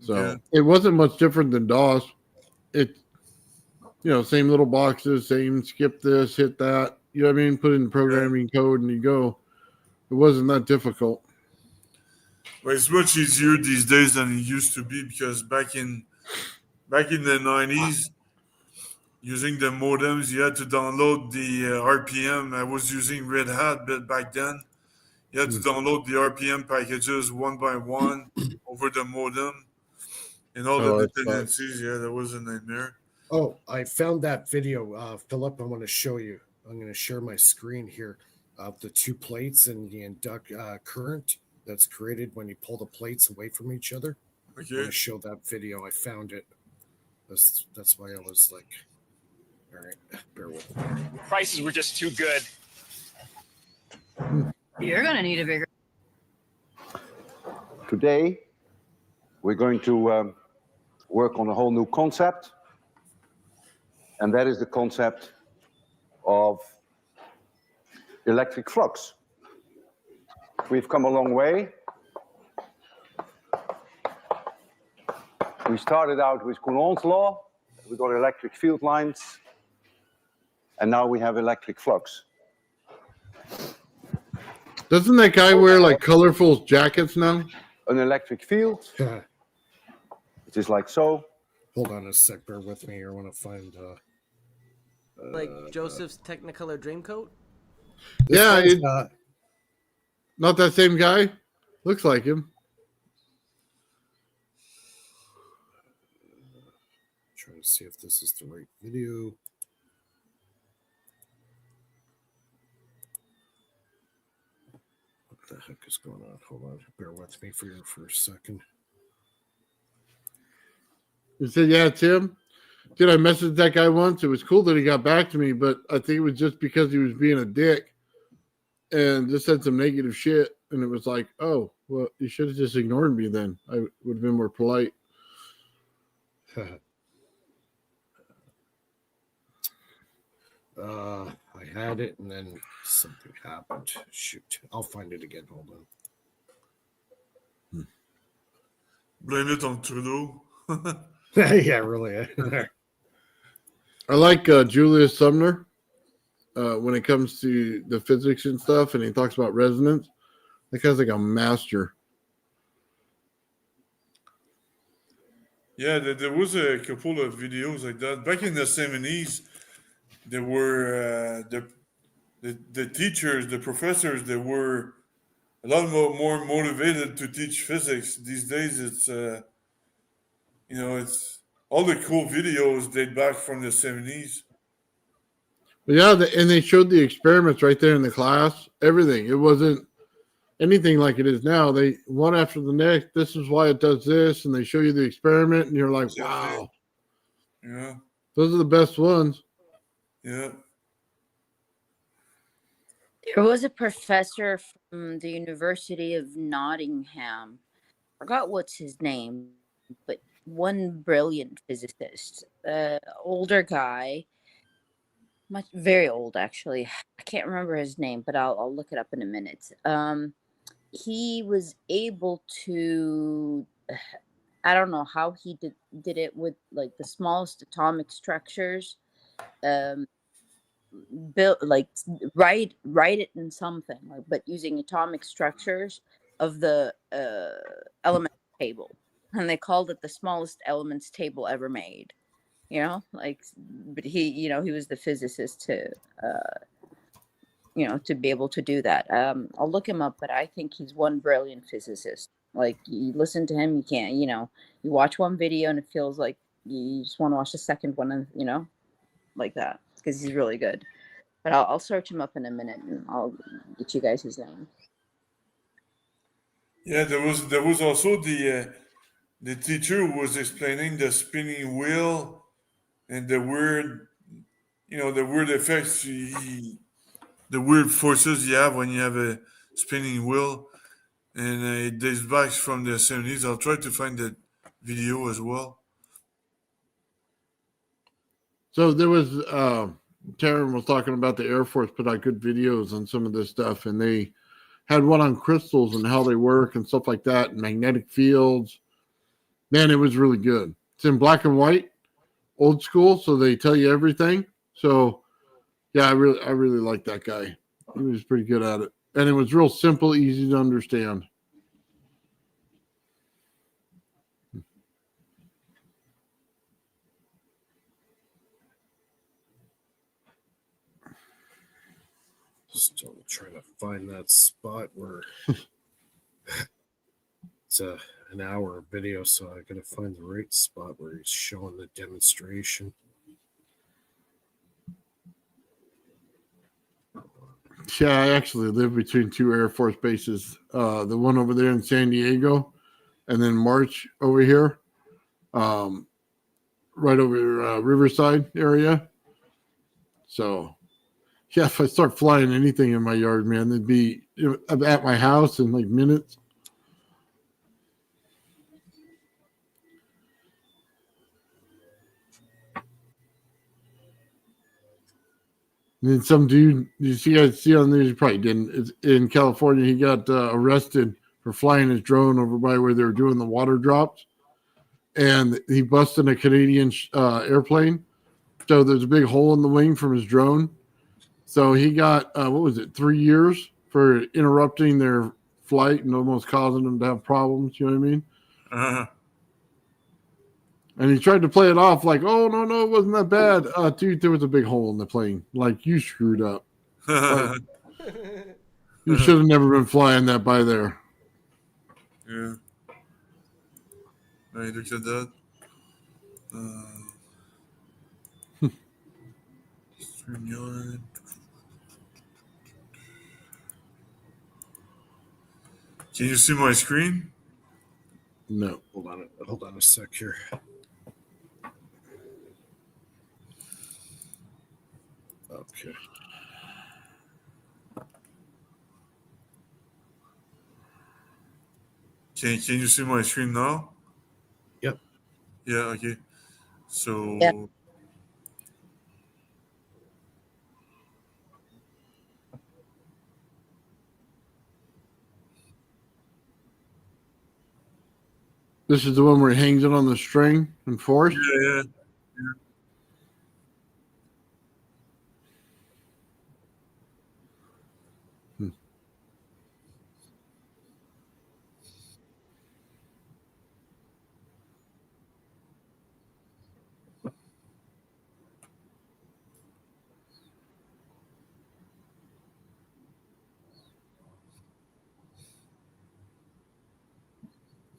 So It wasn't much different than DOS. It, you know, same little boxes, same skip this, hit that. You know what I mean? Put in programming code and you go. It wasn't that difficult. Well, it's much easier these days than it used to be, because back in the 90s, using the modems, you had to download the RPM. I was using Red Hat, but back then, you had to download the RPM packages one by one over the modem, and all the dependencies. Yeah, that was a nightmare. Oh, I found that video, Philip. I want to show you. I'm going to share my screen here of the two plates and the induct current that's created when you pull the plates away from each other. Okay. I'm going to show that video. I found it. That's why I was like, all right, bear with me. Prices were just too good. You're going to need a bigger. Today, we're going to work on a whole new concept, and that is the concept of electric flux. We've come a long way. We started out with Coulomb's law, we got electric field lines, and now we have electric flux. Doesn't that guy wear like colorful jackets now? An electric field. It is like so. Hold on a sec, bear with me. I want to find like Joseph's Technicolor Dreamcoat. Yeah, not that same guy. Looks like him. Trying to see if this is the right video. What the heck is going on? Hold on, bear with me for a second. You said, yeah, it's him. Dude, I messaged that guy once. It was cool that he got back to me, but I think it was just because he was being a dick and just said some negative shit. And it was like, oh, well, you should have just ignored me then. I would have been more polite. I had it and then something happened. Shoot, I'll find it again. Hold on. Blame it on Trudeau. Yeah, really. I like Julius Sumner when it comes to the physics and stuff, and he talks about resonance. That guy's like a master. Yeah, there was a couple of videos like that. Back in the 70s, there were the teachers, the professors, they were a lot more motivated to teach physics. These days, it's, it's all the cool videos date back from the 70s. Yeah, and they showed the experiments right there in the class. Everything. It wasn't anything like it is now. They one after the next. This is why it does this, and they show you the experiment, and you're like, wow. Yeah. Those are the best ones. Yeah. There was a professor from the University of Nottingham. Forgot what's his name, but one brilliant physicist, older guy, very old actually. I can't remember his name, but I'll look it up in a minute. He was able to, I don't know how he did it with like the smallest atomic structures. Build like write it in something, but using atomic structures of the element table, and they called it the smallest elements table ever made. But he was the physicist to to be able to do that. I'll look him up, but I think he's one brilliant physicist. Like, you listen to him, you can't, you watch one video and it feels like you just want to watch the second one, and like that, because he's really good. But I'll search him up in a minute and I'll get you guys his name. Yeah, there was also the teacher who was explaining the spinning wheel and the weird, the weird effects, the weird forces you have when you have a spinning wheel. And it dates back from the 70s. I'll try to find that video as well. So there was, Taryn was talking about the Air Force put out good videos on some of this stuff, and they had one on crystals and how they work and stuff like that, and magnetic fields. Man, it was really good. It's in black and white, old school, so they tell you everything. So, yeah, I really like that guy. He was pretty good at it. And it was real simple, easy to understand. Still trying to find that spot where it's an hour video, so I gotta find the right spot where he's showing the demonstration. Yeah, I actually live between two Air Force bases. The one over there in San Diego, and then March over here, right over Riverside area. So, yeah, if I start flying anything in my yard, man, they'd be at my house in like minutes. And then some dude, you guys see on there, you probably didn't. It's in California, he got arrested for flying his drone over by where they were doing the water drops. And he busted a Canadian airplane. So there's a big hole in the wing from his drone. So he got, 3 years for interrupting their flight and almost causing them to have problems. You know what I mean? Uh-huh. And he tried to play it off like, oh, no, it wasn't that bad. Dude, there was a big hole in the plane. Like, you screwed up. Like, you should have never been flying that by there. Yeah. Right, look at that. StreamYard. Can you see my screen? No. Hold on a sec here. Okay. Can you see my screen now? Yep. Yeah, okay. So Yeah. This is the one where he hangs it on the string and force? Yeah.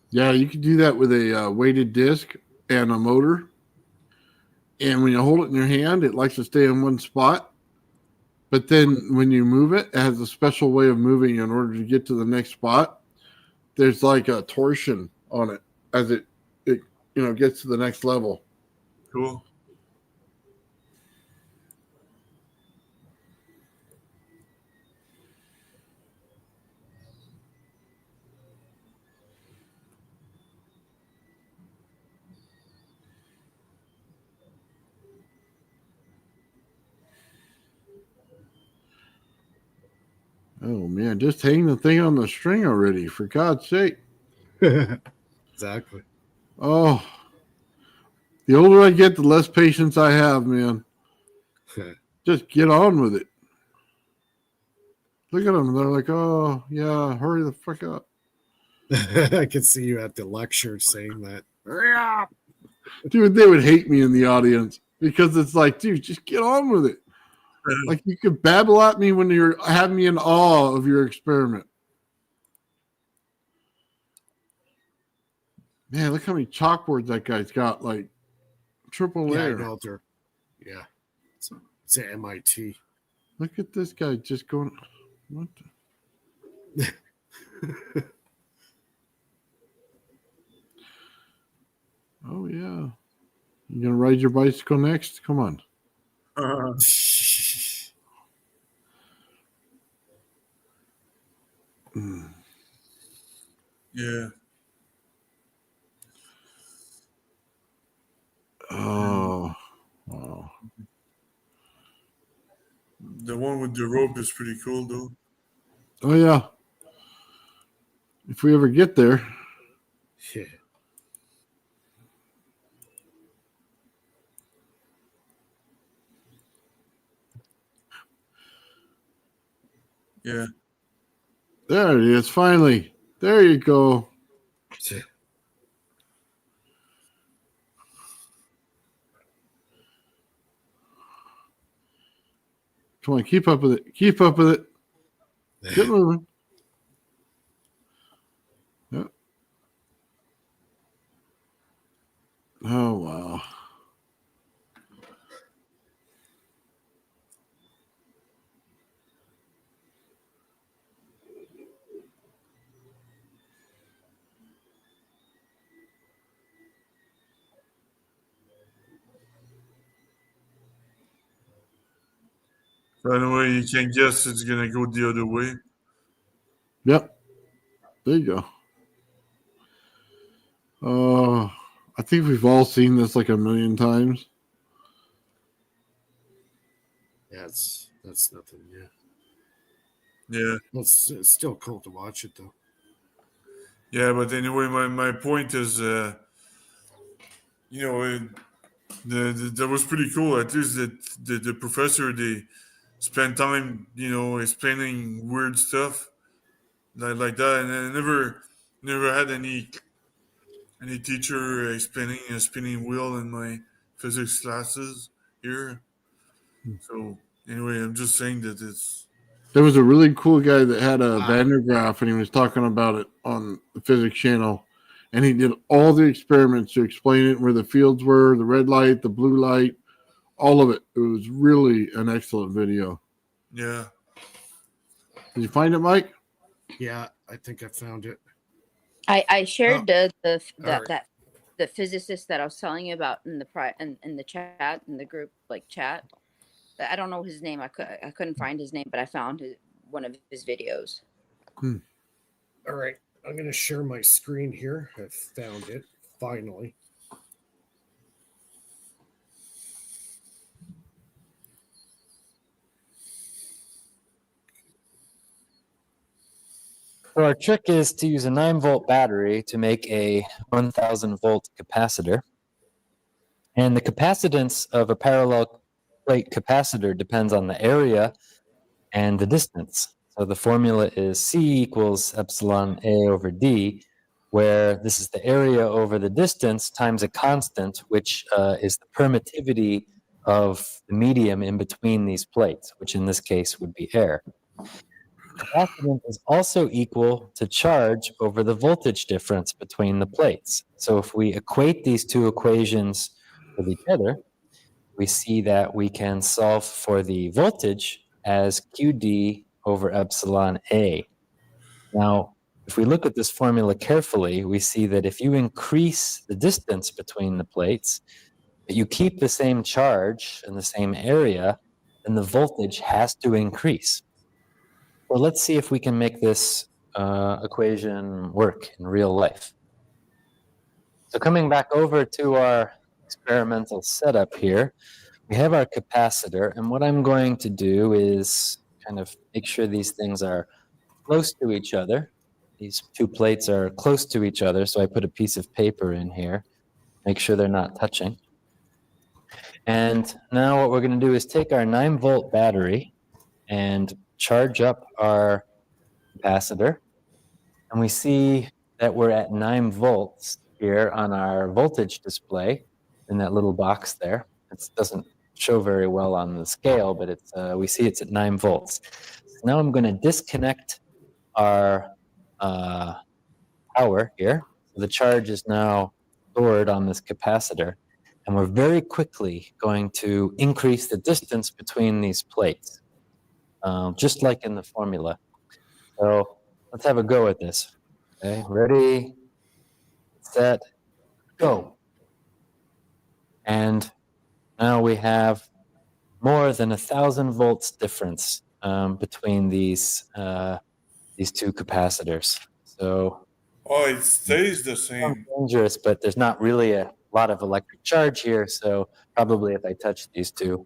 Yeah, you can do that with a weighted disc and a motor. And when you hold it in your hand, it likes to stay in one spot. But then when you move it, it has a special way of moving in order to get to the next spot. There's like a torsion on it as it gets to the next level. Cool. Oh, man, just hang the thing on the string already, for God's sake. Exactly. Oh, the older I get, the less patience I have, man. Just get on with it. Look at them. They're like, oh, yeah, hurry the fuck up. I could see you at the lecture saying that. Hurry up. Dude, they would hate me in the audience because it's like, dude, just get on with it. Like, you could babble at me when you're having me in awe of your experiment. Man, look how many chalkboards that guy's got, like triple Yeah, I layer. know they're, yeah. It's at MIT. Look at this guy just going, what the? Oh, yeah. You going to ride your bicycle next? Come on. Yeah. Oh. Wow. The one with the rope is pretty cool, though. Oh, yeah. If we ever get there. Yeah. Yeah. There it is, finally. There you go. Come on, keep up with it. Keep up with it. Get moving. Yep. Oh, wow. By the way, you can guess it's going to go the other way. Yep. There you go. I think we've all seen this like a million times. Yeah, that's nothing new. Yeah. Well, it's still cool to watch it, though. Yeah, but anyway, my point is, that was pretty cool. At least that the professor, they spend time, explaining weird stuff like that, and I never had any teacher explaining a spinning wheel in my physics classes here. So anyway, I'm just saying that it's. There was a really cool guy that had a Van der Graaf, and he was talking about it on the physics channel. And he did all the experiments to explain it, where the fields were, the red light, the blue light, all of it. It was really an excellent video. Yeah. Did you find it, Mike? Yeah, I think I found it. I shared the right. the physicist that I was telling you about in the chat, in the group chat. I don't know his name. I couldn't find his name, but I found one of his videos. All right, I'm going to share my screen here. I found it finally. So our trick is to use a 9-volt battery to make a 1,000-volt capacitor. And the capacitance of a parallel plate capacitor depends on the area and the distance. So the formula is C equals epsilon A over D, where this is the area over the distance times a constant, which is the permittivity of the medium in between these plates, which in this case would be air. Capacitance is also equal to charge over the voltage difference between the plates. So if we equate these two equations with each other, we see that we can solve for the voltage as QD over epsilon A. Now, if we look at this formula carefully, we see that if you increase the distance between the plates, but you keep the same charge and the same area, then the voltage has to increase. Well, let's see if we can make this equation work in real life. So coming back over to our experimental setup here, we have our capacitor, and what I'm going to do is kind of make sure these things are close to each other. These two plates are close to each other, so I put a piece of paper in here, make sure they're not touching. And now what we're going to do is take our 9-volt battery and charge up our capacitor, and we see that we're at 9 volts here on our voltage display in that little box there. It doesn't show very well on the scale, but it's we see it's at 9 volts. So now I'm going to disconnect our power here. So the charge is now stored on this capacitor, and we're very quickly going to increase the distance between these plates, just like in the formula. So let's have a go at this. Okay, ready, set, go. And now we have more than 1,000 volts difference between these two capacitors. So it stays the same. Dangerous, but there's not really a lot of electric charge here. So probably if I touch these two,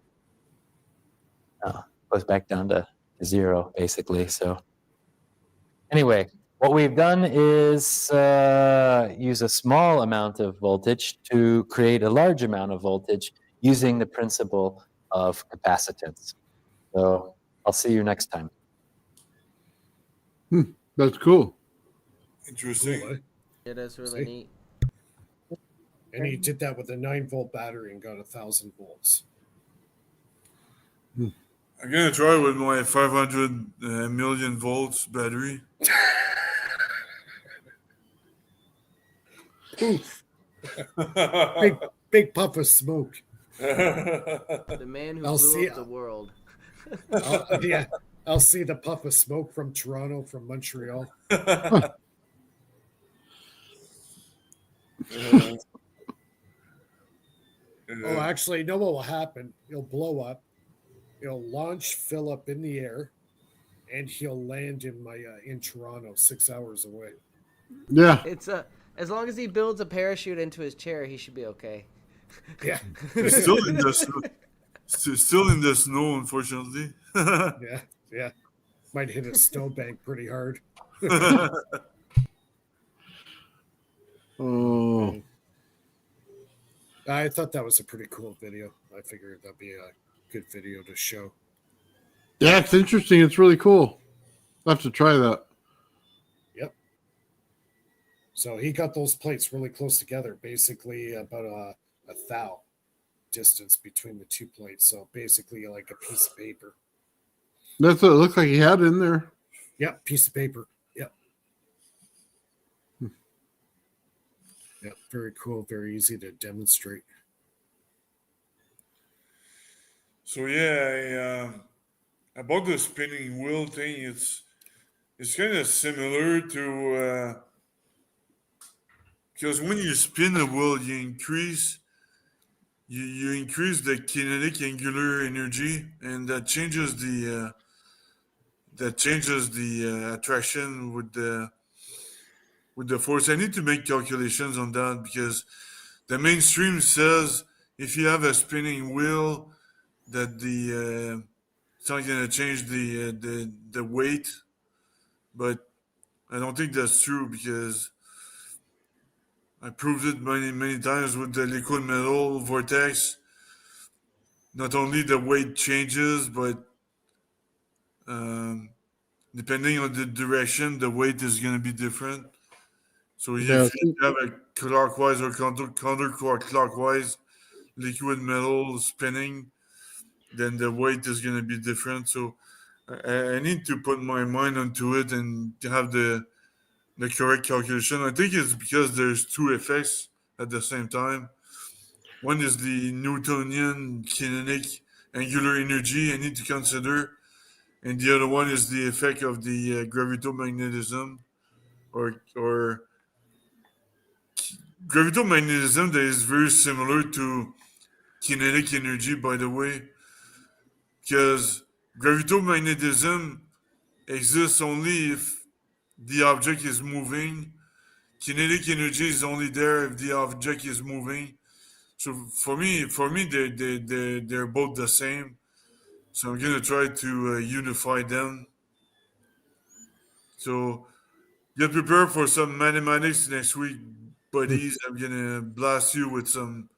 it goes back down to 0 basically. So anyway, what we've done is use a small amount of voltage to create a large amount of voltage using the principle of capacitance. So I'll see you next time. That's cool. Interesting. Cool, eh? Yeah, that's really neat. And he did that with a 9-volt battery and got 1,000 volts. I'm gonna try with my 500 million volts battery. big puff of smoke. The man who blew up the world. Yeah, I'll see the puff of smoke from Toronto, from Montreal. Oh, actually, you know what will happen? He'll blow up. He'll launch Philip in the air, and he'll land in Toronto, 6 hours away. Yeah. It's as long as he builds a parachute into his chair, he should be okay. Yeah. It's still in the still in the snow, unfortunately. Yeah. Might hit a snowbank pretty hard. Oh. I thought that was a pretty cool video. I figured that'd be a good video to show. Yeah, it's interesting. It's really cool. I'll have to try that. Yep. So he got those plates really close together, basically about a thou distance between the two plates. So basically like a piece of paper. That's what it looked like he had in there. Yep, piece of paper. Yep. Yep, very cool, very easy to demonstrate. So yeah, about the spinning wheel thing, it's kind of similar to because when you spin a wheel, you increase the kinetic angular energy, and that changes the attraction with the force. I need to make calculations on that because the mainstream says if you have a spinning wheel, that it's not going to change the weight, but I don't think that's true because I proved it many times with the liquid metal vortex. Not only the weight changes, but depending on the direction, the weight is going to be different. So if Yeah, you have a clockwise or counterclockwise liquid metal spinning, then the weight is going to be different. So I need to put my mind onto it and to have the correct calculation. I think it's because there's two effects at the same time. One is the Newtonian kinetic angular energy I need to consider, and the other one is the effect of the gravitomagnetism or gravitomagnetism that is very similar to kinetic energy, by the way, because gravitomagnetism exists only if the object is moving. Kinetic energy is only there if the object is moving. So for me, they're both the same. So I'm gonna try to unify them. So get prepared for some mathematics next week, buddies. I'm gonna blast you with some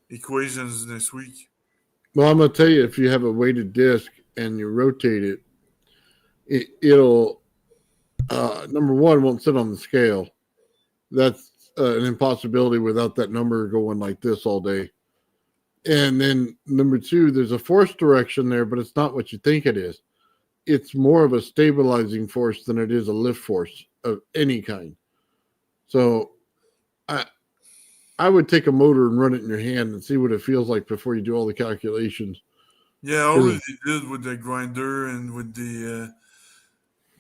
equations next week. Well, I'm going to tell you, if you have a weighted disc and you rotate it, it'll, number one, won't sit on the scale. That's an impossibility without that number going like this all day. And then number two, there's a force direction there, but it's not what you think it is. It's more of a stabilizing force than it is a lift force of any kind. So I would take a motor and run it in your hand and see what it feels like before you do all the calculations. Yeah, I already did with the grinder and with the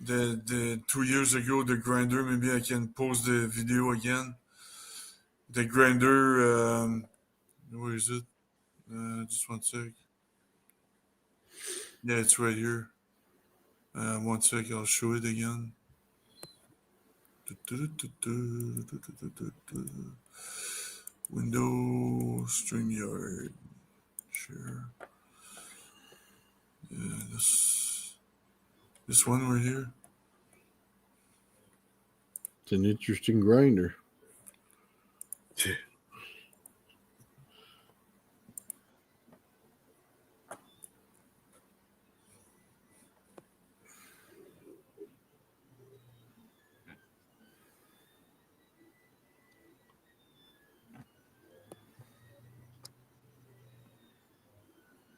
2 years ago the grinder. Maybe I can post the video again. The grinder, where is it? Just one sec. Yeah, it's right here. 1 sec, I'll show it again. Window, StreamYard, share. Yeah, this one right here. It's an interesting grinder.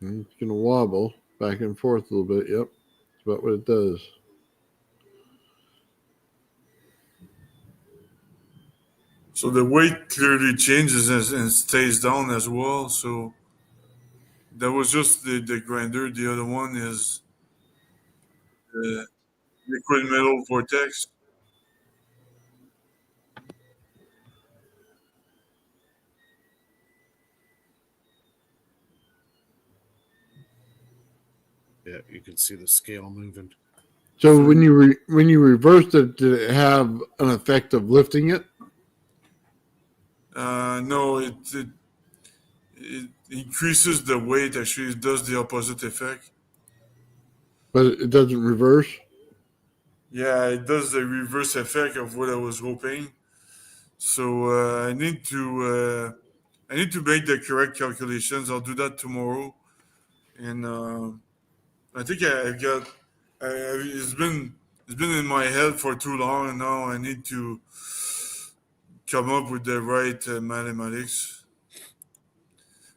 It's going to wobble back and forth a little bit. Yep. That's about what it does. So the weight clearly changes and stays down as well. So that was just the grinder. The other one is the liquid metal vortex. Yeah, you can see the scale moving. So when you reversed it, did it have an effect of lifting it? No, it increases the weight. Actually, it does the opposite effect. But it doesn't reverse? Yeah, it does the reverse effect of what I was hoping. So I need to make the correct calculations. I'll do that tomorrow, and I think I've got. It's been in my head for too long, and now I need to come up with the right mathematics.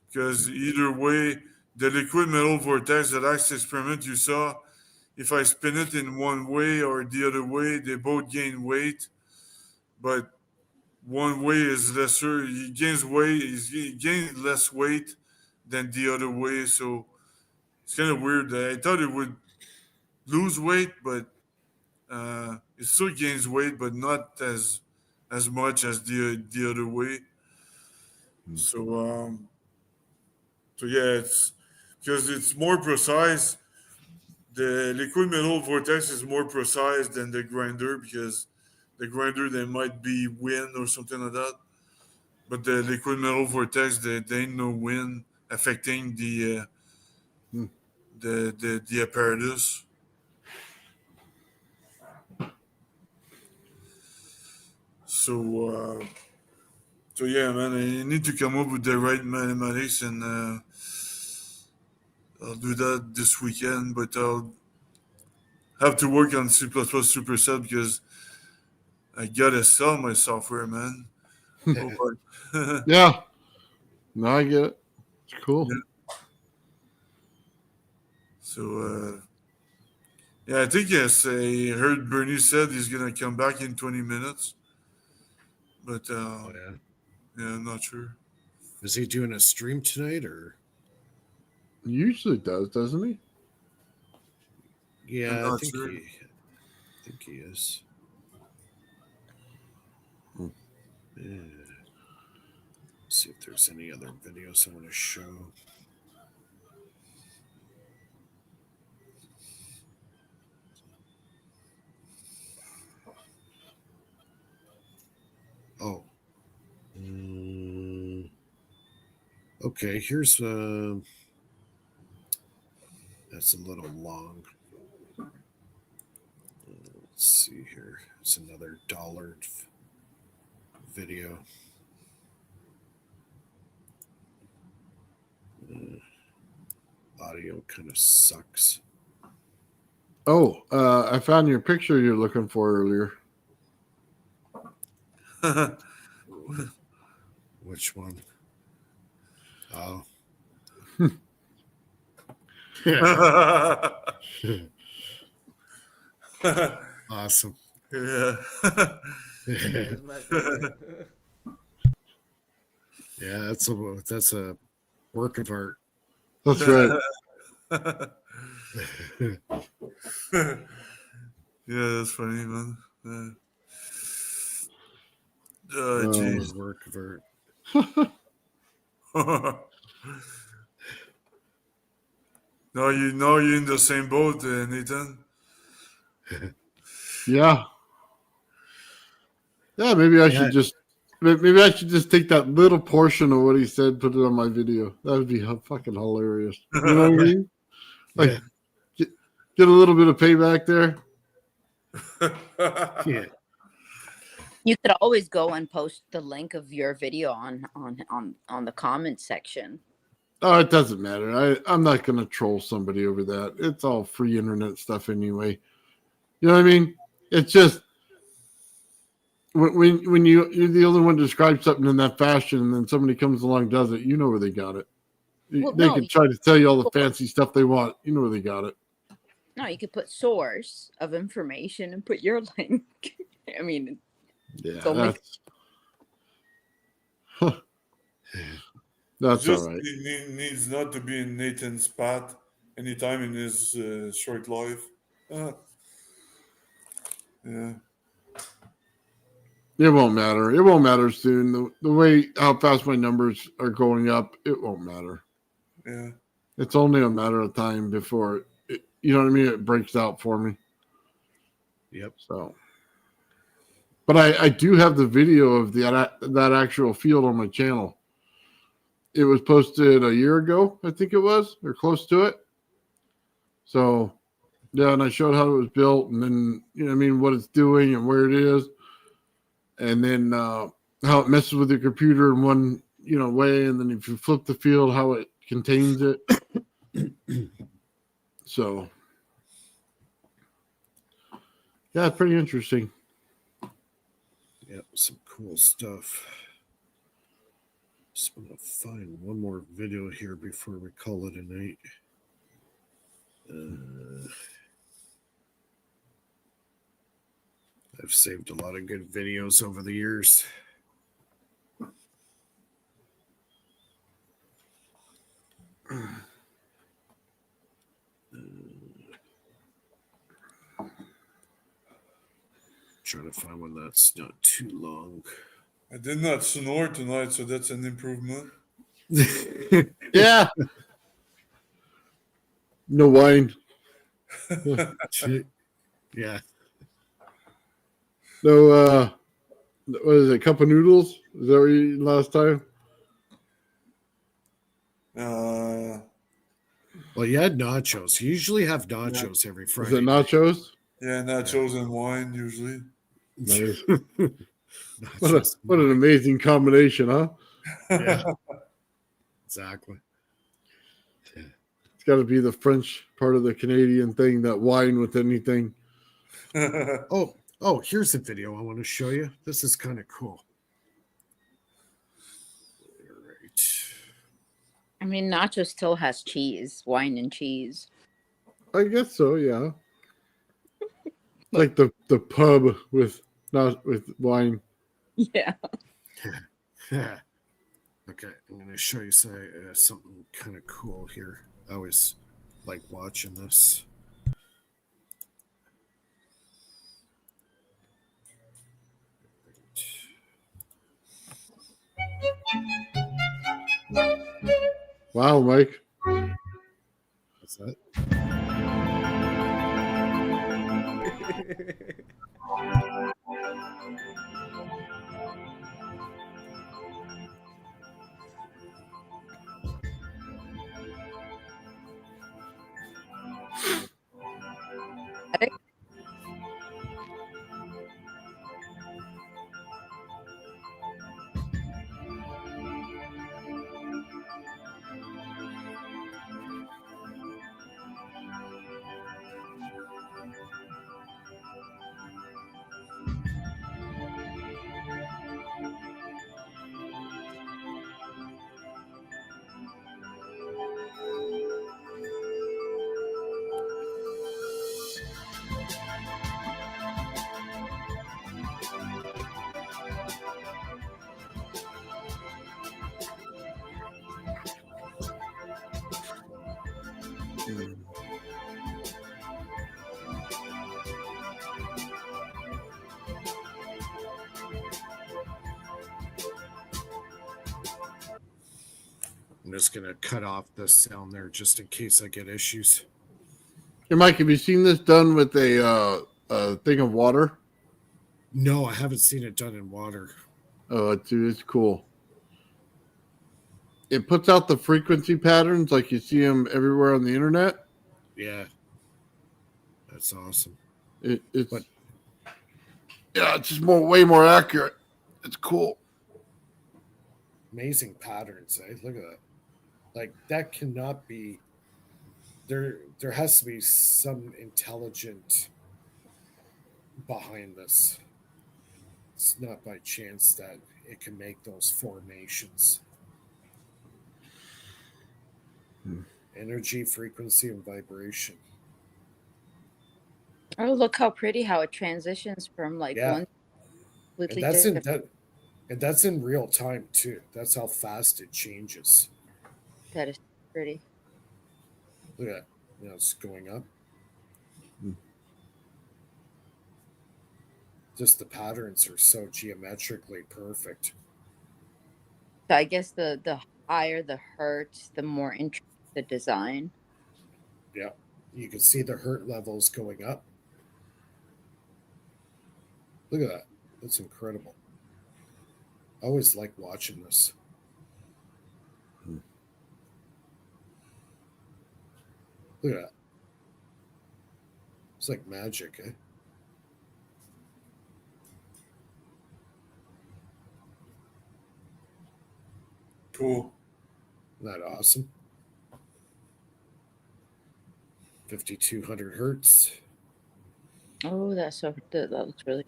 Because either way, the liquid metal vortex, the last experiment you saw, if I spin it in one way or the other way, they both gain weight, but one way is lesser. He gains weight. He gains less weight than the other way. So it's kind of weird. I thought it would lose weight, but it still gains weight, but not as much as the other way. So yeah, it's because it's more precise. The liquid metal vortex is more precise than the grinder because the grinder there might be wind or something like that, but the liquid metal vortex there ain't no wind affecting the apparatus. So yeah, man, I need to come up with the right mathematics, and I'll do that this weekend. But I'll have to work on C++ superset because I gotta sell my software, man. Yeah. No, I get it. It's cool. Yeah. So yeah, I think yes. I heard Bernie said he's gonna come back in 20 minutes, but yeah, I'm not sure. Is he doing a stream tonight or? He usually does, doesn't he? Yeah, I think he is. Yeah. See if there's any other videos I want to show. Oh. Okay, here's that's a little long. Let's see here. It's another $1 video. Audio kind of sucks. Oh, I found your picture you're looking for earlier. Which one? Oh. Awesome. Yeah. Yeah, that's a work of art. That's right. Yeah, that's funny, man. Oh, jeez. Work of art. No, you're in the same boat, Nathan. Yeah. Yeah, maybe I should just take that little portion of what he said, put it on my video. That would be fucking hilarious. You know what I mean? Like, get a little bit of payback there. Yeah. You could always go and post the link of your video on the comment section. Oh, it doesn't matter. I'm not going to troll somebody over that. It's all free internet stuff anyway. You know what I mean? It's just when you're the only one to describe something in that fashion, and then somebody comes along and does it, you know where they got it. Well, they can try to tell you all the fancy stuff they want. You know where they got it. No, you could put source of information and put your link. I mean, yeah, that's just, all right. He needs not to be in Nathan's path anytime in his short life. Yeah. It won't matter. It won't matter soon. The way how fast my numbers are going up, it won't matter. Yeah. It's only a matter of time before it, you know what I mean? It breaks out for me. Yep. So, but I do have the video of that actual field on my channel. It was posted a year ago, I think it was, or close to it. So, yeah, and I showed how it was built, and then what it's doing and where it is, and then how it messes with your computer in one way, and then if you flip the field, how it contains it. So, yeah, it's pretty interesting. Yep, some cool stuff. Just want to find one more video here before we call it a night. I've saved a lot of good videos over the years. Trying to find one that's not too long. I did not snore tonight, so that's an improvement. Yeah. No wine. Yeah. No, what is it? Cup of noodles? Is that what you eaten last time? Well, you had nachos. You usually have nachos every Friday. Is it nachos? Yeah, nachos and wine usually. Nice. What an amazing combination, huh? Yeah. Exactly. It's got to be the French part of the Canadian thing, that wine with anything. Oh, here's a video I want to show you. This is kind of cool. All right. I mean, nacho still has cheese, wine and cheese. I guess so, yeah. Like the pub with wine. Yeah. Yeah. Okay, I'm going to show you something kind of cool here. I always like watching this. Wow, Mike. What's that? I'm just going to cut off the sound there just in case I get issues. Hey, Mike, have you seen this done with a thing of water? No, I haven't seen it done in water. Oh, it's cool. It puts out the frequency patterns like you see them everywhere on the internet. Yeah. That's awesome. It's just way more accurate. It's cool. Amazing patterns, eh? Look at that. Like, that cannot be... There has to be some intelligent behind this. It's not by chance that it can make those formations. Energy, frequency, and vibration. Oh, look how pretty how it transitions from one completely different. And that's in real time too. That's how fast it changes. That is pretty. Look at that. It's going up. Just the patterns are so geometrically perfect. So I guess the higher the hertz, the more interesting the design. Yeah. You can see the hertz levels going up. Look at that. That's incredible. I always like watching this. Look at that. It's like magic, eh? Cool. Isn't that awesome? 5200 hertz. Oh, that looks really.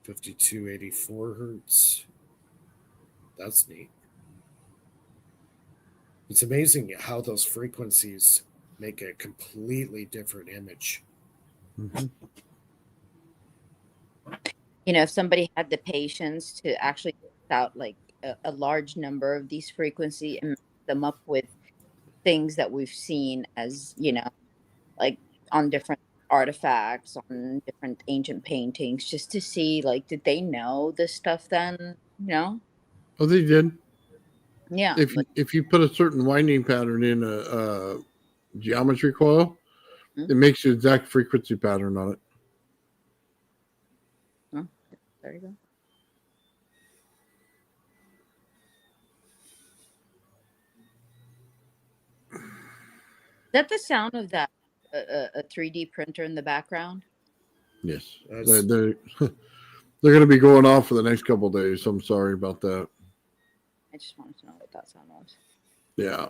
5284 hertz. That's neat. It's amazing how those frequencies make a completely different image. You know, if somebody had the patience to actually test out like a large number of these frequency and mix them up with things that we've seen as, you know, like on different artifacts, on different ancient paintings, just to see like, did they know this stuff then? You know? Oh, they did. Yeah. If you put a certain winding pattern in a geometry coil, it makes the exact frequency pattern on it. Oh, there you go. Is that the sound of that a 3D printer in the background? Yes, they're going to be going off for the next couple of days. I'm sorry about that. I just wanted to know what that sound was. Yeah,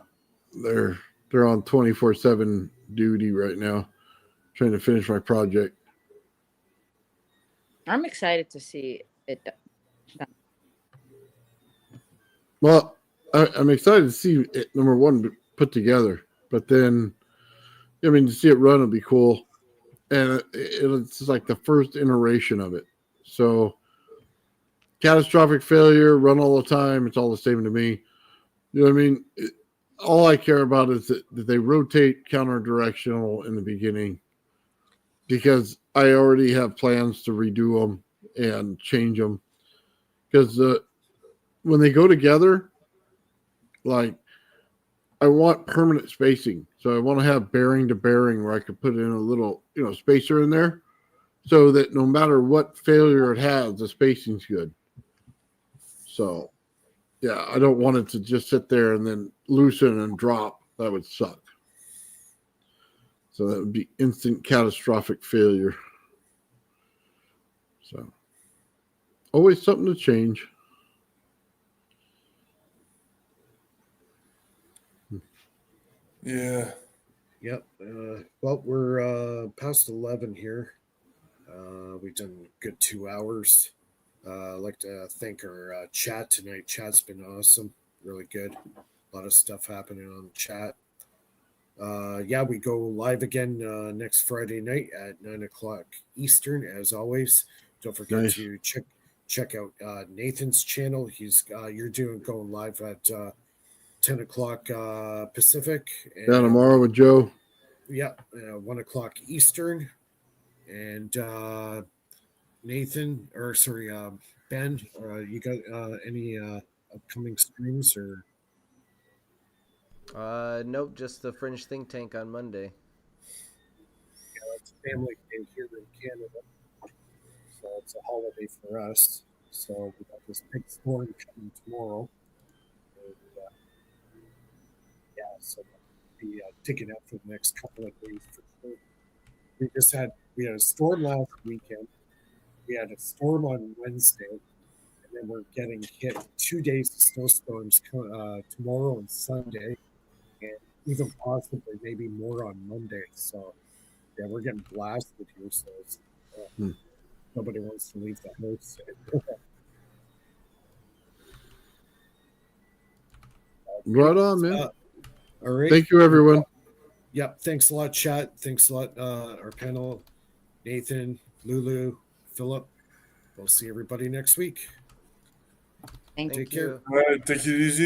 they're on 24/7 duty right now, trying to finish my project. I'm excited to see it done. Well, I'm excited to see it, number one, put together, but then, I mean, to see it run would be cool. And it's like the first iteration of it. So, catastrophic failure, run all the time, it's all the same to me. You know what I mean? All I care about is that they rotate counter directional in the beginning, because I already have plans to redo them and change them. Because when they go together, like, I want permanent spacing. So I want to have bearing to bearing where I could put in a little, spacer in there, so that no matter what failure it has, the spacing's good. So, yeah, I don't want it to just sit there and then loosen and drop. That would suck. So that would be instant catastrophic failure. So, always something to change. Yeah. Yep. Well, we're past 11 here. We've done a good 2 hours. I'd like to thank our chat tonight. Chat's been awesome. Really good. A lot of stuff happening on the chat. Yeah, we go live again next Friday night at 9 o'clock Eastern, as always. Don't forget to check out Nathan's channel. He's you're going live at 10 o'clock Pacific. And, Yeah, tomorrow with Joe. Yeah, 1 o'clock Eastern. And Nathan, or sorry, Ben, you got any upcoming streams or? Nope, just the Fringe Think Tank on Monday. Yeah, it's family day here in Canada, so it's a holiday for us. So we got this big storm coming tomorrow. And, yeah, so we'll be digging out for the next couple of days for sure. We had a storm last weekend. We had a storm on Wednesday, and then we're getting hit 2 days of snowstorms tomorrow and Sunday, and even possibly maybe more on Monday. So, yeah, we're getting blasted here. So it's, nobody wants to leave the house. Right on, man. All right. Thank you, everyone. Yep. Thanks a lot, chat. Thanks a lot, our panel, Nathan, Lulu, Philip. We'll see everybody next week. Thank Take care. All right, take it easy.